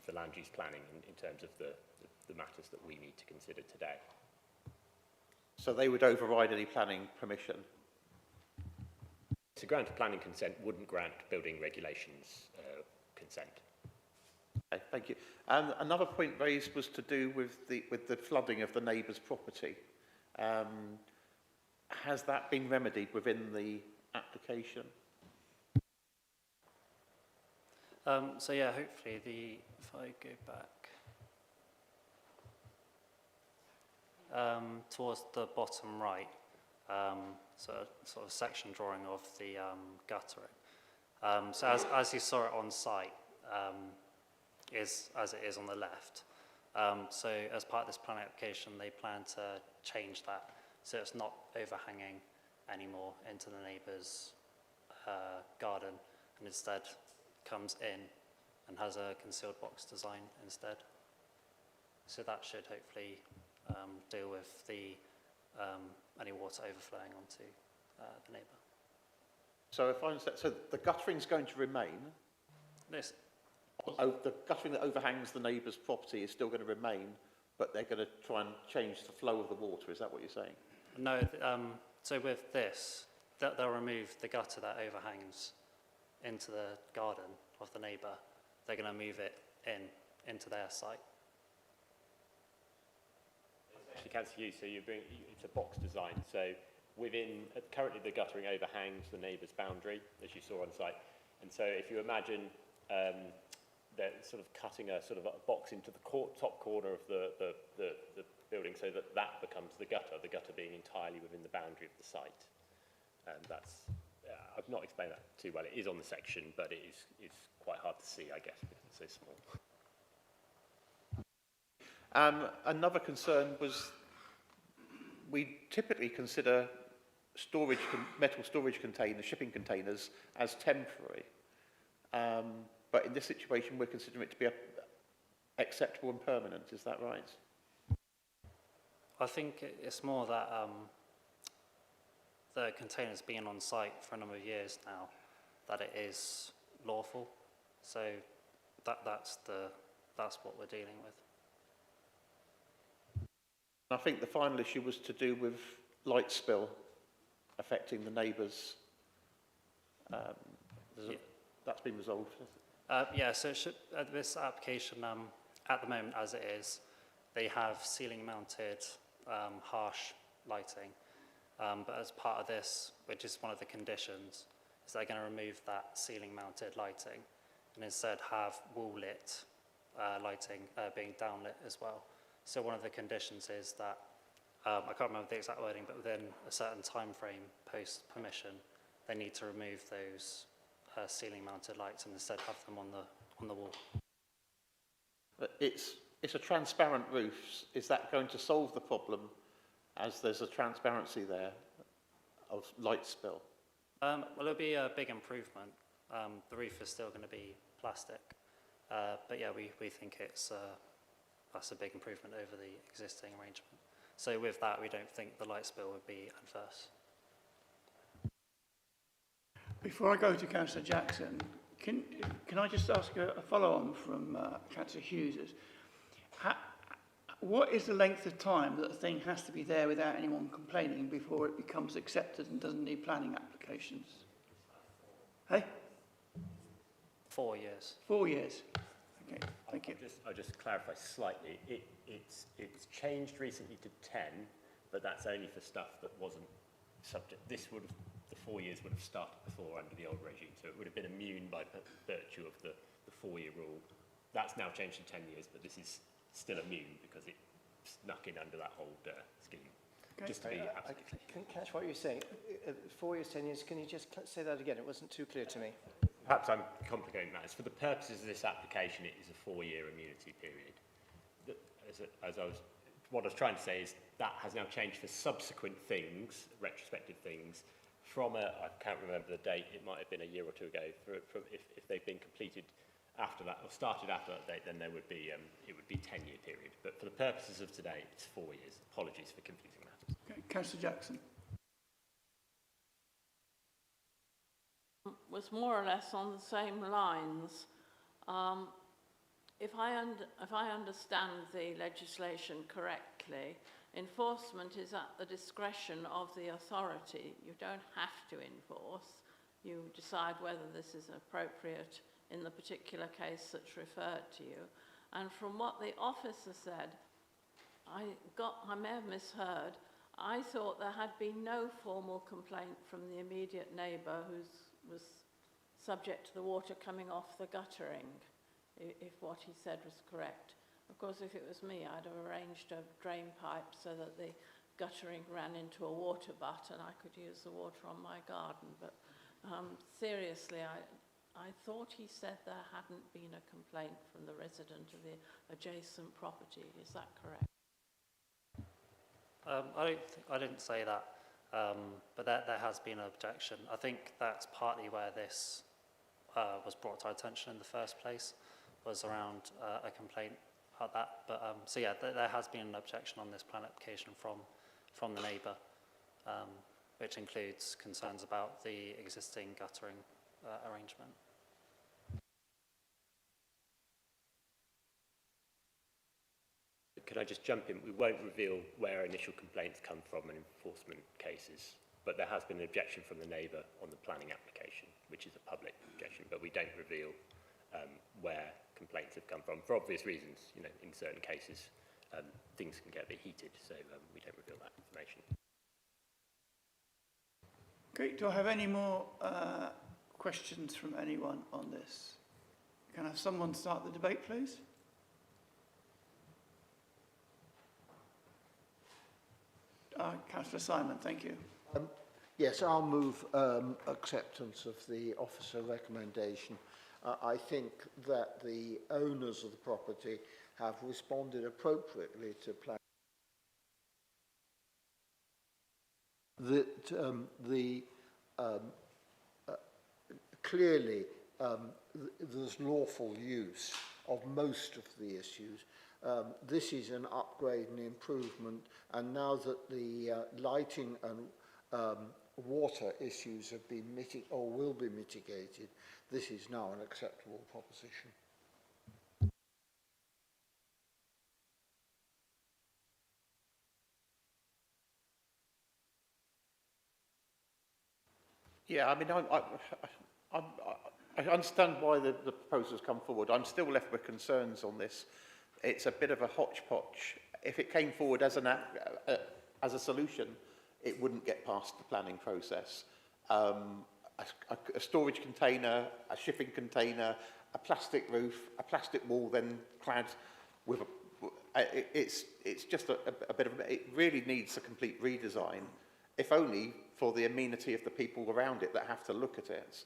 for land use planning in terms of the matters that we need to consider today. So they would override any planning permission? To grant a planning consent wouldn't grant building regulations consent. Okay, thank you. And another point raised was to do with the flooding of the neighbour's property. Has that been remedied within the application? So yeah, hopefully if I go back towards the bottom right, so a sort of section drawing of the guttering. So as you saw it on site, is as it is on the left. So as part of this planning application, they plan to change that so it's not overhanging anymore into the neighbour's garden, and instead comes in and has a concealed box design instead. So that should hopefully deal with the any water overflowing onto the neighbour. So if I understand, so the guttering's going to remain? Yes. The guttering that overhangs the neighbour's property is still going to remain, but they're going to try and change the flow of the water. Is that what you're saying? No. So with this, they'll remove the gutter that overhangs into the garden of the neighbour. They're going to move it into their site. Actually, Councillor Hughes, so it's a box design. So currently the guttering overhangs the neighbour's boundary, as you saw on site. And so if you imagine they're sort of cutting a sort of a box into the top corner of the building so that becomes the gutter being entirely within the boundary of the site. And that's, I've not explained that too well. It is on the section, but it's quite hard to see, I guess, because it's so small. Another concern was we typically consider metal storage containers, shipping containers, as temporary. But in this situation, we're considering it to be acceptable and permanent. Is that right? I think it's more that the container's been on site for a number of years now, that it is lawful. So that's what we're dealing with. I think the final issue was to do with light spill affecting the neighbours. That's been resolved. Yeah, so this application, at the moment as it is, they have ceiling mounted harsh lighting. But as part of this, which is one of the conditions, is they're going to remove that ceiling mounted lighting and instead have wall lit lighting being downlit as well. So one of the conditions is that I can't remember the exact wording, but within a certain time frame post permission, they need to remove those ceiling mounted lights and instead have them on the wall. It's a transparent roof. Is that going to solve the problem as there's a transparency there of light spill? Well, it'll be a big improvement. The roof is still going to be plastic. But yeah, we think that's a big improvement over the existing arrangement. So with that, we don't think the light spill would be adverse. Before I go to Councillor Jackson, can I just ask a follow-on from Councillor Hughes? What is the length of time that a thing has to be there without anyone complaining before it becomes accepted and doesn't need planning applications? Hey? 4 years. 4 years. Okay, thank you. I'll just clarify slightly. It's changed recently to 10, but that's only for stuff that wasn't subject. The 4 years would have started before under the old regime, so it would have been immune by virtue of the 4-year rule. That's now changed to 10 years, but this is still immune because it snuck in under that old scheme. Okay. Just to be I couldn't catch what you were saying. 4 years, 10 years, can you just say that again? It wasn't too clear to me. Perhaps I'm complicating matters. For the purposes of this application, it is a 4-year immunity period. What I was trying to say is that has now changed for subsequent things, retrospective things, from I can't remember the date, it might have been a year or two ago, if they've been completed after that, or started after that date, then there would be, it would be 10-year period. But for the purposes of today, it's 4 years. Apologies for confusing matters. Okay, Councillor Jackson. Was more or less on the same lines. If I understand the legislation correctly, enforcement is at the discretion of the authority. You don't have to enforce. You decide whether this is appropriate in the particular case that's referred to you. And from what the officer said, I may have misheard. I thought there had been no formal complaint from the immediate neighbour who was subject to the water coming off the guttering, if what he said was correct. Of course, if it was me, I'd have arranged a drain pipe so that the guttering ran into a water butt and I could use the water on my garden. But seriously, I thought he said there hadn't been a complaint from the resident of the adjacent property. Is that correct? I didn't say that, but there has been an objection. I think that's partly where this was brought to our attention in the first place, was around a complaint about that. But so yeah, there has been an objection on this plan application from the neighbour, which includes concerns about the existing guttering arrangement. Can I just jump in? We won't reveal where initial complaints come from in enforcement cases, but there has been an objection from the neighbour on the planning application, which is a public objection, but we don't reveal where complaints have come from, for obvious reasons. You know, in certain cases, things can get a bit heated, so we don't reveal that information. Okay, do I have any more questions from anyone on this? Can I have someone start the debate, please? Councillor Simon, thank you. Yes, I'll move acceptance of the officer recommendation. I think that the owners of the property have responded appropriately to plan. That clearly there's lawful use of most of the issues. This is an upgrade and improvement, and now that the lighting and water issues have been or will be mitigated, this is now an acceptable proposition. Yeah, I mean, I understand why the proposal's come forward. I'm still left with concerns on this. It's a bit of a hodgepodge. If it came forward as a solution, it wouldn't get past the planning process. A storage container, a shipping container, a plastic roof, a plastic wall then clad with It's just a bit of, it really needs a complete redesign, if only for the amenity of the people around it that have to look at it,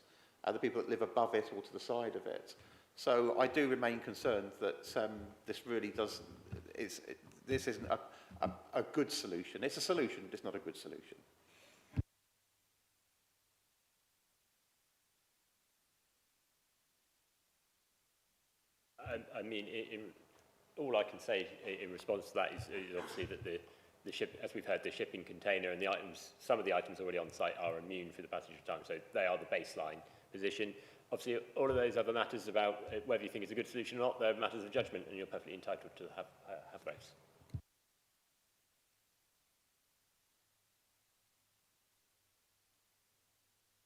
the people that live above it or to the side of it. So I do remain concerned that this really does, this isn't a good solution. It's a solution, but it's not a good solution. I mean, all I can say in response to that is obviously that the ship, as we've heard, the shipping container and the items, some of the items already on site are immune for the passage of time, so they are the baseline position. Obviously, all of those other matters about whether you think it's a good solution or not, they're matters of judgment, and you're perfectly entitled to have those.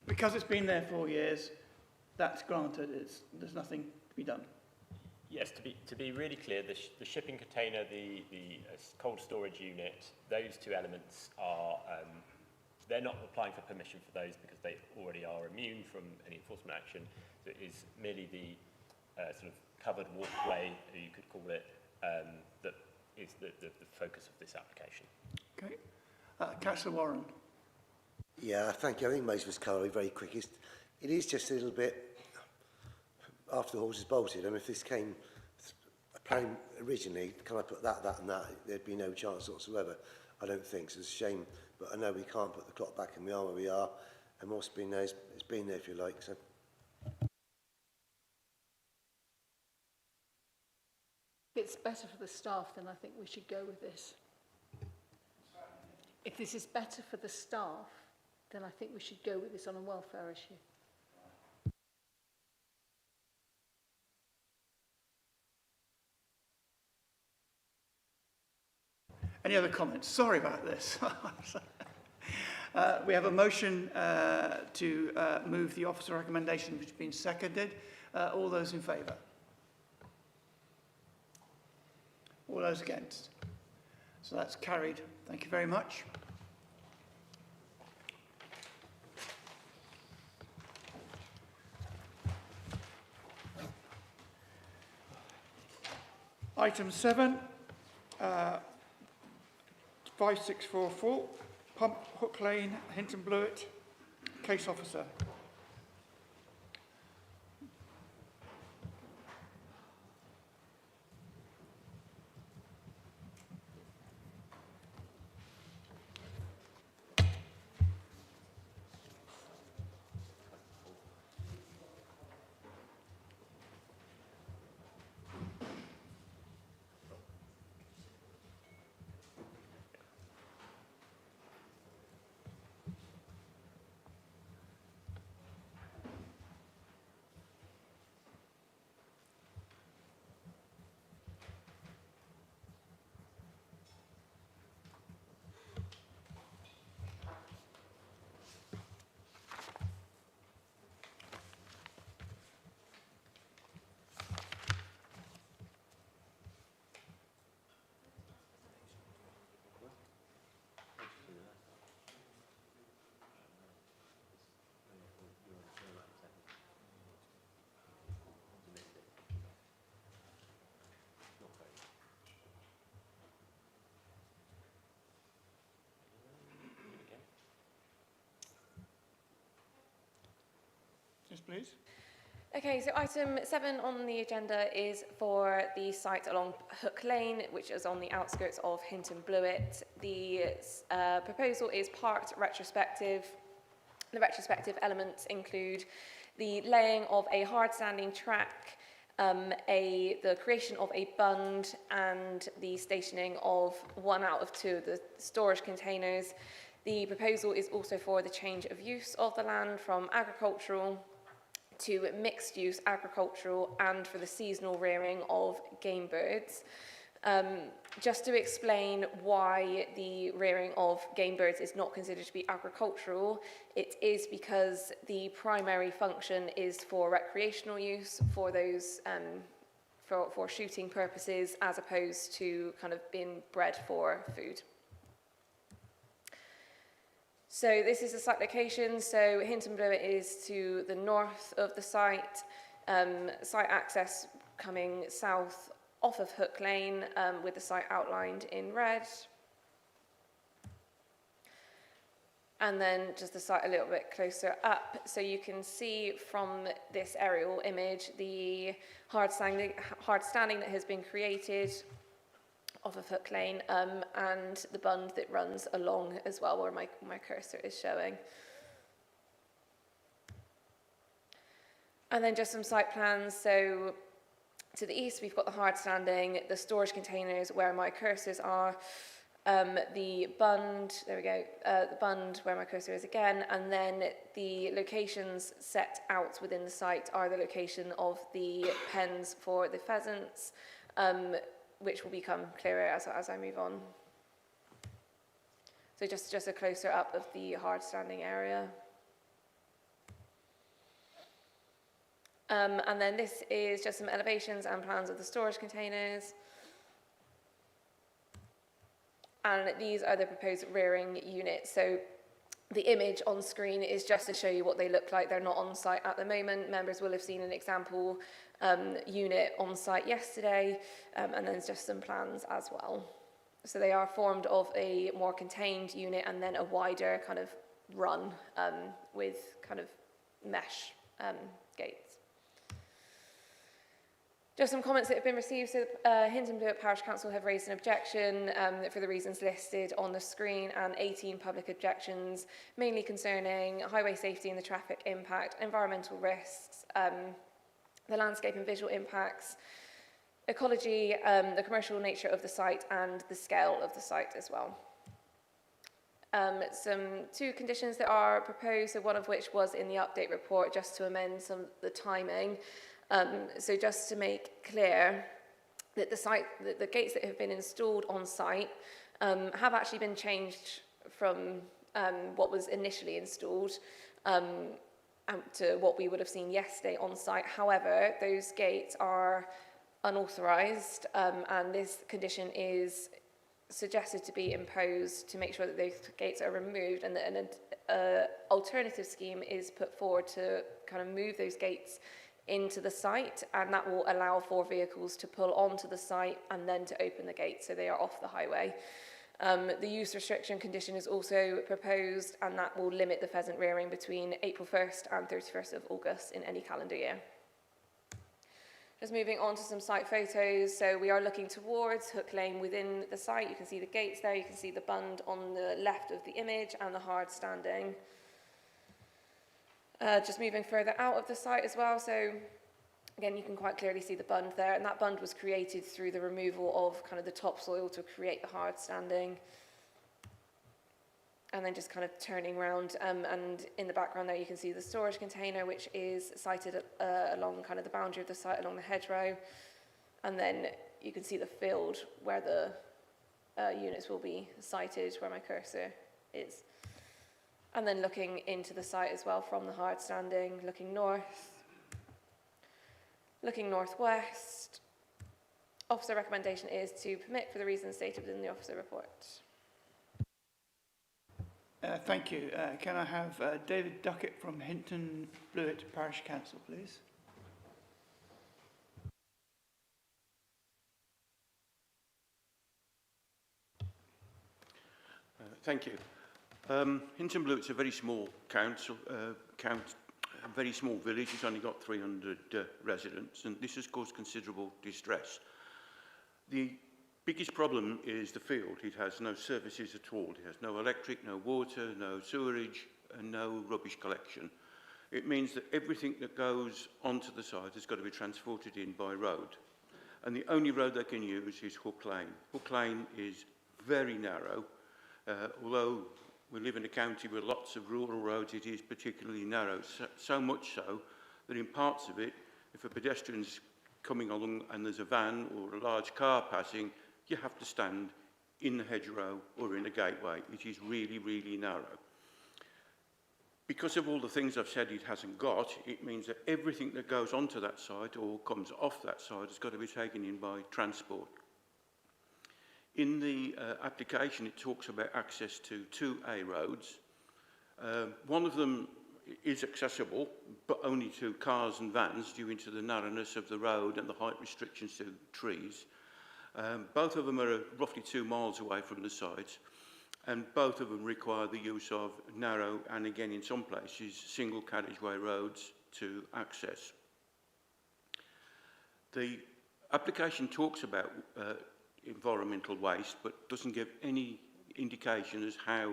Because it's been there 4 years, that's granted. There's nothing to be done. Yes, to be really clear, the shipping container, the cold storage unit, those two elements are, they're not applying for permission for those because they already are immune from any enforcement action. So it is merely the sort of covered walkway, you could call it, that is the focus of this application. Okay. Councillor Warren. Yeah, thank you. I think most of us cover it very quick. It is just a little bit after the horse is bolted. I mean, if this came a plan originally, can I put that, and that? There'd be no chance whatsoever. I don't think so. It's a shame, but I know we can't put the clock back, and we are where we are. And what's been there, it's been there, if you like. So. If it's better for the staff, then I think we should go with this. If this is better for the staff, then I think we should go with this on a welfare issue. Any other comments? Sorry about this. We have a motion to move the officer recommendation, which has been seconded. All those in favour? All those against? So that's carried. Thank you very much. Item 7, 5644, Pump Hook Lane, Hinton Blewett, case officer. Yes, please. Okay, so item 7 on the agenda is for the site along Hook Lane, which is on the outskirts of Hinton Blewett. The proposal is part retrospective. The retrospective elements include the laying of a hard-standing track, the creation of a bund, and the stationing of 1 out of 2 of the storage containers. The proposal is also for the change of use of the land from agricultural to mixed-use agricultural and for the seasonal rearing of game birds. Just to explain why the rearing of game birds is not considered to be agricultural, it is because the primary function is for recreational use, for those for shooting purposes, as opposed to kind of being bred for food. So this is the site location. So Hinton Blewett is to the north of the site. Site access coming south off of Hook Lane with the site outlined in red. And then just the site a little bit closer up, so you can see from this aerial image the hard standing that has been created off of Hook Lane and the bund that runs along as well, where my cursor is showing. And then just some site plans. So to the east, we've got the hard standing, the storage containers where my cursors are, the bund, there we go, the bund where my cursor is again, and then the locations set out within the site are the location of the pens for the pheasants, which will become clearer as I move on. So just a closer up of the hard standing area. And then this is just some elevations and plans of the storage containers. And these are the proposed rearing units. So the image on screen is just to show you what they look like. They're not on site at the moment. Members will have seen an example unit on site yesterday, and then there's just some plans as well. So they are formed of a more contained unit and then a wider kind of run with kind of mesh gates. Just some comments that have been received. So Hinton Blewett Parish Council have raised an objection for the reasons listed on the screen, and 18 public objections, mainly concerning highway safety and the traffic impact, environmental risks, the landscape and visual impacts, ecology, the commercial nature of the site, and the scale of the site as well. Two conditions that are proposed, so one of which was in the update report, just to amend the timing. So just to make clear that the gates that have been installed on site have actually been changed from what was initially installed to what we would have seen yesterday on site. However, those gates are unauthorised, and this condition is suggested to be imposed to make sure that those gates are removed, and that an alternative scheme is put forward to kind of move those gates into the site, and that will allow for vehicles to pull onto the site and then to open the gate so they are off the highway. The use restriction condition is also proposed, and that will limit the pheasant rearing between April 1st and 31st of August in any calendar year. Just moving on to some site photos. So we are looking towards Hook Lane within the site. You can see the gates there, you can see the bund on the left of the image and the hard standing. Just moving further out of the site as well, so again you can quite clearly see the bund there, and that bund was created through the removal of kind of the topsoil to create the hard standing. And then just kind of turning around, and in the background there you can see the storage container, which is sited along kind of the boundary of the site, along the hedgerow, and then you can see the field where the units will be sited, where my cursor is. And then looking into the site as well from the hard standing, looking north, looking northwest. Officer recommendation is to permit for the reasons stated within the officer report. Thank you. Can I have David Duckett from Hinton Blewett Parish Council, please? Thank you. Hinton Blewett's a very small council, a very small village. It's only got 300 residents, and this has caused considerable distress. The biggest problem is the field. It has no services at all. It has no electric, no water, no sewerage, and no rubbish collection. It means that everything that goes onto the site has got to be transported in by road. And the only road they can use is Hook Lane. Hook Lane is very narrow, although we live in a county with lots of rural roads, it is particularly narrow, so much so that in parts of it, if a pedestrian's coming along and there's a van or a large car passing, you have to stand in the hedgerow or in a gateway. It is really, really narrow. Because of all the things I've said it hasn't got, it means that everything that goes onto that site or comes off that site has got to be taken in by transport. In the application, it talks about access to 2 A roads. One of them is accessible, but only to cars and vans due to the narrowness of the road and the height restrictions to trees. Both of them are roughly 2 miles away from the site, and both of them require the use of narrow and, again, in some places, single carriageway roads to access. The application talks about environmental waste, but doesn't give any indication as how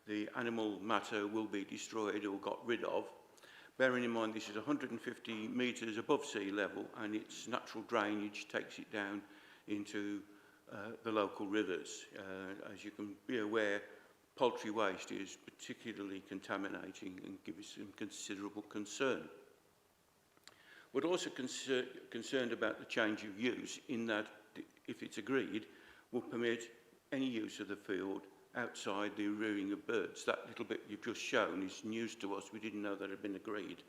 the animal matter will be destroyed or got rid of. Bearing in mind this is 150 metres above sea level, and its natural drainage takes it down into the local rivers. As you can be aware, poultry waste is particularly contaminating and gives some considerable concern. We're also concerned about the change of use, in that, if it's agreed, will permit any use of the field outside the rearing of birds. That little bit you've just shown is news to us. We didn't know that had been agreed,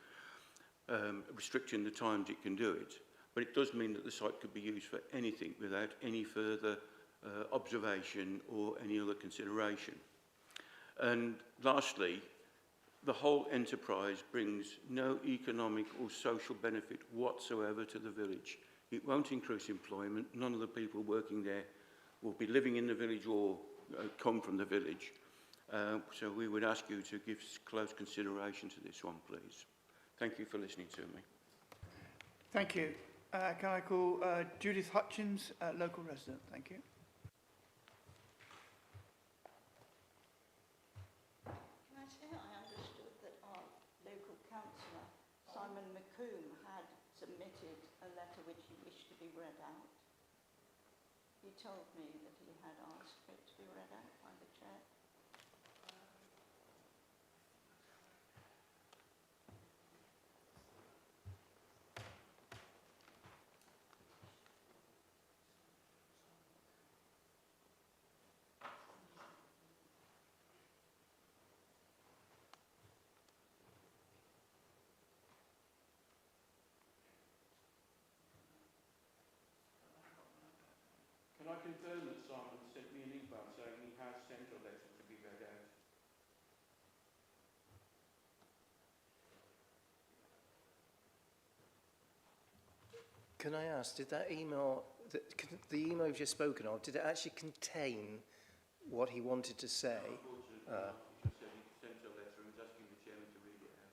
restricting the times it can do it. But it does mean that the site could be used for anything without any further observation or any other consideration. And lastly, the whole enterprise brings no economic or social benefit whatsoever to the village. It won't increase employment. None of the people working there will be living in the village or come from the village. So we would ask you to give close consideration to this one, please. Thank you for listening to me. Thank you. Can I call Judith Hutchins, local resident? Thank you. Can I say I understood that our local councillor, Simon McComb, had submitted a letter which he wished to be read out. He told me that he had asked for it to be read out by the chair. Can I confirm that Simon sent me an email saying he has sent a letter to be read out? Can I ask, did that email, the email you've just spoken of, did it actually contain what he wanted to say? Unfortunately, he just said he sent a letter and was asking the chairman to read it out.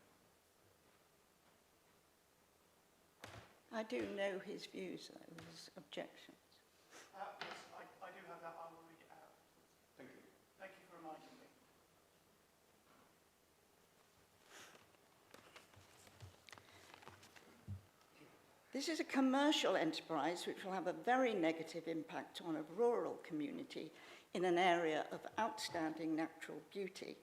I do know his views, though, his objections. Yes, I do have that. I will read it out. Thank you. Thank you for reminding me. This is a commercial enterprise which will have a very negative impact on a rural community in an area of outstanding natural beauty.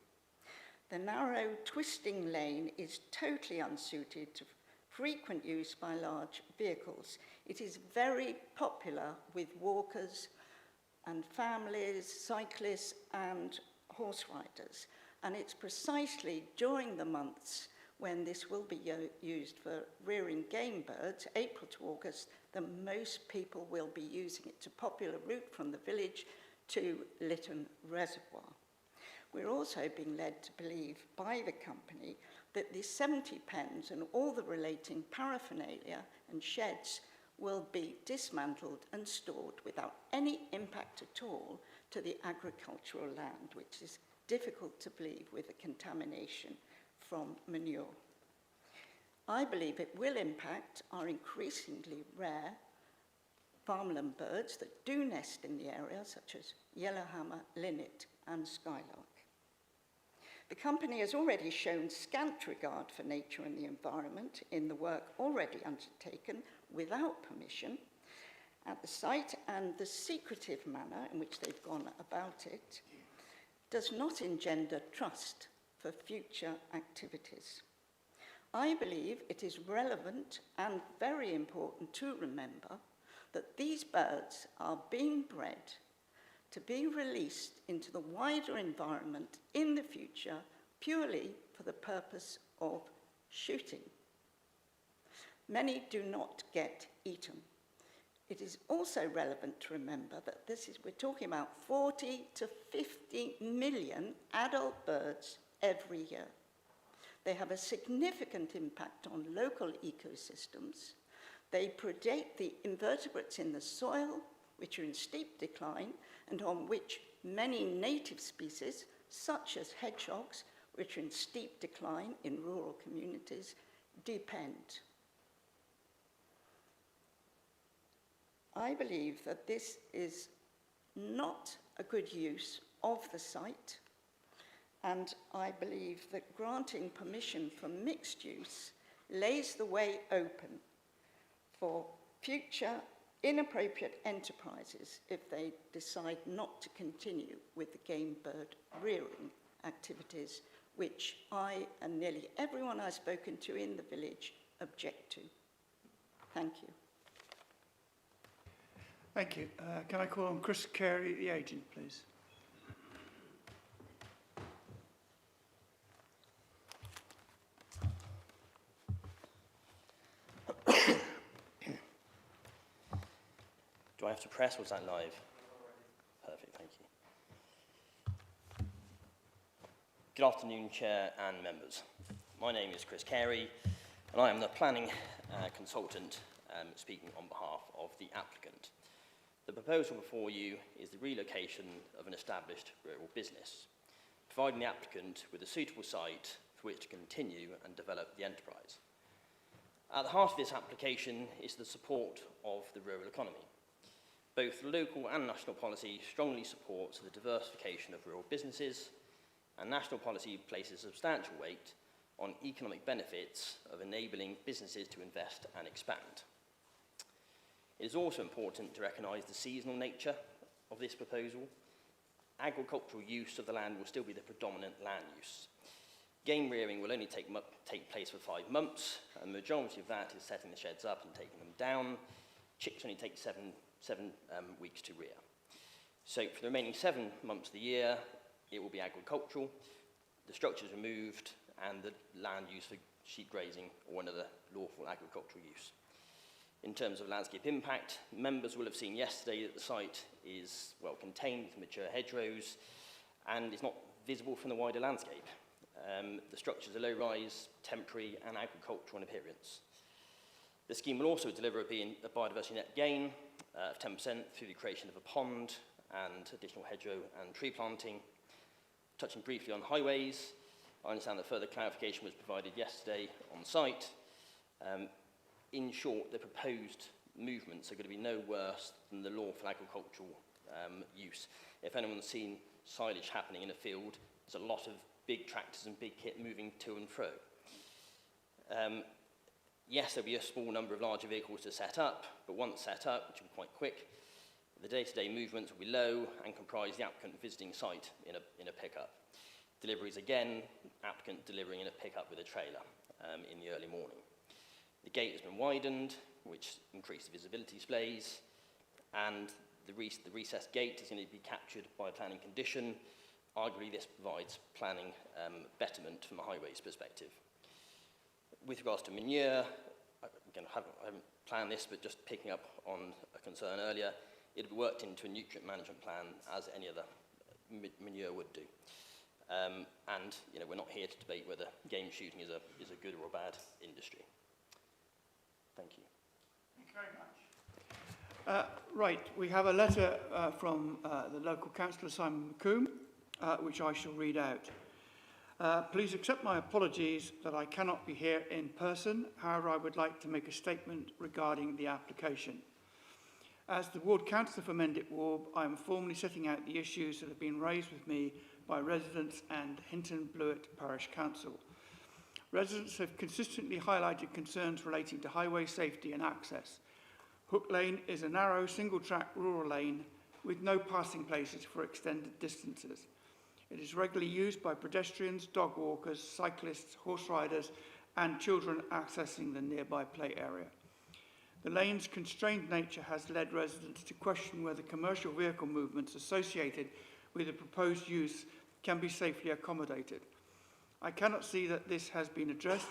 The narrow, twisting lane is totally unsuited to frequent use by large vehicles. It is very popular with walkers and families, cyclists and horse riders. And it's precisely during the months when this will be used for rearing game birds, April to August, that most people will be using it. It's a popular route from the village to Lytton Reservoir. We're also being led to believe by the company that the 70 pens and all the relating paraphernalia and sheds will be dismantled and stored without any impact at all to the agricultural land, which is difficult to believe with the contamination from manure. I believe it will impact our increasingly rare farmland birds that do nest in the area, such as yellowhammer, linnet and skylark. The company has already shown scant regard for nature and the environment in the work already undertaken without permission at the site, and the secretive manner in which they've gone about it does not engender trust for future activities. I believe it is relevant and very important to remember that these birds are being bred to be released into the wider environment in the future purely for the purpose of shooting. Many do not get eaten. It is also relevant to remember that we're talking about 40 to 50 million adult birds every year. They have a significant impact on local ecosystems. They predate the invertebrates in the soil, which are in steep decline, and on which many native species, such as hedgehogs, which are in steep decline in rural communities, depend. I believe that this is not a good use of the site, and I believe that granting permission for mixed use lays the way open for future inappropriate enterprises if they decide not to continue with the game bird rearing activities, which I and nearly everyone I've spoken to in the village object to. Thank you. Thank you. Can I call on Chris Carey, the agent, please? Do I have to press or is that live? Perfect, thank you. Good afternoon, Chair and members. My name is Chris Carey, and I am the planning consultant speaking on behalf of the applicant. The proposal before you is the relocation of an established rural business, providing the applicant with a suitable site for which to continue and develop the enterprise. At the heart of this application is the support of the rural economy. Both local and national policy strongly supports the diversification of rural businesses, and national policy places substantial weight on economic benefits of enabling businesses to invest and expand. It is also important to recognise the seasonal nature of this proposal. Agricultural use of the land will still be the predominant land use. Game rearing will only take place for 5 months, and the majority of that is setting the sheds up and taking them down. Chicks only take seven weeks to rear. So for the remaining 7 months of the year, it will be agricultural, the structure is removed, and the land used for sheep grazing or another lawful agricultural use. In terms of landscape impact, members will have seen yesterday that the site is well contained with mature hedgerows and is not visible from the wider landscape. The structures are low-rise, temporary and agricultural in appearance. The scheme will also deliver a biodiversity net gain of 10% through the creation of a pond and additional hedgerow and tree planting. Touching briefly on highways, I understand that further clarification was provided yesterday on site. In short, the proposed movements are going to be no worse than the lawful agricultural use. If anyone's seen silage happening in a field, there's a lot of big tractors and big kit moving to and fro. Yes, there'll be a small number of larger vehicles to set up, but once set up, which will be quite quick, the day-to-day movements will be low and comprise the applicant visiting site in a pickup. Deliveries again, applicant delivering in a pickup with a trailer in the early morning. The gate has been widened, which increased the visibility displays, and the recessed gate is going to be captured by a planning condition. Arguably, this provides planning betterment from a highways perspective. With regards to manure, again, I haven't planned this, but just picking up on a concern earlier, it will be worked into a nutrient management plan as any other manure would do. And we're not here to debate whether game shooting is a good or a bad industry. Thank you. Thank you very much. Right, we have a letter from the local councillor, Simon McComb, which I shall read out. Please accept my apologies that I cannot be here in person. However, I would like to make a statement regarding the application. As the ward councillor for Mendip Ward, I am formally setting out the issues that have been raised with me by residents and Hinton Blewett Parish Council. Residents have consistently highlighted concerns relating to highway safety and access. Hook Lane is a narrow, single-track rural lane with no passing places for extended distances. It is regularly used by pedestrians, dog walkers, cyclists, horse riders, and children accessing the nearby play area. The lane's constrained nature has led residents to question whether commercial vehicle movements associated with the proposed use can be safely accommodated. I cannot see that this has been addressed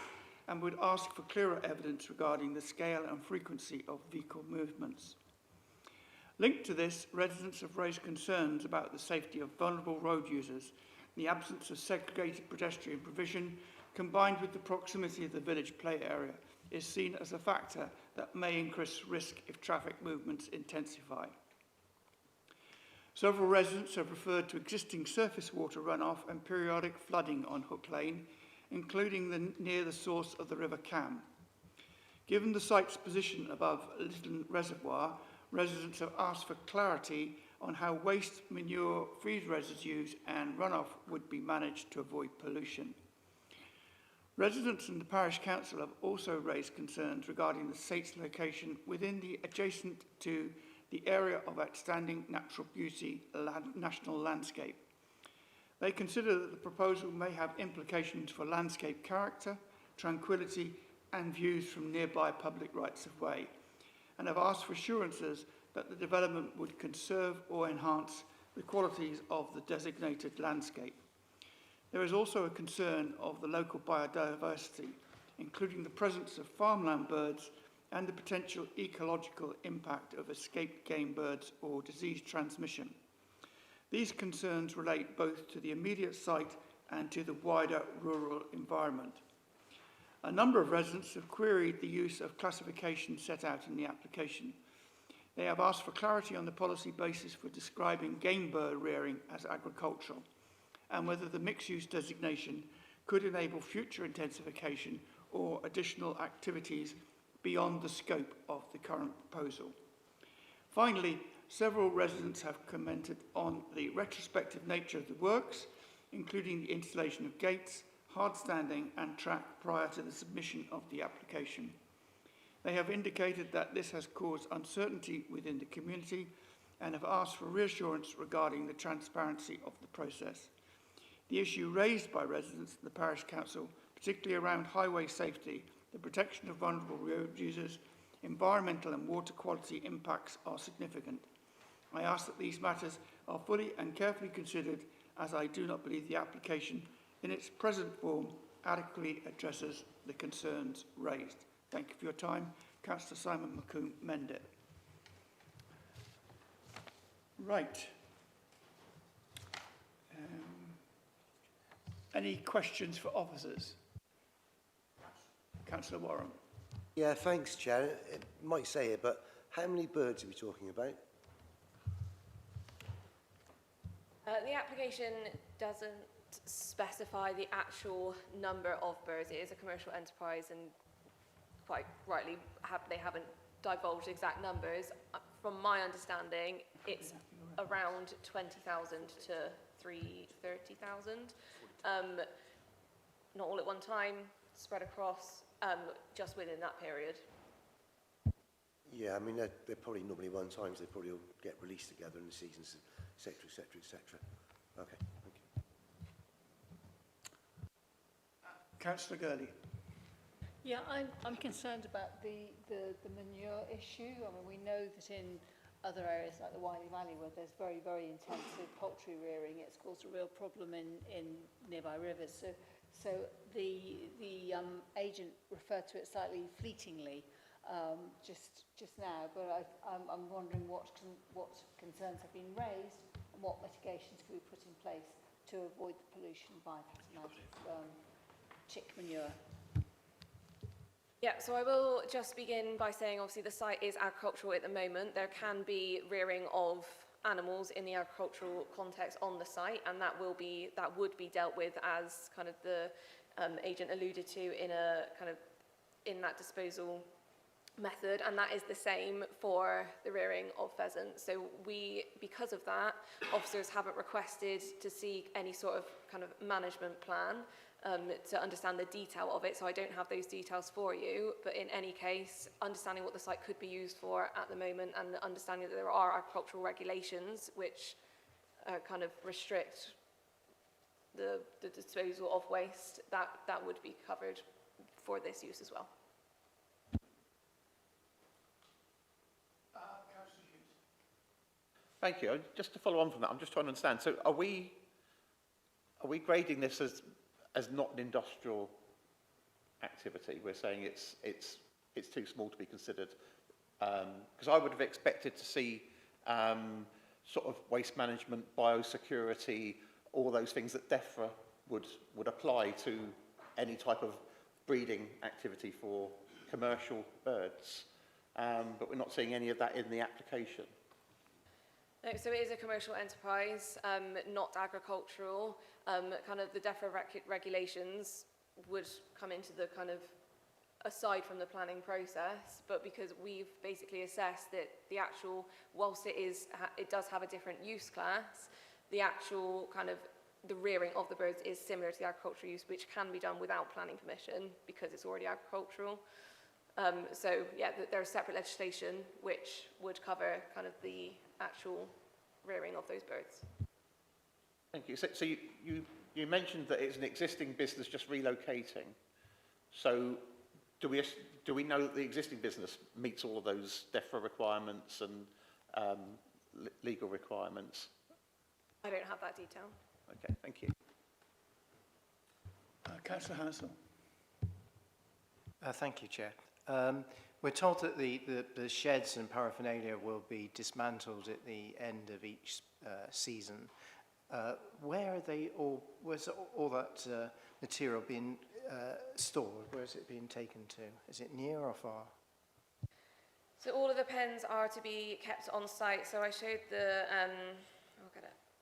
and would ask for clearer evidence regarding the scale and frequency of vehicle movements. Linked to this, residents have raised concerns about the safety of vulnerable road users, the absence of segregated pedestrian provision, combined with the proximity of the village play area, is seen as a factor that may increase risk if traffic movements intensify. Several residents have referred to existing surface water runoff and periodic flooding on Hook Lane, including near the source of the River Cam. Given the site's position above Lytton Reservoir, residents have asked for clarity on how waste, manure, feed residues and runoff would be managed to avoid pollution. Residents and the Parish Council have also raised concerns regarding the site's location within the adjacent to the area of outstanding natural beauty national landscape. They consider that the proposal may have implications for landscape character, tranquility and views from nearby public rights of way, and have asked for assurances that the development would conserve or enhance the qualities of the designated landscape. There is also a concern of the local biodiversity, including the presence of farmland birds and the potential ecological impact of escaped game birds or disease transmission. These concerns relate both to the immediate site and to the wider rural environment. A number of residents have queried the use of classification set out in the application. They have asked for clarity on the policy basis for describing game bird rearing as agricultural, and whether the mixed-use designation could enable future intensification or additional activities beyond the scope of the current proposal. Finally, several residents have commented on the retrospective nature of the works, including the installation of gates, hard standing and track prior to the submission of the application. They have indicated that this has caused uncertainty within the community and have asked for reassurance regarding the transparency of the process. The issue raised by residents of the Parish Council, particularly around highway safety, the protection of vulnerable road users, environmental and water quality impacts are significant. I ask that these matters are fully and carefully considered, as I do not believe the application in its present form adequately addresses the concerns raised. Thank you for your time. Councillor Simon McComb Mendit. Right. Any questions for officers? Councillor Warren. Yeah, thanks, Chair. It might say it, but how many birds are we talking about? The application doesn't specify the actual number of birds. It is a commercial enterprise, and quite rightly they haven't divulged exact numbers. From my understanding, it's around 20,000 to 30,000. Not all at one time, spread across, just within that period. Yeah, I mean, they're probably normally one times. They probably all get released together in the seasons, etc., etc., etc. Okay, thank you. Councillor Gurley. Yeah, I'm concerned about the manure issue. I mean, we know that in other areas like the Wiley Valley, where there's very, very intensive poultry rearing, it's caused a real problem in nearby rivers. So the agent referred to it slightly fleetingly just now, but I'm wondering what concerns have been raised and what mitigations can be put in place to avoid the pollution by that amount of chick manure. Yeah, so I will just begin by saying obviously the site is agricultural at the moment. There can be rearing of animals in the agricultural context on the site, and that would be dealt with, as kind of the agent alluded to, in that disposal method, and that is the same for the rearing of pheasants. So because of that, officers haven't requested to see any sort of kind of management plan to understand the detail of it, so I don't have those details for you. But in any case, understanding what the site could be used for at the moment, and understanding that there are agricultural regulations which kind of restrict the disposal of waste, that would be covered for this use as well. Thank you. Just to follow on from that, I'm just trying to understand. So are we grading this as not an industrial activity? We're saying it's too small to be considered, because I would have expected to see sort of waste management, biosecurity, all those things that DEFRA would apply to any type of breeding activity for commercial birds, but we're not seeing any of that in the application. No, so it is a commercial enterprise, not agricultural. Kind of the DEFRA regulations would come into the kind of aside from the planning process, but because we've basically assessed that the actual, whilst it does have a different use class, the actual kind of the rearing of the birds is similar to the agricultural use, which can be done without planning permission because it's already agricultural. So yeah, there's separate legislation which would cover kind of the actual rearing of those birds. Thank you. So you mentioned that it's an existing business just relocating. So do we know that the existing business meets all of those DEFRA requirements and legal requirements? I don't have that detail. Okay, thank you. Councillor Hansel. Thank you, Chair. We're told that the sheds and paraphernalia will be dismantled at the end of each season. Where are they all? Where's all that material being stored? Where is it being taken to? Is it near or far? So all of the pens are to be kept on site. So I showed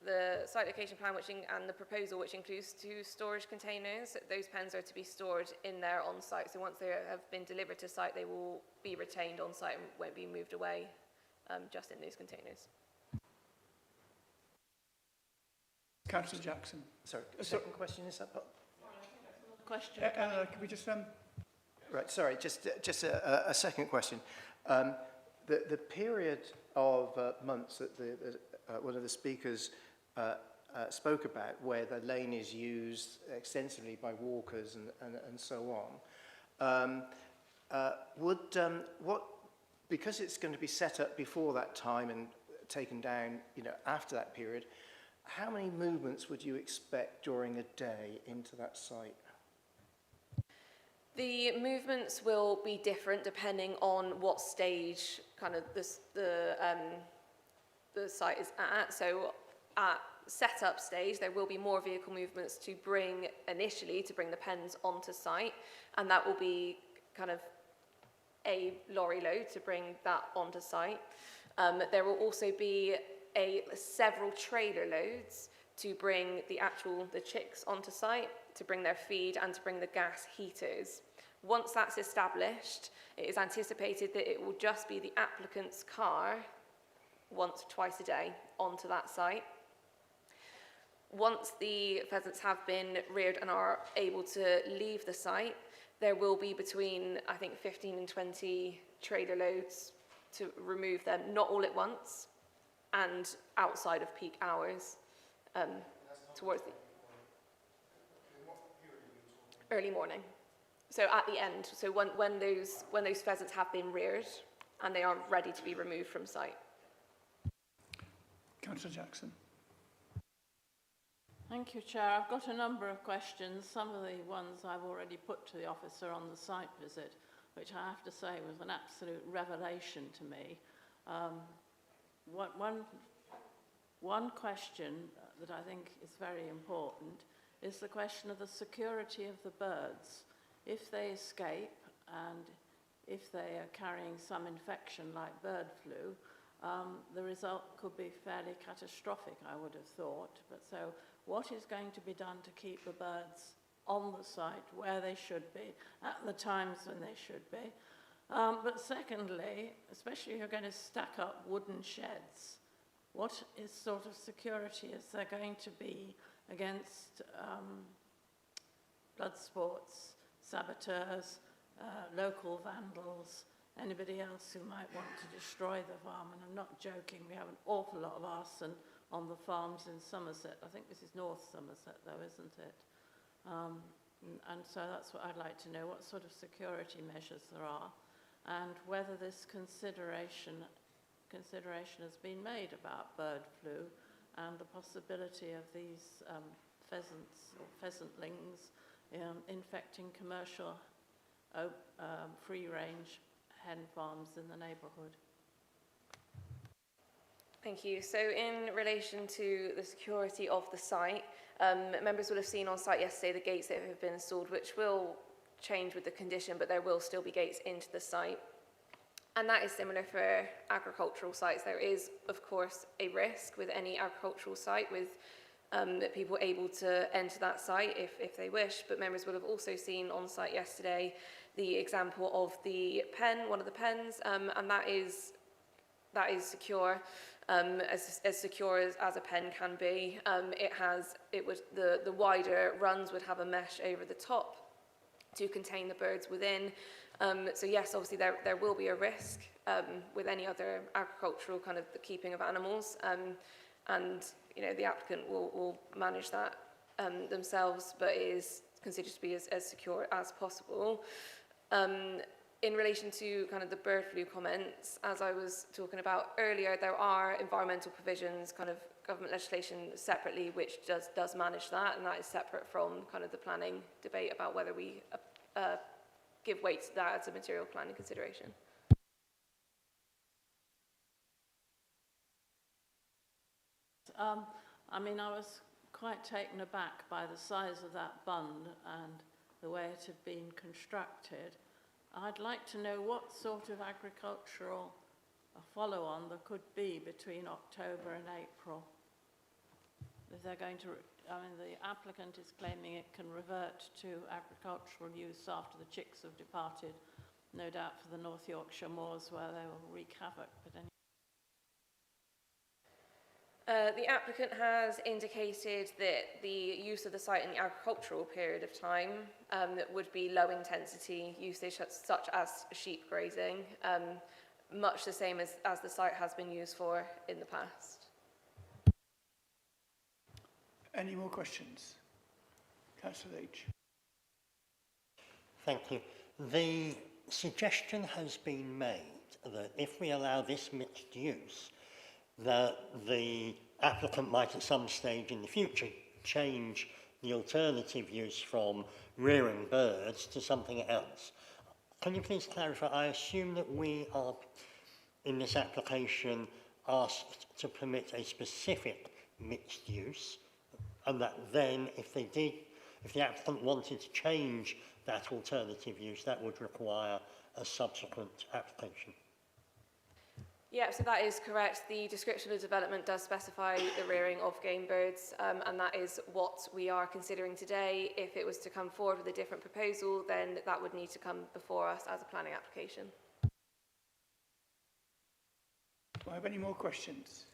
the site location plan and the proposal, which includes 2 storage containers. Those pens are to be stored in there on site. So once they have been delivered to site, they will be retained on site and won't be moved away, just in those containers. Councillor Jackson. Sorry, second question, is that? Question. Can we just... Right, sorry, just a second question. The period of months that one of the speakers spoke about, where the lane is used extensively by walkers and so on, because it's going to be set up before that time and taken down, after that period, how many movements would you expect during a day into that site? The movements will be different depending on what stage kind of the site is at. So at setup stage, there will be more vehicle movements to bring the pens onto site, and that will be kind of a lorry load to bring that onto site. There will also be several trailer loads to bring the chicks onto site, to bring their feed and to bring the gas heaters. Once that's established, it is anticipated that it will just be the applicant's car once or twice a day onto that site. Once the pheasants have been reared and are able to leave the site, there will be between, I think, 15 and 20 trailer loads to remove them, not all at once, and outside of peak hours, towards the early morning. So at the end, so when those pheasants have been reared and they are ready to be removed from site. Councillor Jackson. Thank you, Chair. I've got a number of questions. Some of the ones I've already put to the officer on the site visit, which I have to say was an absolute revelation to me. One question that I think is very important is the question of the security of the birds. If they escape and if they are carrying some infection like bird flu, the result could be fairly catastrophic, I would have thought. But so what is going to be done to keep the birds on the site where they should be, at the times when they should be? But secondly, especially if you're going to stack up wooden sheds, what sort of security is there going to be against blood sports, saboteurs, local vandals, anybody else who might want to destroy the farm? And I'm not joking, we have an awful lot of arson on the farms in Somerset. I think this is North Somerset though, isn't it? And so that's what I'd like to know, what sort of security measures there are, and whether this consideration has been made about bird flu and the possibility of these pheasants or pheasantlings infecting commercial free-range hen farms in the neighbourhood. Thank you. So in relation to the security of the site, members will have seen on site yesterday the gates that have been installed, which will change with the condition, but there will still be gates into the site. And that is similar for agricultural sites. There is, of course, a risk with any agricultural site with people able to enter that site if they wish, but members will have also seen on site yesterday the example of the pen, one of the pens, and that is secure, as secure as a pen can be. The wider runs would have a mesh over the top to contain the birds within. So yes, obviously there will be a risk with any other agricultural kind of the keeping of animals, and you know the applicant will manage that themselves, but it is considered to be as secure as possible. In relation to kind of the bird flu comments, as I was talking about earlier, there are environmental provisions, kind of government legislation separately, which does manage that, and that is separate from kind of the planning debate about whether we give weight to that as a material planning consideration. I mean, I was quite taken aback by the size of that bund and the way it had been constructed. I'd like to know what sort of agricultural follow-on there could be between October and April. If they're going to, I mean, the applicant is claiming it can revert to agricultural use after the chicks have departed, no doubt for the North Yorkshire moors where they will wreak havoc. But anyway. The applicant has indicated that the use of the site in the agricultural period of time would be low intensity usage such as sheep grazing, much the same as the site has been used for in the past. Any more questions? Councillor Leach. Thank you. The suggestion has been made that if we allow this mixed use, that the applicant might at some stage in the future change the alternative use from rearing birds to something else. Can you please clarify? I assume that we are, in this application, asked to permit a specific mixed use, and that then, if the applicant wanted to change that alternative use, that would require a subsequent application. Yeah, so that is correct. The description of development does specify the rearing of game birds, and that is what we are considering today. If it was to come forward with a different proposal, then that would need to come before us as a planning application. Do I have any more questions?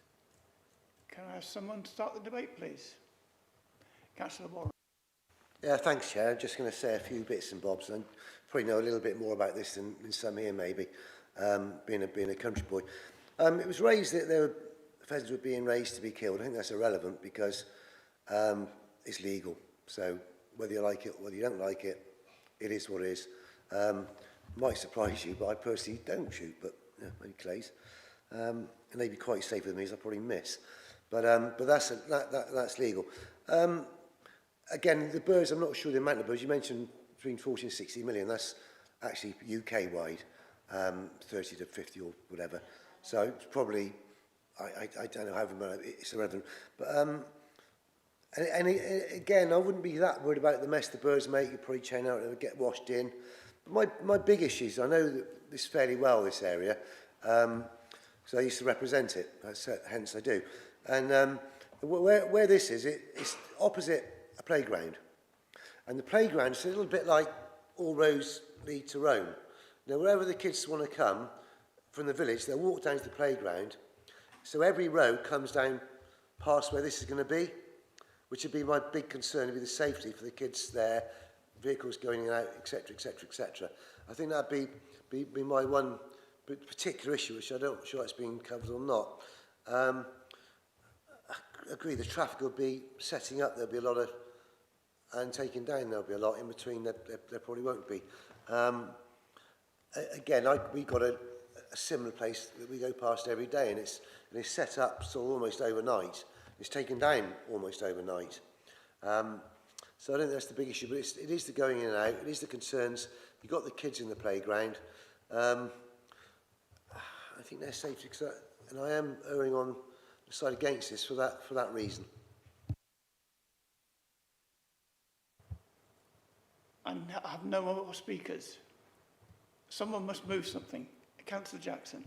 Can I have someone start the debate, please? Councillor Warren. Yeah, thanks, Chair. I'm just going to say a few bits and bobs. I probably know a little bit more about this than some here, maybe, being a country boy. It was raised that pheasants were being raised to be killed. I think that's irrelevant because it's legal. So whether you like it or whether you don't like it, it is what it is. Might surprise you, but I personally don't shoot, but yeah, maybe Clay's. And they'd be quite safe with me, as I probably miss. But that's legal. Again, the birds, I'm not sure the amount of birds. You mentioned between 40 and 60 million. That's actually UK-wide, 30 to 50 or whatever. So it's probably, I don't know how it's irrelevant. But again, I wouldn't be that worried about the mess the birds make. You'd probably chain out and get washed in. But my big issues, I know this fairly well, this area, because I used to represent it. Hence I do. And where this is, it's opposite a playground. And the playground is a little bit like all roads lead to Rome. Now, wherever the kids want to come from the village, they'll walk down to the playground. So every road comes down past where this is going to be, which would be my big concern, would be the safety for the kids there, vehicles going in and out, etc., etc., etc. I think that'd be my one particular issue, which I don't sure it's been covered or not. I agree, the traffic will be setting up, there'll be a lot of, and taking down there'll be a lot in between, there probably won't be. Again, we've got a similar place that we go past every day, and it's set up so almost overnight. It's taken down almost overnight. So I don't think that's the big issue, but it is the going in and out, it is the concerns. You've got the kids in the playground. I think they're safe, and I am erring on decide against this for that reason. I have no more speakers. Someone must move something. Councillor Jackson.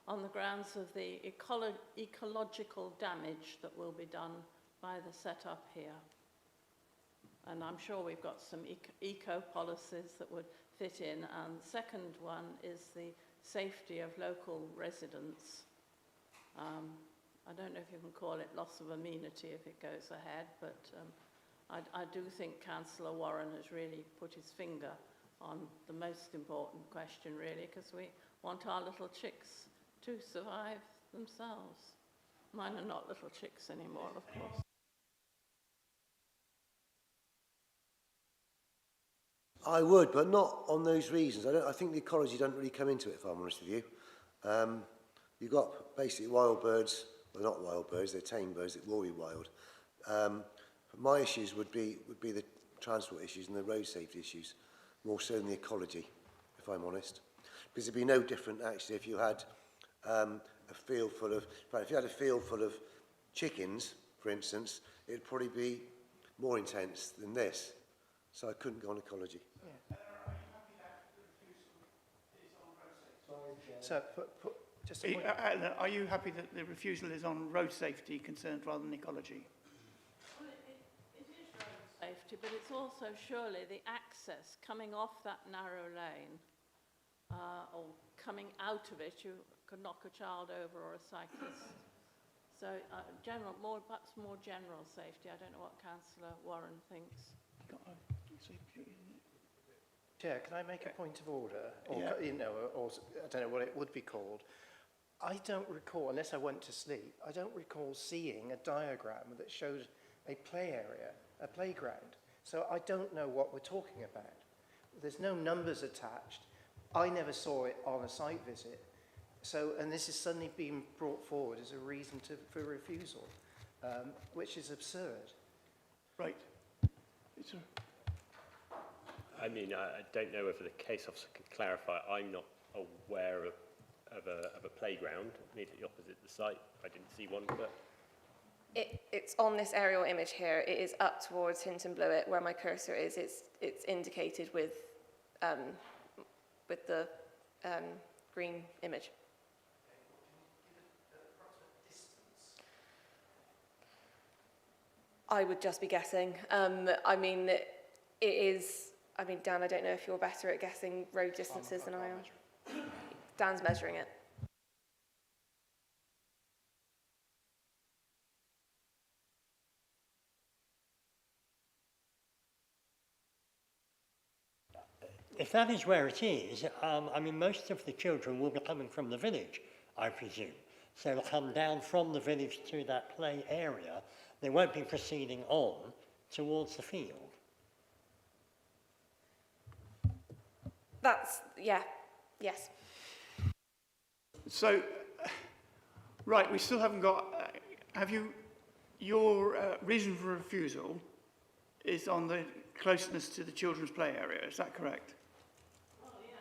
On the grounds of the ecological damage that will be done by the setup here. And I'm sure we've got some eco policies that would fit in. And the second one is the safety of local residents. I don't know if you can call it loss of amenity if it goes ahead, but I do think Councillor Warren has really put his finger on the most important question, really, because we want our little chicks to survive themselves. Mine are not little chicks anymore, of course. I would, but not on those reasons. I think the ecology doesn't really come into it, if I'm honest with you. You've got basically wild birds, well, not wild birds, they're tame birds that will be wild. My issues would be the transport issues and the road safety issues, more so than the ecology, if I'm honest. Because it'd be no different, actually, if you had a field full of, if you had a field full of chickens, for instance, it'd probably be more intense than this. So I couldn't go on ecology. Yeah. So, just a point. Are you happy that the refusal is on road safety concerns rather than ecology? Well, it is road safety, but it's also surely the access coming off that narrow lane or coming out of it. You could knock a child over or a cyclist. So perhaps more general safety. I don't know what Councillor Warren thinks. Chair, can I make a point of order? Or, Yeah. you know, or I don't know what it would be called. I don't recall, unless I went to sleep, I don't recall seeing a diagram that showed a play area, a playground. So I don't know what we're talking about. There's no numbers attached. I never saw it on a site visit. So, and this is suddenly being brought forward as a reason for refusal, which is absurd. Right. I mean, I don't know whether the case officer can clarify. I'm not aware of a playground immediately opposite the site. I didn't see one, but... It's on this aerial image here. It is up towards Hinton Blewett, where my cursor is. It's indicated with the green image. I would just be guessing. I mean, it is... I mean, Dan, I don't know if you're better at guessing road distances than I am. Dan's measuring it. If that is where it is, I mean, most of the children will be coming from the village, I presume. So they'll come down from the village to that play area. They won't be proceeding on towards the field. Yes. So, right, we still haven't got, your reason for refusal is on the closeness to the children's play area, is that correct? Well, yes.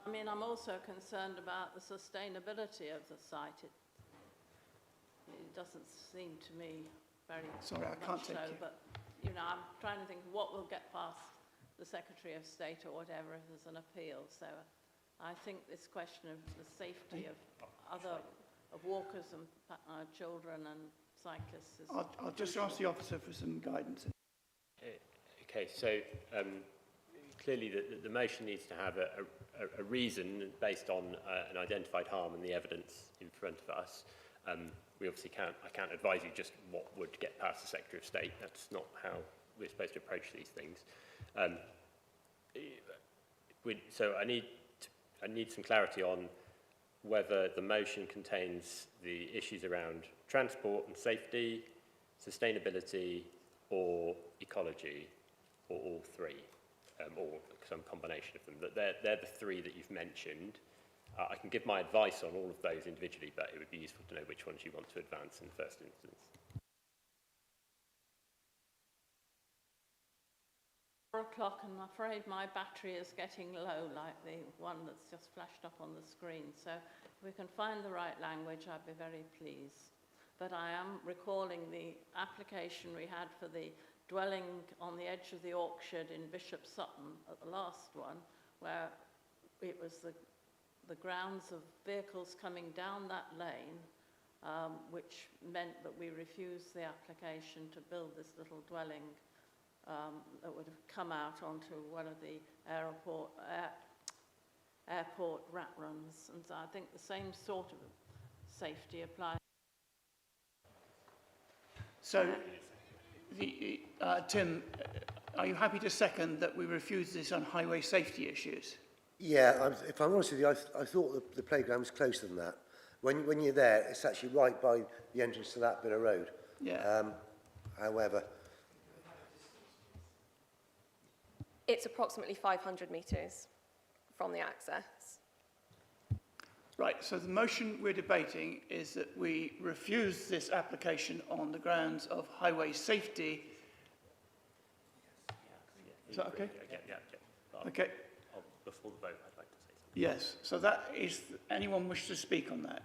I mean, I'm also concerned about the sustainability of the site. It doesn't seem to me very Sorry, I can't take you. But, you know, I'm trying to think what will get past the Secretary of State or whatever if there's an appeal. So I think this question of the safety of walkers and children and cyclists is... I'll just ask the officer for some guidance. Okay, so clearly the motion needs to have a reason based on an identified harm and the evidence in front of us. We obviously I can't advise you just what would get past the Secretary of State. That's not how we're supposed to approach these things. So I need some clarity on whether the motion contains the issues around transport and safety, sustainability, or ecology, or all three, or some combination of them. They're the three that you've mentioned. I can give my advice on all of those individually, but it would be useful to know which ones you want to advance in the first instance. 4 o'clock, and I'm afraid my battery is getting low, like the one that's just flashed up on the screen. So if we can find the right language, I'd be very pleased. But I am recalling the application we had for the dwelling on the edge of the orchard in Bishop Sutton at the last one, where it was the grounds of vehicles coming down that lane, which meant that we refused the application to build this little dwelling that would have come out onto one of the airport rat runs. And so I think the same sort of safety applies. So, Tim, are you happy to second that we refuse this on highway safety issues? Yeah, if I'm honest with you, I thought the playground was closer than that. When you're there, it's actually right by the entrance to that bit of road. Yeah. However, It's approximately 500 metres from the access. Right, so the motion we're debating is that we refuse this application on the grounds of highway safety. Is that okay? Yeah. Okay. Before the vote, I'd like to say something. Yes, so that is, anyone wish to speak on that?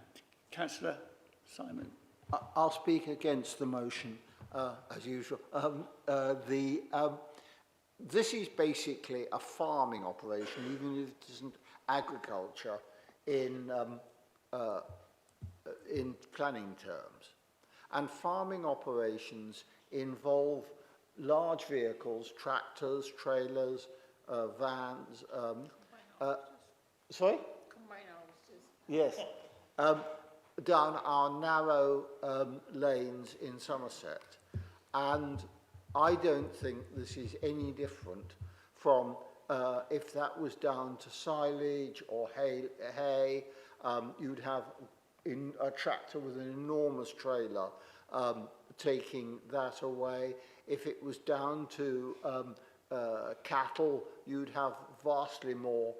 Councillor Simon. I'll speak against the motion, as usual. This is basically a farming operation, even if it isn't agriculture in planning terms. And farming operations involve large vehicles, tractors, trailers, vans. Sorry? Yes. Down our narrow lanes in Somerset. And I don't think this is any different from if that was down to silage or hay, you'd have a tractor with an enormous trailer taking that away. If it was down to cattle, you'd have vastly more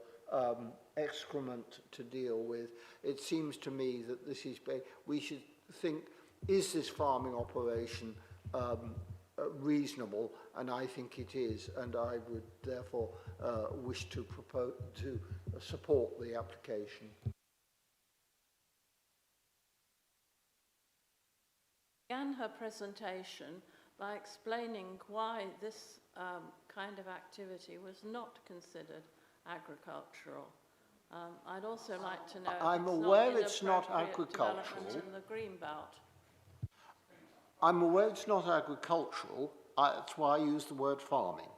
excrement to deal with. It seems to me that this is, we should think, is this farming operation reasonable? And I think it is, and I would therefore wish to propose to support the application. Began her presentation by explaining why this kind of activity was not considered agricultural. I'd also like to know I'm if aware it's not inappropriate development agricultural. in the green belt. I'm aware it's not agricultural, that's why I use the word farming.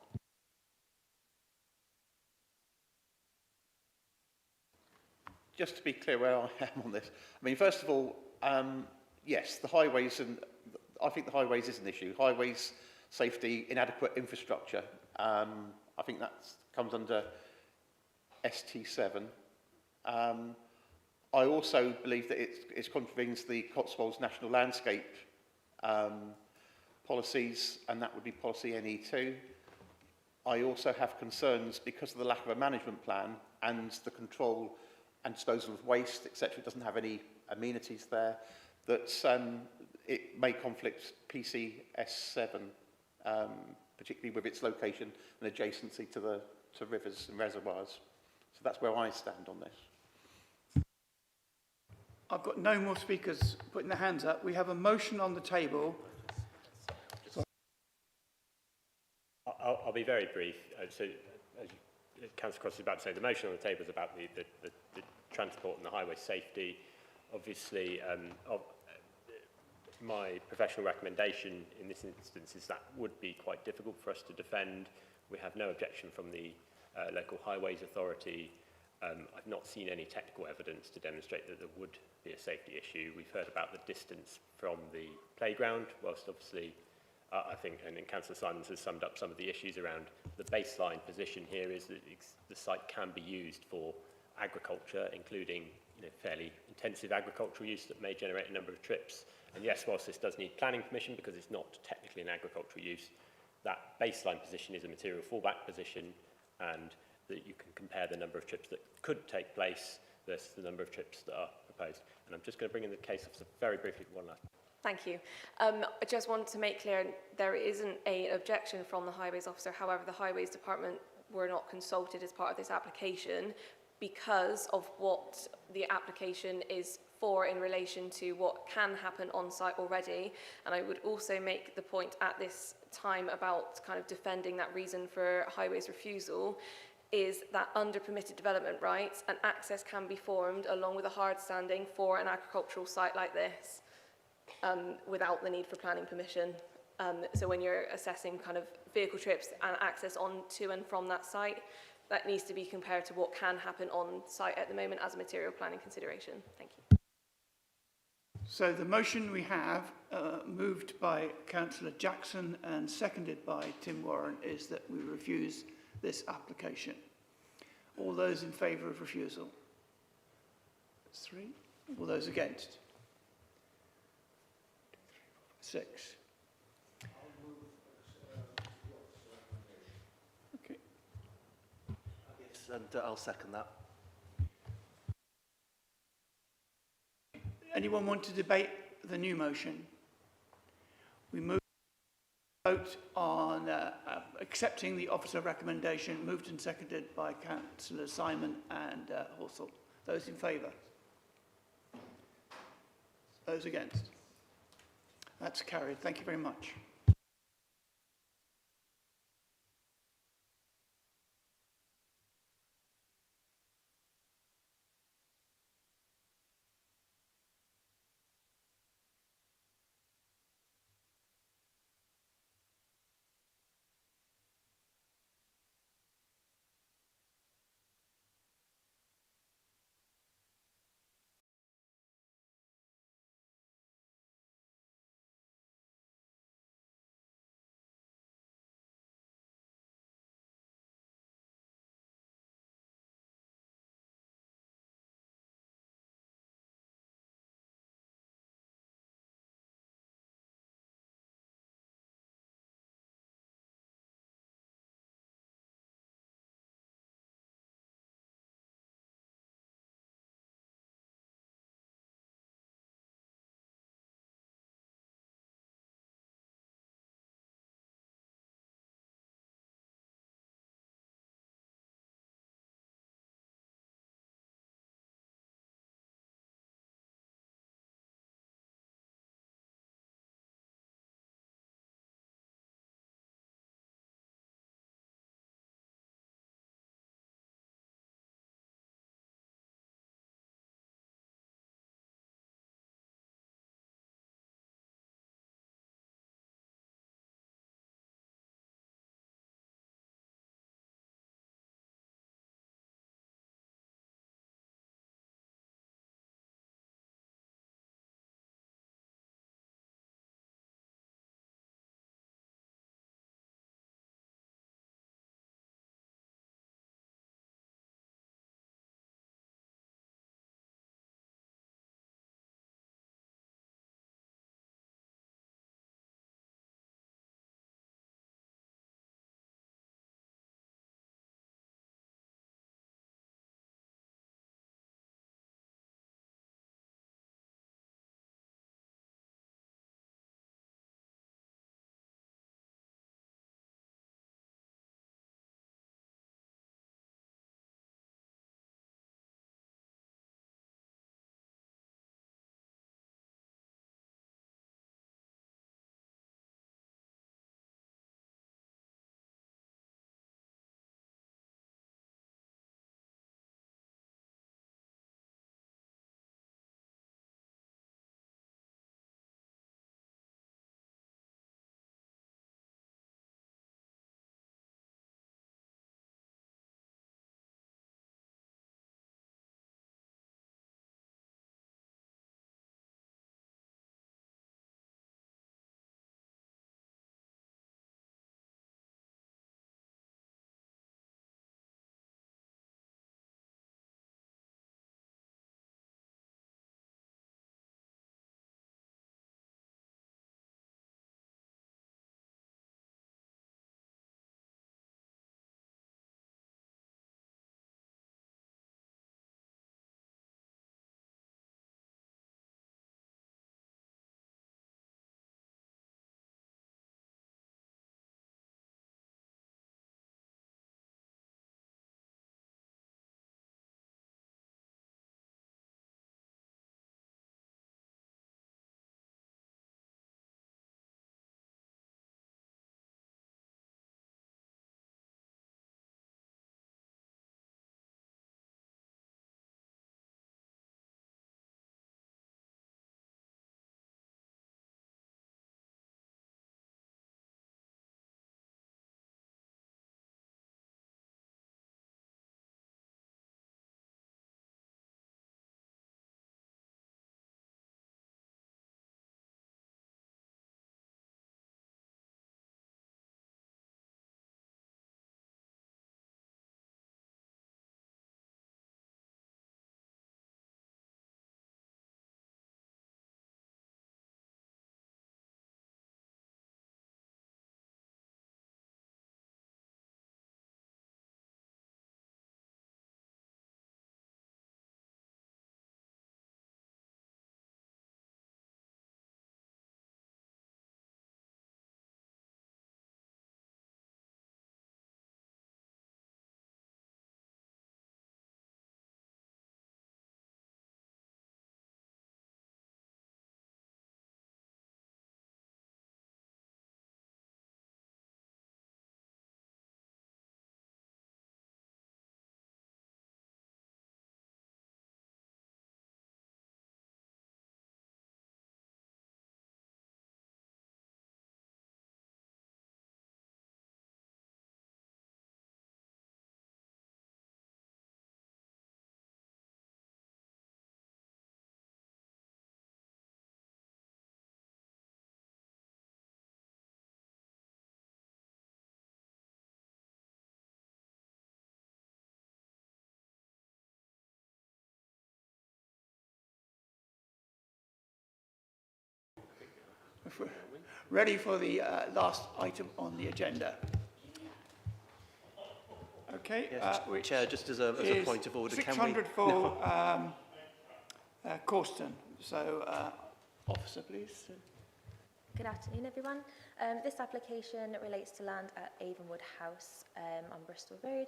Just to be clear where I am on this, I mean, first of all, yes, the highways, and I think the highways is an issue. Highways, safety, inadequate infrastructure. I think that comes under ST7. I also believe that it contravenes the Cotswolds National Landscape policies, and that would be policy NE2. I also have concerns because of the lack of a management plan and the control and disposal of waste, etc. It doesn't have any amenities there, that it may conflict PCS7, particularly with its location and adjacency to rivers and reservoirs. So that's where I stand on this. I've got no more speakers putting their hands up. We have a motion on the table. I'll be very brief. So, as Councillor Cross is about to say, the motion on the table is about the transport and the highway safety. Obviously, my professional recommendation in this instance is that would be quite difficult for us to defend. We have no objection from the local highways authority. I've not seen any technical evidence to demonstrate that there would be a safety issue. We've heard about the distance from the playground, whilst obviously I think, and Councillor Simons has summed up some of the issues around the baseline position here is that the site can be used for agriculture, including fairly intensive agricultural use that may generate a number of trips. And yes, whilst this does need planning permission because it's not technically an agricultural use, that baseline position is a material fallback position, and that you can compare the number of trips that could take place versus the number of trips that are proposed. And I'm just going to bring in the case officer very briefly for one last. Thank you. I just want to make clear there isn't an objection from the Highways Officer. However, the Highways Department were not consulted as part of this application because of what the application is for in relation to what can happen on site already. And I would also make the point at this time about kind of defending that reason for Highways refusal is that under permitted development rights, an access can be formed along with a hard standing for an agricultural site like this without the need for planning permission. So when you're assessing kind of vehicle trips and access on to and from that site, that needs to be compared to what can happen on site at the moment as a material planning consideration. Thank you. So the motion we have, moved by Councillor Jackson and seconded by Tim Warren, is that we refuse this application. All those in favour of refusal? That's 3. All those against? 6. Okay. Yes, and I'll second that. Anyone want to debate the new motion? We move to vote on accepting the officer recommendation, moved and seconded by Councillor Simon and Horsell. Those in favour? Those against? That's carried. Thank you very much. ready for the last item on the agenda. Okay, Yes, which Chair, just as a is point of order, 600 for Corston. So, officer, please. Good afternoon, everyone. This application relates to land at Avonwood House on Bristol Road.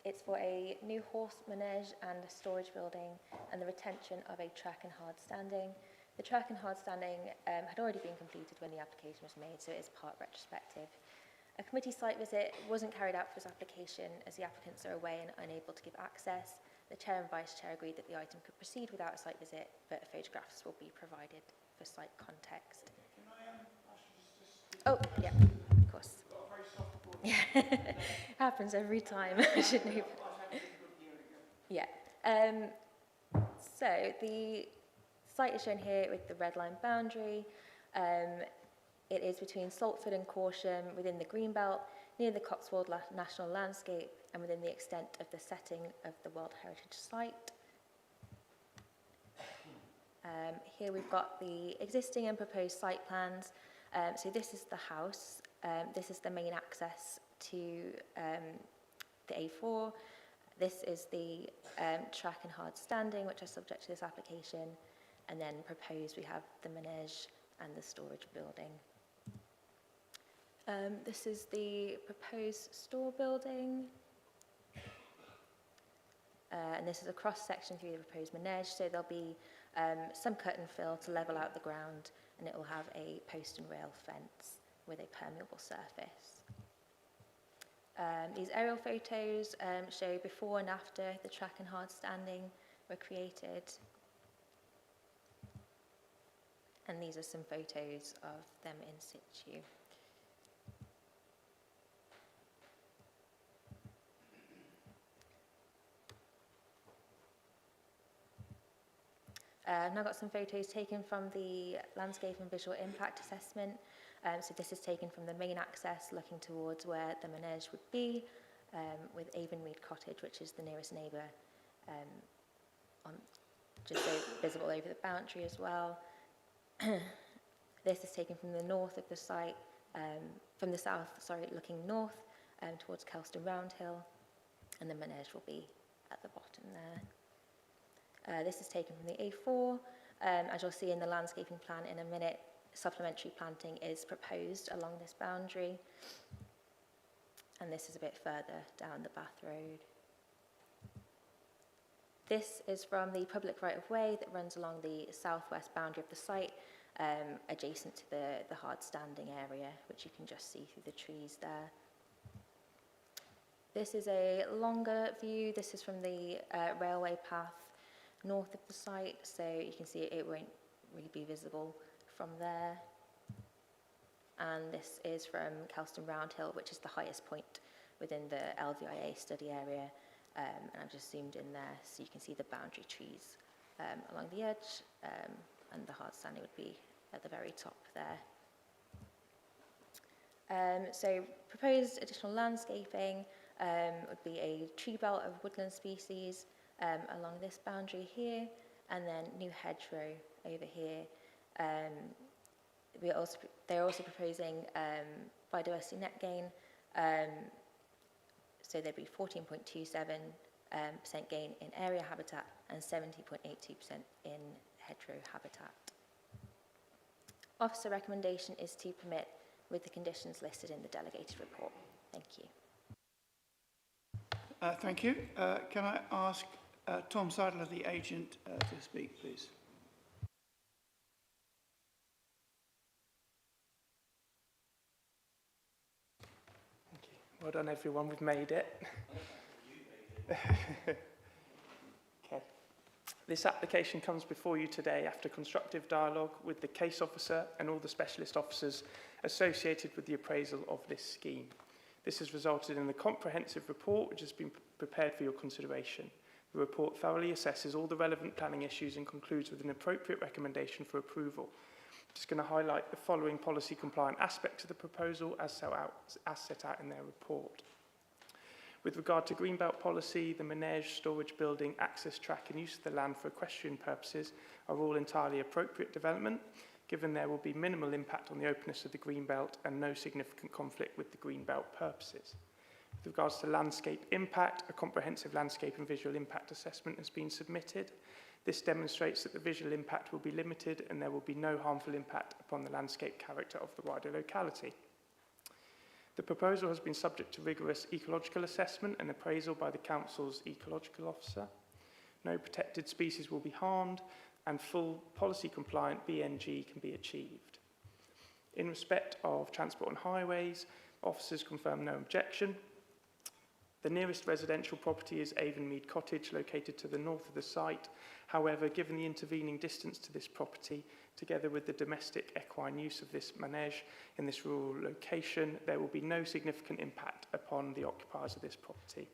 It's for a new horse manege and a storage building and the retention of a track and hard standing. The track and hard standing had already been completed when the application was made, so it is part retrospective. A committee site visit wasn't carried out for this application as the applicants are away and unable to give access. The Chair and Vice Chair agreed that the item could proceed without a site visit, but photographs will be provided for site context. Oh, yeah, of course. Yeah, happens every time. I should know. Yeah. So the site is shown here with the red line boundary. It is between Saltford and Corsham, within the Greenbelt, near the Cotswold National Landscape, and within the extent of the setting of the World Heritage Site. Here we've got the existing and proposed site plans. So this is the house. This is the main access to the A4. This is the track and hard standing, which are subject to this application. And then proposed, we have the manege and the storage building. This is the proposed store building. And this is a cross-section through the proposed manege, so there'll be some cut and fill to level out the ground, and it will have a post and rail fence with a permeable surface. These aerial photos show before and after the track and hard standing were created. And these are some photos of them in situ. I've now got some photos taken from the landscape and visual impact assessment. So this is taken from the main access looking towards where the manege would be, with Avonmead Cottage, which is the nearest neighbour, just so visible over the boundary as well. This is taken from the north of the site, from the south, sorry, looking north towards Kelston Roundhill, and the manege will be at the bottom there. This is taken from the A4. As you'll see in the landscaping plan in a minute, supplementary planting is proposed along this boundary. And this is a bit further down the Bath Road. This is from the public right-of-way that runs along the southwest boundary of the site, adjacent to the hard standing area, which you can just see through the trees there. This is a longer view. This is from the railway path north of the site, so you can see it won't really be visible from there. And this is from Kelston Roundhill, which is the highest point within the LVIA study area. And I've just zoomed in there so you can see the boundary trees along the edge, and the hard standing would be at the very top there. So proposed additional landscaping would be a tree belt of woodland species along this boundary here, and then new hedgerow over here. They're also proposing biodiversity net gain, so there'd be 14.27% gain in area habitat and 70.82% in hedgerow habitat. Officer recommendation is to permit with the conditions listed in the delegated report. Thank you. Thank you. Can I ask Tom Sadler, the agent, to speak, please? Thank you. Well done, everyone. We've made it. Okay. This application comes before you today after constructive dialogue with the case officer and all the specialist officers associated with the appraisal of this scheme. This has resulted in a comprehensive report which has been prepared for your consideration. The report thoroughly assesses all the relevant planning issues and concludes with an appropriate recommendation for approval. I'm just going to highlight the following policy compliant aspects of the proposal as set out in their report. With regard to Greenbelt policy, the manege, storage building, access track and use of the land for equestrian purposes are all entirely appropriate development, given there will be minimal impact on the openness of the green belt and no significant conflict with the green belt purposes. With regards to landscape impact, a comprehensive landscape and visual impact assessment has been submitted. This demonstrates that the visual impact will be limited and there will be no harmful impact upon the landscape character of the wider locality. The proposal has been subject to rigorous ecological assessment and appraisal by the Council's ecological officer. No protected species will be harmed and full policy compliant BNG can be achieved. In respect of transport and highways, officers confirm no objection. The nearest residential property is Avonmead Cottage, located to the north of the site. However, given the intervening distance to this property, together with the domestic equine use of this manege in this rural location, there will be no significant impact upon the occupiers of this property.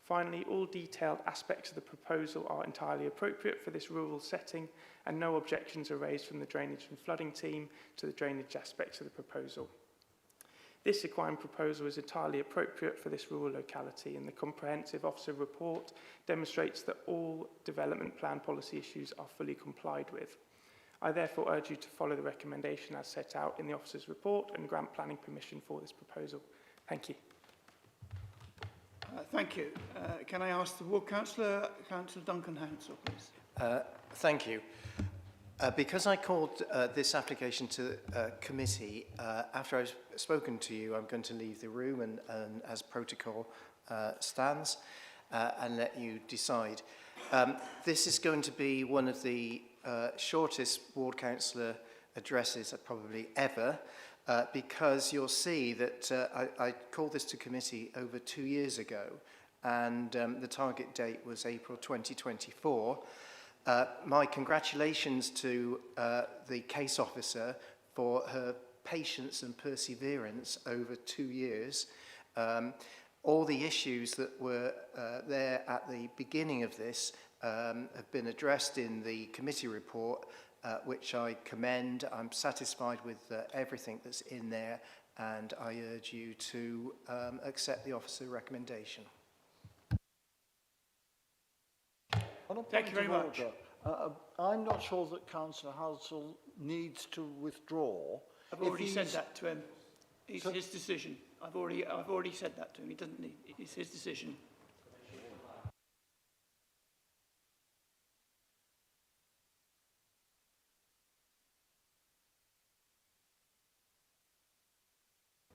Finally, all detailed aspects of the proposal are entirely appropriate for this rural setting, and no objections are raised from the drainage and flooding team to the drainage aspects of the proposal. This equine proposal is entirely appropriate for this rural locality, and the Comprehensive Officer report demonstrates that all development plan policy issues are fully complied with. I therefore urge you to follow the recommendation as set out in the Officer's report and grant planning permission for this proposal. Thank you. Thank you. Can I ask the Ward Councillor, Councillor Duncan Hansel, please? Thank you. Because I called this application to committee, after I've spoken to you, I'm going to leave the room and as protocol stands and let you decide. This is going to be one of the shortest ward councillor addresses probably ever, because you'll see that I called this to committee over 2 years ago, and the target date was April 2024. My congratulations to the case officer for her patience and perseverance over 2 years. All the issues that were there at the beginning of this have been addressed in the committee report, which I commend. I'm satisfied with everything that's in there, and I urge you to accept the officer recommendation. Thank you very much. I'm not sure that Councillor Hansel needs to withdraw. I've already said that to him. It's his decision. I've already said that to him. He doesn't need. It's his decision.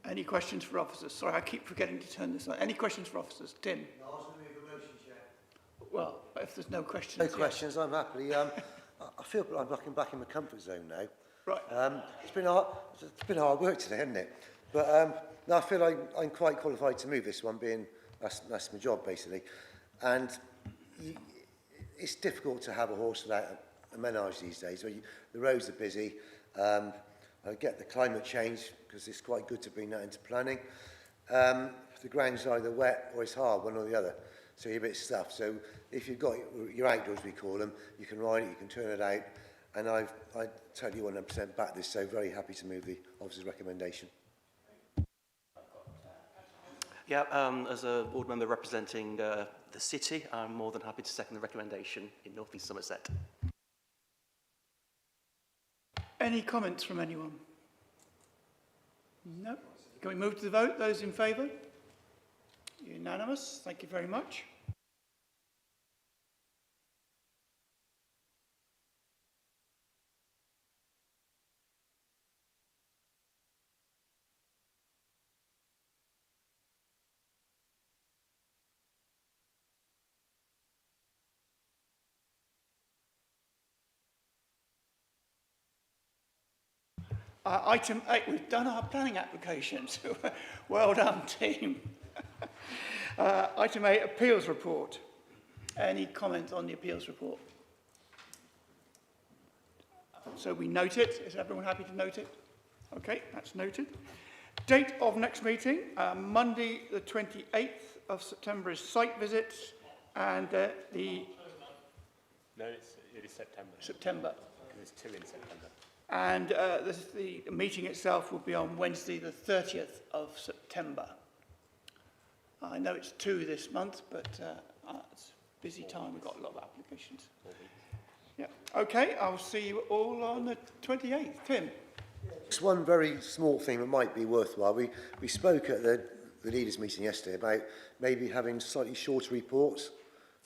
Any questions for officers? Sorry, I keep forgetting to turn this on. Any questions for officers? Tim? No, I was going to make a motion, Chair. Well, if there's no questions... No questions, I'm happy. I feel like I'm back in my comfort zone now. Right. It's been hard work today, hasn't it? But no, I feel like I'm quite qualified to move this one, being that's my job, basically. And it's difficult to have a horse without a menage these days. The roads are busy. I get the climate change, because it's quite good to bring that into planning. The ground's either wet or it's hard, one or the other. So you're a bit stuffed. So if you've got your outdoors, we call them, you can ride it, you can turn it out. And I totally 100% back this, so very happy to move the officer's recommendation. Yeah, as a ward member representing the city, I'm more than happy to second the recommendation in North East Somerset. Any comments from anyone? No? Can we move to the vote? Those in favour? Unanimous. Thank you very much. Item 8, we've done our planning applications. Well done, team. Item 8, appeals report. Any comment on the appeals report? So we note it. Is everyone happy to note it? Okay, that's noted. Date of next meeting, Monday the 28th of September is site visits, and the... No, it is September. September. There's 2 in September. And the meeting itself will be on Wednesday the 30th of September. I know it's 2 this month, but it's a busy time. We've got a lot of applications. Yeah. Okay, I'll see you all on the 28th. Tim? Just one very small thing that might be worthwhile. We spoke at the leaders' meeting yesterday about maybe having slightly shorter reports.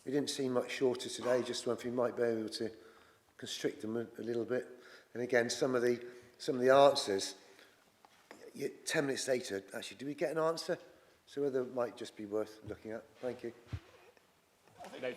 We didn't seem much shorter today, just wonder if you might be able to constrict them a little bit. And again, some of the answers, 10 minutes later, actually, do we get an answer? So whether it might just be worth looking at. Thank you. No,